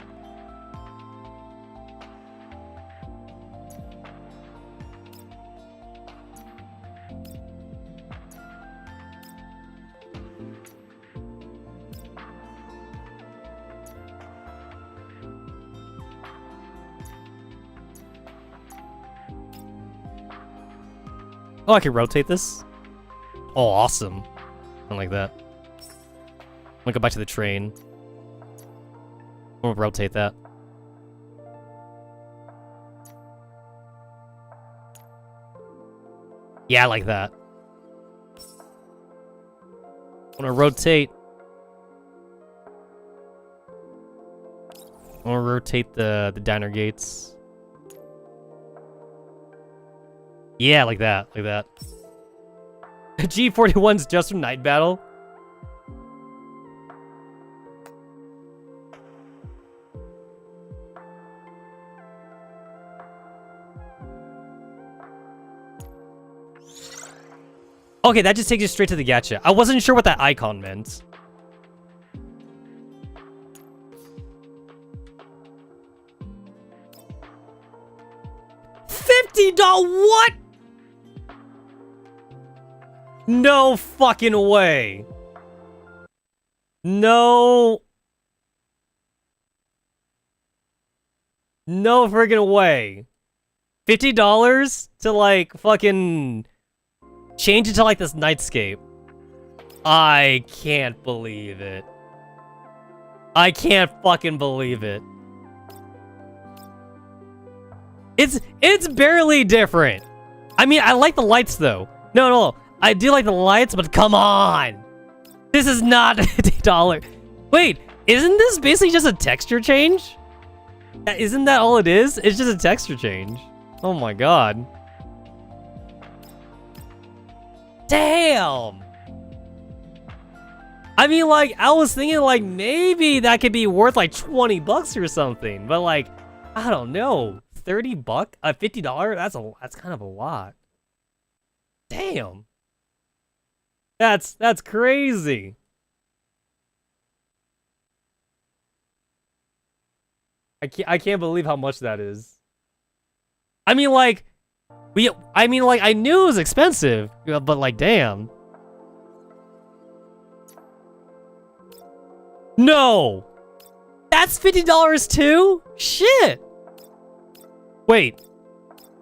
Oh, I can rotate this? Oh, awesome. I like that. I'm gonna go back to the train. I'm gonna rotate that. Yeah, I like that. I'm gonna rotate. I'm gonna rotate the diner gates. Yeah, like that, like that. G41's just from Night Battle. Okay, that just takes you straight to the gacha. I wasn't sure what that icon meant. $50? What? No fucking way. No. No friggin' way. $50 to like fucking change it to like this nightscape. I can't believe it. I can't fucking believe it. It's barely different. I mean, I like the lights though. No. I do like the lights, but come on. This is not $50. Wait, isn't this basically just a texture change? Isn't that all it is? It's just a texture change. Oh my god. Damn. I mean, like, I was thinking like maybe that could be worth like 20 bucks or something, but like, I don't know. 30 bucks? $50? That's kind of a lot. Damn. That's crazy. I can't believe how much that is. I mean, like, I knew it was expensive, but like, damn. No! That's $50 too? Shit! Wait.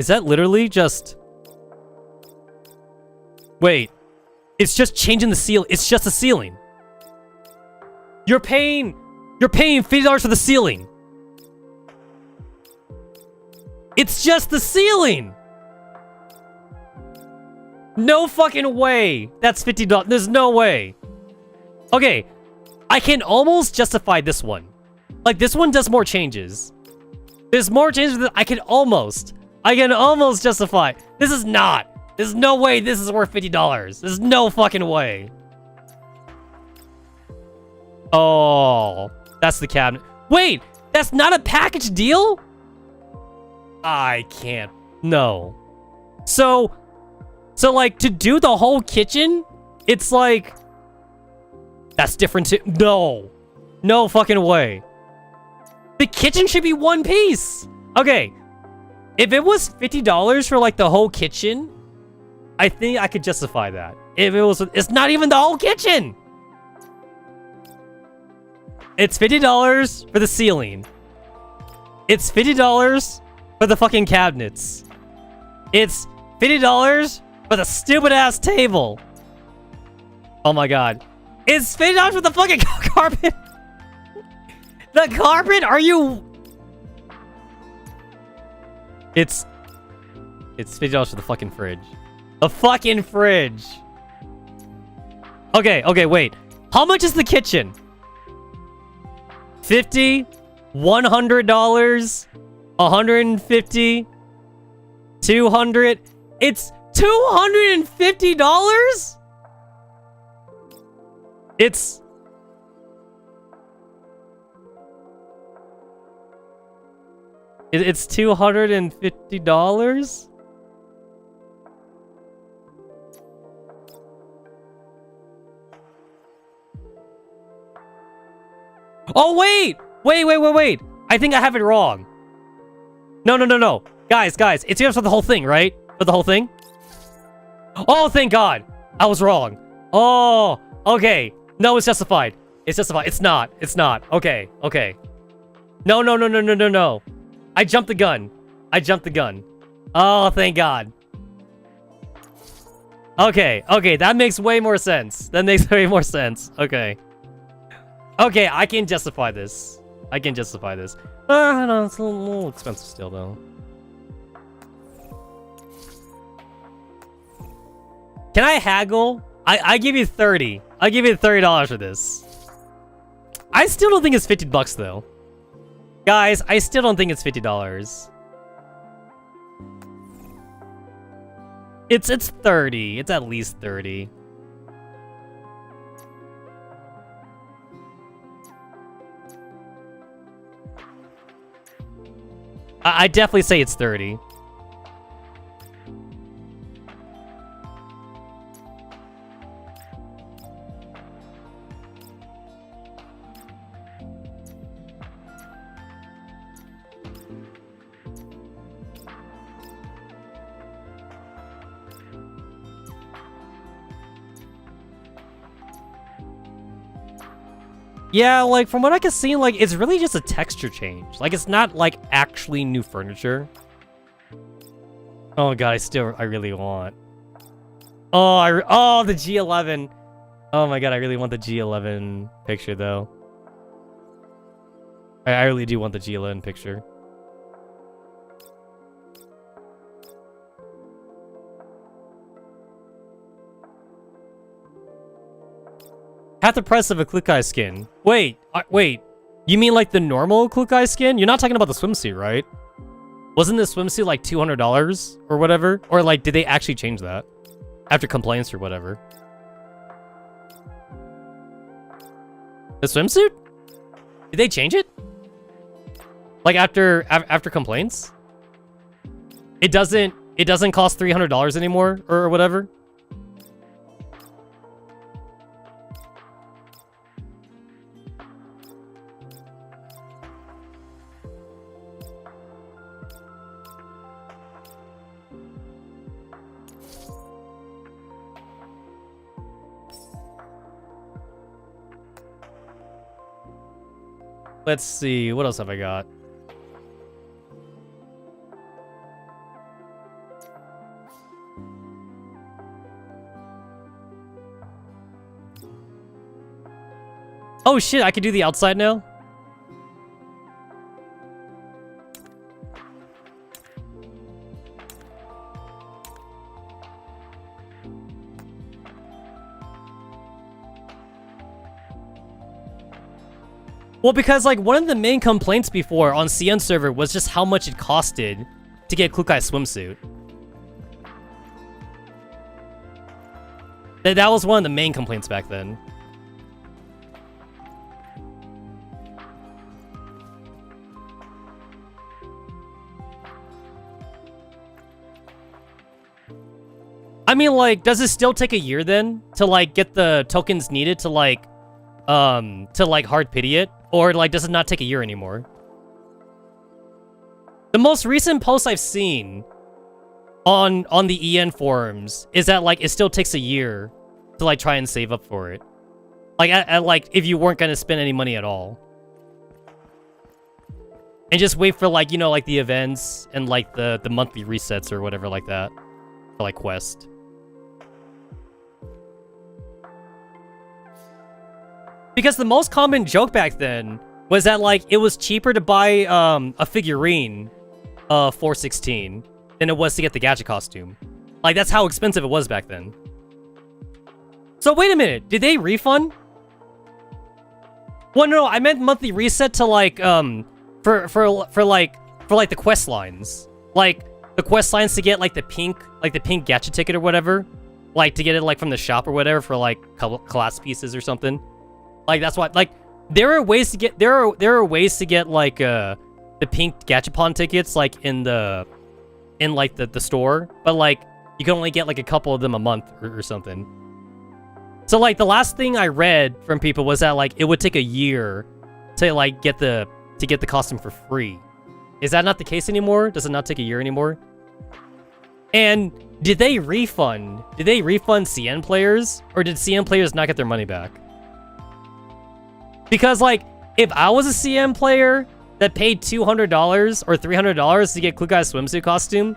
Is that literally just... Wait. It's just changing the ceiling. It's just the ceiling. You're paying $50 for the ceiling. It's just the ceiling. No fucking way. That's $50. There's no way. Okay, I can almost justify this one. Like, this one does more changes. There's more changes that I can almost justify. This is not. There's no way this is worth $50. There's no fucking way. Oh, that's the cabinet. Wait, that's not a package deal? I can't. No. So like, to do the whole kitchen, it's like, that's different too. No. No fucking way. The kitchen should be one piece. Okay. If it was $50 for like the whole kitchen, I think I could justify that. If it was, it's not even the whole kitchen. It's $50 for the ceiling. It's $50 for the fucking cabinets. It's $50 for the stupid ass table. Oh my god. It's $50 for the fucking carpet. The carpet? Are you... It's $50 for the fucking fridge. The fucking fridge. Okay, wait. How much is the kitchen? $50, $100, $150, $200. It's $250? It's $250? Oh, wait! Wait. I think I have it wrong. No. Guys, it's for the whole thing, right? For the whole thing? Oh, thank God. I was wrong. Oh, okay. No, it's justified. It's justified. It's not. Okay. No. I jumped the gun. Oh, thank God. Okay, that makes way more sense. Okay, I can justify this. No, it's a little expensive still, though. Can I haggle? I give you 30. I give you $30 for this. I still don't think it's $50 though. Guys, I still don't think it's $50. It's 30. It's at least 30. I definitely say it's 30. Yeah, like, from what I can see, like, it's really just a texture change. Like, it's not, like, actually new furniture. Oh, God, I really want... Oh, the G11. Oh, my God, I really want the G11 picture, though. I really do want the G11 picture. Half the price of a Klukai skin. Wait. You mean like the normal Klukai skin? You're not talking about the swimsuit, right? Wasn't the swimsuit like $200 or whatever? Or like, did they actually change that? After complaints or whatever? The swimsuit? Did they change it? Like after complaints? It doesn't cost $300 anymore or whatever? Let's see, what else have I got? Oh shit, I can do the outside now? Well, because like one of the main complaints before on CN server was just how much it costed to get Klukai swimsuit. That was one of the main complaints back then. I mean, like, does it still take a year then to like get the tokens needed to like hard pity it? Or like does it not take a year anymore? The most recent post I've seen on the EN forums is that like it still takes a year to like try and save up for it. Like like if you weren't gonna spend any money at all. And just wait for like, you know, like the events and like the monthly resets or whatever like that. For like quest. Because the most common joke back then was that like it was cheaper to buy a figurine 416 than it was to get the Gacha costume. Like that's how expensive it was back then. So wait a minute, did they refund? Well, no, I meant monthly reset to like for like the quest lines. Like the quest lines to get like the pink Gacha ticket or whatever. Like to get it like from the shop or whatever for like class pieces or something. Like that's why like there are ways to get like the pink Gachapon tickets like in the store, but like you can only get like a couple of them a month or something. So like the last thing I read from people was that like it would take a year to like get the costume for free. Is that not the case anymore? Does it not take a year anymore? And did they refund CN players, or did CN players not get their money back? Because, like, if I was a CM player that paid $200 or $300 to get Klugai's swimsuit costume,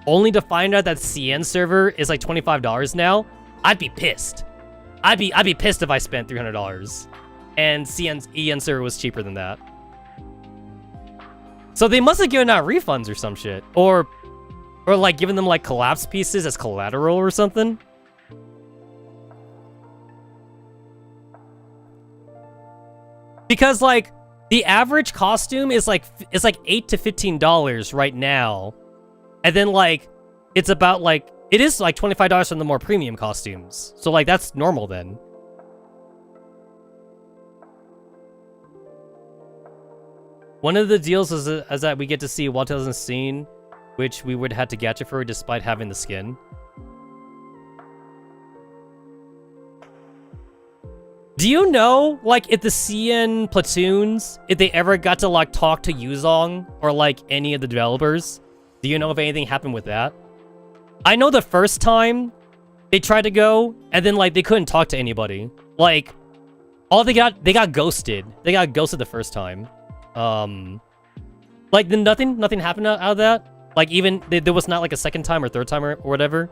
only to find out that CN server is like $25 now, I'd be pissed. I'd be pissed if I spent $300 and EN server was cheaper than that. So they must have given out refunds or some shit, or like given them like collapse pieces as collateral or something. Because like the average costume is like $8 to $15 right now, and then like it's about like it is like $25 from the more premium costumes. So like that's normal then. One of the deals is that we get to see What Doesn't Seen, which we would have to gacha for despite having the skin. Do you know, like, if the CN platoons, if they ever got to, like, talk to Yuzong or, like, any of the developers? Do you know if anything happened with that? I know the first time they tried to go, and then, like, they couldn't talk to anybody. Like, they got ghosted. They got ghosted the first time. Like, then nothing happened out of that? Like, even, there was not, like, a second time or third time or whatever?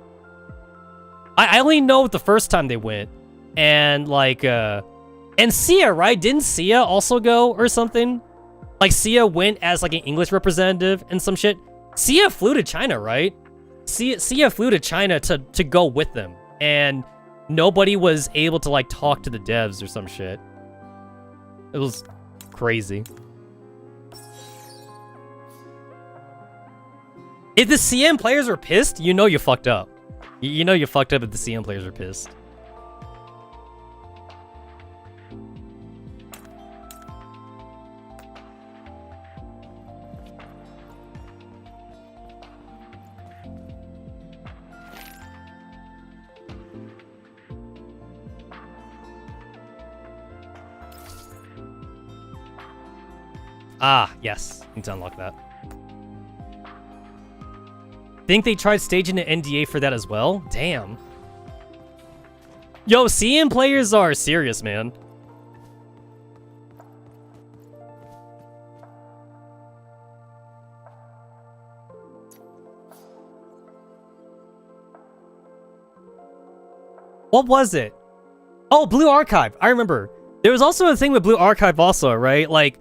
I only know the first time they went. And like and Sia, right? Didn't Sia also go or something? Like Sia went as like an English representative and some shit. Sia flew to China, right? Sia flew to China to go with them, and nobody was able to like talk to the devs or some shit. It was crazy. If the CM players were pissed, you know you fucked up. You know you fucked up if the CM players are pissed. Ah, yes. Need to unlock that. Think they tried staging an NDA for that as well? Damn. Yo, CM players are serious, man. What was it? Oh, Blue Archive. I remember. There was also a thing with Blue Archive also, right? Like,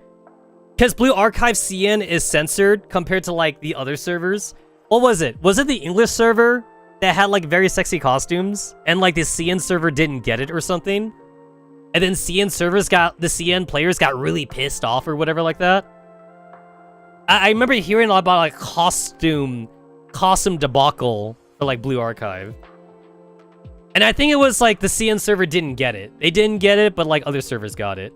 because Blue Archive CN is censored compared to, like, the other servers. What was it? Was it the English server that had, like, very sexy costumes? And, like, the CN server didn't get it or something? And then the CN players got really pissed off or whatever like that? I remember hearing a lot about, like, costume debacle for, like, Blue Archive. And I think it was, like, the CN server didn't get it. They didn't get it, but, like, other servers got it.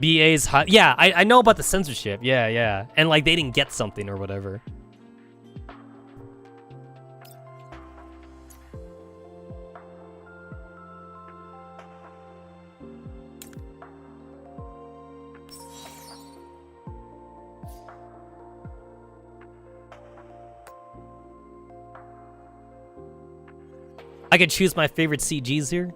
BA's high. Yeah, I know about the censorship. Yeah. And, like, they didn't get something or whatever. I could choose my favorite CGs here.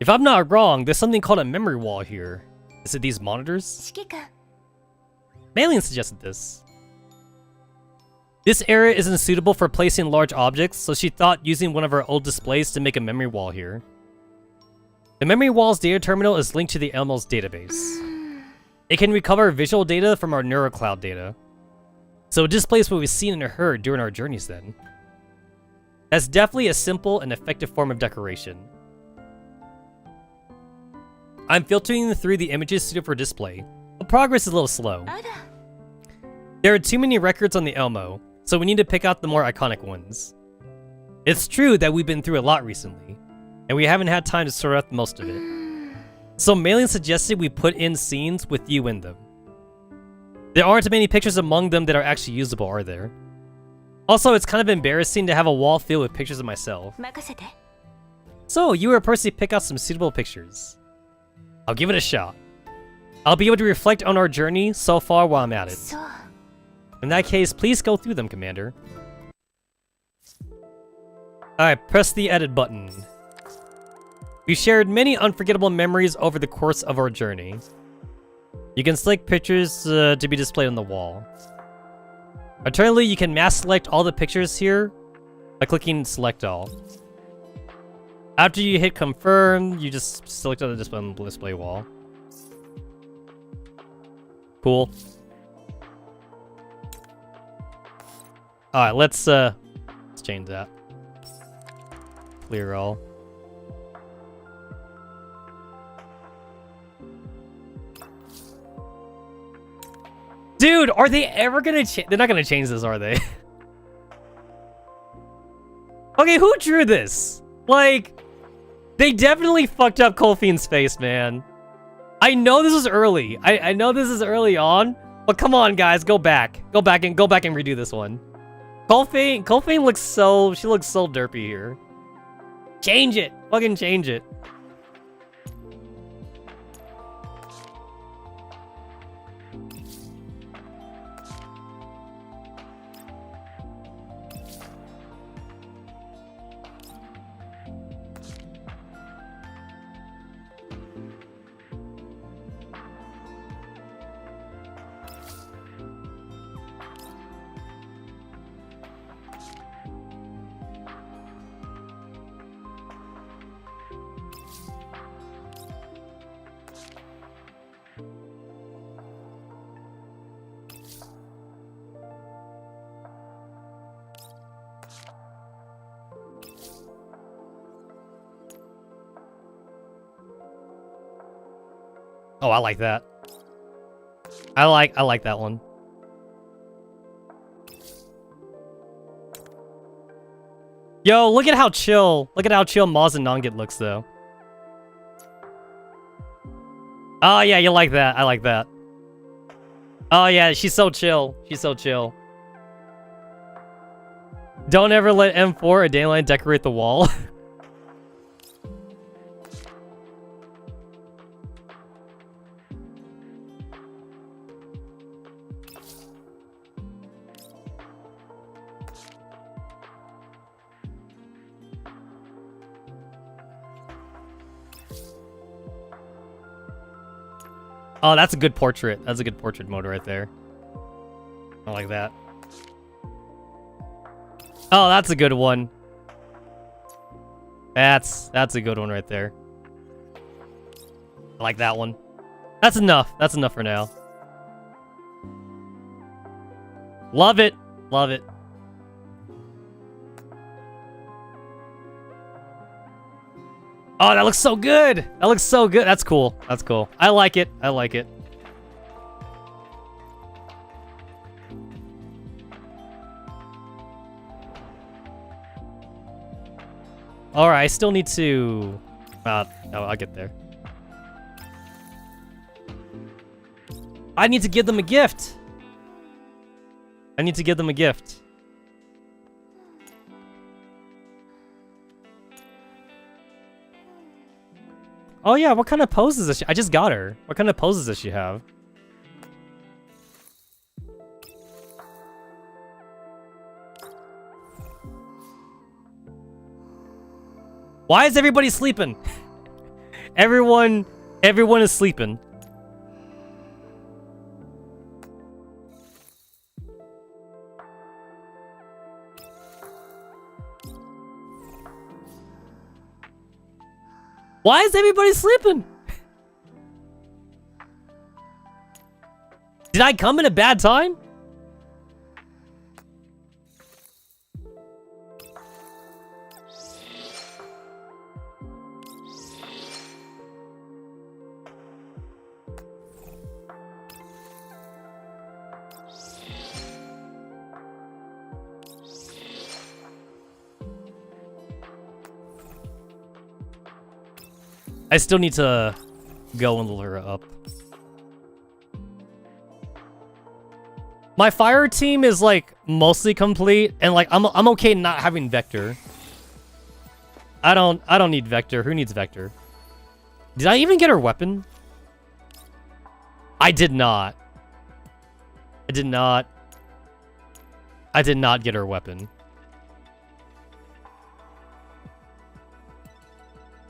If I'm not wrong, there's something called a memory wall here. Is it these monitors? Malian suggested this. This area isn't suitable for placing large objects, so she thought using one of our old displays to make a memory wall here. The memory wall's data terminal is linked to the Elmo's database. It can recover visual data from our NeuroCloud data. So it displays what we've seen and heard during our journeys then. That's definitely a simple and effective form of decoration. I'm filtering through the images suited for display, but progress is a little slow. There are too many records on the Elmo, so we need to pick out the more iconic ones. It's true that we've been through a lot recently, and we haven't had time to sort out most of it. So Malian suggested we put in scenes with you in them. There aren't many pictures among them that are actually usable, are there? Also, it's kind of embarrassing to have a wall filled with pictures of myself. So, you were personally pick out some suitable pictures. I'll give it a shot. I'll be able to reflect on our journey so far while I'm at it. In that case, please go through them, Commander. Alright, press the edit button. We shared many unforgettable memories over the course of our journey. You can select pictures to be displayed on the wall. Alternatively, you can mass select all the pictures here by clicking select all. After you hit confirm, you just select on the display wall. Cool. Alright, let's change that. Clear all. Dude, are they ever gonna change? They're not gonna change this, are they? Okay, who drew this? Like, they definitely fucked up Colfine's face, man. I know this is early. I know this is early on, but come on, guys, go back. Go back and redo this one. Colfine looks so, she looks so derpy here. Change it. Fucking change it. Oh, I like that. I like that one. Yo, look at how chill Maz and Nongit looks though. Oh yeah, you like that. I like that. Oh yeah, she's so chill. She's so chill. Don't ever let M4 or Dandelion decorate the wall. Oh, that's a good portrait. That's a good portrait mode right there. I like that. Oh, that's a good one. That's a good one right there. I like that one. That's enough. That's enough for now. Love it. Love it. Oh, that looks so good. That looks so good. That's cool. That's cool. I like it. I like it. Alright, I still need to... no, I'll get there. I need to give them a gift. I need to give them a gift. Oh yeah, what kind of poses does she... I just got her. What kind of poses does she have? Why is everybody sleeping? Everyone is sleeping. Why is everybody sleeping? Did I come in a bad time? I still need to go and lure her up. My fire team is like mostly complete, and like I'm okay not having Vector. I don't need Vector. Who needs Vector? Did I even get her weapon? I did not. I did not get her weapon.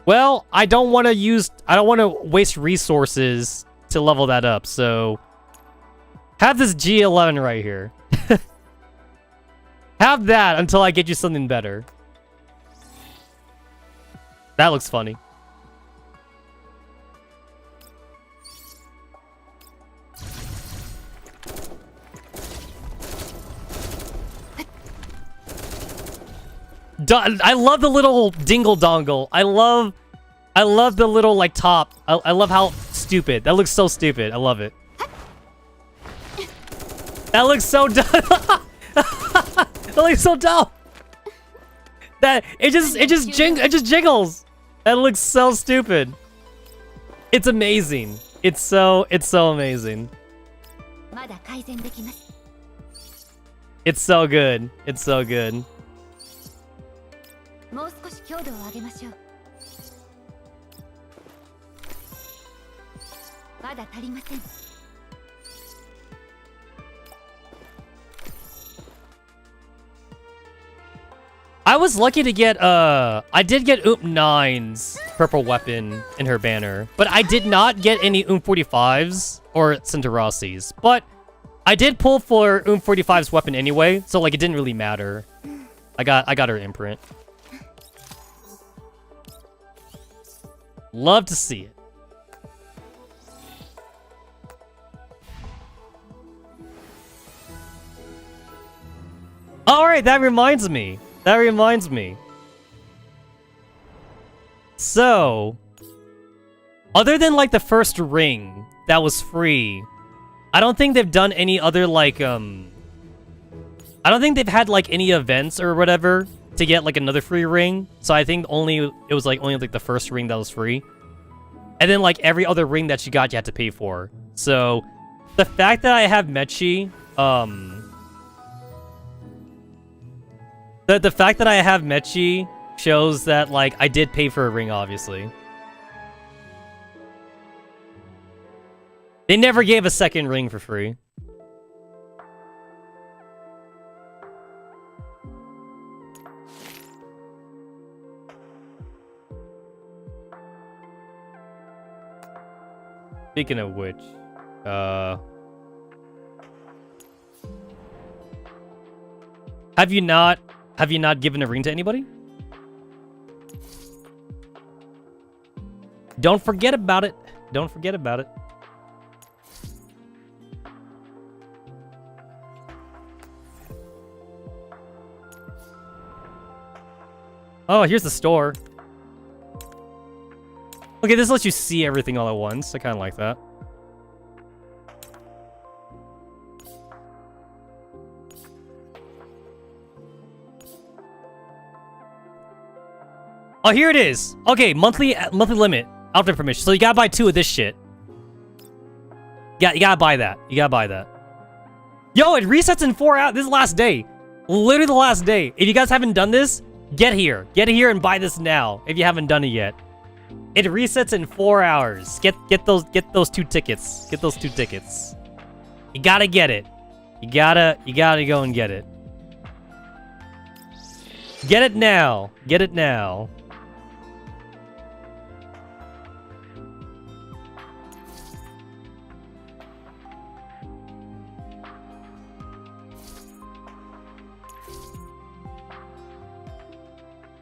Well, I don't want to waste resources to level that up, so have this G11 right here. Have that until I get you something better. That looks funny. I love the little dingle dongle. I love the little like top. I love how stupid. That looks so stupid. I love it. That looks so dumb. That looks so dumb. That it just jiggles. That looks so stupid. It's amazing. It's so amazing. It's so good. It's so good. I was lucky to get I did get 9's purple weapon in her banner, but I did not get any 45's or Centaurossi's. But I did pull for 45's weapon anyway, so like it didn't really matter. I got her imprint. Love to see it. Alright, that reminds me. That reminds me. So, other than like the first ring that was free, I don't think they've done any other like I don't think they've had like any events or whatever to get like another free ring. So I think it was like only like the first ring that was free. And then like every other ring that you got, you had to pay for. So the fact that I have Mechi, the fact that I have Mechi shows that like I did pay for a ring, obviously. They never gave a second ring for free. Speaking of which, have you not given a ring to anybody? Don't forget about it. Don't forget about it. Oh, here's the store. Okay, this lets you see everything all at once. I kind of like that. Oh, here it is. Okay, monthly limit. Outfit permission. So you gotta buy 2 of this shit. Yeah, you gotta buy that. You gotta buy that. Yo, it resets in 4 hours. This is the last day. Literally the last day. If you guys haven't done this, get here. Get here and buy this now. If you haven't done it yet. It resets in 4 hours. Get those 2 tickets. Get those 2 tickets. You gotta get it. You gotta go and get it. Get it now. Get it now.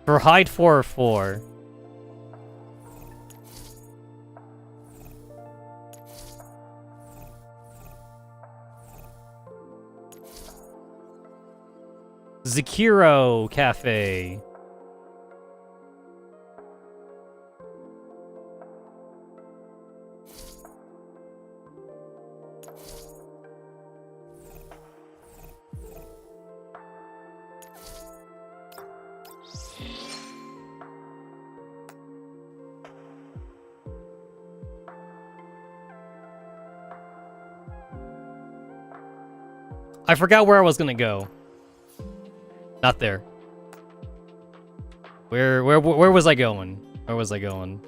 For hide 4 or 4. Zakiro Cafe. I forgot where I was gonna go. Not there. Where was I going? Where was I going?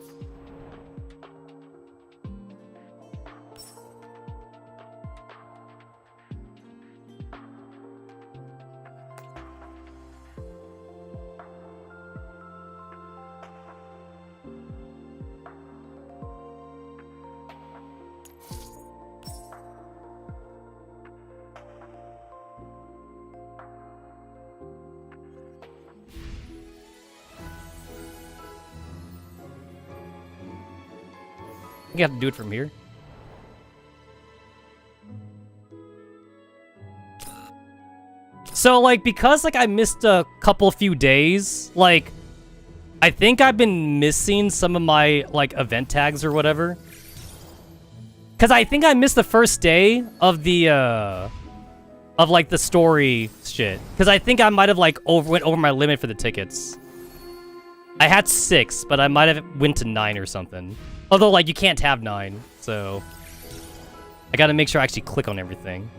You have to do it from here. So, like, because, like, I missed a few days, like, I think I've been missing some of my, like, event tags or whatever. Because I think I missed the first day of the, like, the story shit. Because I think I might have, like, went over my limit for the tickets. I had 6, but I might have went to 9 or something. Although, like, you can't have 9, so... I gotta make sure I actually click on everything.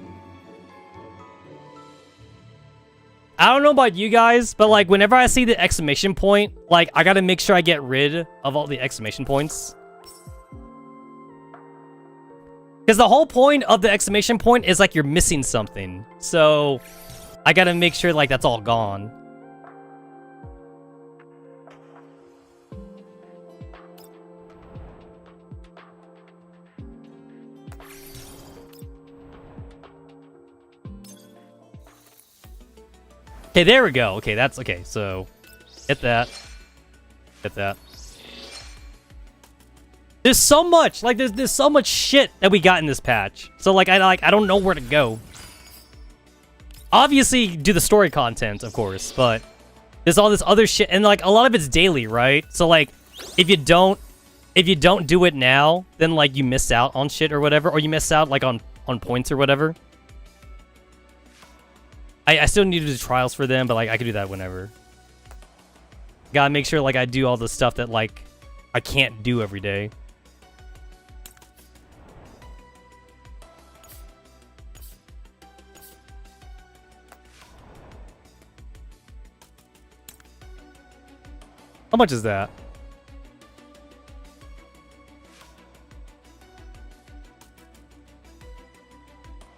I don't know about you guys, but, like, whenever I see the exclamation point, like, I gotta make sure I get rid of all the exclamation points. Because the whole point of the exclamation point is, like, you're missing something. So, I gotta make sure, like, that's all gone. Okay, there we go. Okay, that's okay. So, get that. Get that. There's so much. Like, there's so much shit that we got in this patch. So, like, I don't know where to go. Obviously, do the story content, of course, but there's all this other shit, and like a lot of it's daily, right? So, like, if you don't do it now, then like you miss out on shit or whatever, or you miss out like on points or whatever. I still need to do trials for them, but like I could do that whenever. Gotta make sure like I do all the stuff that like I can't do every day. How much is that?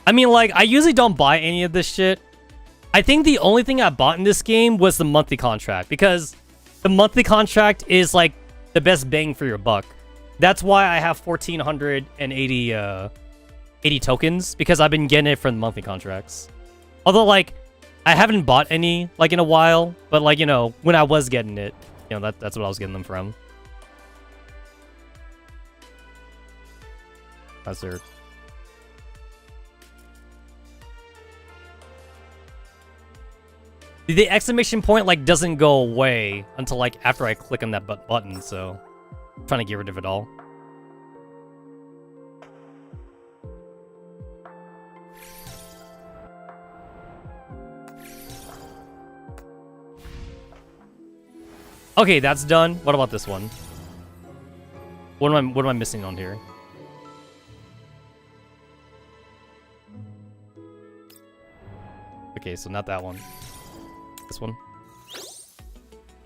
I mean, like, I usually don't buy any of this shit. I think the only thing I bought in this game was the monthly contract, because the monthly contract is, like, the best bang for your buck. That's why I have 1,480 80 tokens, because I've been getting it from the monthly contracts. Although, like, I haven't bought any, like, in a while, but, like, you know, when I was getting it, you know, that's what I was getting them from. Hazard. The exclamation point like doesn't go away until like after I click on that button, so I'm trying to get rid of it all. Okay, that's done. What about this one? What am I missing on here? Okay, so not that one. This one.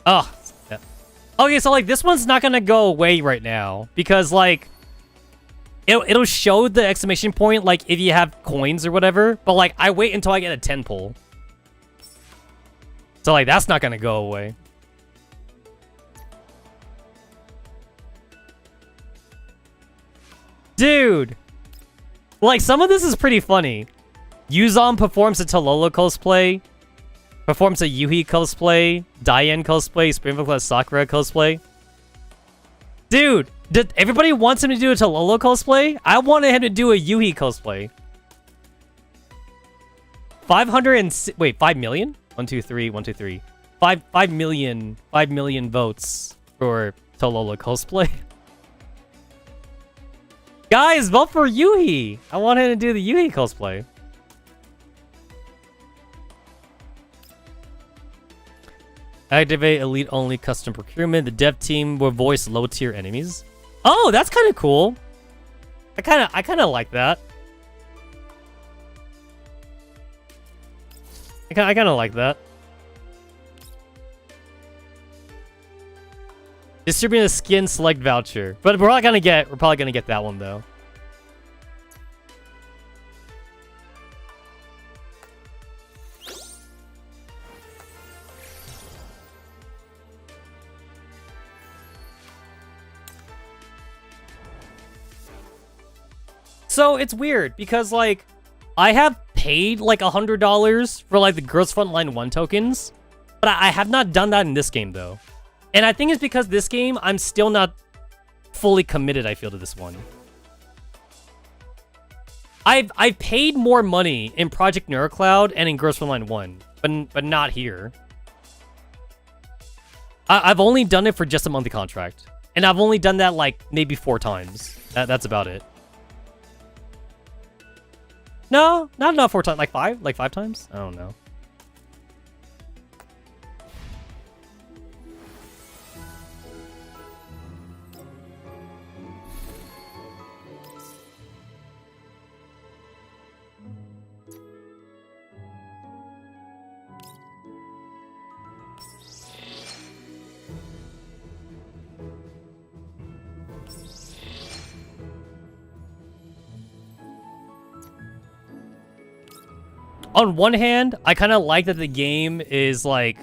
Oh, yeah. Okay, so like this one's not gonna go away right now because like it'll show the exclamation point like if you have coins or whatever, but like I wait until I get a 10 pull. So like that's not gonna go away. Dude, like some of this is pretty funny. Yuzon performs a Tololo cosplay. Performs a Yuhi cosplay, Diane cosplay, Springfield Class Sakura cosplay. Dude, everybody wants him to do a Tololo cosplay? I wanted him to do a Yuhi cosplay. 5 million? 1, 2, 3, 1, 2, 3. 5 million votes for Tololo cosplay. Guys, vote for Yuhi! I want him to do the Yuhi cosplay. Activate elite only custom procurement. The dev team will voice low tier enemies. Oh, that's kind of cool. I kind of like that. I kind of like that. Distribute a skin select voucher, but we're probably gonna get that one though. So it's weird because like I have paid like $100 for like the Girls Frontline 1 tokens, but I have not done that in this game though. And I think it's because this game I'm still not fully committed, I feel, to this one. I've paid more money in Project NeuroCloud and in Girls Frontline 1, but not here. I've only done it for just a monthly contract. And I've only done that like maybe 4 times. That's about it. No, not 4 times. Like 5? Like 5 times? I don't know. On one hand, I kind of like that the game is like,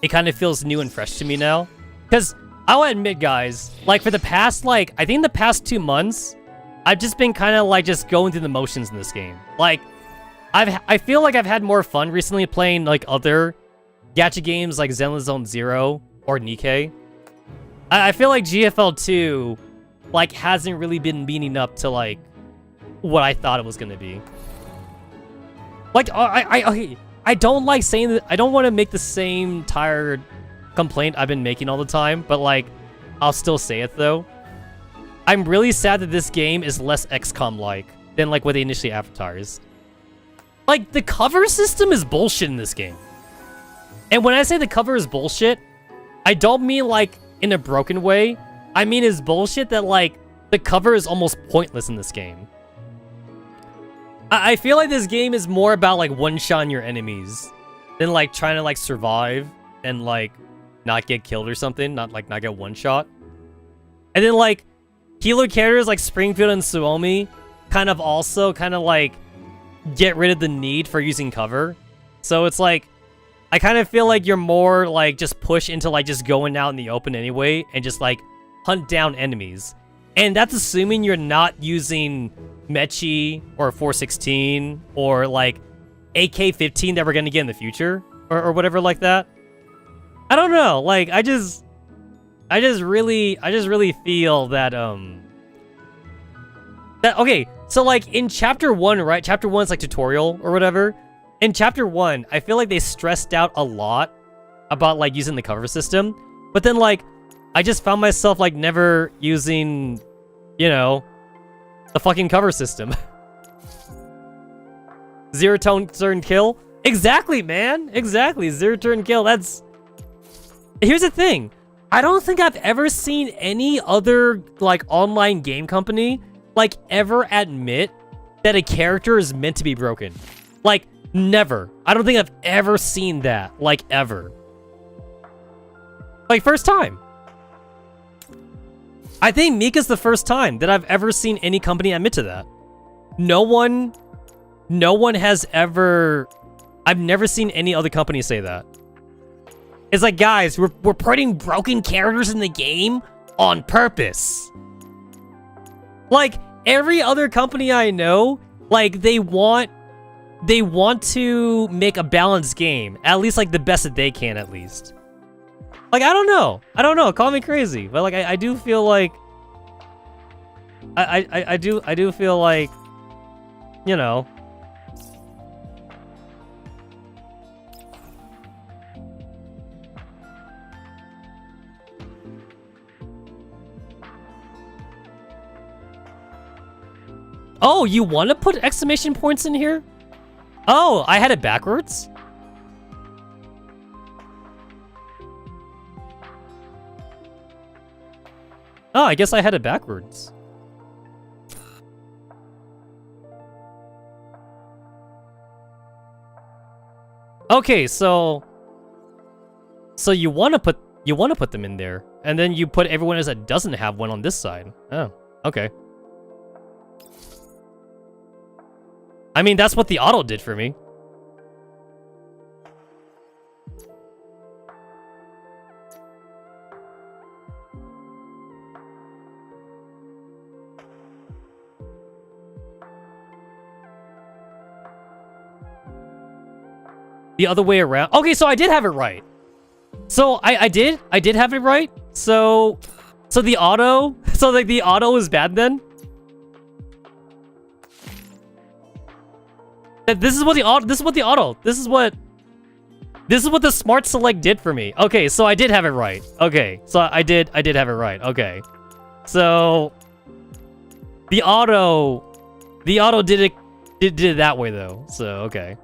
it kind of feels new and fresh to me now. Because I'll admit, guys, like for the past, like, I think the past 2 months, I've just been kind of like just going through the motions in this game. Like, I feel like I've had more fun recently playing like other gacha games like Zenless Zone Zero or Nikkei. I feel like GFL 2 like hasn't really been meeting up to like what I thought it was gonna be. Like, I don't like saying that. I don't want to make the same tired complaint I've been making all the time, but like, I'll still say it though. I'm really sad that this game is less XCOM-like than like what they initially advertised. Like, the cover system is bullshit in this game. And when I say the cover is bullshit, I don't mean like in a broken way. I mean it's bullshit that like the cover is almost pointless in this game. I feel like this game is more about like one-shotting your enemies than like trying to like survive and like not get killed or something, not get one-shot. And then like healer characters like Springfield and Suomi kind of also kind of like get rid of the need for using cover. So it's like I kind of feel like you're more like just push into like just going out in the open anyway and just like hunt down enemies. And that's assuming you're not using Mechi or 416 or like AK-15 that we're gonna get in the future or whatever like that. I don't know. Like I just really feel that Okay, so like in chapter 1, right? Chapter 1 is like tutorial or whatever. In chapter 1, I feel like they stressed out a lot about like using the cover system. But then like, I just found myself like never using, you know, the fucking cover system. Zero turn kill? Exactly, man. Exactly. Zero turn kill. That's... Here's the thing. I don't think I've ever seen any other like online game company like ever admit that a character is meant to be broken. Like, never. I don't think I've ever seen that. Like, ever. Like, first time. I think Mika's the first time that I've ever seen any company admit to that. No one has ever... I've never seen any other company say that. It's like, guys, we're putting broken characters in the game on purpose. Like, every other company I know, like, they want to make a balanced game. At least, like, the best that they can, at least. Like, I don't know. Call me crazy. But, like, I do feel like... I do feel like... You know... Oh, you want to put exclamation points in here? Oh, I had it backwards? Oh, I guess I had it backwards. Okay, so you want to put them in there, and then you put everyone else that doesn't have one on this side. Oh, okay. I mean, that's what the auto did for me. The other way around. Okay, so I did have it right. So I did have it right. So the auto, so like the auto is bad then? This is what the smart select did for me. Okay, so I did have it right. Okay, so I did have it right. Okay, so the auto did it that way though. So okay.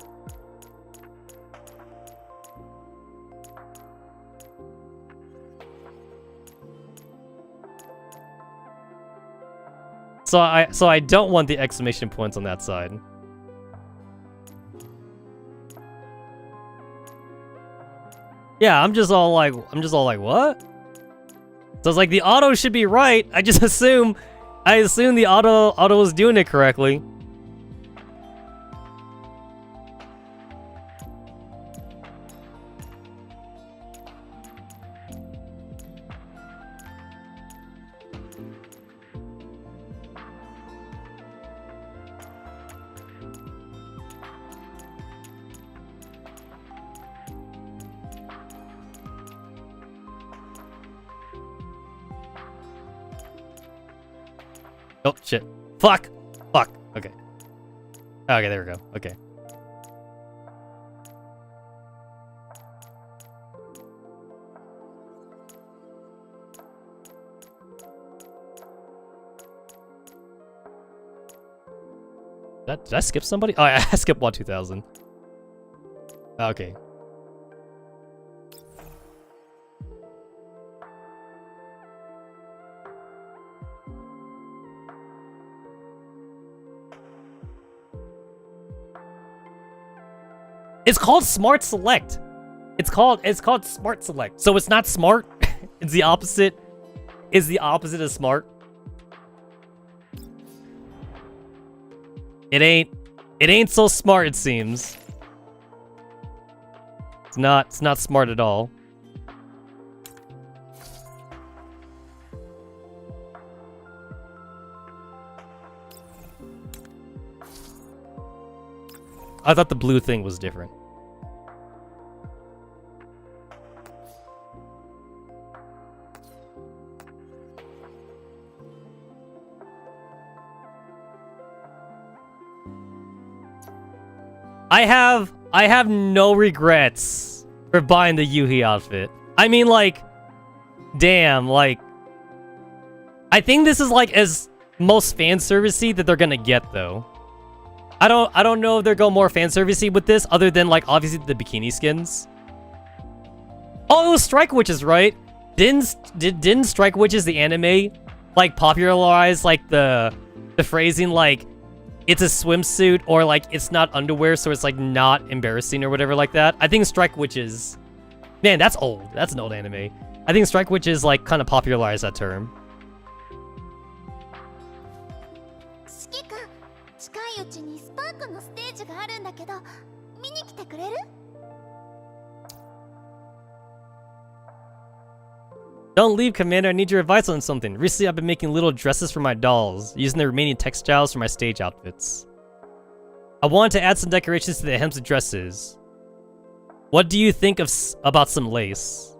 So I don't want the exclamation points on that side. Yeah, I'm just all like, what? So it's like the auto should be right. I assume the auto is doing it correctly. Oh, shit. Fuck. Okay. Okay, there we go. Okay. Did I skip somebody? Oh, I skipped 2000. Okay. It's called Smart Select. It's called Smart Select. So it's not smart. It's the opposite. It's the opposite of smart. It ain't so smart, it seems. It's not smart at all. I thought the blue thing was different. I have no regrets for buying the Yuhi outfit. I mean, like, damn, like, I think this is like as most fan servicey that they're gonna get though. I don't know if they're going more fan servicey with this, other than like obviously the bikini skins. Oh, it was Strike Witches, right? Didn't Strike Witches, the anime, like popularize like the phrasing like it's a swimsuit or like it's not underwear, so it's like not embarrassing or whatever like that. I think Strike Witches, man, that's old. That's an old anime. I think Strike Witches like kind of popularized that term. 四季君、近いうちにスパークのステージがあるんだけど、見に来てくれる？ Don't leave, Commander. I need your advice on something. Recently, I've been making little dresses for my dolls, using the remaining textiles for my stage outfits. I wanted to add some decorations to the hems of dresses. What do you think about some lace?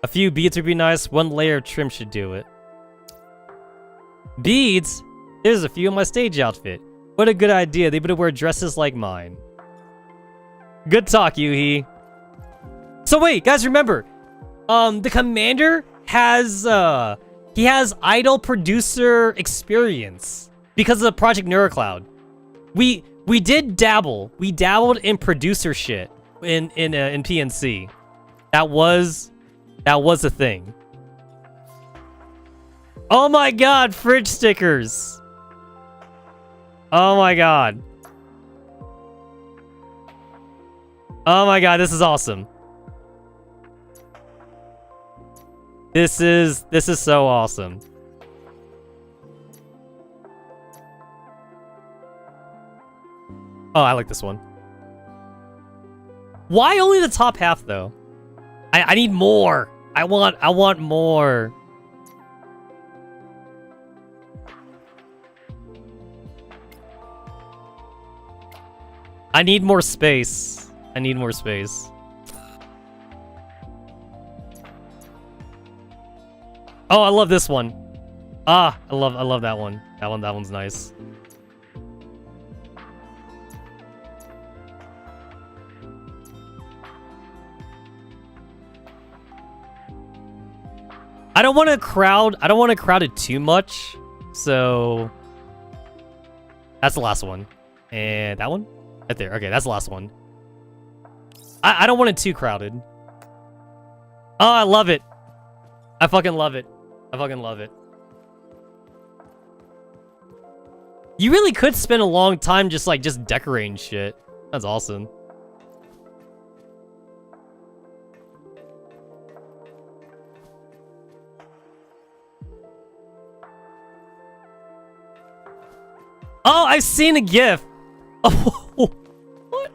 A few beads would be nice. One layer of trim should do it. Beads? There's a few in my stage outfit. What a good idea. They better wear dresses like mine. Good talk, Yuhi. So wait, guys, remember. The commander has, he has idol producer experience because of Project Neurocloud. We did dabble. We dabbled in producer shit in PNC. That was a thing. Oh my god, fridge stickers. Oh my god. Oh my god, this is awesome. This is so awesome. Oh, I like this one. Why only the top half though? I need more. I want more. I need more space. I need more space. Oh, I love this one. Ah, I love that one. That one's nice. I don't want to crowd it too much. So that's the last one. And that one? Right there. Okay, that's the last one. I don't want it too crowded. Oh, I love it. I fucking love it. I fucking love it. You really could spend a long time just decorating shit. That's awesome. Oh, I've seen a GIF. Oh, what?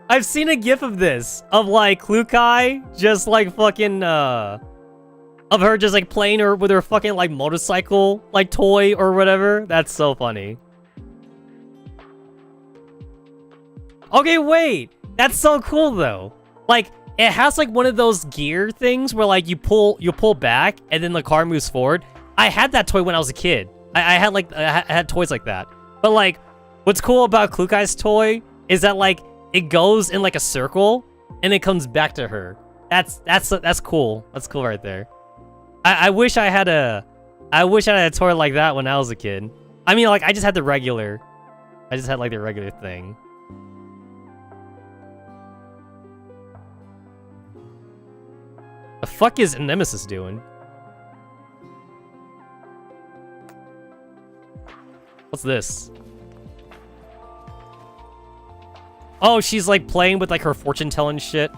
I've seen a GIF of this. Of like Klukai just like fucking of her just like playing her with her fucking like motorcycle like toy or whatever. That's so funny. Okay, wait. That's so cool though. Like it has like one of those gear things where like you pull back and then the car moves forward. I had that toy when I was a kid. I had toys like that. But like what's cool about Klukai's toy is that like it goes in like a circle and it comes back to her. That's cool. That's cool right there. I wish I had a toy like that when I was a kid. I mean, like I just had the regular. I just had like the regular thing. The fuck is Nemesis doing? What's this? Oh, she's like playing with like her fortune telling shit.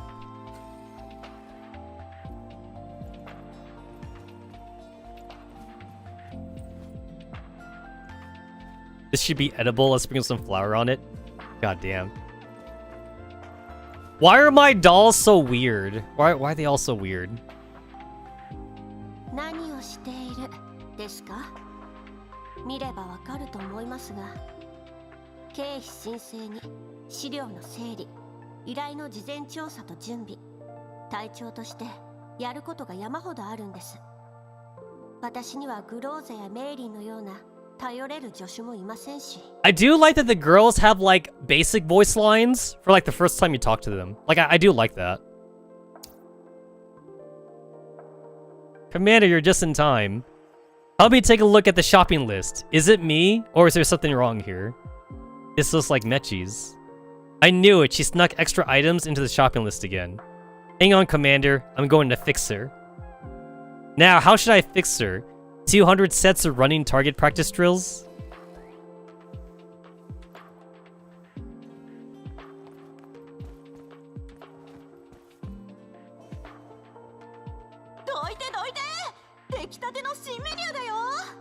This should be edible. Let's sprinkle some flour on it. God damn. Why are my dolls so weird? Why are they all so weird? 何をしているですか？見ればわかると思いますが、経費申請に資料の整理、依頼の事前調査と準備、隊長としてやることが山ほどあるんです。私にはグローゼやメイリーのような頼れる助手もいませんし。 I do like that the girls have like basic voice lines for like the first time you talk to them. Like I do like that. Commander, you're just in time. Help me take a look at the shopping list. Is it me, or is there something wrong here? This looks like Mechi's. I knew it. She snuck extra items into the shopping list again. Hang on, Commander. I'm going to fix her. Now, how should I fix her? 200 sets of running target practice drills?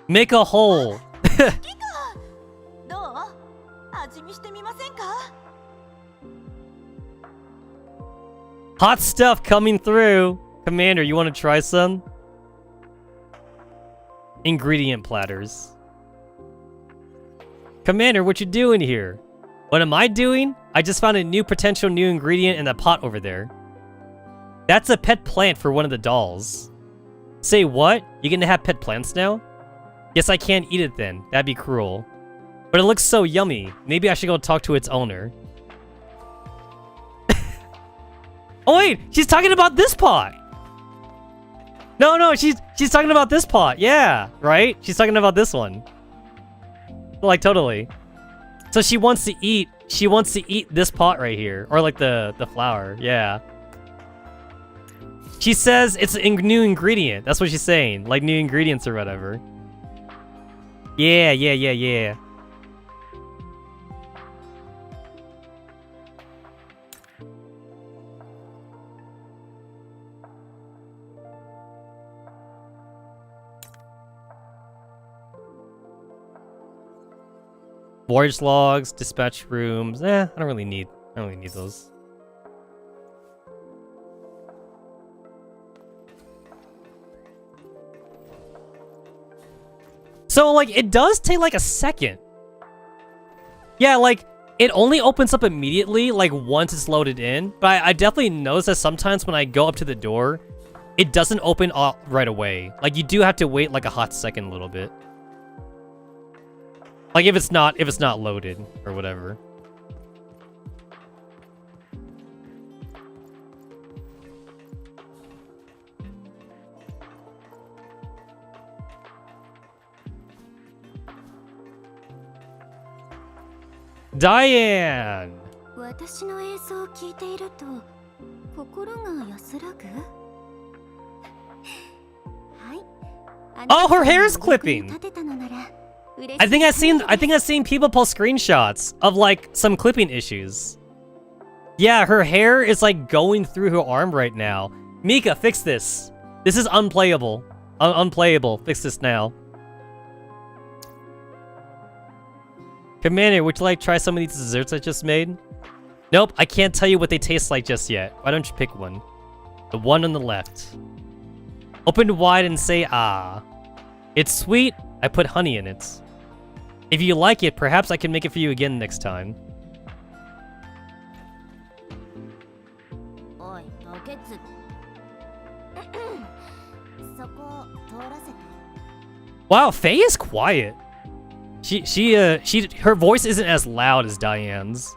Make a hole. Hot stuff coming through. Commander, you want to try some? Ingredient platters. Commander, what you doing here? What am I doing? I just found a potential new ingredient in that pot over there. That's a pet plant for one of the dolls. Say what? You gonna have pet plants now? Guess I can't eat it then. That'd be cruel. But it looks so yummy. Maybe I should go talk to its owner. Oh wait, she's talking about this pot. No, she's talking about this pot. Yeah, right? She's talking about this one. Like totally. So she wants to eat this pot right here, or like the flower. Yeah. She says it's a new ingredient. That's what she's saying. Like new ingredients or whatever. Yeah. Voyage logs, dispatch rooms. I don't really need those. So, like, it does take, like, a second. Yeah, like, it only opens up immediately, like, once it's loaded in. But I definitely notice that sometimes when I go up to the door, it doesn't open up right away. Like, you do have to wait, like, a hot second a little bit. Like, if it's not loaded or whatever. Diane! Oh, her hair's clipping! I think I've seen people post screenshots of like some clipping issues. Yeah, her hair is like going through her arm right now. Mika, fix this. This is unplayable. Unplayable. Fix this now. Commander, would you like to try some of these desserts I just made? Nope, I can't tell you what they taste like just yet. Why don't you pick one? The one on the left. Open wide and say ah. It's sweet. I put honey in it. If you like it, perhaps I can make it for you again next time. Wow, Faye is quiet. Her voice isn't as loud as Diane's.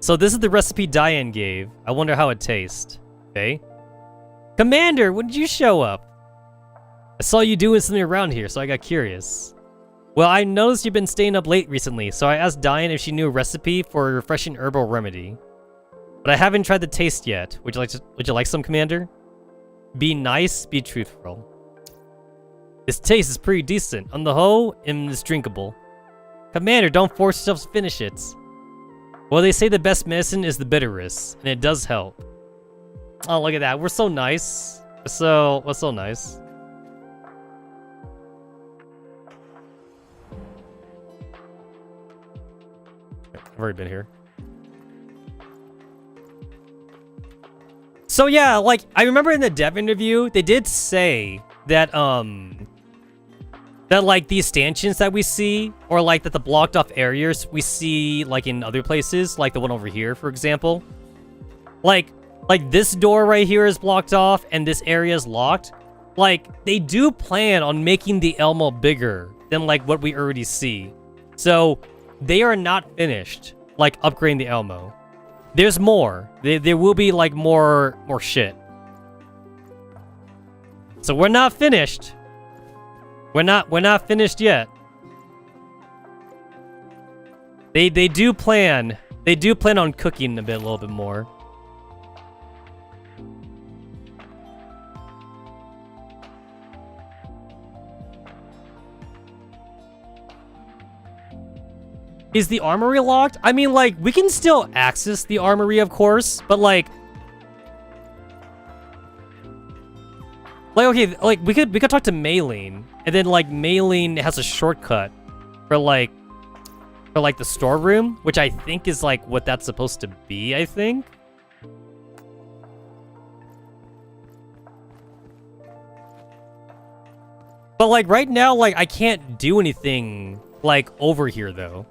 So this is the recipe Diane gave. I wonder how it tastes. Faye? Commander, when did you show up? I saw you doing something around here, so I got curious. Well, I noticed you've been staying up late recently, so I asked Diane if she knew a recipe for a refreshing herbal remedy. But I haven't tried the taste yet. Would you like some, Commander? Be nice, be truthful. This taste is pretty decent. On the whole, it's drinkable. Commander, don't force yourself to finish it. Well, they say the best medicine is the bitterest, and it does help. Oh, look at that. We're so nice. We're so nice. I've already been here. So yeah, like, I remember in the dev interview, they did say that, that, like, these stanchions that we see, or, like, that the blocked off areas we see, like, in other places, like the one over here, for example. Like, this door right here is blocked off, and this area is locked. like, they do plan on making the Elmo bigger than, like, what we already see. So, they are not finished, like, upgrading the Elmo. There's more. There will be, like, more shit. So, we're not finished. We're not finished yet. They do plan on cooking a little bit more. Is the armory locked? I mean, like, we can still access the armory, of course, but like, okay, like we could talk to Maylene, and then like Maylene has a shortcut for like the storeroom, which I think is like what that's supposed to be, I think. But like right now, like I can't do anything like over here though.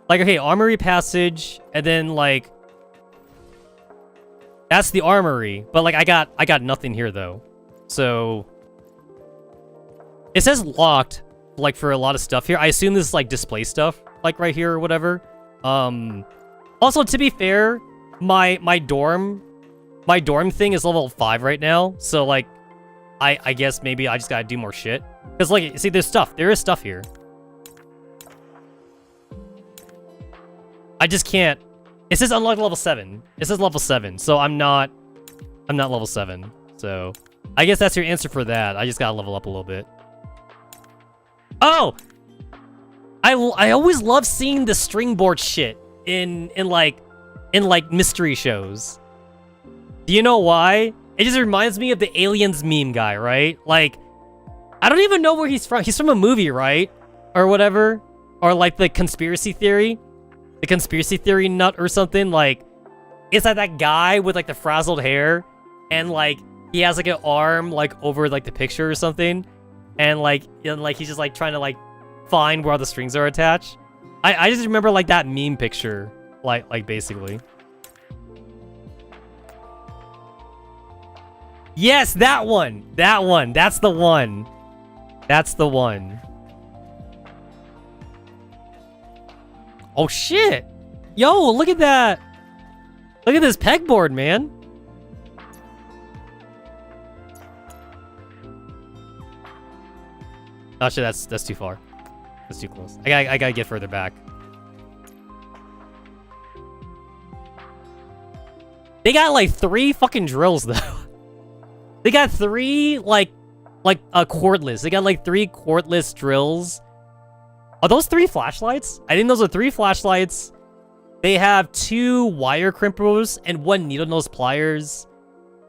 Like, okay, armory passage, and then like that's the armory, but like I got nothing here though. So it says locked, like for a lot of stuff here. I assume this is like display stuff, like right here or whatever. Also, to be fair, my dorm thing is level 5 right now, so like I guess maybe I just gotta do more shit. Cause like, see, there is stuff here. I just can't. It says unlocked level 7. It says level 7, so I'm not level 7. So I guess that's your answer for that. I just gotta level up a little bit. Oh! I always love seeing the stringboard shit in like mystery shows. Do you know why? It just reminds me of the aliens meme guy, right? Like, I don't even know where he's from. He's from a movie, right? Or whatever. Or like the conspiracy theory. The conspiracy theory nut or something. Like, it's like that guy with like the frazzled hair, and like he has like an arm like over like the picture or something, and like he's just like trying to like find where all the strings are attached. I just remember like that meme picture, like basically. Yes, that one. That's the one. That's the one. Oh shit! Yo, look at that! Look at this pegboard, man! Oh shit, that's too far. That's too close. I gotta get further back. They got like 3 fucking drills though. They got 3 like cordless. They got like 3 cordless drills. Are those 3 flashlights? I think those are 3 flashlights. They have 2 wire crimpers and 1 needle nose pliers.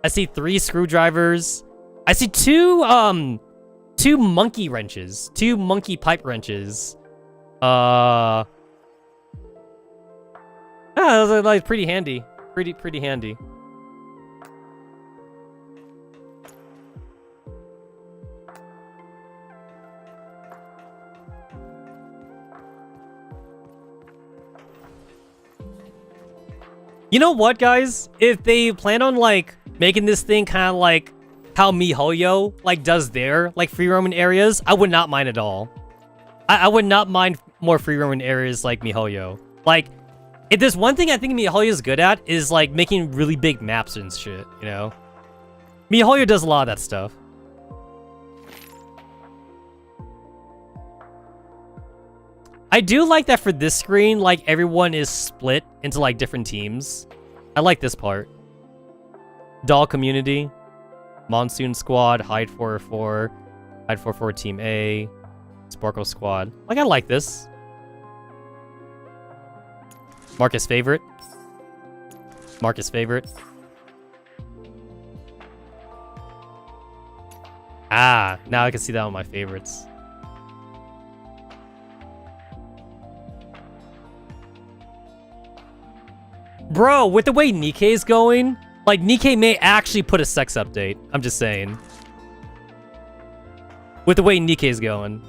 I see 3 screwdrivers. I see 2 monkey wrenches. 2 monkey pipe wrenches. Yeah, those are like pretty handy. Pretty handy. You know what, guys? If they plan on, like, making this thing kind of like how MiHoYo, like, does their, like, free roaming areas, I would not mind at all. I would not mind more free roaming areas like MiHoYo. Like, if there's one thing I think MiHoYo is good at, is, like, making really big maps and shit, you know? MiHoYo does a lot of that stuff. I do like that for this screen, like, everyone is split into, like, different teams. I like this part. Doll Community. Monsoon Squad. Hide 444. Hide 444 Team A. Sparkle Squad. Like, I like this. Marcus Favorite. Marcus Favorite. Ah, now I can see that on my favorites. Bro, with the way Nikkei's going, like, Nikkei may actually put a sex update. I'm just saying. With the way Nikkei's going.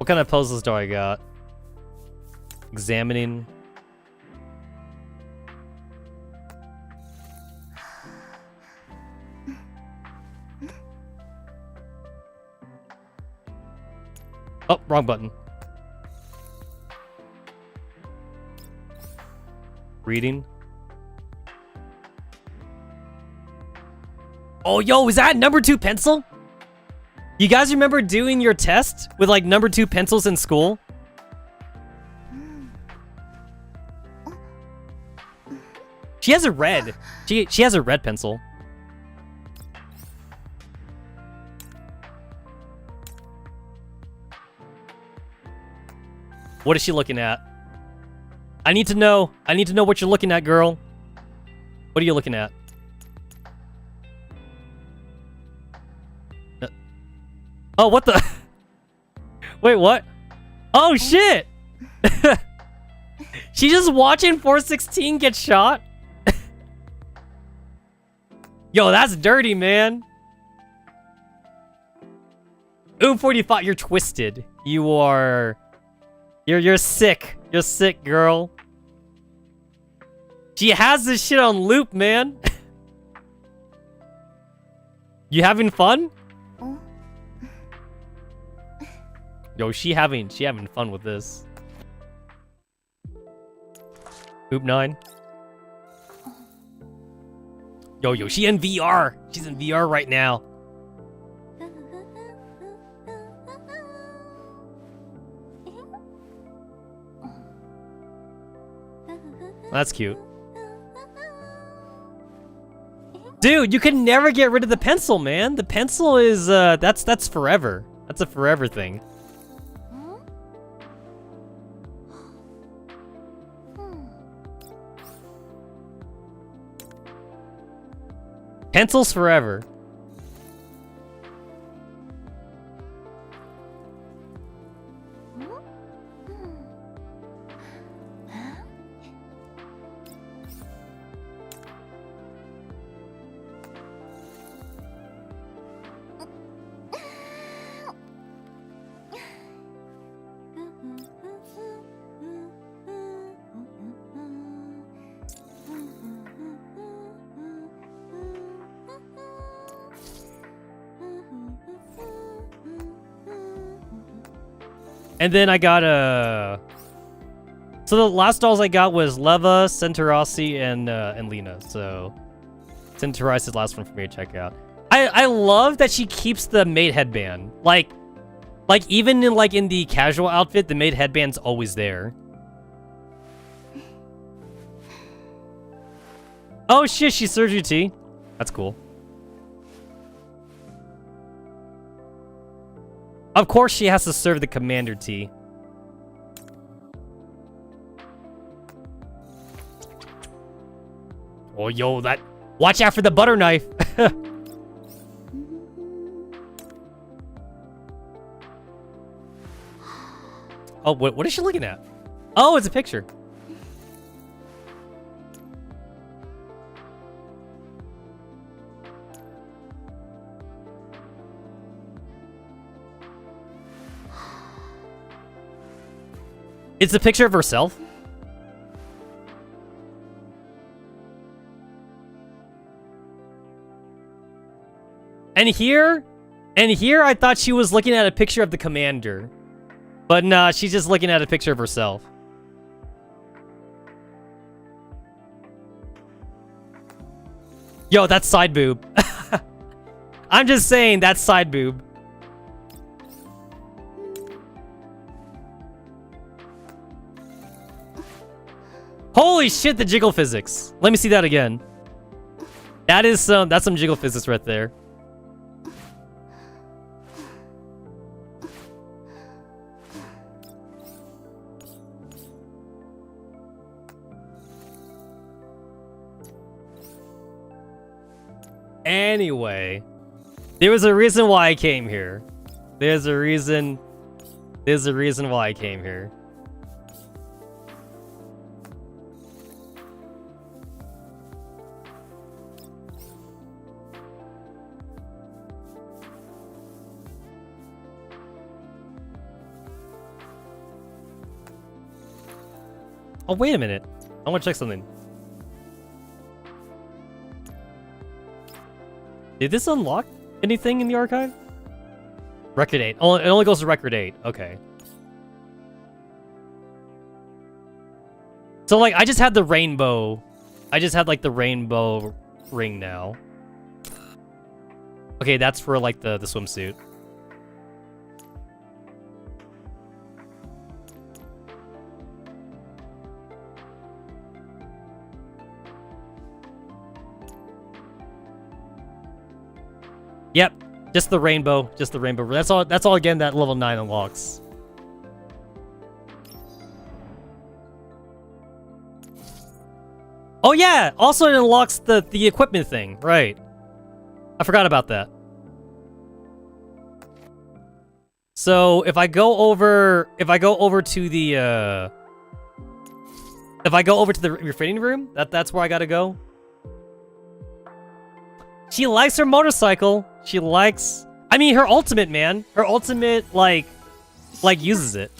What kind of puzzles do I got? Examining. Oh, wrong button. Reading. Oh, yo, is that number 2 pencil? You guys remember doing your test with like number 2 pencils in school? She has a red. She has a red pencil. What is she looking at? I need to know. I need to know what you're looking at, girl. What are you looking at? Oh, what the? Wait, what? Oh, shit! She just watching 416 get shot? Yo, that's dirty, man. Ooh, 45, you're twisted. You are... You're sick. You're sick, girl. She has this shit on loop, man. You having fun? Yo, she having fun with this. Oop 9. Yo, she in VR. She's in VR right now. That's cute. Dude, you can never get rid of the pencil, man. The pencil is, that's forever. That's a forever thing. Pencils forever. And then I got a... So the last dolls I got was Leva, Centaurosi, and Lena. So Centaurosi is the last one for me to check out. I love that she keeps the maid headband. Like even in the casual outfit, the maid headband's always there. Oh shit, she served you tea. That's cool. Of course she has to serve the commander tea. Oh, yo, that... Watch out for the butter knife! Oh, what is she looking at? Oh, it's a picture. It's a picture of herself? And here I thought she was looking at a picture of the commander. But nah, she's just looking at a picture of herself. Yo, that's side boob. I'm just saying, that's side boob. Holy shit, the jiggle physics. Let me see that again. That's some jiggle physics right there. Anyway, there was a reason why I came here. There's a reason why I came here. Oh, wait a minute. I want to check something. Did this unlock anything in the archive? Record 8. Oh, it only goes to record 8. Okay. So, like, I just had the rainbow. I just had, like, the rainbow ring now. Okay, that's for, like, the swimsuit. Yep, just the rainbow, just the rainbow. That's all again that level 9 unlocks. Oh yeah, also it unlocks the equipment thing, right. I forgot about that. So if I go over to the refitting room, that's where I gotta go. She likes her motorcycle. She likes... I mean, her ultimate, man. Her ultimate, like uses it.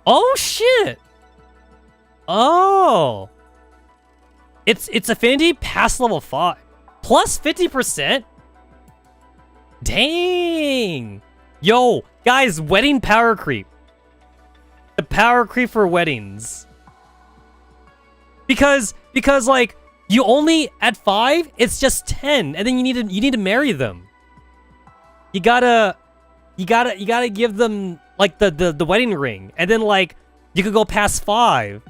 Oh, shit! Oh! It's affinity past level 5. Plus 50%? Dang! Yo, guys, wedding power creep. The power creep for weddings. Because like, you only, at 5, it's just 10, and then you need to marry them. You gotta give them, like, the wedding ring, and then, like, you could go past 5.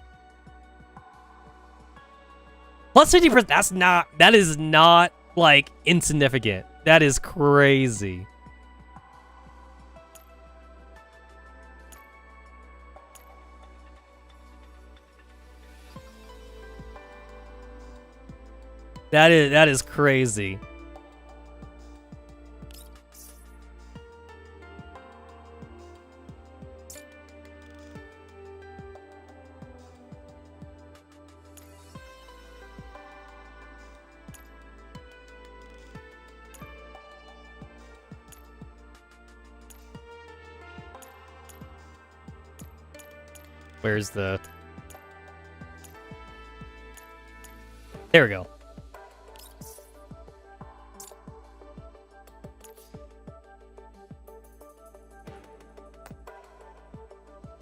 Plus 50%, that is not, like, insignificant. That is crazy. That is crazy. Where's the... There we go.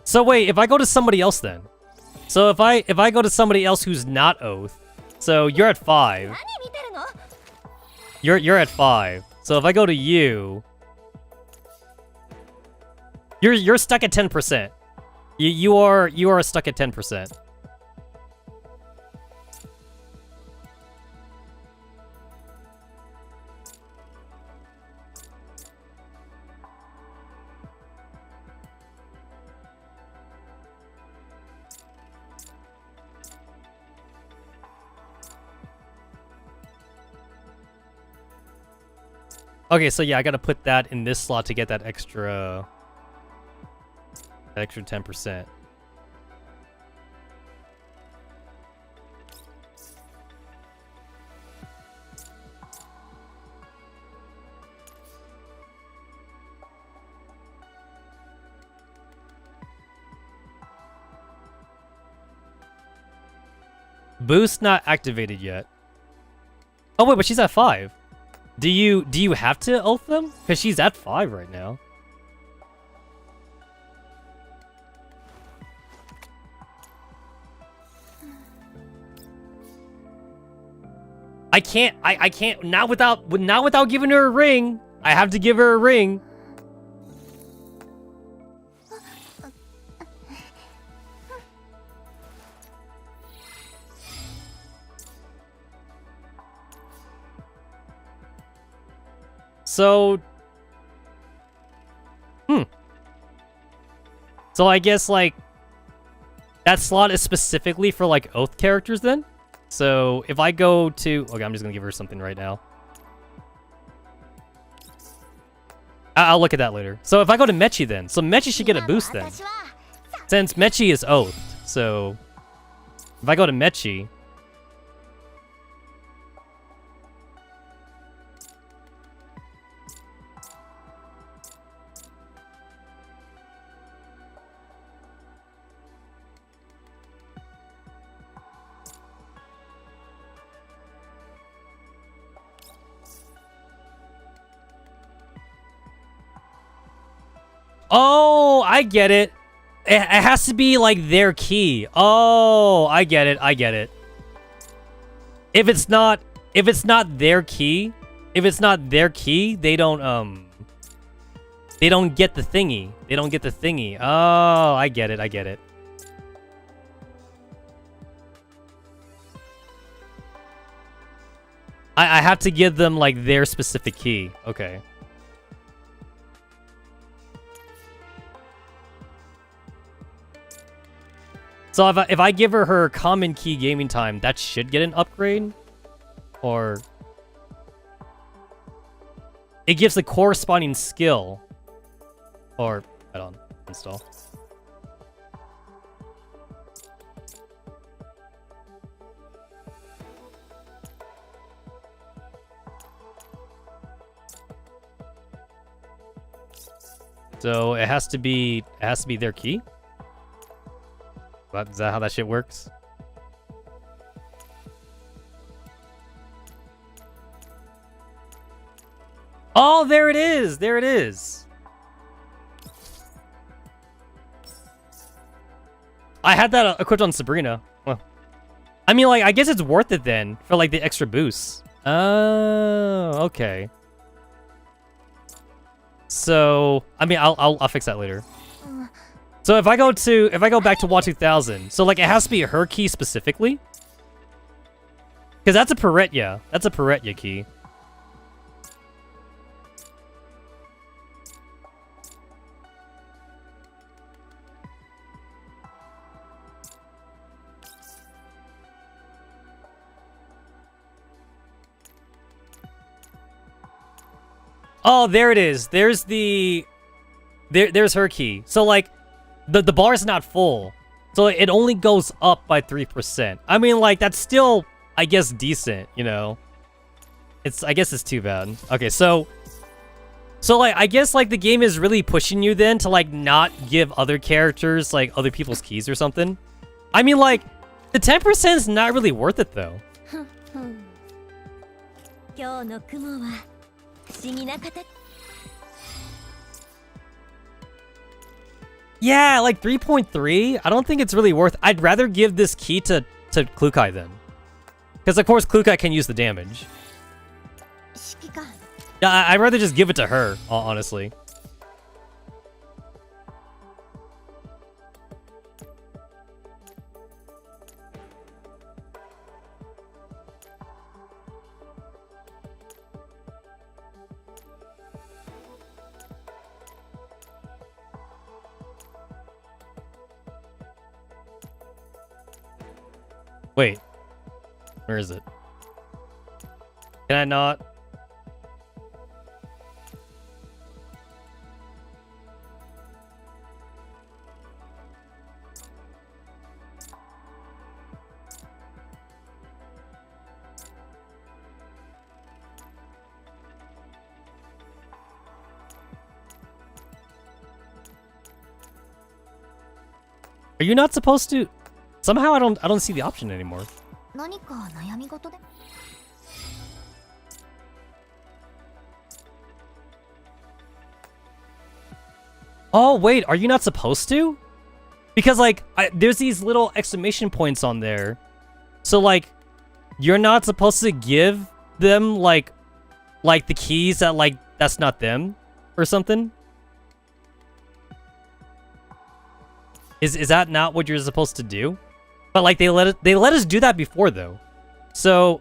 So wait, if I go to somebody else then. So if I go to somebody else who's not Oath, so you're at 5. You're at 5. So if I go to you, you're stuck at 10%. You are stuck at 10%. Okay, so yeah, I gotta put that in this slot to get that extra 10%. Boost not activated yet. Oh wait, but she's at 5. Do you have to oath them? Because she's at 5 right now. I can't not without giving her a ring. I have to give her a ring. So, so I guess, like, that slot is specifically for, like, Oath characters then? So, if I go to... Okay, I'm just gonna give her something right now. I'll look at that later. So, if I go to Mechi then. So, Mechi should get a boost then. Since Mechi is Oath, so... If I go to Mechi... Oh, I get it. It has to be like their key. Oh, I get it. I get it. If it's not their key, they don't get the thingy. They don't get the thingy. Oh, I get it. I get it. I have to give them like their specific key. Okay. So if I give her common key gaming time, that should get an upgrade? Or... It gives the corresponding skill. Or... I don't install. So it has to be their key? Is that how that shit works? Oh, there it is! There it is! I had that equipped on Sabrina. Well, I mean, like, I guess it's worth it then for, like, the extra boosts. Oh, okay. So, I mean, I'll fix that later. So if I go back to WA 2000, so like it has to be her key specifically? Because that's a Peretya. That's a Peretya key. Oh, there it is. There's her key. So like the bar is not full. So it only goes up by 3%. I mean, like, that's still, I guess, decent, you know? I guess it's too bad. Okay, so like, I guess, like, the game is really pushing you then to, like, not give other characters, like, other people's keys or something. I mean, like, the 10% is not really worth it, though. Yeah, like 3.3. I don't think it's really worth. I'd rather give this key to Klukai then, because of course Klukai can use the damage. Yeah, I'd rather just give it to her, honestly. Wait, where is it? Can I not? Are you not supposed to? Somehow I don't see the option anymore. Oh wait, are you not supposed to? Because like there's these little exclamation points on there. So like you're not supposed to give them like the keys that like that's not them or something? Is that not what you're supposed to do? But like they let us do that before though. So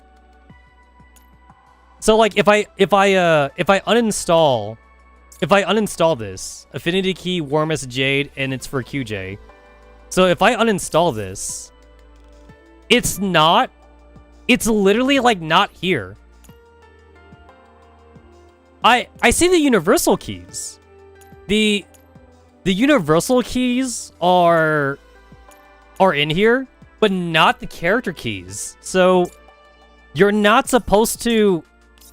like if I uninstall this Affinity Key, Warmest Jade, and it's for QJ. So if I uninstall this, it's literally like not here. I see the universal keys. The universal keys are in here. but not the character keys. So you're not supposed to.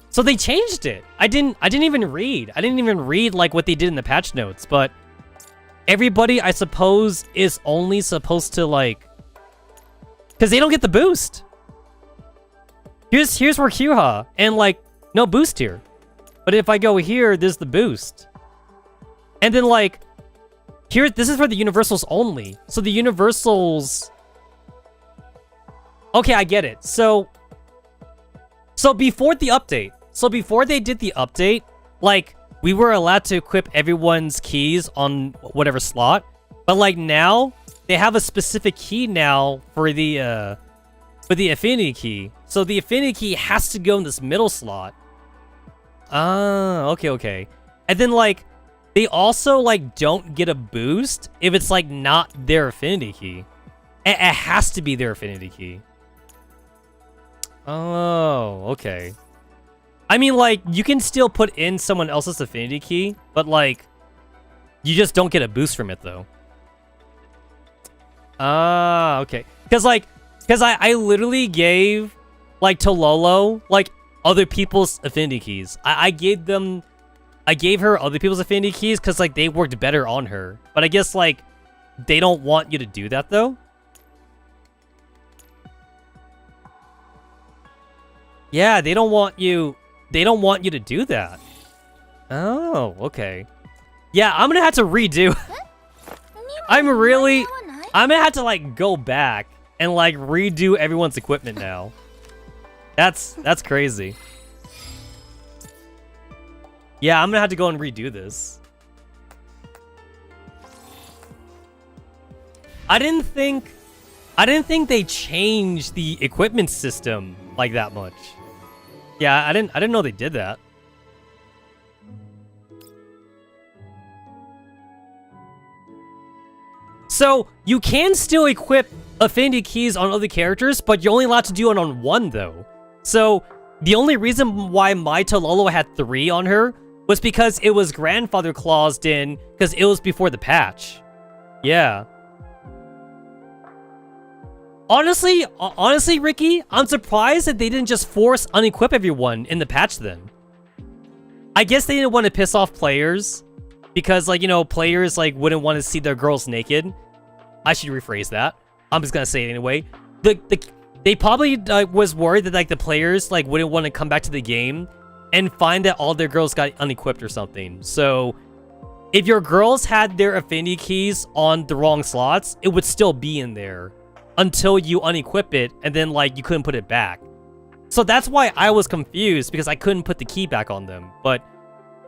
So they changed it. I didn't even read. I didn't even read like what they did in the patch notes. But everybody, I suppose, is only supposed to like, because they don't get the boost. Here's where Kyuha, and like no boost here. But if I go here, there's the boost. And then like here, this is for the universals only. So the universals. Okay, I get it. So before the update, so before they did the update, like we were allowed to equip everyone's keys on whatever slot. But like now, they have a specific key now for the affinity key. So the affinity key has to go in this middle slot. Ah, okay. And then like they also like don't get a boost if it's like not their affinity key. It has to be their affinity key. Oh, okay. I mean, like, you can still put in someone else's affinity key, but, like, you just don't get a boost from it, though. Ah, okay. Because I literally gave, like, to Lolo, like, other people's affinity keys. I gave her other people's affinity keys because, like, they worked better on her. But I guess, like, they don't want you to do that, though. Yeah, they don't want you to do that. Oh, okay. Yeah, I'm gonna have to redo. I'm gonna have to like go back and like redo everyone's equipment now. That's crazy. Yeah, I'm gonna have to go and redo this. I didn't think they changed the equipment system like that much. Yeah, I didn't know they did that. So, you can still equip affinity keys on other characters, but you're only allowed to do it on one, though. So, the only reason why my Tololo had 3 on her was because it was grandfather claused in, because it was before the patch. Yeah. Honestly, Ricky, I'm surprised that they didn't just force unequip everyone in the patch then. I guess they didn't want to piss off players because, like, you know, players, like, wouldn't want to see their girls naked. I should rephrase that. I'm just gonna say it anyway. They probably was worried that, like, the players, like, wouldn't want to come back to the game and find that all their girls got unequipped or something. So, if your girls had their affinity keys on the wrong slots, it would still be in there until you unequip it, and then, like, you couldn't put it back. So that's why I was confused, because I couldn't put the key back on them. But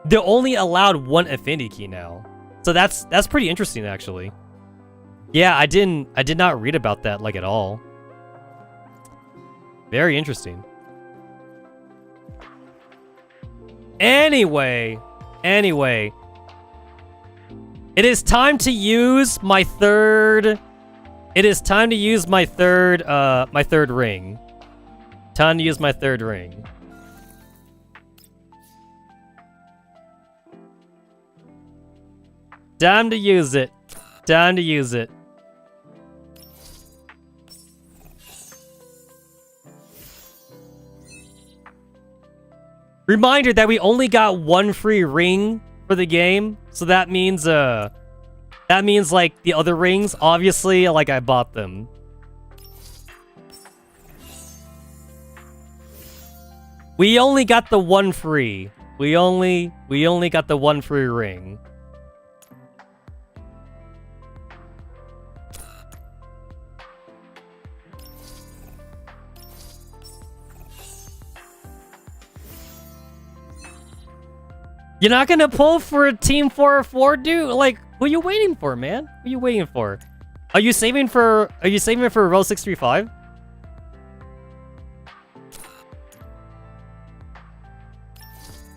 they're only allowed one affinity key now. So that's pretty interesting, actually. Yeah, I did not read about that, like, at all. Very interesting. Anyway. It is time to use my third... It is time to use my third ring. Time to use my third ring. Time to use it. Time to use it. Reminder that we only got one free ring for the game, so that means like the other rings, obviously, like I bought them. We only got the one free. We only got the one free ring. You're not gonna pull for a team 4-4, dude? Like, who are you waiting for, man? Who are you waiting for? Are you saving for Row 635?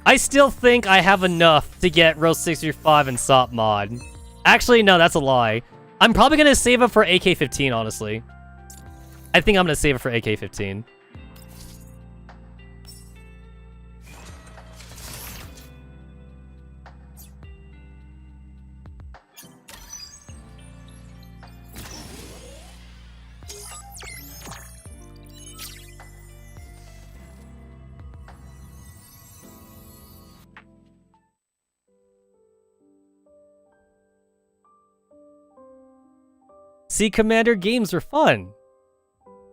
I still think I have enough to get Row 635 and SOP mod. Actually, no, that's a lie. I'm probably gonna save it for AK-15, honestly. I think I'm gonna save it for AK-15. See, Commander, games are fun.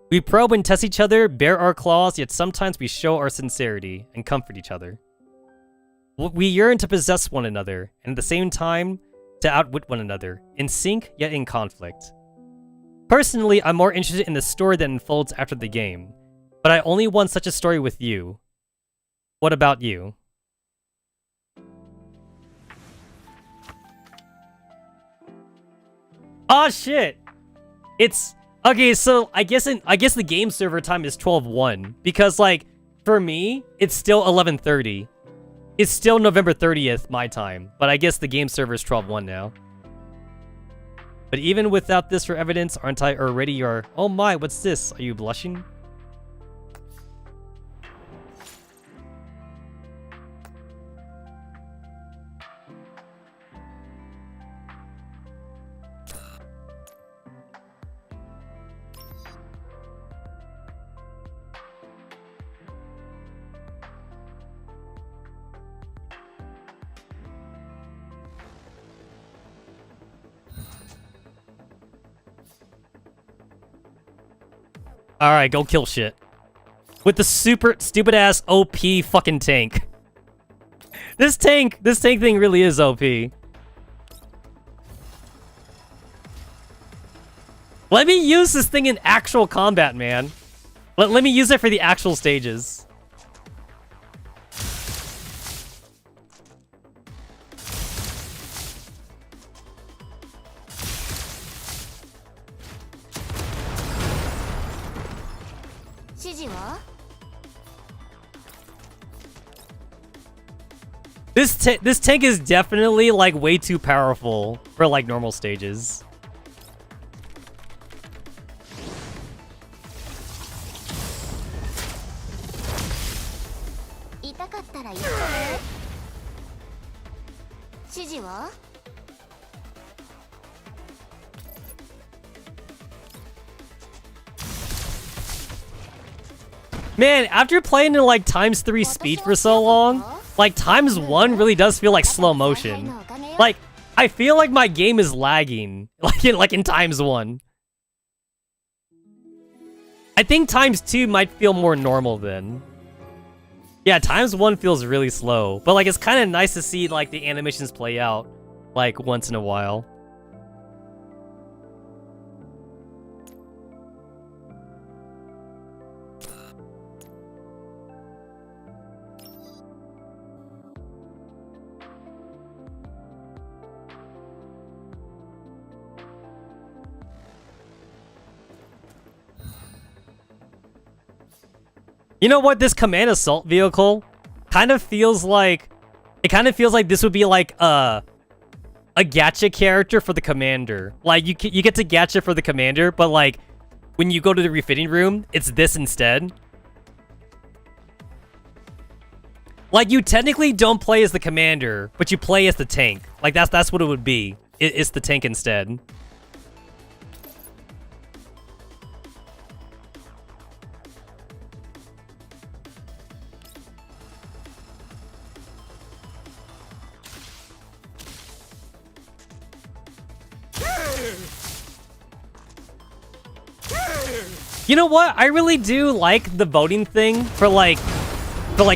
We probe and test each other, bare our claws, yet sometimes we show our sincerity and comfort each other. We yearn to possess one another, and at the same time, to outwit one another, in sync yet in conflict. Personally, I'm more interested in the story that unfolds after the game, but I only want such a story with you. What about you? Oh shit! It's okay. So I guess the game server time is 12:01 because like for me it's still 11:30. It's still November 30th my time, but I guess the game server is 12:01 now. But even without this for evidence, aren't I already your... Oh my, what's this? Are you blushing? Alright, go kill shit. With the super stupid ass OP fucking tank. This tank thing really is OP. Let me use this thing in actual combat, man. Let me use it for the actual stages. This tank is definitely like way too powerful for like normal stages. Man, after playing in like ×3 speed for so long, like ×1 really does feel like slow motion. Like, I feel like my game is lagging, like in ×1. I think ×2 might feel more normal then. Yeah, ×1 feels really slow, but like it's kind of nice to see like the animations play out like once in a while. You know what? This command assault vehicle kind of feels like... It kind of feels like this would be like a gacha character for the commander. Like, you get to gacha for the commander, but like, when you go to the refitting room, it's this instead. Like, you technically don't play as the commander, but you play as the tank. Like, that's what it would be. It's the tank instead. You know what? I really do like the voting thing for like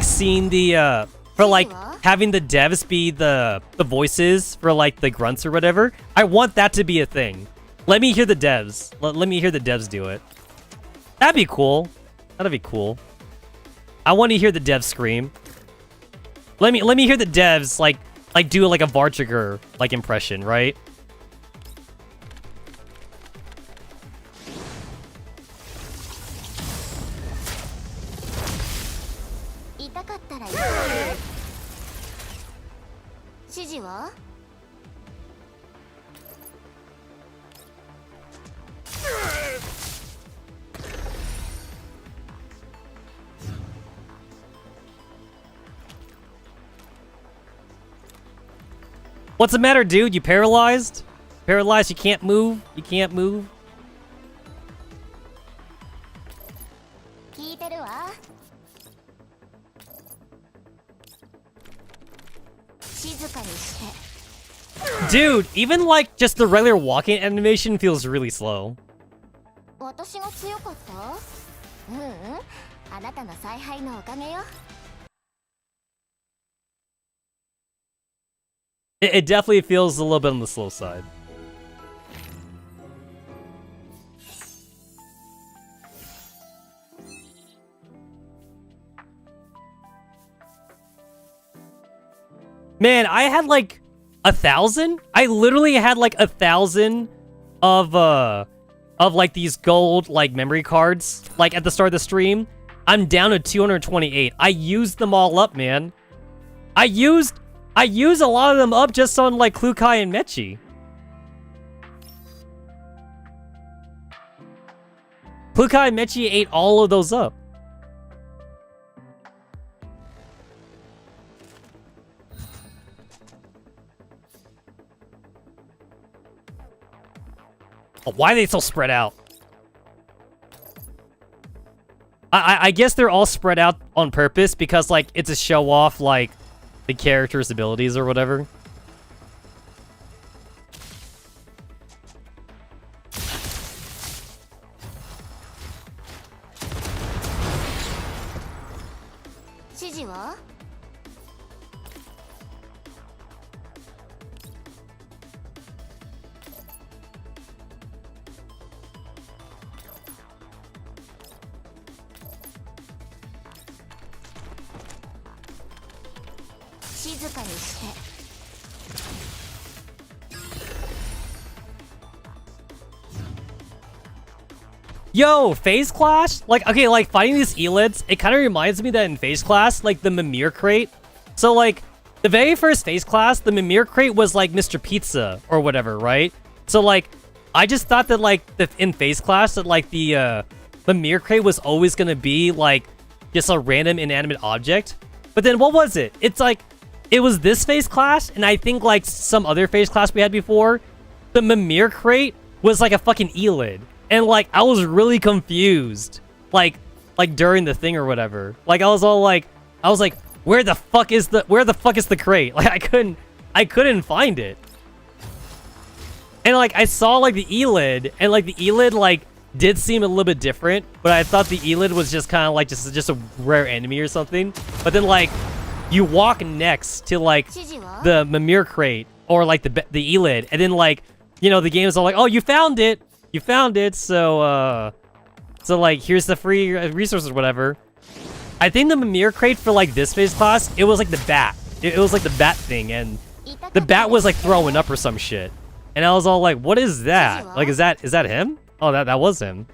seeing the for like having the devs be the voices for like the grunts or whatever. I want that to be a thing. Let me hear the devs. Let me hear the devs do it. That'd be cool. That'd be cool. I want to hear the devs scream. Let me hear the devs like do like a Vartiger like impression, right? What's the matter, dude? You paralyzed? Paralyzed, you can't move? You can't move? Dude, even like just the regular walking animation feels really slow. 私が強かった？あなたの采配のおかげよ。 It definitely feels a little bit on the slow side. Man, I had like 1,000? I literally had like 1,000 of like these gold like memory cards like at the start of the stream. I'm down to 228. I used them all up, man. I used a lot of them up just on like Klukai and Mechi. Klukai and Mechi ate all of those up. Why are they so spread out? I guess they're all spread out on purpose because, like, it's a show off, like, the character's abilities or whatever. Yo, Phase Clash? Like, okay, like, fighting these elids, it kind of reminds me that in Phase Clash, like, the Mimir crate. So, like, the very first Phase Clash, the Mimir crate was, like, Mr. Pizza or whatever, right? So, like, I just thought that, like, in Phase Clash, that, like, the Mimir crate was always gonna be, like, just a random inanimate object. But then, what was it? It's, like, it was this Phase Clash, and I think, like, some other Phase Clash we had before, the Mimir crate was, like, a fucking elid. And, like, I was really confused, like during the thing or whatever. Like, I was like, where the fuck is the crate? Like, I couldn't find it. And, like, I saw, like, the elid, and, like, the elid, like, did seem a little bit different, but I thought the elid was just kind of, like, just a rare enemy or something. But then, like, you walk next to, like, the Mimir crate, or, like, the elid, and then, like, you know, the game is all like, oh, you found it! You found it, so like, here's the free resources or whatever. I think the Mimir crate for, like, this Phase Class, it was, like, the bat. It was, like, the bat thing, and the bat was, like, throwing up or some shit. And I was all like, what is that? Like, is that him? Oh, that was him.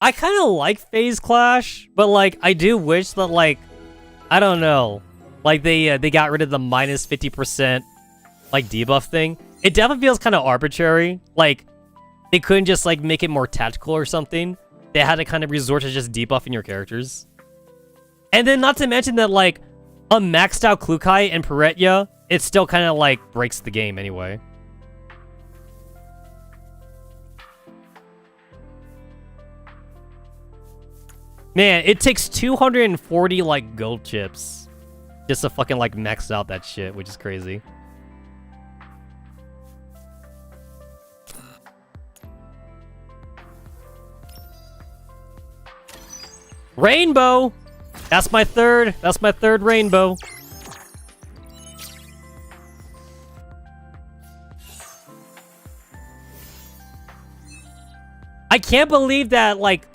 I kind of like Phase Clash, but, like, I do wish that, like, I don't know. Like, they got rid of the minus 50%, like, debuff thing. It definitely feels kind of arbitrary. Like, they couldn't just, like, make it more tactical or something. They had to kind of resort to just debuffing your characters. And then, not to mention that, like, a maxed out Klukai and Peretya, it still kind of, like, breaks the game anyway. Man, it takes 240, like, gold chips just to fucking, like, max out that shit, which is crazy. Rainbow! That's my third rainbow. I can't believe that, like,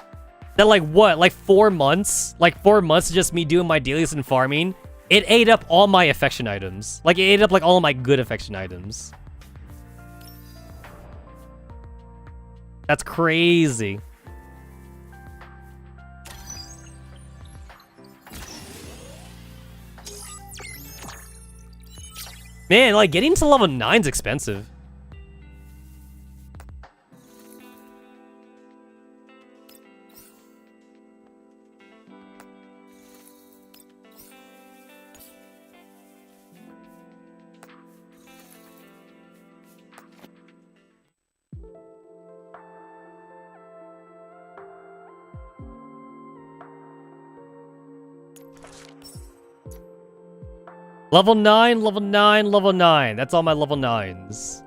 what? Like 4 months? Like 4 months of just me doing my dailies and farming? It ate up all my affection items. Like, it ate up, like, all of my good affection items. That's crazy. Man, like, getting to level 9's expensive. Level 9, level 9, level 9. That's all my level 9s.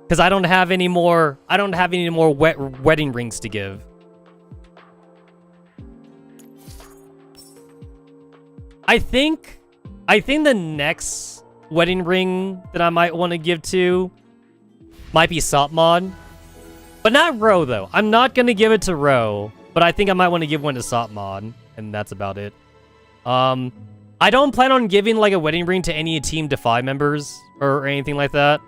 Because I don't have any more wedding rings to give. I think the next wedding ring that I might want to give to might be Sopmon. But not Ro, though. I'm not going to give it to Ro, but I think I might want to give one to Sopmon, and that's about it. I don't plan on giving, like, a wedding ring to any Team Defy members or anything like that.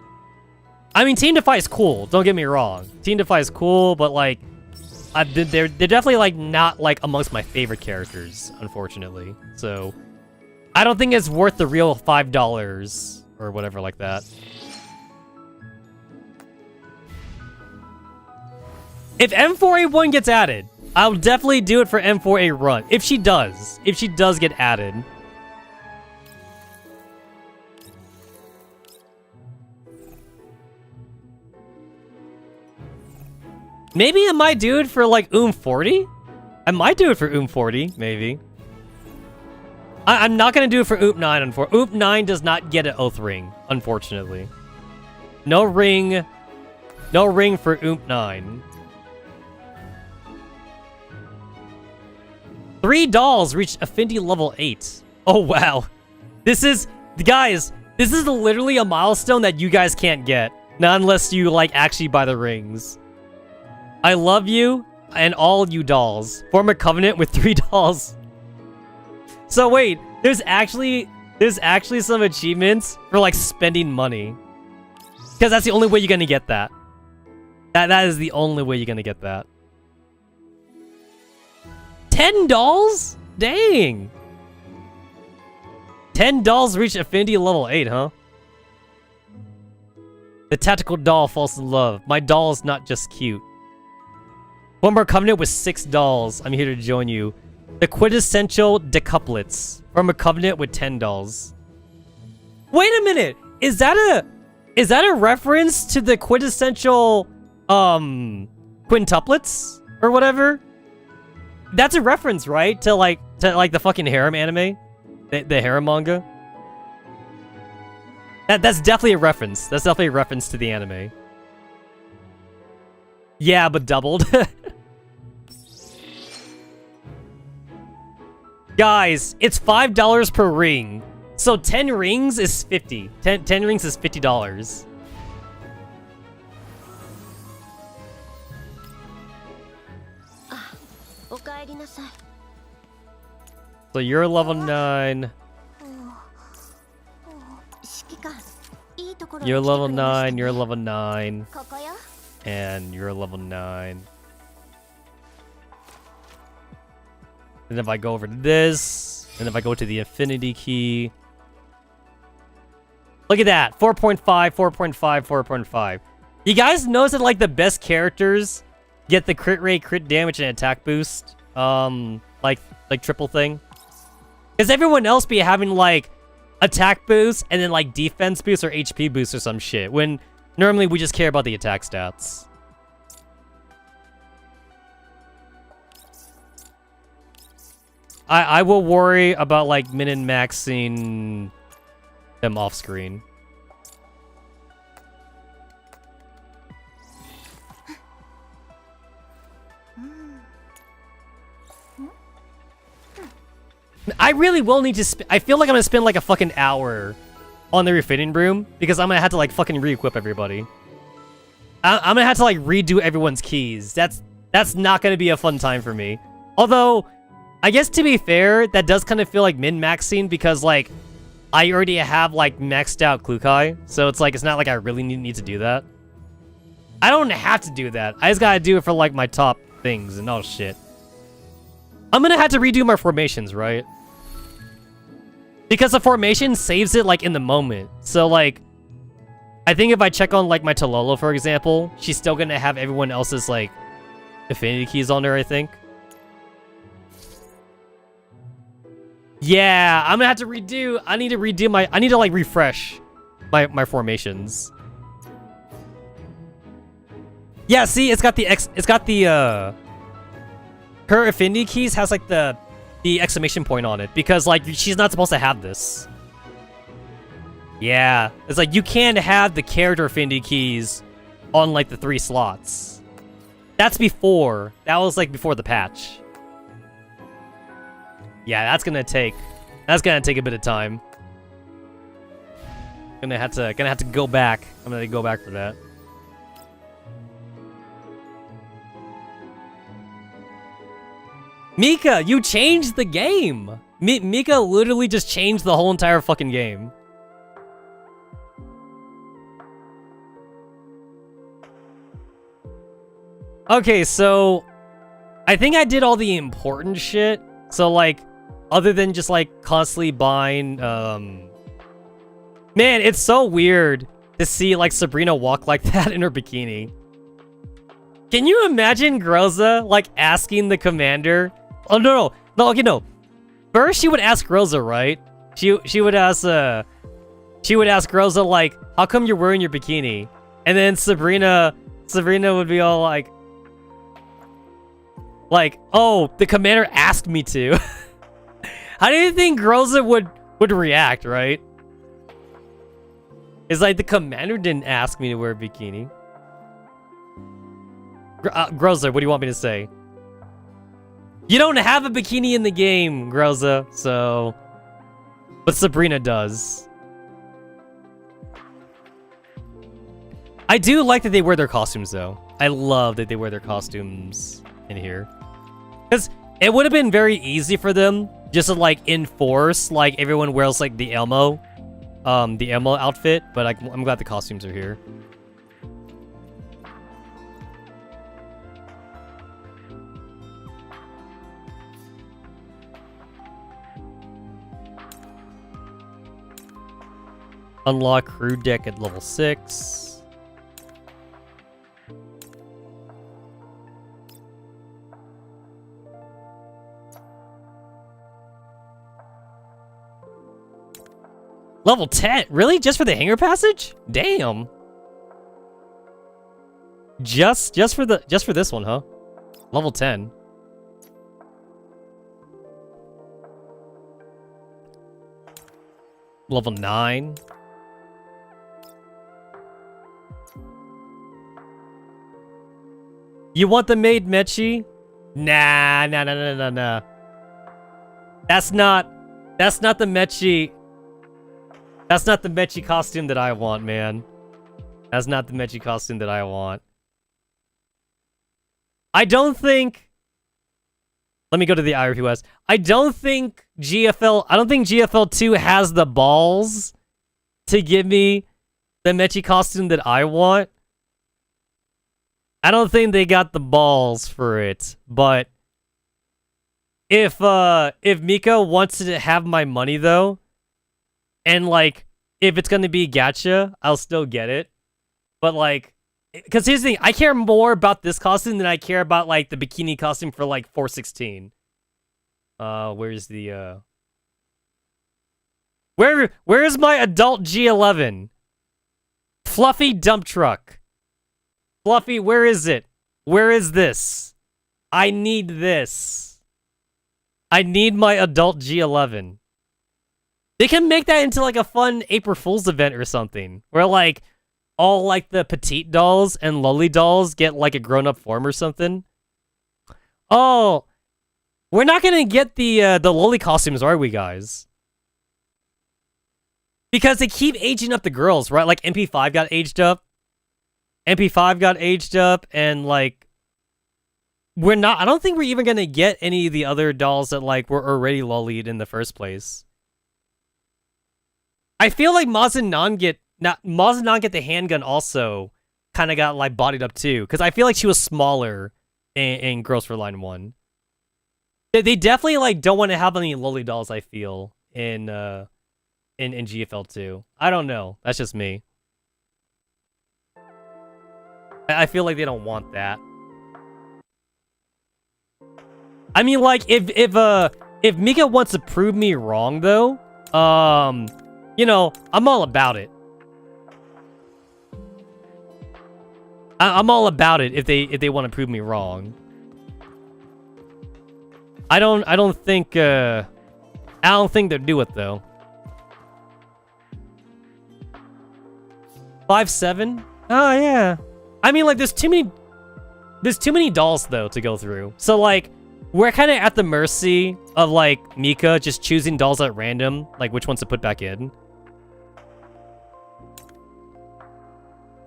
I mean, Team Defy is cool, don't get me wrong. Team Defy is cool, but, like, they're definitely, like, not, like, amongst my favorite characters, unfortunately. So, I don't think it's worth the real $5 or whatever like that. If M4A1 gets added, I'll definitely do it for M4A Run. If she does get added. Maybe I might do it for like 40? I might do it for 40, maybe. I'm not gonna do it for 9. 9 does not get an oath ring, unfortunately. No ring for 9. 3 dolls reached Affinity level 8. Oh, wow. Guys, this is literally a milestone that you guys can't get. Not unless you, like, actually buy the rings. I love you, and all you dolls. Form a covenant with 3 dolls. So wait, there's actually some achievements for, like, spending money. Because that's the only way you're gonna get that. That is the only way you're gonna get that. 10 dolls? Dang. 10 dolls reach Affinity level 8, huh? The tactical doll falls in love. My doll is not just cute. One more covenant with 6 dolls. I'm here to join you. The quintessential decouplets. Form a covenant with 10 dolls. Wait a minute. Is that a reference to the quintessential quintuplets or whatever? That's a reference, right? To like the fucking harem anime? The harem manga? That's definitely a reference. That's definitely a reference to the anime. Yeah, but doubled. Guys, it's $5 per ring. So 10 rings is 50. 10 rings is $50. So you're level 9. You're level 9, you're level 9. And you're level 9. And if I go over to this, and if I go to the Infinity Key. Look at that. 4.5, 4.5, 4.5. You guys notice that, like, the best characters get the crit rate, crit damage, and attack boost? Like triple thing? Because everyone else be having, like, attack boost, and then, like, defense boost or HP boost or some shit. When normally we just care about the attack stats. I will worry about, like, min-maxing them off screen. I really will need to I feel like I'm gonna spend like a fucking hour on the refitting room because I'm gonna have to like fucking re-equip everybody. I'm gonna have to like redo everyone's keys. That's not gonna be a fun time for me. Although, I guess to be fair, that does kind of feel like min-maxing because like I already have like maxed out Klukai, so it's like it's not like I really need to do that. I don't have to do that. I just gotta do it for like my top things and oh shit. I'm gonna have to redo my formations, right? Because the formation saves it, like, in the moment. So, like, I think if I check on, like, my Tololo, for example, she's still gonna have everyone else's, like, affinity keys on her, I think. Yeah, I'm gonna have to redo... I need to, like, refresh my formations. Yeah, see, it's got the... Her affinity keys has, like, the the exclamation point on it because like she's not supposed to have this. Yeah, it's like you can't have the character affinity keys on like the 3 slots. That's before. That was like before the patch. Yeah, that's gonna take a bit of time. Gonna have to go back. I'm gonna go back for that. Mika, you changed the game. Mika literally just changed the whole entire fucking game. Okay, so I think I did all the important shit. So like, other than just like constantly buying, man, it's so weird to see like Sabrina walk like that in her bikini. Can you imagine Groza like asking the commander? Oh no, okay, no. First she would ask Groza, right? She would ask Groza like, how come you're wearing your bikini? And then Sabrina would be all like, oh, the commander asked me to. How do you think Groza would react, right? It's like the commander didn't ask me to wear a bikini. Groza, what do you want me to say? You don't have a bikini in the game, Groza, so... But Sabrina does. I do like that they wear their costumes, though. I love that they wear their costumes in here. Because it would have been very easy for them just to, like, enforce, like, everyone wears, like, the Elmo outfit, but I'm glad the costumes are here. Unlock crew deck at level 6. Level 10? Really? Just for the hangar passage? Damn. Just for this one, huh? Level 10. Level 9. You want the maid Mechi? Nah. That's not the Mechi. That's not the Mechi costume that I want, man. That's not the Mechi costume that I want. I don't think... Let me go to the IRPOS. I don't think GFL 2 has the balls to give me the Mechi costume that I want. I don't think they got the balls for it, but if Mika wants to have my money though, and like if it's gonna be gacha, I'll still get it. But like, because here's the thing, I care more about this costume than I care about like the bikini costume for like 416. Where's the where is my adult G11? Fluffy dump truck. Fluffy, where is it? Where is this? I need this. I need my adult G11. They can make that into like a fun April Fool's event or something. Where like all like the petite dolls and lolly dolls get like a grown-up form or something. Oh, we're not gonna get the lolly costumes, are we, guys? Because they keep aging up the girls, right? Like MP5 got aged up. MP5 got aged up, and like we're not. I don't think we're even gonna get any of the other dolls that like were already lollied in the first place. I feel like Maz and Nan get the handgun also kind of got like bodied up too, because I feel like she was smaller in Girls Frontline 1. They definitely like don't want to have any lolly dolls. I feel in GFL 2. I don't know. That's just me. I feel like they don't want that. I mean, like, if Mika wants to prove me wrong, though, you know, I'm all about it. I'm all about it if they want to prove me wrong. I don't think they'll do it though. 5-7? Oh yeah. I mean, like, there's too many dolls though to go through. So like, we're kind of at the mercy of like Mika just choosing dolls at random, like which ones to put back in.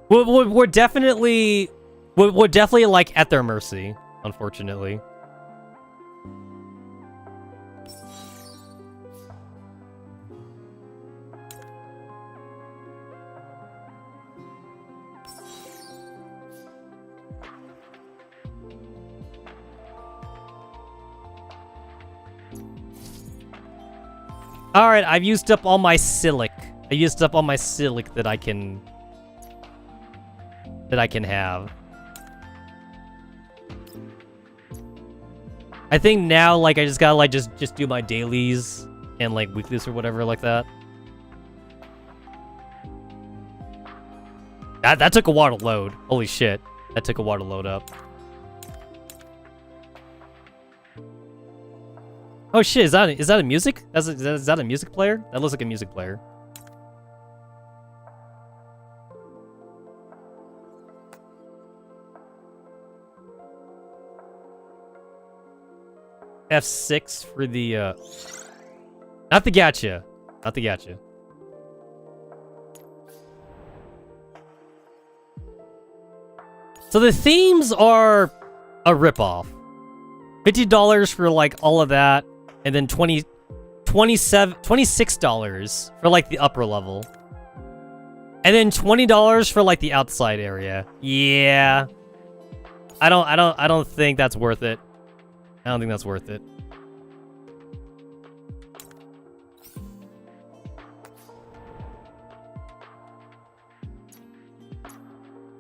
We're definitely like at their mercy, unfortunately. All right, I've used up all my silic. I used up all my silic that I can have. I think now, like, I just gotta like just do my dailies and like weeklies or whatever like that. That took a while to load. Holy shit, that took a while to load up. Oh shit, is that a music? Is that a music player? That looks like a music player. F6 for the not the gacha. Not the gacha. So the themes are a ripoff. $50 for like all of that, and then $26 for like the upper level. And then $20 for like the outside area. Yeah. I don't think that's worth it. I don't think that's worth it.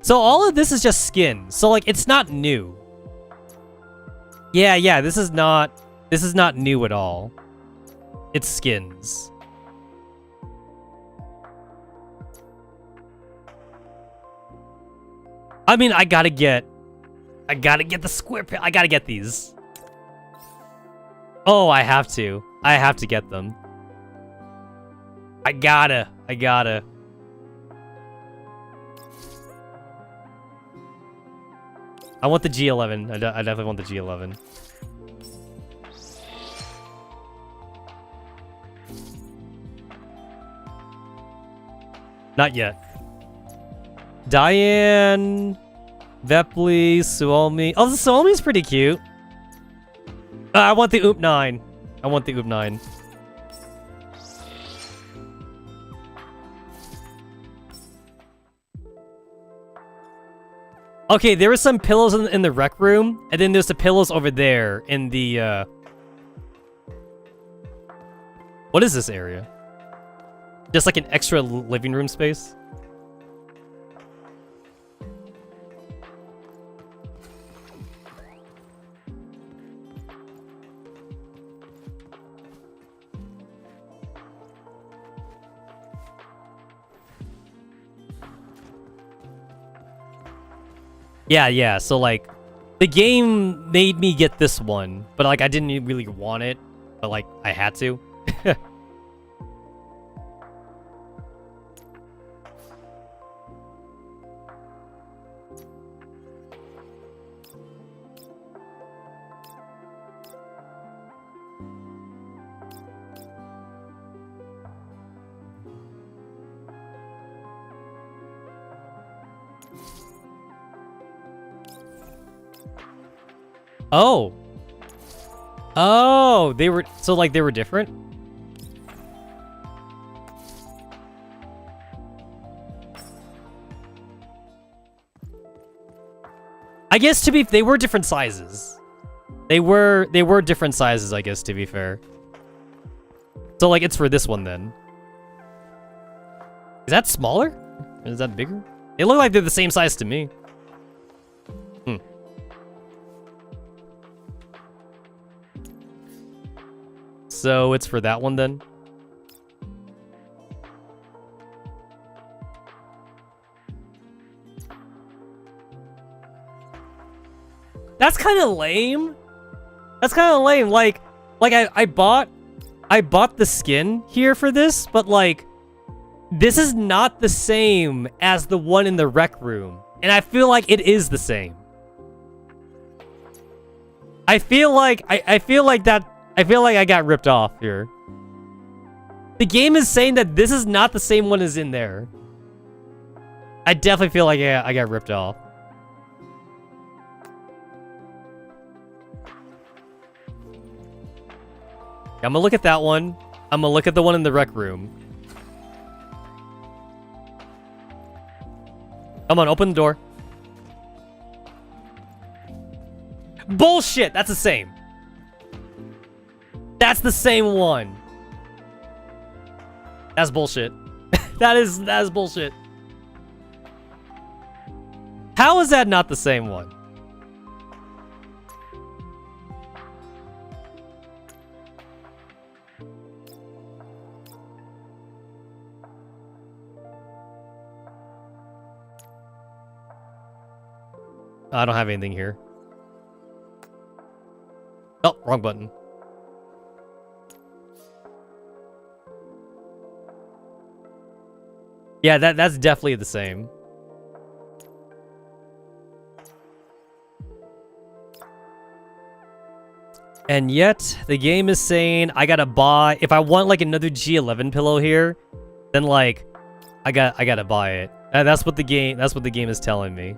So all of this is just skin. So like it's not new. Yeah, this is not new at all. It's skins. I mean, I gotta get the square pair. I gotta get these. Oh, I have to get them. I gotta. I want the G11. I definitely want the G11. Not yet. Diane, Vepli, Suomi. Oh, the Suomi's pretty cute. I want the Oop 9. I want the Oop 9. Okay, there were some pillows in the rec room, and then there's the pillows over there in the, What is this area? Just like an extra living room space? Yeah, so like, the game made me get this one, but like, I didn't really want it, but like, I had to. Oh, they were, so like they were different? I guess they were different sizes. They were different sizes, I guess, to be fair. So like it's for this one then. Is that smaller? Or is that bigger? They look like they're the same size to me. So it's for that one then? That's kind of lame. That's kind of lame. Like I bought the skin here for this, but like, this is not the same as the one in the rec room. And I feel like it is the same. I feel like I got ripped off here. The game is saying that this is not the same one as in there. I definitely feel like I got ripped off. I'm gonna look at that one. I'm gonna look at the one in the rec room. Come on, open the door. Bullshit! That's the same. That's the same one. That's bullshit. That is bullshit. How is that not the same one? I don't have anything here. Oh, wrong button. Yeah, that's definitely the same. And yet, the game is saying I gotta buy... If I want, like, another G11 pillow here, then, like, I gotta buy it. That's what the game is telling me.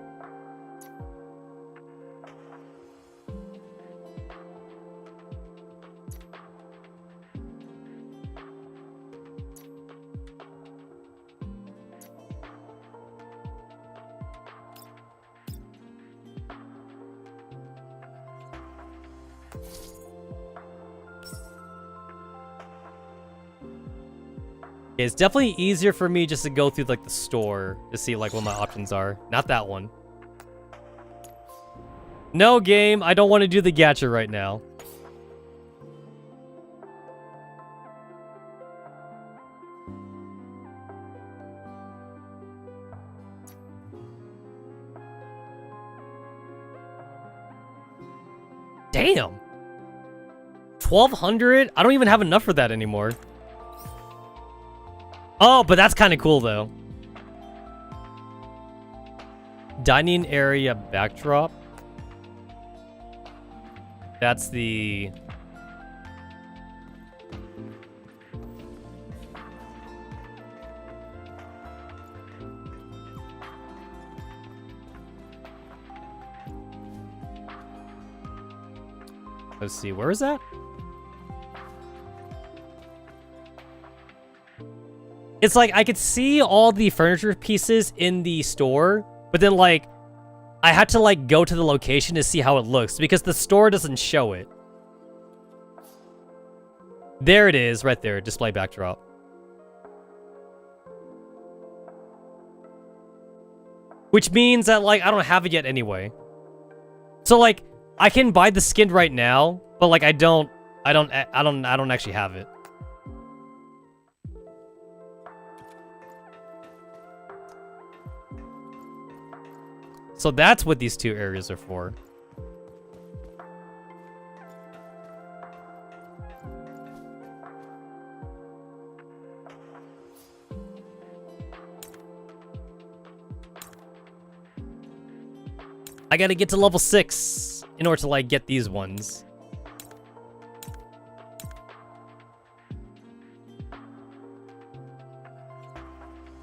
It's definitely easier for me just to go through, like, the store to see, like, what my options are. Not that one. No, game. I don't want to do the gacha right now. Damn. 1,200? I don't even have enough for that anymore. Oh, but that's kind of cool, though. Dining area backdrop. That's the... Let's see, where is that? It's like, I could see all the furniture pieces in the store, but then, like, I had to, like, go to the location to see how it looks, because the store doesn't show it. There it is, right there, display backdrop. Which means that, like, I don't have it yet anyway. So, like, I can buy the skin right now, but, like, I don't actually have it. So that's what these two areas are for. I gotta get to level 6 in order to, like, get these ones.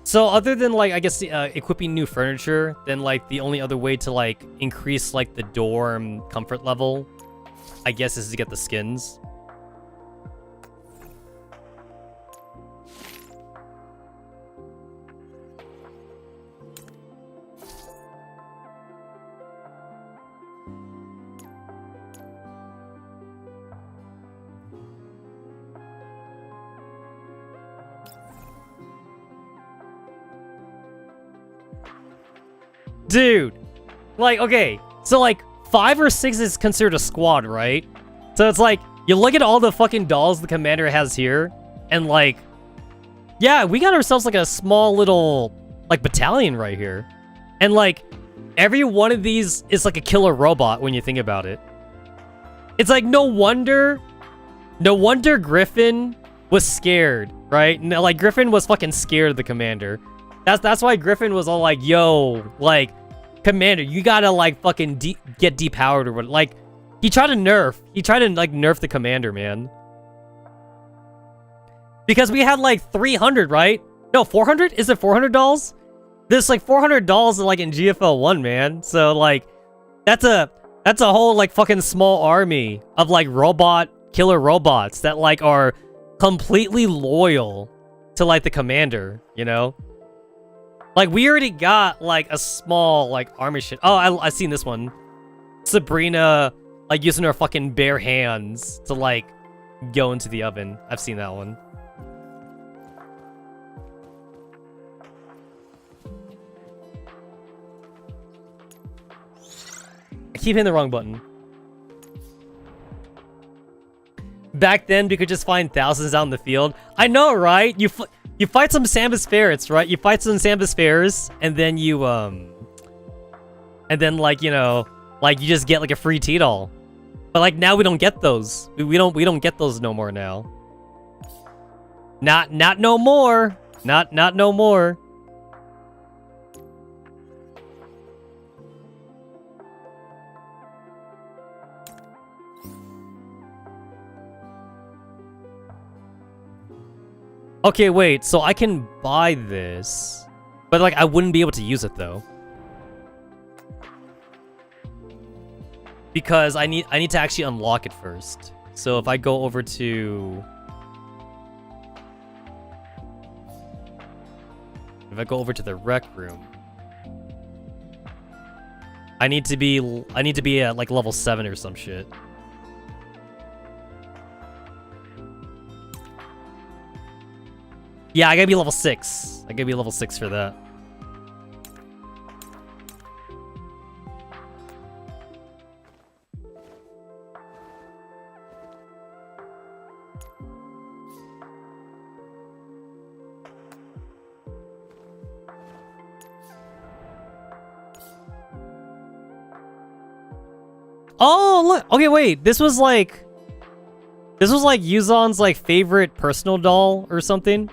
So other than, like, I guess equipping new furniture, then, like, the only other way to, like, increase, like, the dorm comfort level, I guess, is to get the skins. Dude, like, okay, so, like, 5 or 6 is considered a squad, right? So it's like, you look at all the fucking dolls the commander has here, and, like, yeah, we got ourselves, like, a small little, like, battalion right here. And, like, every one of these is, like, a killer robot when you think about it. It's like no wonder Griffin was scared, right? No, like Griffin was fucking scared of the commander. That's why Griffin was all like, "Yo, like, commander, you gotta like fucking get depowered or what?" Like, he tried to nerf the commander, man. Because we had like 300, right? No, 400? Is it 400 dolls? There's like 400 dolls like in GFL 1, man. So like, that's a whole like fucking small army of like killer robots that like are completely loyal to like the commander, you know? Like, we already got like a small like army shit. Oh, I seen this one. Sabrina like using her fucking bare hands to like go into the oven. I've seen that one. I keep hitting the wrong button. Back then, we could just find thousands out in the field. I know, right? You fight some Sambus ferrets, right? You fight some Sambus ferrets, and then you, and then, like, you know, like, you just get, like, a free T-doll. But, like, now we don't get those. We don't get those no more now. Not no more. Not no more. Okay, wait, so I can buy this, but like I wouldn't be able to use it though. Because I need to actually unlock it first. So if I go over to the rec room, I need to be at like level 7 or some shit. Yeah, I gotta be level 6. I gotta be level 6 for that. Oh, look. Okay, wait. This was like Yuzon's like favorite personal doll or something.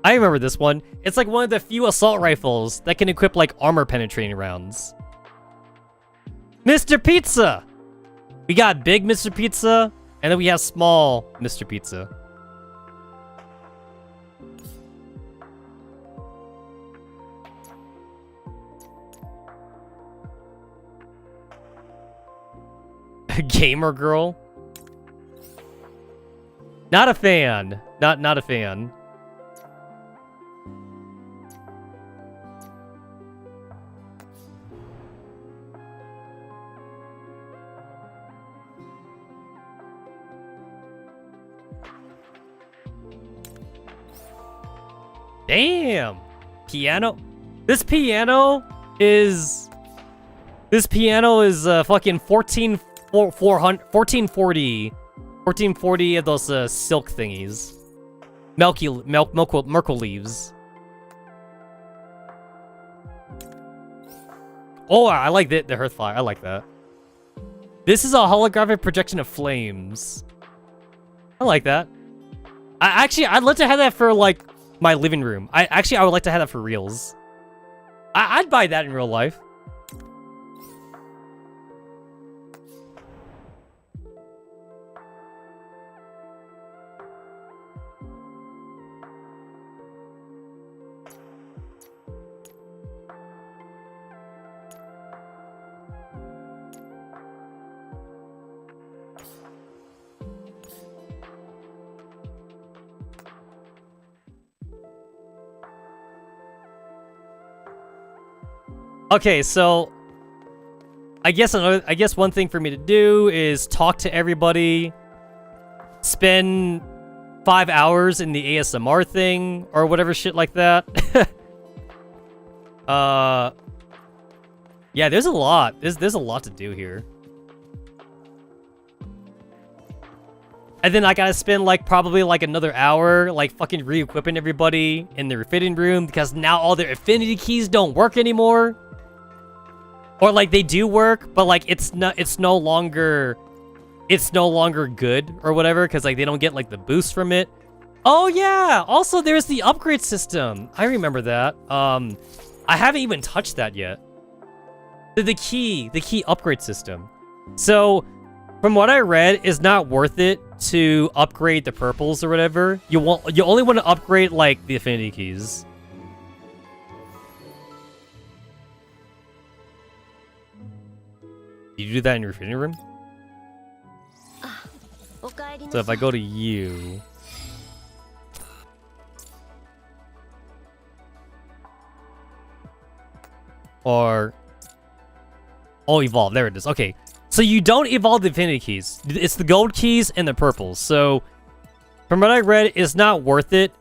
I remember this one. It's like one of the few assault rifles that can equip like armor penetrating rounds. Mr. Pizza! We got big Mr. Pizza, and then we have small Mr. Pizza. Gamer girl? Not a fan. Not a fan. Damn! Piano? This piano is fucking 1440 of those silk thingies. Merkle leaves. Oh, I like the Hearthfire. I like that. This is a holographic projection of flames. I like that. I'd love to have that for like my living room. I would like to have that for reals. I'd buy that in real life. Okay, so I guess one thing for me to do is talk to everybody, spend 5 hours in the ASMR thing or whatever shit like that. Yeah, there's a lot. There's a lot to do here. And then I gotta spend like probably like another hour like fucking re-equipping everybody in their fitting room because now all their affinity keys don't work anymore. Or like they do work, but like it's no longer it's no longer good or whatever, because like they don't get like the boost from it. Oh yeah, also there's the upgrade system. I remember that. I haven't even touched that yet. The key upgrade system. So, from what I read, it's not worth it to upgrade the purples or whatever. You only want to upgrade like the affinity keys. You do that in your affinity room? So if I go to you... Or... Oh, evolve. There it is. Okay. So you don't evolve the affinity keys. It's the gold keys and the purples. So, from what I read, it's not worth it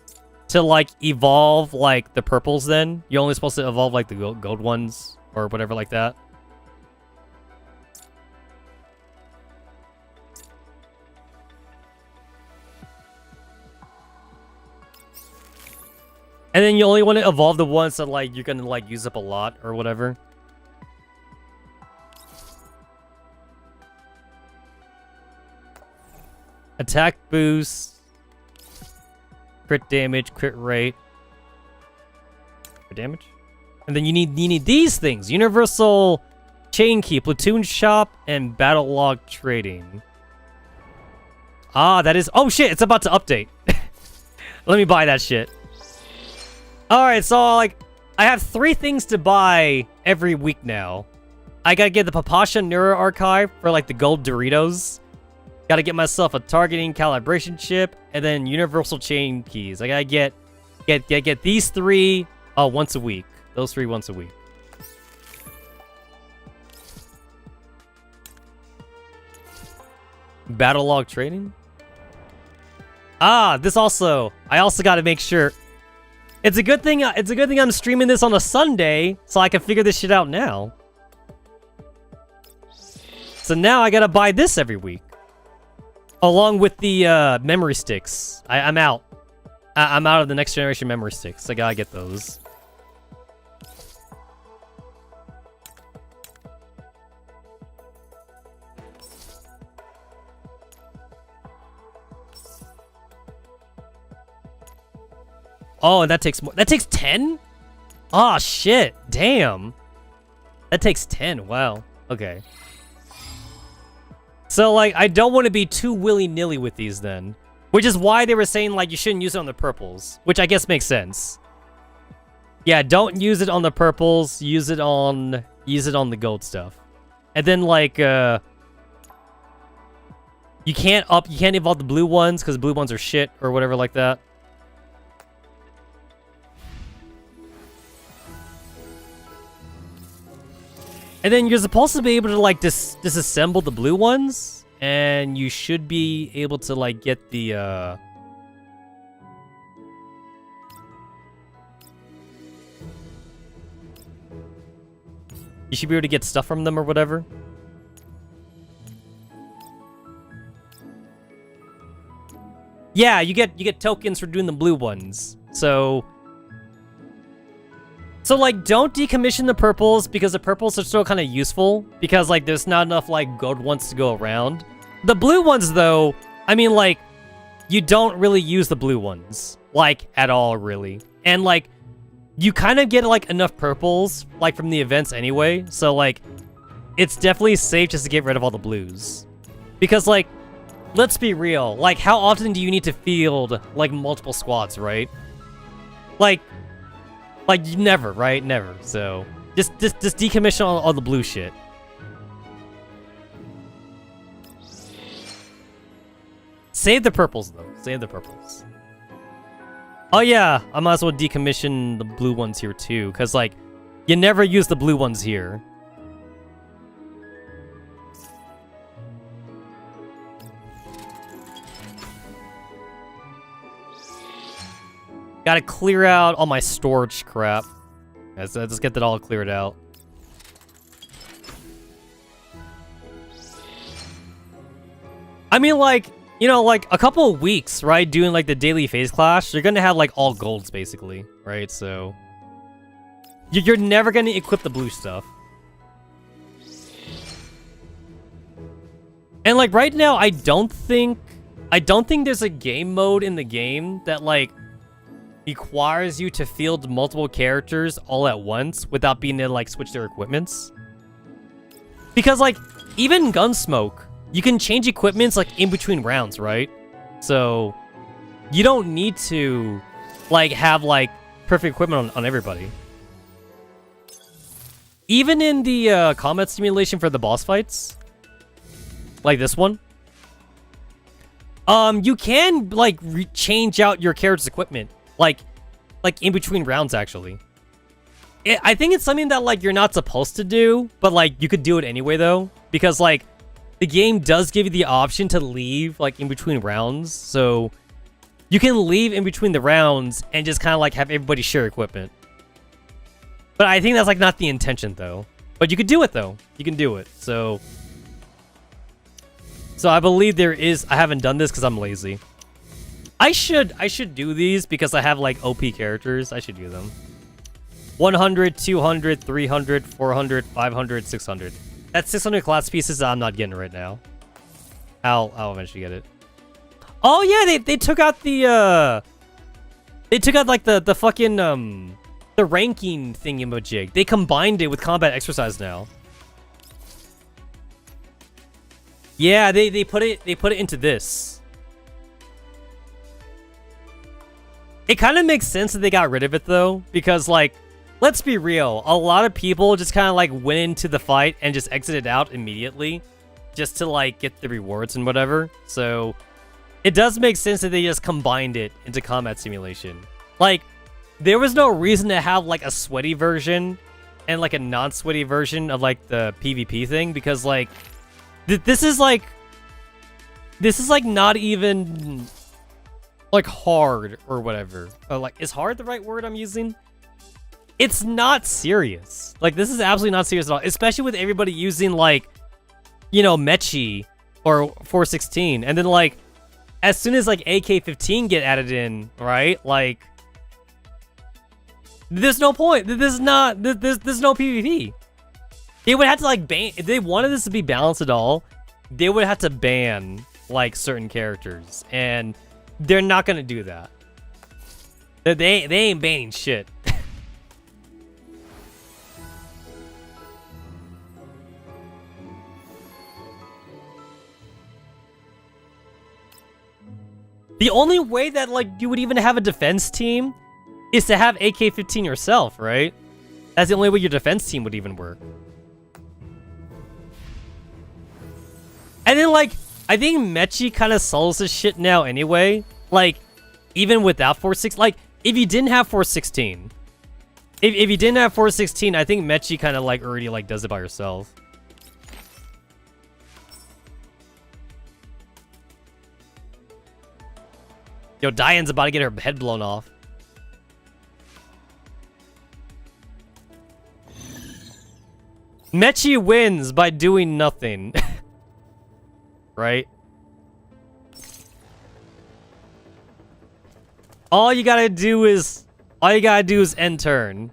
to, like, evolve, like, the purples then. You're only supposed to evolve, like, the gold ones or whatever like that. And then you only want to evolve the ones that, like, you're gonna, like, use up a lot or whatever. Attack boost. Crit damage, crit rate. Crit damage? And then you need these things. Universal Chain Key, Platoon Shop, and Battle Log Trading. Ah, that is... Oh shit, it's about to update. Let me buy that shit. Alright, so, like, I have 3 things to buy every week now. I gotta get the Papasha Neuro Archive for, like, the gold Doritos. Gotta get myself a targeting calibration chip, and then universal chain keys. I gotta get these 3 once a week. Those 3 once a week. Battle log trading? Ah, this also. I also gotta make sure. It's a good thing I'm streaming this on a Sunday, so I can figure this shit out now. So now I gotta buy this every week. Along with the memory sticks. I'm out. I'm out of the next generation memory sticks. I gotta get those. Oh, and that takes more. That takes 10? Oh, shit. Damn. That takes 10. Wow. Okay. So, like, I don't want to be too willy-nilly with these then. Which is why they were saying, like, you shouldn't use it on the purples. Which I guess makes sense. Yeah, don't use it on the purples. Use it on the gold stuff. And then, like, you can't evolve the blue ones, because the blue ones are shit, or whatever like that. And then you're supposed to be able to, like, disassemble the blue ones. And you should be able to, like, get the, You should be able to get stuff from them or whatever. Yeah, you get tokens for doing the blue ones. So, like, don't decommission the purples, because the purples are still kind of useful, because, like, there's not enough, like, gold ones to go around. The blue ones, though, I mean, like, you don't really use the blue ones, like, at all, really. And, like, you kind of get, like, enough purples, like, from the events anyway, so, like, it's definitely safe just to get rid of all the blues. Because, like, let's be real, like, how often do you need to field, like, multiple squads, right? Like, never, right? Never. So, just decommission all the blue shit. Save the purples, though. Save the purples. Oh, yeah. I might as well decommission the blue ones here, too. Because, like, you never use the blue ones here. Gotta clear out all my storage crap. Let's get that all cleared out. I mean, like, you know, like, a couple of weeks, right, doing, like, the daily phase clash, you're gonna have, like, all golds, basically, right? So, you're never gonna equip the blue stuff. And like right now, I don't think there's a game mode in the game that like requires you to field multiple characters all at once without being able to like switch their equipments. Because like even Gunsmoke, you can change equipments like in between rounds, right? So you don't need to like have like perfect equipment on everybody. Even in the combat simulation for the boss fights, like this one, you can like change out your character's equipment, like in between rounds. Actually, I think it's something that like you're not supposed to do, but like you could do it anyway though, because like the game does give you the option to leave like in between rounds, so you can leave in between the rounds and just kind of like have everybody share equipment. But I think that's like not the intention though. But you could do it though. You can do it. So I believe there is. I haven't done this because I'm lazy. I should do these because I have like OP characters. I should do them. 100, 200, 300, 400, 500, 600. That's 600 class pieces that I'm not getting right now. I'll eventually get it. Oh yeah, they took out the like the fucking the ranking thingamajig. They combined it with combat exercise now. Yeah, they put it into this. It kind of makes sense that they got rid of it though, because like, let's be real, a lot of people just kind of like went into the fight and just exited out immediately just to like get the rewards and whatever. So it does make sense that they just combined it into combat simulation. Like, there was no reason to have like a sweaty version and like a non-sweaty version of like the PvP thing, because like this is like not even like hard or whatever. Like, is hard the right word I'm using? It's not serious. Like, this is absolutely not serious at all, especially with everybody using like, you know, Mechi or 416, and then like as soon as like AK-15 get added in, right? Like, there's no point. There's no PvP. They would have to like ban, if they wanted this to be balanced at all, they would have to ban like certain characters, and they're not gonna do that. They ain't banning shit. The only way that like you would even have a defense team is to have AK-15 yourself, right? That's the only way your defense team would even work. And then like, I think Mechi kind of sells this shit now anyway. Like, even without 416, like if you didn't have 416, if you didn't have 416, I think Mechi kind of like already like does it by herself. Yo, Diane's about to get her head blown off. Mechi wins by doing nothing. Right? All you gotta do is end turn.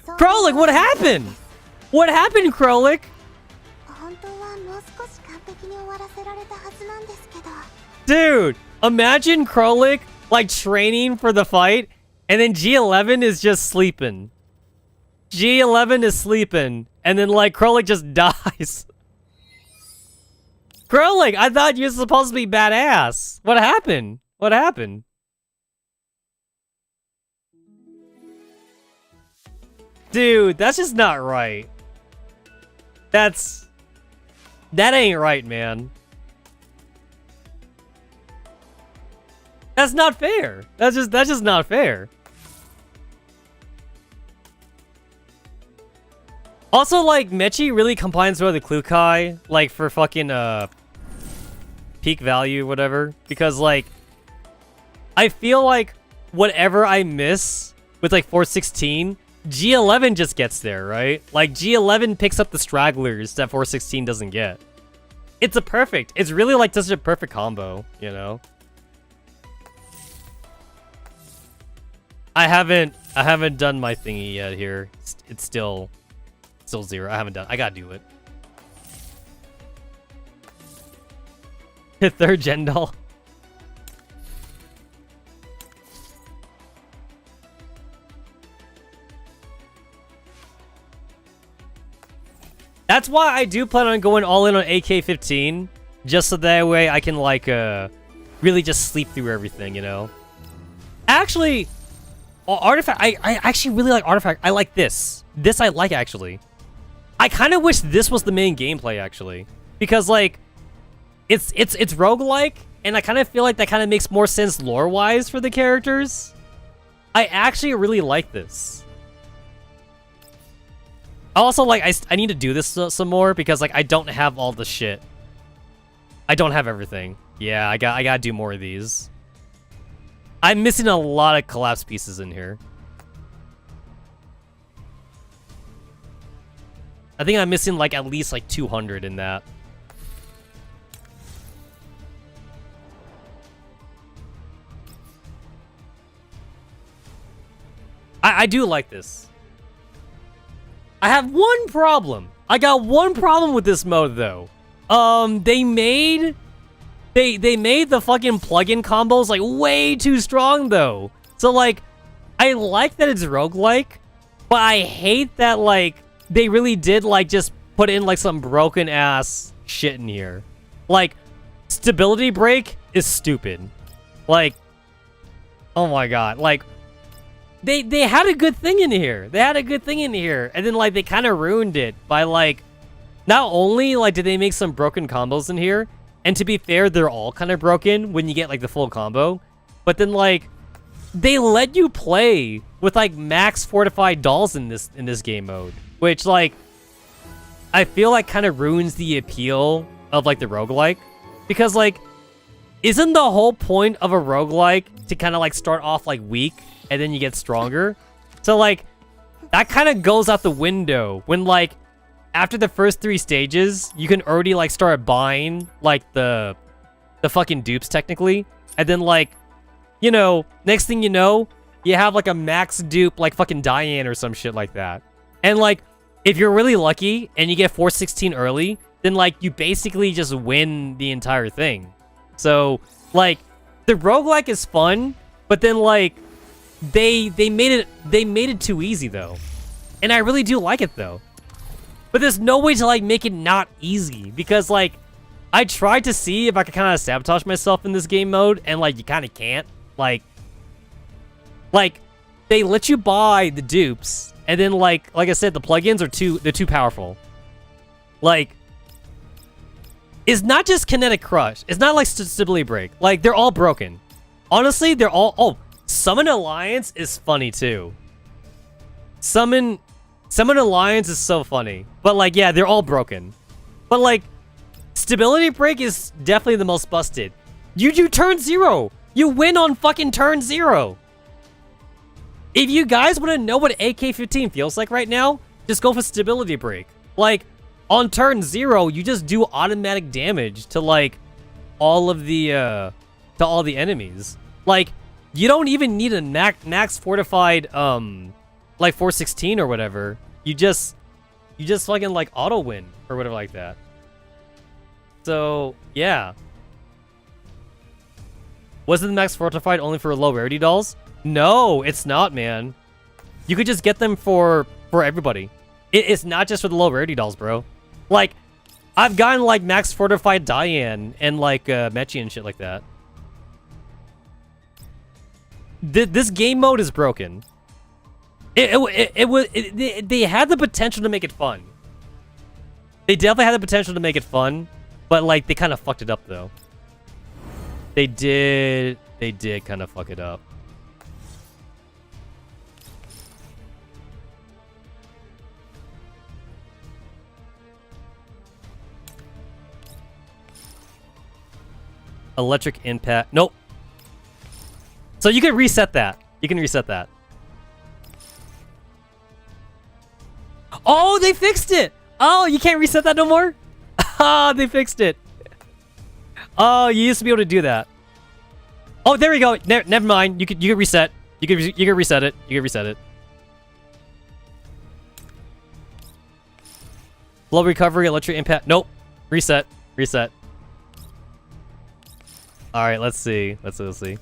Krollick, what happened? What happened, Krollick? Dude, imagine Krollick like training for the fight, and then G11 is just sleeping. G11 is sleeping, and then like Krollick just dies. Krollick, I thought you were supposed to be badass. What happened? What happened? Dude, that's just not right. That ain't right, man. That's not fair. That's just not fair. Also, like, Mechi really combines with the Klukai, like, for fucking, peak value, whatever. Because, like, I feel like whatever I miss with, like, 416, G11 just gets there, right? Like, G11 picks up the stragglers that 416 doesn't get. It's really, like, just a perfect combo, you know? I haven't done my thingy yet here. It's still 0. I haven't done. I gotta do it. Third gen doll. That's why I do plan on going all in on AK-15, just so that way I can like really just sleep through everything, you know. Actually, Artifact. I actually really like Artifact. I like this. This I like actually. I kind of wish this was the main gameplay actually, because like it's roguelike, and I kind of feel like that kind of makes more sense lore-wise for the characters. I actually really like this. Also, like, I need to do this some more because, like, I don't have all the shit. I don't have everything. Yeah, I gotta do more of these. I'm missing a lot of collapse pieces in here. I think I'm missing, like, at least, like, 200 in that. I do like this. I have one problem. I got one problem with this mode though. They made the fucking plugin combos like way too strong though. So like, I like that it's roguelike, but I hate that like they really did like just put in like some broken ass shit in here. Like, stability break is stupid. Like, oh my god, like. They had a good thing in here. They had a good thing in here. And then, like, they kind of ruined it by, like... Not only, like, did they make some broken combos in here, and to be fair, they're all kind of broken when you get, like, the full combo. But then, like, they let you play with, like, max fortified dolls in this game mode. Which, like, I feel like kind of ruins the appeal of, like, the roguelike. Because, like, isn't the whole point of a roguelike to kind of, like, start off, like, weak and then you get stronger? So like that kind of goes out the window when like after the first 3 stages you can already like start buying like the fucking dupes technically, and then like, you know, next thing you know you have like a max dupe like fucking Diane or some shit like that. And like if you're really lucky and you get 416 early, then like you basically just win the entire thing. So like the roguelike is fun, but then like they made it too easy though, and I really do like it though. But there's no way to like make it not easy, because like I tried to see if I could kind of sabotage myself in this game mode, and like you kind of can't. Like they let you buy the dupes, and then like I said, the plugins are they're too powerful. Like it's not just kinetic crush. It's not like stability break. Like they're all broken. Honestly, they're all. Oh. Summon Alliance is funny too. Summon Alliance is so funny. But like, yeah, they're all broken. But like, Stability Break is definitely the most busted. You do turn 0. You win on fucking turn 0. If you guys want to know what AK-15 feels like right now, just go for Stability Break. Like, on turn 0, you just do automatic damage to like all of the to all the enemies. Like, you don't even need a max fortified, like 416 or whatever. You just fucking like auto win or whatever like that. So yeah. Wasn't the max fortified only for low rarity dolls? No, it's not, man. You could just get them for everybody. It's not just for the low rarity dolls, bro. Like, I've gotten like max fortified Diane and like Mechi and shit like that. This game mode is broken. They had the potential to make it fun. They definitely had the potential to make it fun, but like they kind of fucked it up though. They did kind of fuck it up. Electric impact. Nope. So you can reset that. You can reset that. Oh, they fixed it! Oh, you can't reset that no more? Ah, they fixed it. Oh, you used to be able to do that. Oh, there we go. Never mind. You could reset. You can reset it. You can reset it. Blow recovery, electric impact. Nope. Reset. Reset. All right, let's see. Let's see.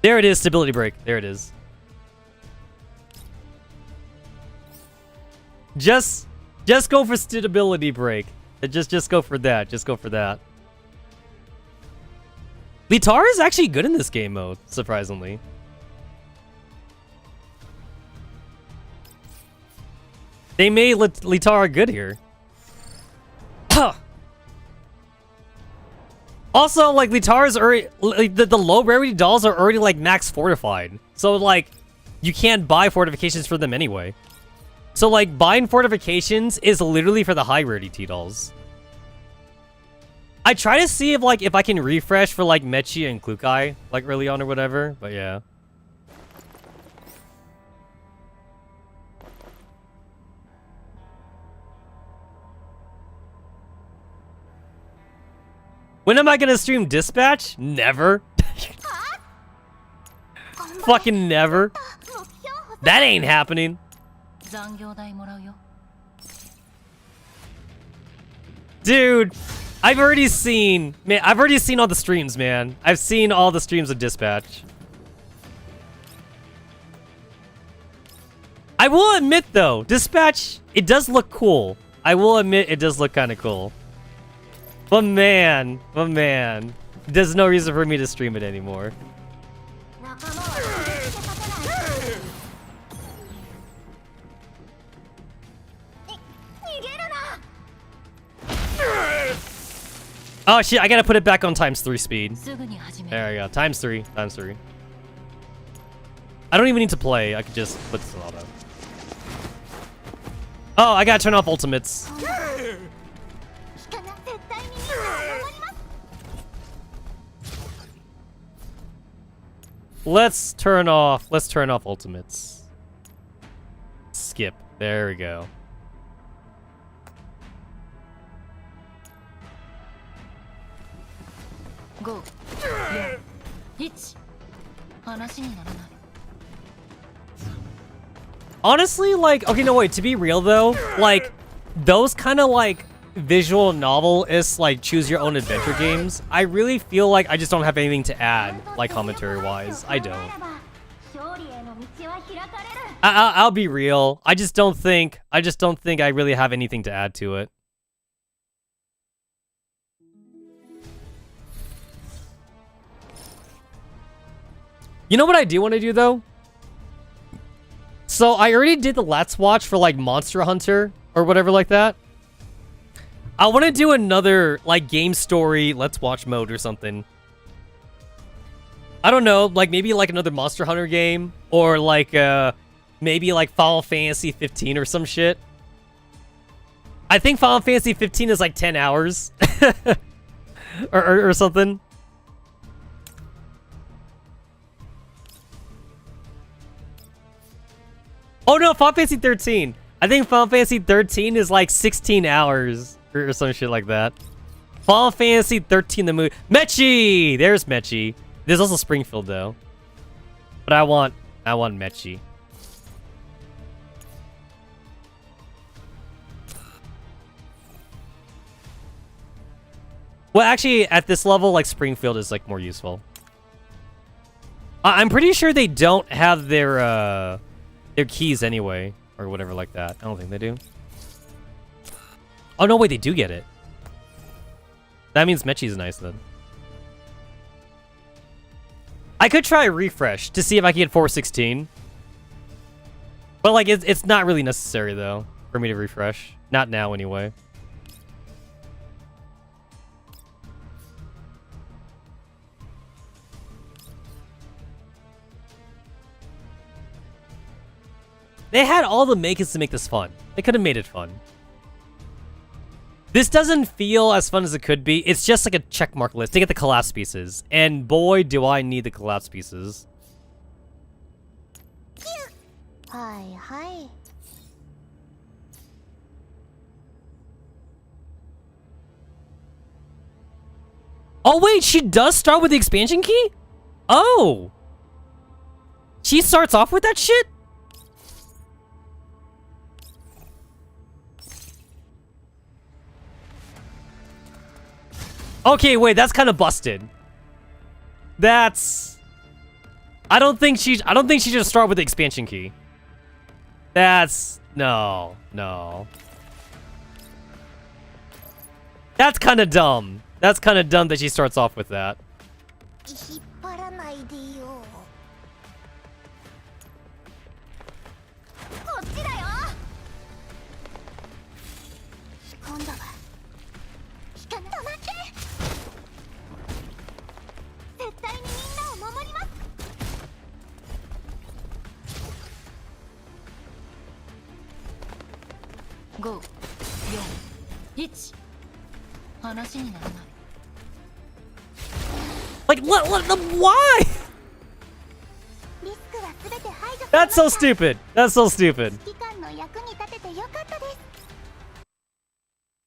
There it is, stability break. There it is. Just go for stability break. Just go for that. Just go for that. Litara is actually good in this game mode, surprisingly. They made Litara good here. Also, like, Litara's already... Like, the low rarity dolls are already, like, max fortified. So, like, you can't buy fortifications for them anyway. So, like, buying fortifications is literally for the high rarity T-dolls. I try to see if I can refresh for, like, Mechi and Klukai, like, early on or whatever. But, yeah. When am I gonna stream Dispatch? Never. Fucking never. That ain't happening. Dude, I've already seen all the streams, man. I've seen all the streams of Dispatch. I will admit though, Dispatch, it does look cool. I will admit it does look kind of cool. But man, there's no reason for me to stream it anymore. Oh shit, I gotta put it back on ×3 speed. There we go, ×3, ×3. I don't even need to play, I could just put this in auto. Oh, I gotta turn off ultimates. Let's turn off ultimates. Skip. There we go. Go. Honestly, like, okay, no, wait, to be real though, like, those kind of like visual novel-ist, like, choose your own adventure games, I really feel like I just don't have anything to add, like, commentary-wise. I don't. I'll be real. I just don't think I really have anything to add to it. You know what I do want to do, though? So, I already did the Let's Watch for, like, Monster Hunter, or whatever like that. I want to do another, like, game story Let's Watch mode or something. I don't know, like, maybe, like, another Monster Hunter game, or, like, maybe, like, Final Fantasy 15 or some shit. I think Final Fantasy 15 is, like, 10 hours. or something. Oh no, Final Fantasy 13. I think Final Fantasy 13 is like 16 hours or some shit like that. Final Fantasy 13 the movie. Mechi! There's Mechi. There's also Springfield though. But I want Mechi. Well, actually, at this level, like, Springfield is, like, more useful. I'm pretty sure they don't have their keys anyway, or whatever like that. I don't think they do. Oh, no, wait, they do get it. That means Mechi's nice, then. I could try a refresh to see if I can get 416. But, like, it's not really necessary, though, for me to refresh. Not now, anyway. They had all the makings to make this fun. They could have made it fun. This doesn't feel as fun as it could be. It's just like a checkmark list to get the collapse pieces. And boy, do I need the collapse pieces. Hi, hi. Oh wait, she does start with the expansion key? Oh. She starts off with that shit? Okay, wait, that's kind of busted. That's... I don't think she should start with the expansion key. That's... No. That's kind of dumb. That's kind of dumb that she starts off with that. Like, why? That's so stupid. That's so stupid.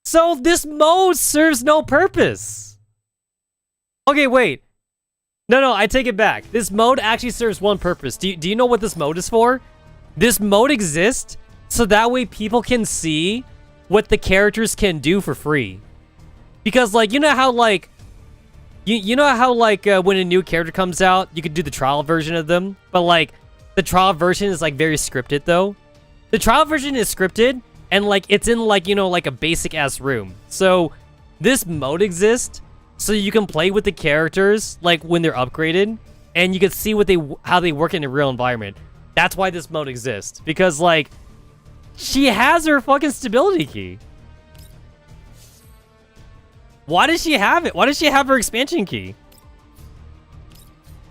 So this mode serves no purpose. Okay, wait. No, I take it back. This mode actually serves one purpose. Do you know what this mode is for? This mode exists so that way people can see what the characters can do for free. Because, like, you know how, like, when a new character comes out, you could do the trial version of them, but, like, the trial version is, like, very scripted, though. The trial version is scripted, and, like, it's in, like, you know, like, a basic-ass room. So, this mode exists so you can play with the characters, like, when they're upgraded, and you can see how they work in a real environment. That's why this mode exists. Because, like, she has her fucking stability key. Why does she have it? Why does she have her expansion key?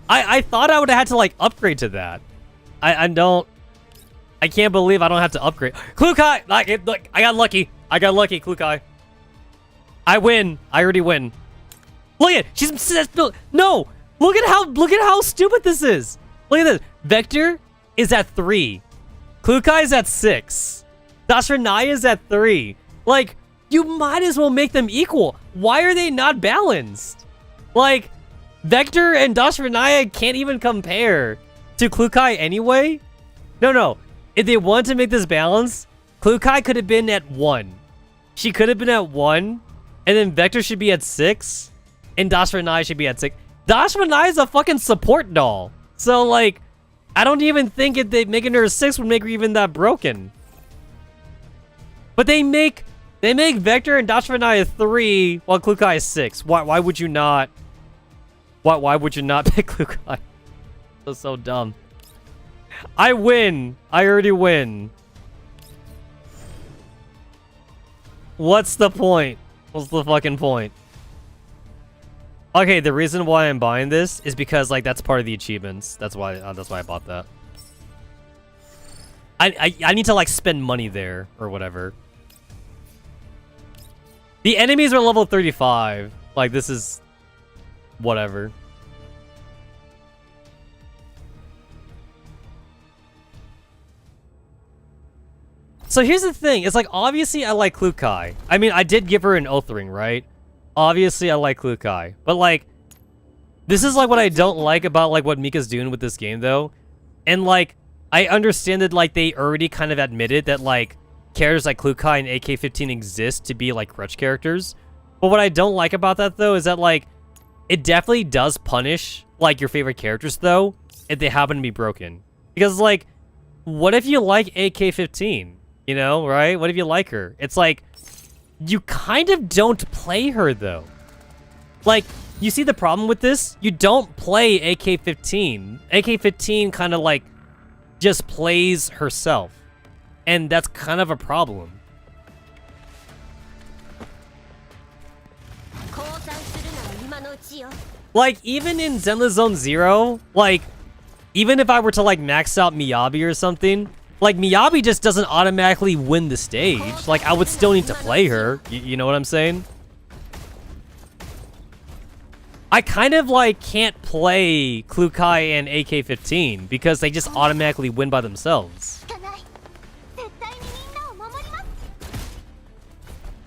I thought I would have had to, like, upgrade to that. I can't believe I don't have to upgrade. Klukai! Like, I got lucky. I got lucky, Klukai. I win. I already win. Look at it. She's no. Look at how stupid this is. Look at this. Vector is at 3. Klukai is at 6. Dasranaya is at 3. Like, you might as well make them equal. Why are they not balanced? Like, Vector and Dasranaya can't even compare to Klukai anyway. No. If they wanted to make this balanced, Klukai could have been at 1. She could have been at 1, and then Vector should be at 6, and Dasranaya should be at 6. Dasranaya is a fucking support doll. So, like, I don't even think if they making her a 6 would make her even that broken. But they make Vector and Dasranaya 3 while Klukai is 6. Why would you not? Why would you not pick Klukai? That's so dumb. I win. I already win. What's the point? What's the fucking point? Okay, the reason why I'm buying this is because, like, that's part of the achievements. That's why I bought that. I need to, like, spend money there or whatever. The enemies are level 35. Like, this is whatever. So here's the thing. It's like, obviously I like Klukai. I mean, I did give her an oath ring, right? Obviously I like Klukai. But, like, this is, like, what I don't like about, like, what Mika's doing with this game, though. And, like, I understand that, like, they already kind of admitted that, like, characters like Klukai and AK-15 exist to be, like, crutch characters. But what I don't like about that, though, is that, like, it definitely does punish, like, your favorite characters, though, if they happen to be broken. Because, like, what if you like AK-15? You know, right? What if you like her? It's like, you kind of don't play her, though. Like, you see the problem with this? You don't play AK-15. AK-15 kind of, like, just plays herself. And that's kind of a problem. Like, even in Zenless Zone Zero, like, even if I were to, like, max out Miyabi or something, like, Miyabi just doesn't automatically win the stage. Like, I would still need to play her. You know what I'm saying? I kind of, like, can't play Klukai and AK-15 because they just automatically win by themselves.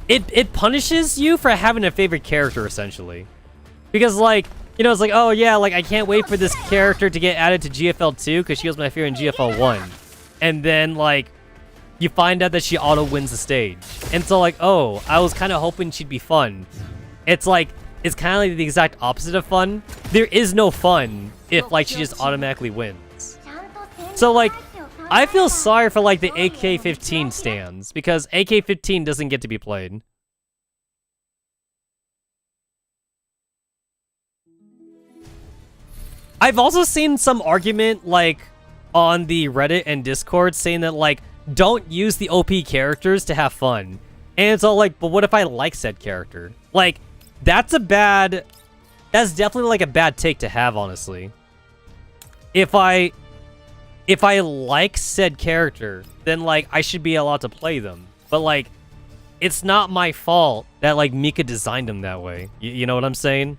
It punishes you for having a favorite character, essentially. Because, like, you know, it's like, oh yeah, like, I can't wait for this character to get added to GFL 2 because she was my favorite in GFL 1. And then, like, you find out that she auto-wins the stage. And so, like, oh, I was kind of hoping she'd be fun. It's like, it's kind of like the exact opposite of fun. There is no fun if, like, she just automatically wins. So, like, I feel sorry for, like, the AK-15 stands, because AK-15 doesn't get to be played. I've also seen some argument, like, on the Reddit and Discord saying that, like, don't use the OP characters to have fun. And it's all like, but what if I like said character? Like, that's definitely, like, a bad take to have, honestly. If I like said character, then, like, I should be allowed to play them. But, like, it's not my fault that, like, Mika designed them that way. You know what I'm saying?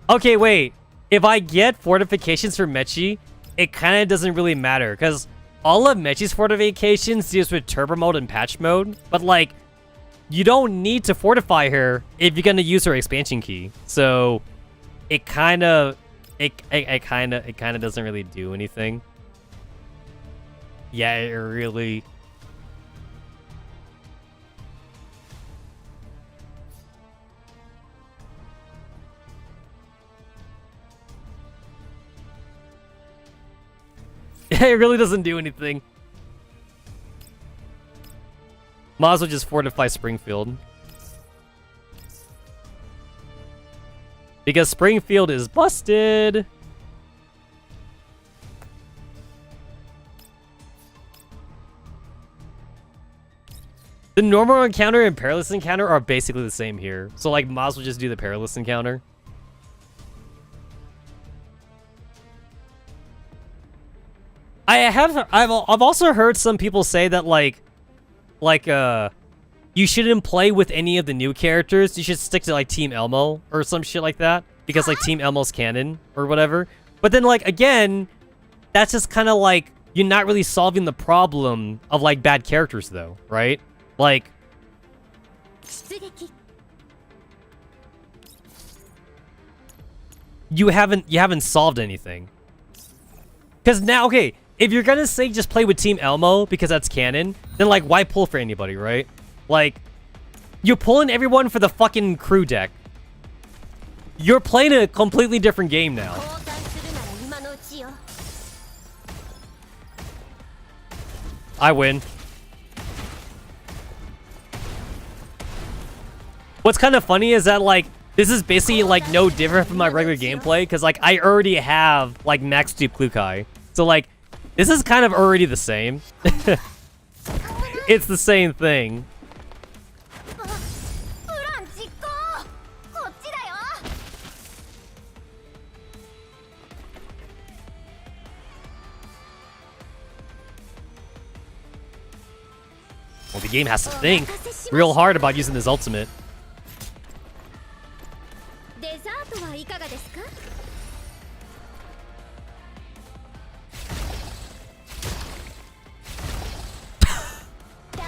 Okay, wait. If I get fortifications for Mechi, it kind of doesn't really matter, because all of Mechi's fortifications deals with turbo mode and patch mode, but, like, you don't need to fortify her if you're going to use her expansion key. So, it kind of doesn't really do anything. Yeah, it really... It really doesn't do anything. Might as well just fortify Springfield. Because Springfield is busted. The normal encounter and perilous encounter are basically the same here. So, like, might as well just do the perilous encounter. I've also heard some people say that, like, you shouldn't play with any of the new characters. You should stick to, like, Team Elmo or some shit like that, because, like, Team Elmo's canon or whatever. But then, like, again, that's just kind of like, you're not really solving the problem of, like, bad characters, though, right? Like, you haven't solved anything. Because now, okay, if you're gonna say just play with Team Elmo because that's canon, then, like, why pull for anybody, right? Like, you're pulling everyone for the fucking crew deck. You're playing a completely different game now. I win. What's kind of funny is that, like, this is basically, like, no different from my regular gameplay, because, like, I already have, like, max dupe Klukai. So, like, this is kind of already the same. It's the same thing. Well, the game has to think real hard about using this ultimate.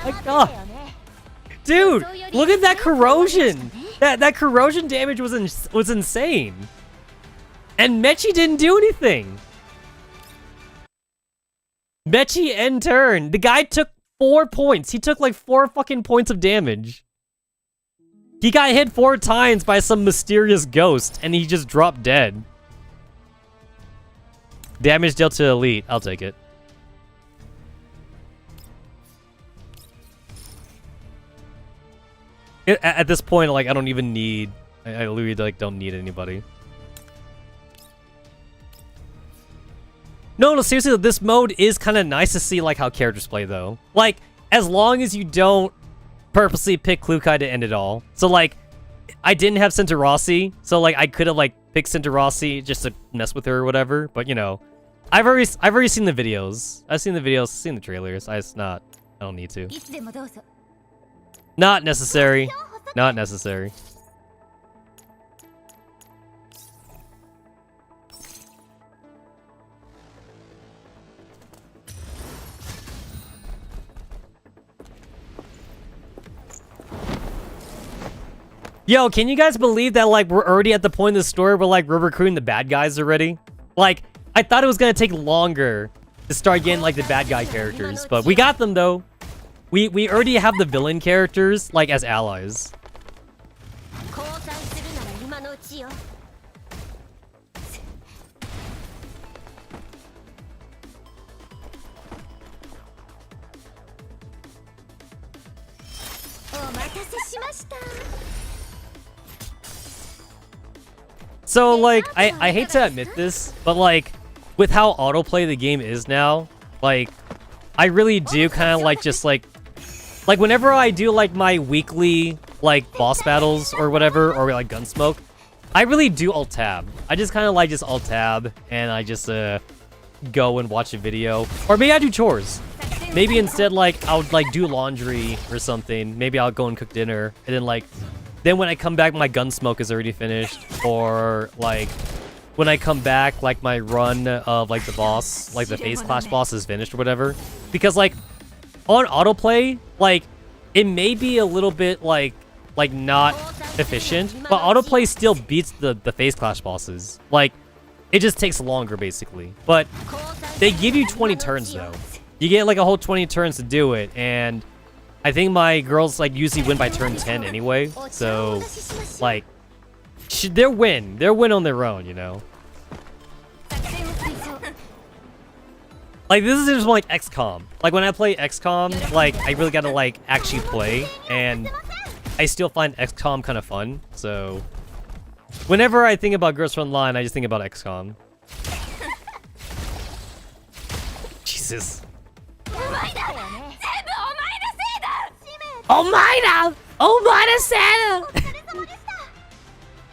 My God, dude, look at that corrosion. That corrosion damage was insane, and Mechi didn't do anything. Mechi end turn. The guy took 4 points. He took like 4 fucking points of damage. He got hit 4 times by some mysterious ghost, and he just dropped dead. Damage dealt to elite. I'll take it. At this point, like, I don't even need... I literally, like, don't need anybody. No, seriously, this mode is kind of nice to see, like, how characters play, though. Like, as long as you don't purposely pick Klukai to end it all. So, like, I didn't have Centaurosi, so, like, I could have, like, picked Centaurosi just to mess with her or whatever. But, you know, I've already seen the videos. I've seen the videos, seen the trailers. I don't need to. Not necessary. Not necessary. Yo, can you guys believe that, like, we're already at the point in the story where, like, we're recruiting the bad guys already? Like, I thought it was gonna take longer to start getting, like, the bad guy characters, but we got them, though. We already have the villain characters, like, as allies. So, like, I hate to admit this, but, like, with how autoplay the game is now, like, I really do kind of, like, just, like, whenever I do, like, my weekly, like, boss battles or whatever, or, like, Gunsmoke, I really do alt-tab. I just kind of, like, just alt-tab, and I just, go and watch a video. Or maybe I do chores. Maybe instead, like, I would, like, do laundry or something. Maybe I'll go and cook dinner, and then, like, then when I come back, my Gunsmoke is already finished. Or, like, when I come back, like, my run of, like, the boss, like, the Phase Clash boss is finished or whatever. Because, like, on autoplay, like, it may be a little bit, like not efficient, but autoplay still beats the Phase Clash bosses. Like, it just takes longer, basically. But they give you 20 turns, though. You get, like, a whole 20 turns to do it, and I think my girls, like, usually win by turn 10 anyway, so, like, they'll win. They'll win on their own, you know? Like, this is just more like XCOM. Like, when I play XCOM, like, I really gotta, like, actually play, and I still find XCOM kind of fun, so whenever I think about Girls Frontline, I just think about XCOM. Jesus.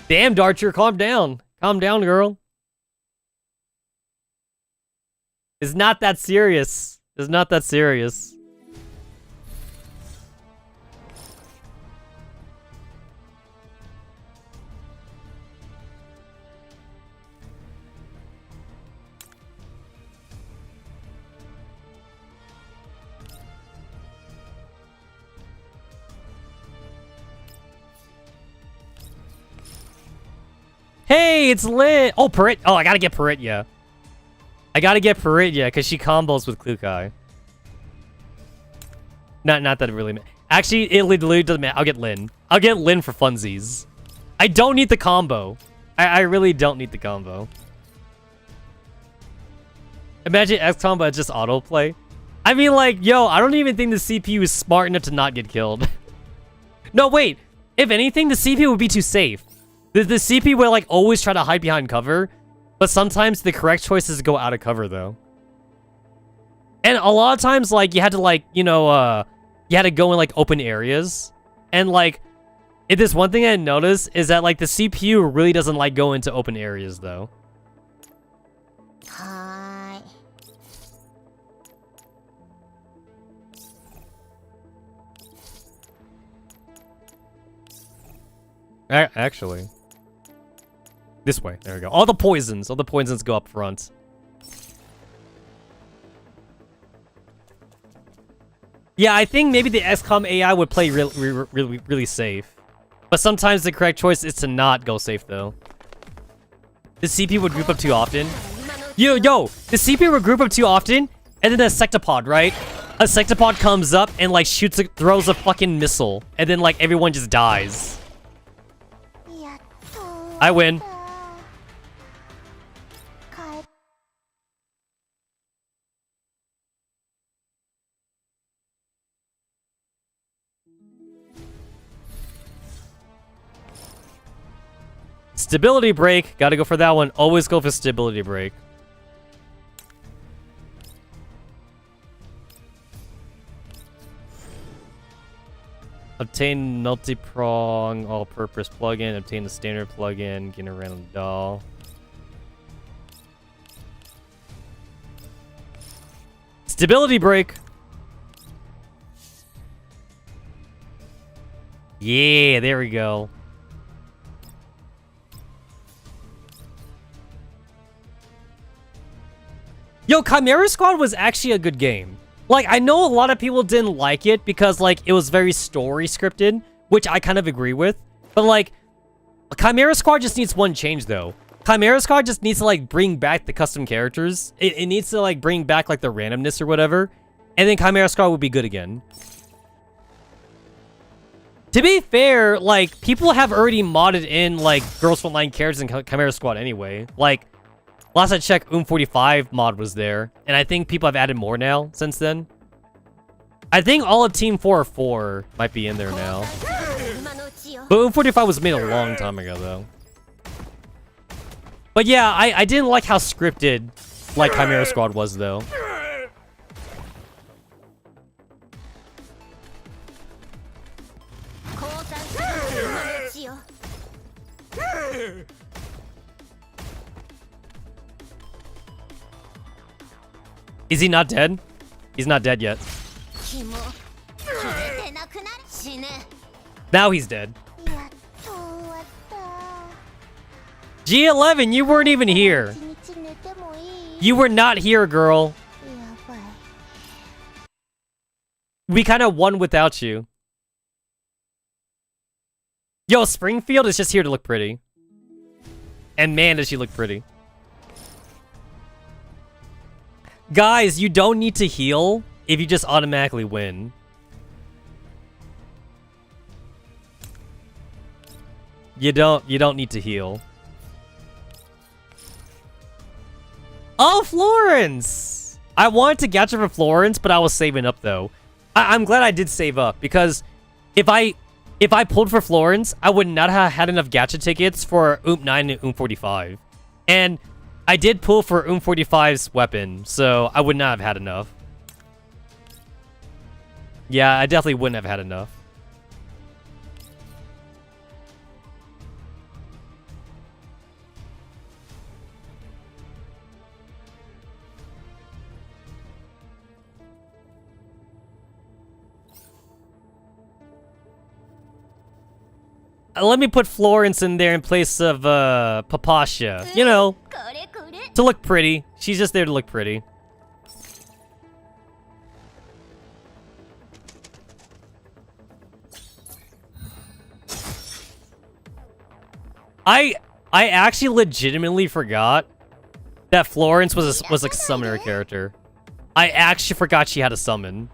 Damn, Darcher, calm down. Calm down, girl. It's not that serious. It's not that serious. Hey, it's lit. Oh, Parit. Oh, I gotta get Paritya. I gotta get Paritya because she combos with Klukai. Not that it really matters. Actually, it literally doesn't matter. I'll get Lin. I'll get Lin for funsies. I don't need the combo. I really don't need the combo. Imagine X combo as just autoplay. I mean, like, yo, I don't even think the CPU is smart enough to not get killed. No, wait. If anything, the CPU would be too safe. The CP would, like, always try to hide behind cover, but sometimes the correct choice is to go out of cover, though. And a lot of times, like, you had to, like, you know, you had to go in, like, open areas. And, like, if there's one thing I noticed is that, like, the CPU really doesn't like go into open areas, though. Hi. Actually. This way. There we go. All the poisons go up front. Yeah, I think maybe the XCOM AI would play really safe. But sometimes the correct choice is to not go safe, though. The CP would group up too often. Yo, the CP would group up too often, and then a sectopod, right? A sectopod comes up and, like, throws a fucking missile, and then, like, everyone just dies. I win. Stability break. Gotta go for that one. Always go for stability break. Obtain multi-prong all-purpose plugin. Obtain the standard plugin. Get a random doll. Stability break. Yeah, there we go. Yo, Chimera Squad was actually a good game. Like, I know a lot of people didn't like it because, like, it was very story scripted, which I kind of agree with. But like, Chimera Squad just needs one change though. Chimera Squad just needs to like bring back the custom characters. It needs to like bring back like the randomness or whatever. And then Chimera Squad would be good again. To be fair, like, people have already modded in, like, Girls Frontline characters in Chimera Squad anyway. Like, last I checked, 45 mod was there. And I think people have added more now since then. I think all of Team 404 might be in there now. But 45 was made a long time ago, though. But yeah, I didn't like how scripted, like, Chimera Squad was, though. Is he not dead? He's not dead yet. Now he's dead. G11, you weren't even here. You were not here, girl. We kind of won without you. Yo, Springfield is just here to look pretty. And man, does she look pretty. Guys, you don't need to heal if you just automatically win. You don't need to heal. Oh, Florence! I wanted to gacha for Florence, but I was saving up though. I'm glad I did save up because if I pulled for Florence, I would not have had enough gacha tickets for 9 and 45. And I did pull for 45's weapon, so I would not have had enough. Yeah, I definitely wouldn't have had enough. Let me put Florence in there in place of Papasha. You know, to look pretty. She's just there to look pretty. I actually legitimately forgot that Florence was like a summoner character. I actually forgot she had a summon.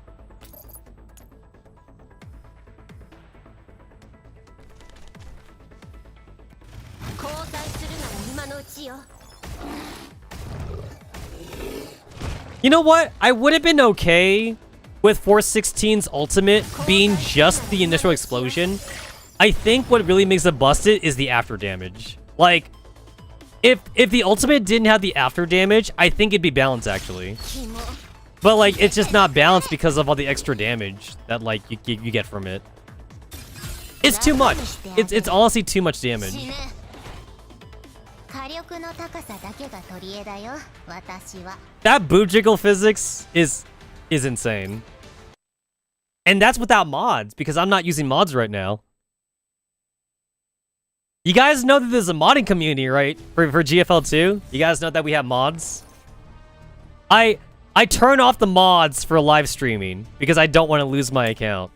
You know what? I would have been okay with 416's ultimate being just the initial explosion. I think what really makes it busted is the after damage. Like, if the ultimate didn't have the after damage, I think it'd be balanced actually. But like, it's just not balanced because of all the extra damage that like you get from it. It's too much. It's honestly too much damage. That boot jiggle physics is insane. And that's without mods, because I'm not using mods right now. You guys know that there's a modding community, right? For GFL2? You guys know that we have mods? I turn off the mods for live streaming, because I don't want to lose my account.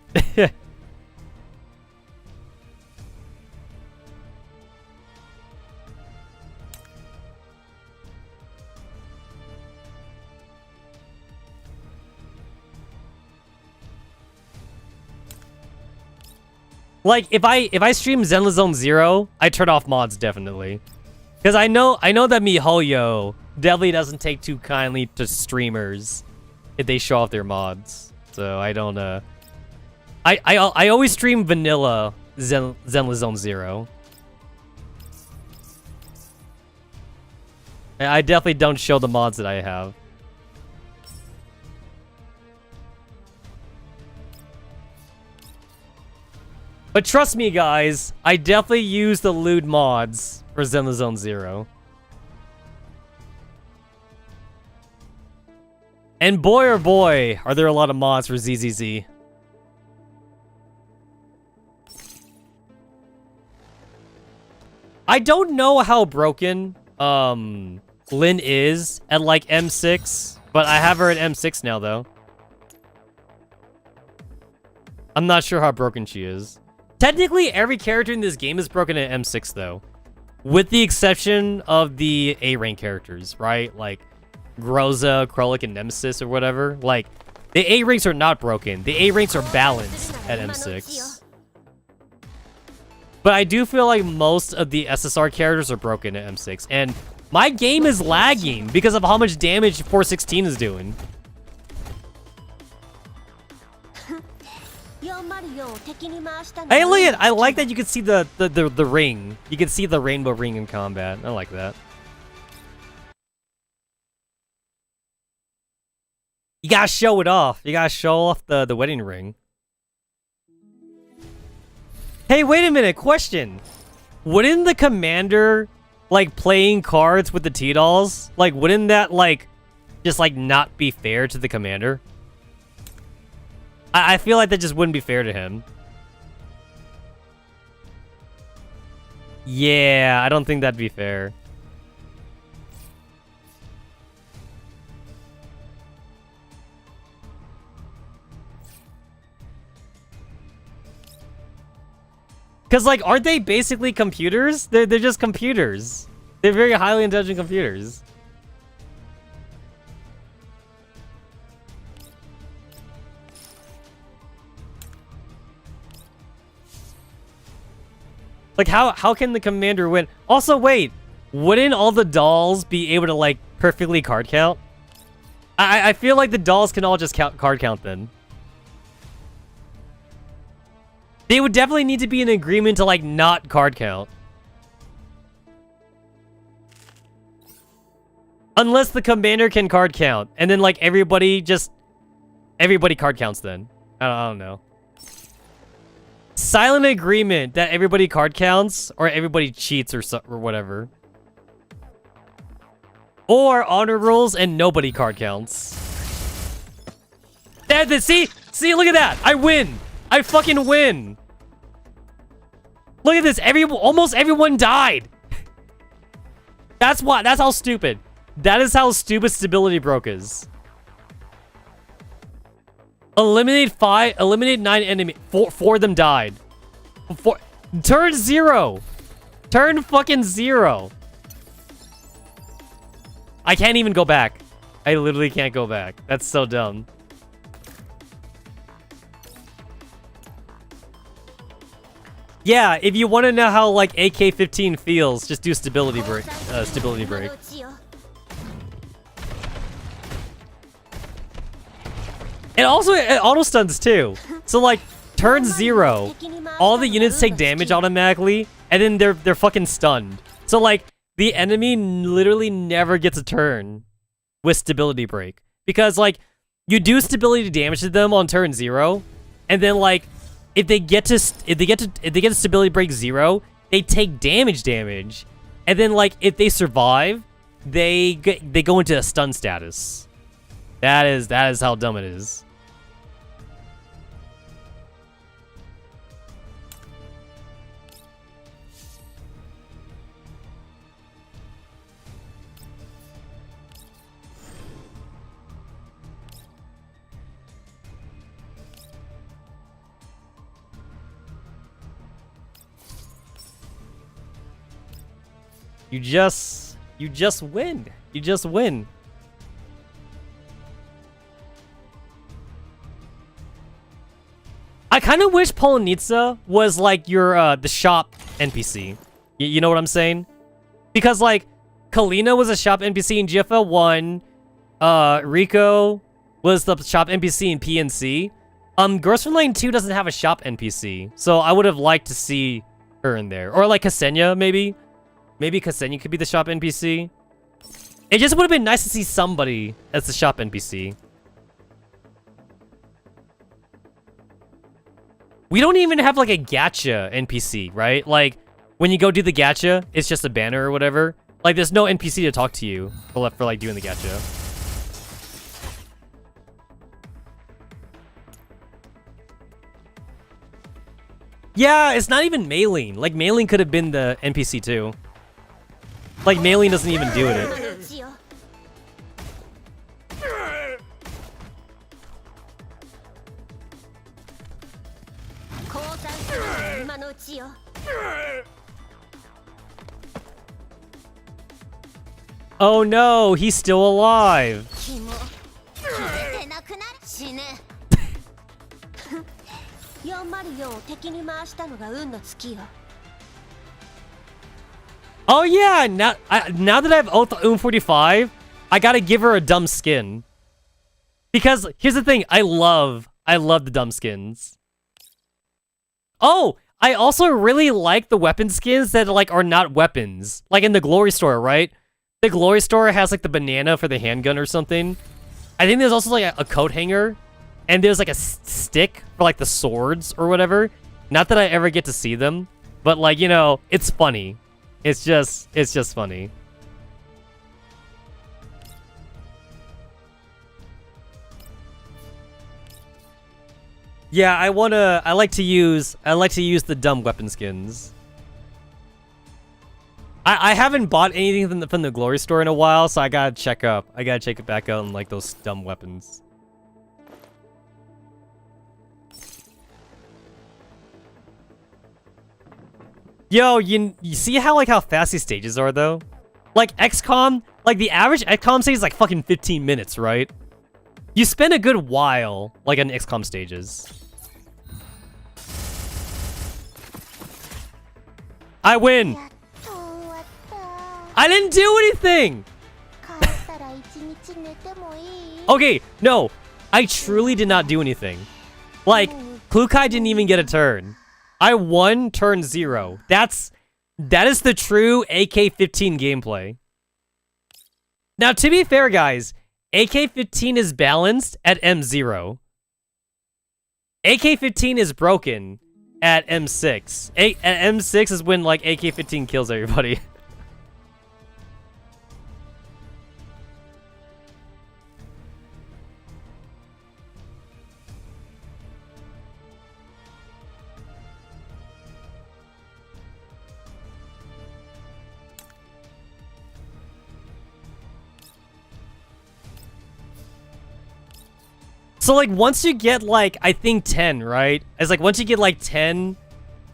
Like, if I stream Zenless Zone 0, I turn off mods, definitely. Because I know that MiHoYo definitely doesn't take too kindly to streamers if they show off their mods. So, I don't, I always stream vanilla Zenless Zone 0. I definitely don't show the mods that I have. But trust me, guys, I definitely use the lewd mods for Zenless Zone 0. And boy, oh boy, are there a lot of mods for ZZZ. I don't know how broken Lynn is at like M6, but I have her at M6 now, though. I'm not sure how broken she is. Technically, every character in this game is broken at M6, though. With the exception of the A-rank characters, right? Like, Groza, Krolik, and Nemesis, or whatever. Like, the A-ranks are not broken. The A-ranks are balanced at M6. But I do feel like most of the SSR characters are broken at M6. And my game is lagging because of how much damage 416 is doing. Hey, look at it. I like that you can see the ring. You can see the rainbow ring in combat. I like that. You gotta show it off. You gotta show off the wedding ring. Hey, wait a minute. Question. Wouldn't the commander, like, playing cards with the T-dolls, like, wouldn't that, like, just, like, not be fair to the commander? I feel like that just wouldn't be fair to him. Yeah, I don't think that'd be fair. Because, like, aren't they basically computers? They're just computers. They're very highly intelligent computers. Like, how can the commander win? Also, wait. Wouldn't all the dolls be able to, like, perfectly card count? I feel like the dolls can all just card count then. They would definitely need to be in agreement to, like, not card count. Unless the commander can card count. And then, like, everybody card counts then. I don't know. Silent agreement that everybody card counts, or everybody cheats, or whatever. Or honor rules and nobody card counts. See, look at that! I win! I fucking win! Look at this, almost everyone died! That's how stupid. That is how stupid stability broke is. Eliminate 9 enemies. 4 of them died. Turn 0. Turn fucking 0. I can't even go back. I literally can't go back. That's so dumb. Yeah, if you want to know how, like, AK-15 feels, just do stability break. And also, it auto-stuns too. So, like, turn 0, all the units take damage automatically, and then they're fucking stunned. So, like, the enemy literally never gets a turn with stability break. Because, like, you do stability damage to them on turn 0, and then, like, if they get to stability break 0, they take damage, and then, like, if they survive, they go into a stun status. That is how dumb it is. You just win. You just win. I kind of wish Polonitsa was like your the shop NPC. You know what I'm saying? Because like Kalina was a shop NPC in GFL 1. Rico was the shop NPC in PNC. Girls Frontline 2 doesn't have a shop NPC, so I would have liked to see her in there, or like Ksenia maybe. Maybe Ksenia could be the shop NPC. It just would have been nice to see somebody as the shop NPC. We don't even have like a gacha NPC, right? Like, when you go do the gacha, it's just a banner or whatever. Like, there's no NPC to talk to you for like doing the gacha. Yeah, it's not even Mailing. Like, Mailing could have been the NPC too. Like, Mailing doesn't even do it. ちよ。 Oh no, he's still alive. 気も消えてなくなる。死ね。404を敵に回したのが運の尽きよ。 Oh yeah, now that I have Um45, I gotta give her a dumb skin. Because here's the thing, I love the dumb skins. Oh, I also really like the weapon skins that like are not weapons. Like in the Glory Store, right? The Glory Store has like the banana for the handgun or something. I think there's also like a coat hanger. And there's like a stick for like the swords or whatever. Not that I ever get to see them. But like, you know, it's funny. It's just funny. Yeah, I like to use the dumb weapon skins. I haven't bought anything from the Glory Store in a while, so I gotta check it back out on like those dumb weapons. Yo, you see how fast these stages are though? Like XCOM, like the average XCOM stage is like fucking 15 minutes, right? You spend a good while like on XCOM stages. I win. I didn't do anything. Okay, no, I truly did not do anything. Like Klukai didn't even get a turn. I won turn 0. That is the true AK-15 gameplay. Now, to be fair, guys, AK-15 is balanced at M0. AK-15 is broken at M6. At M6 is when, like, AK-15 kills everybody. So, like, once you get, like, I think 10, right? It's like, once you get, like, 10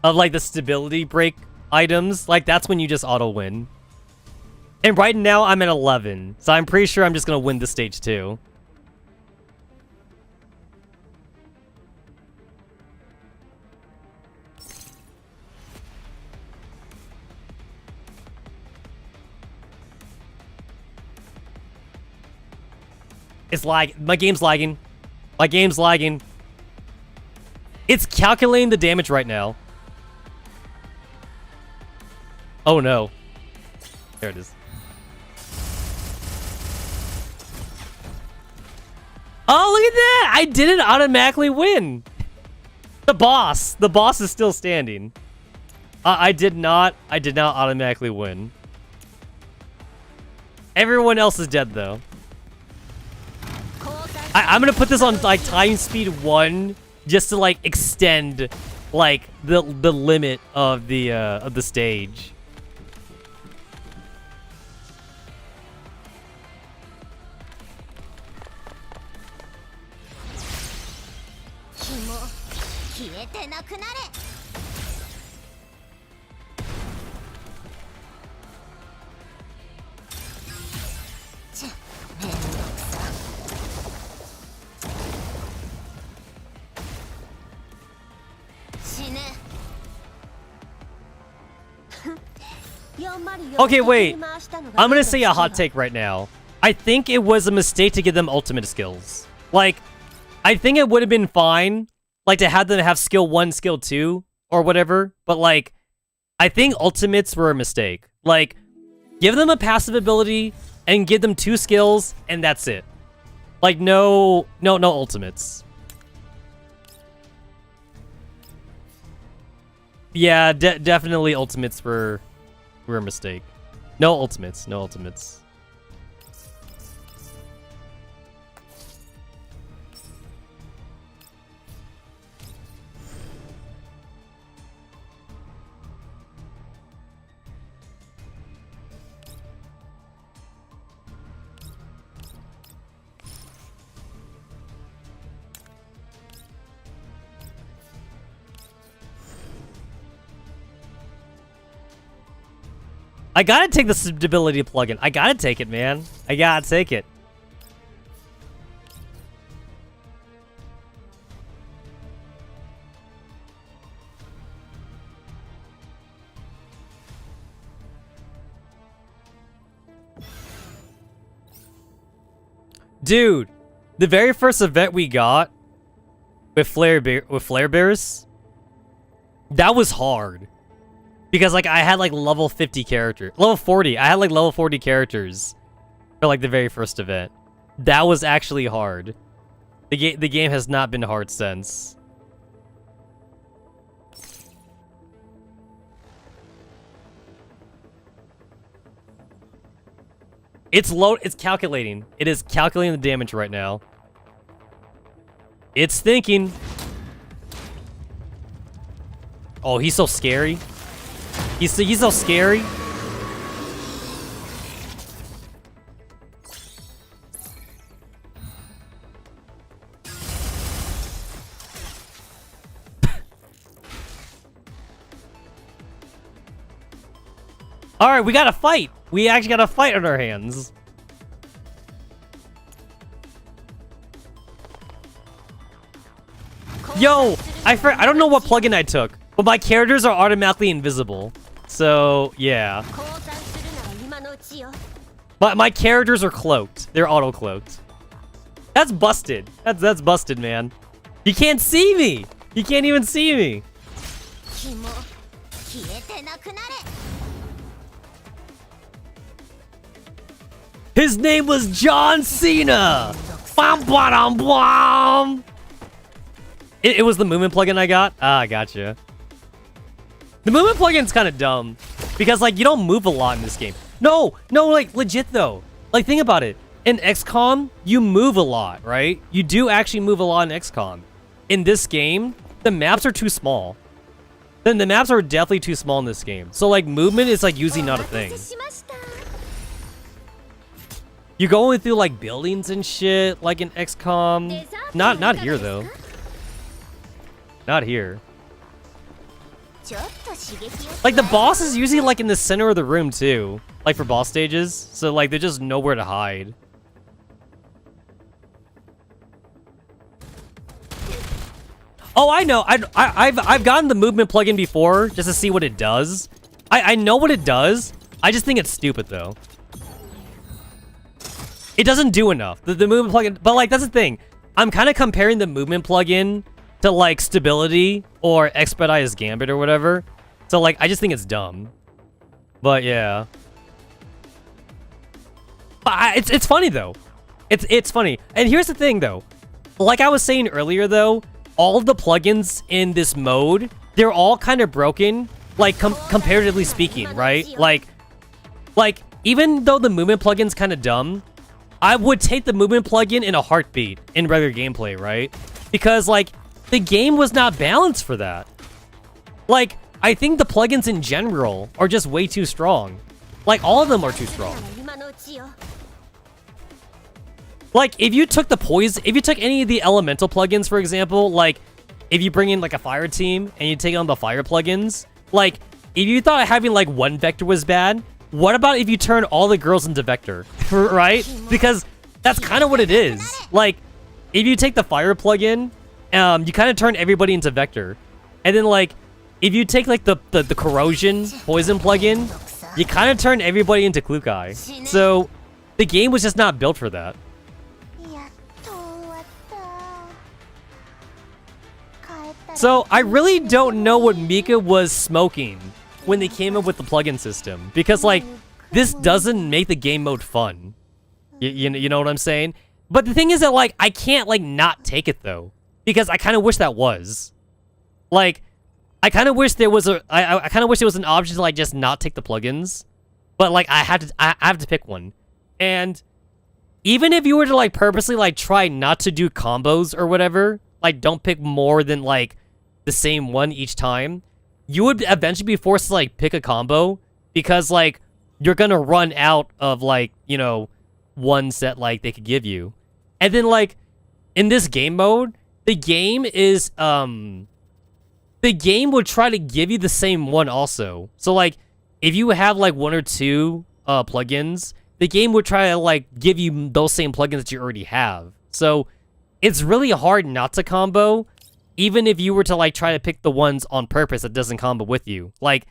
of, like, the stability break items, like, that's when you just auto-win. And right now, I'm at 11. So I'm pretty sure I'm just gonna win this stage, too. It's my game's lagging. My game's lagging. It's calculating the damage right now. Oh no. There it is. Oh, look at that! I didn't automatically win. The boss is still standing. I did not automatically win. Everyone else is dead though. I'm gonna put this on like time speed 1 just to like extend like the limit of the stage. Okay, wait. I'm gonna say a hot take right now. I think it was a mistake to give them ultimate skills. Like, I think it would have been fine, like, to have them have skill 1, skill 2, or whatever. But, like, I think ultimates were a mistake. Like, give them a passive ability and give them 2 skills, and that's it. Like, no ultimates. Yeah, definitely ultimates were a mistake. No ultimates. I gotta take the stability plugin. I gotta take it, man. I gotta take it. Dude, the very first event we got with flare bears, that was hard. Because like I had like level 50 characters. Level 40. I had like level 40 characters for like the very first event. That was actually hard. The game has not been hard since. It's calculating. It is calculating the damage right now. It's thinking. Oh, he's so scary. He's so scary. All right, we got to fight. We actually got a fight on our hands. Yo, I don't know what plugin I took, but my characters are automatically invisible. So, yeah. But my characters are cloaked. They're auto-cloaked. That's busted. That's busted, man. You can't see me. You can't even see me. His name was John Cena. Bum, ba-dum, bum. It was the movement plugin I got. Ah, gotcha. The movement plugin's kind of dumb because like you don't move a lot in this game. No, like legit though. Like think about it. In XCOM, you move a lot, right? You do actually move a lot in XCOM. In this game, the maps are too small. Then the maps are definitely too small in this game. So like movement is like usually not a thing. You're going through like buildings and shit like in XCOM. Not here though. Not here. Like the boss is usually like in the center of the room too, like for boss stages. So like there's just nowhere to hide. Oh, I know. I've gotten the movement plugin before just to see what it does. I know what it does. I just think it's stupid though. It doesn't do enough. The movement plugin, but like that's the thing. I'm kind of comparing the movement plugin to like stability or Expedite's Gambit or whatever. So like I just think it's dumb. But yeah. But it's funny though. It's funny. And here's the thing though. Like I was saying earlier though, all of the plugins in this mode, they're all kind of broken, like comparatively speaking, right? Like even though the movement plugin's kind of dumb, I would take the movement plugin in a heartbeat in regular gameplay, right? Because like the game was not balanced for that. Like, I think the plugins in general are just way too strong. Like, all of them are too strong. Like, if you took any of the elemental plugins, for example, like, if you bring in, like, a fire team and you take on the fire plugins, like, if you thought having, like, one vector was bad, what about if you turn all the girls into vector, right? Because that's kind of what it is. Like, if you take the fire plugin, you kind of turn everybody into vector. And then, like, if you take, like, the corrosion poison plugin, you kind of turn everybody into Klukai. So, the game was just not built for that. So, I really don't know what Mika was smoking when they came up with the plugin system. Because, like, this doesn't make the game mode fun. You know what I'm saying? But the thing is that, like, I can't, like, not take it, though. Because I kind of wish that was. Like, I kind of wish there was I kind of wish there was an option to, like, just not take the plugins. But, like, I have to pick one. And even if you were to, like, purposely, like, try not to do combos or whatever, like, don't pick more than, like, the same one each time, you would eventually be forced to, like, pick a combo. Because, like, you're gonna run out of, like, you know, ones that, like, they could give you. And then, like, in this game mode, the game is, the game will try to give you the same one also. So, like, if you have like one or two plugins, the game would try to like give you those same plugins that you already have. So it's really hard not to combo, even if you were to like try to pick the ones on purpose that doesn't combo with you. Like,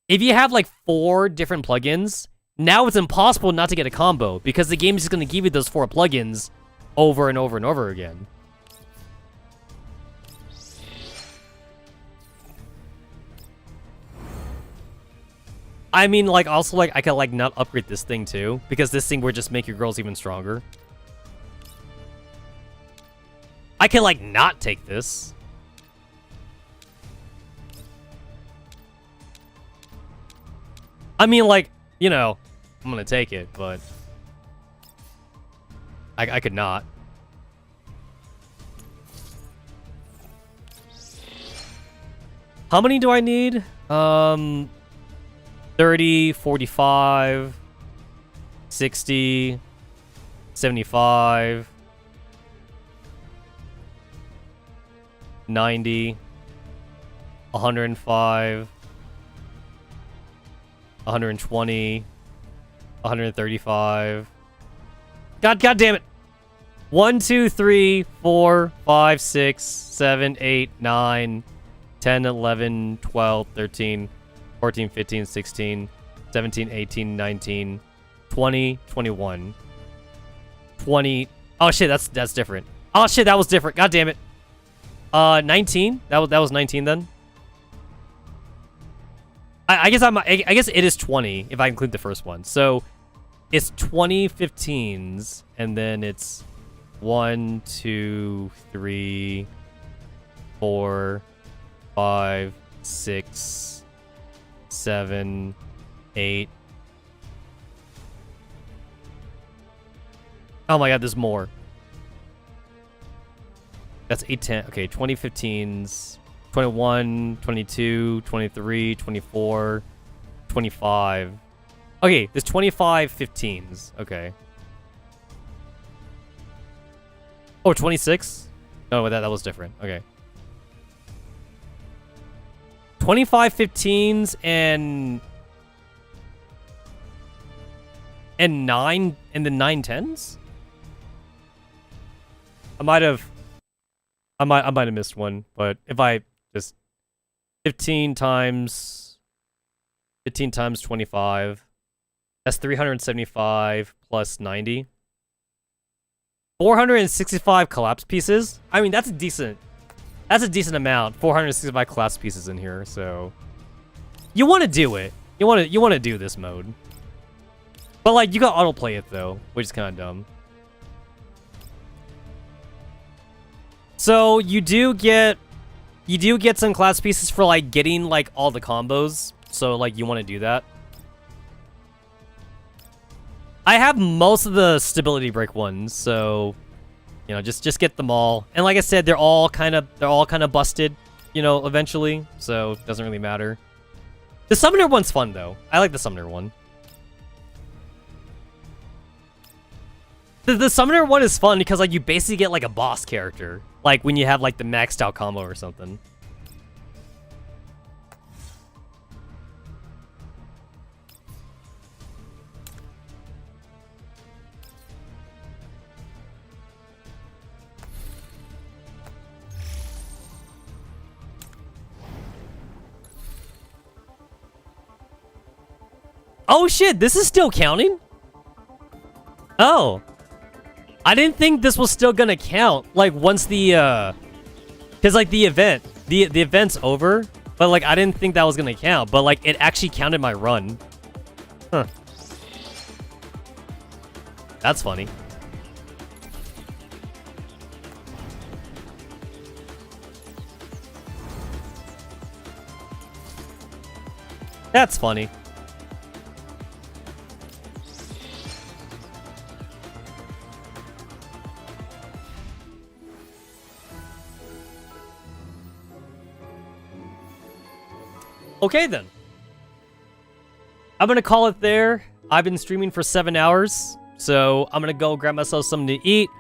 if you have like 4 different plugins, now it's impossible not to get a combo because the game is just going to give you those 4 plugins over and over and over again. I mean, like, also, like, I could, like, not upgrade this thing, too, because this thing would just make your girls even stronger. I can, like, not take this. I mean, like, you know, I'm gonna take it, but I could not. How many do I need? 30, 45, 60, 75, 90, 105, 120, 135. God damn it. 1, 2, 3, 4, 5, 6, 7, 8, 9, 10, 11, 12, 13, 14, 15, 16, 17, 18, 19, 20, 21, 20. Oh shit, that's different. Oh shit, that was different. God damn it. 19. That was 19 then. I guess it is 20 if I include the first one. So it's 20 15s and then it's 1, 2, 3, 4, 5, 6, 7, 8. Oh my god, there's more. That's 8, 10. Okay, 20 15s, 21, 22, 23, 24, 25. Okay, there's 25 15s. Okay. Oh, 26? Oh, that was different. Okay. 25 15s and 9 and then 9 10s? I might have missed one, but if I just 15 times 25, that's 375 plus 90. 465 collapse pieces. I mean, that's a decent amount. 465 collapse pieces in here, so you want to do it. You want to do this mode. But like you got autoplay it though, which is kind of dumb. So you do get some class pieces for like getting like all the combos. So like you want to do that. I have most of the stability break ones, so you know, just get them all. And like I said, they're all kind of busted, you know, eventually. So it doesn't really matter. The summoner one's fun though. I like the summoner one. The summoner one is fun because like you basically get like a boss character, like when you have like the maxed out combo or something. Oh shit, this is still counting? Oh. I didn't think this was still gonna count, like, once the, cause, like, the event's over, but, like, I didn't think that was gonna count, but, like, it actually counted my run. Huh. That's funny. That's funny. Okay, then. I'm gonna call it there. I've been streaming for 7 hours, so I'm gonna go grab myself something to eat.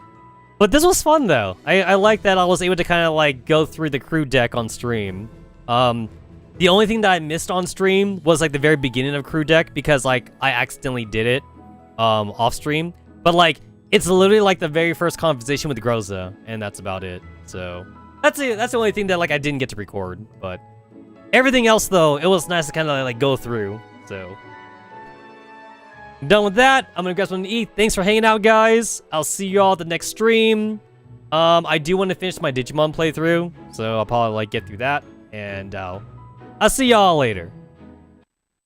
But this was fun, though. I like that I was able to kind of, like, go through the crew deck on stream. The only thing that I missed on stream was like the very beginning of crew deck because like I accidentally did it off stream. But like it's literally like the very first conversation with Groza, and that's about it. So that's it. That's the only thing that like I didn't get to record. But everything else though, it was nice to kind of like go through. So I'm done with that. I'm gonna grab something to eat. Thanks for hanging out, guys. I'll see you all at the next stream. I do want to finish my Digimon playthrough, so I'll probably like get through that, and I'll see y'all later.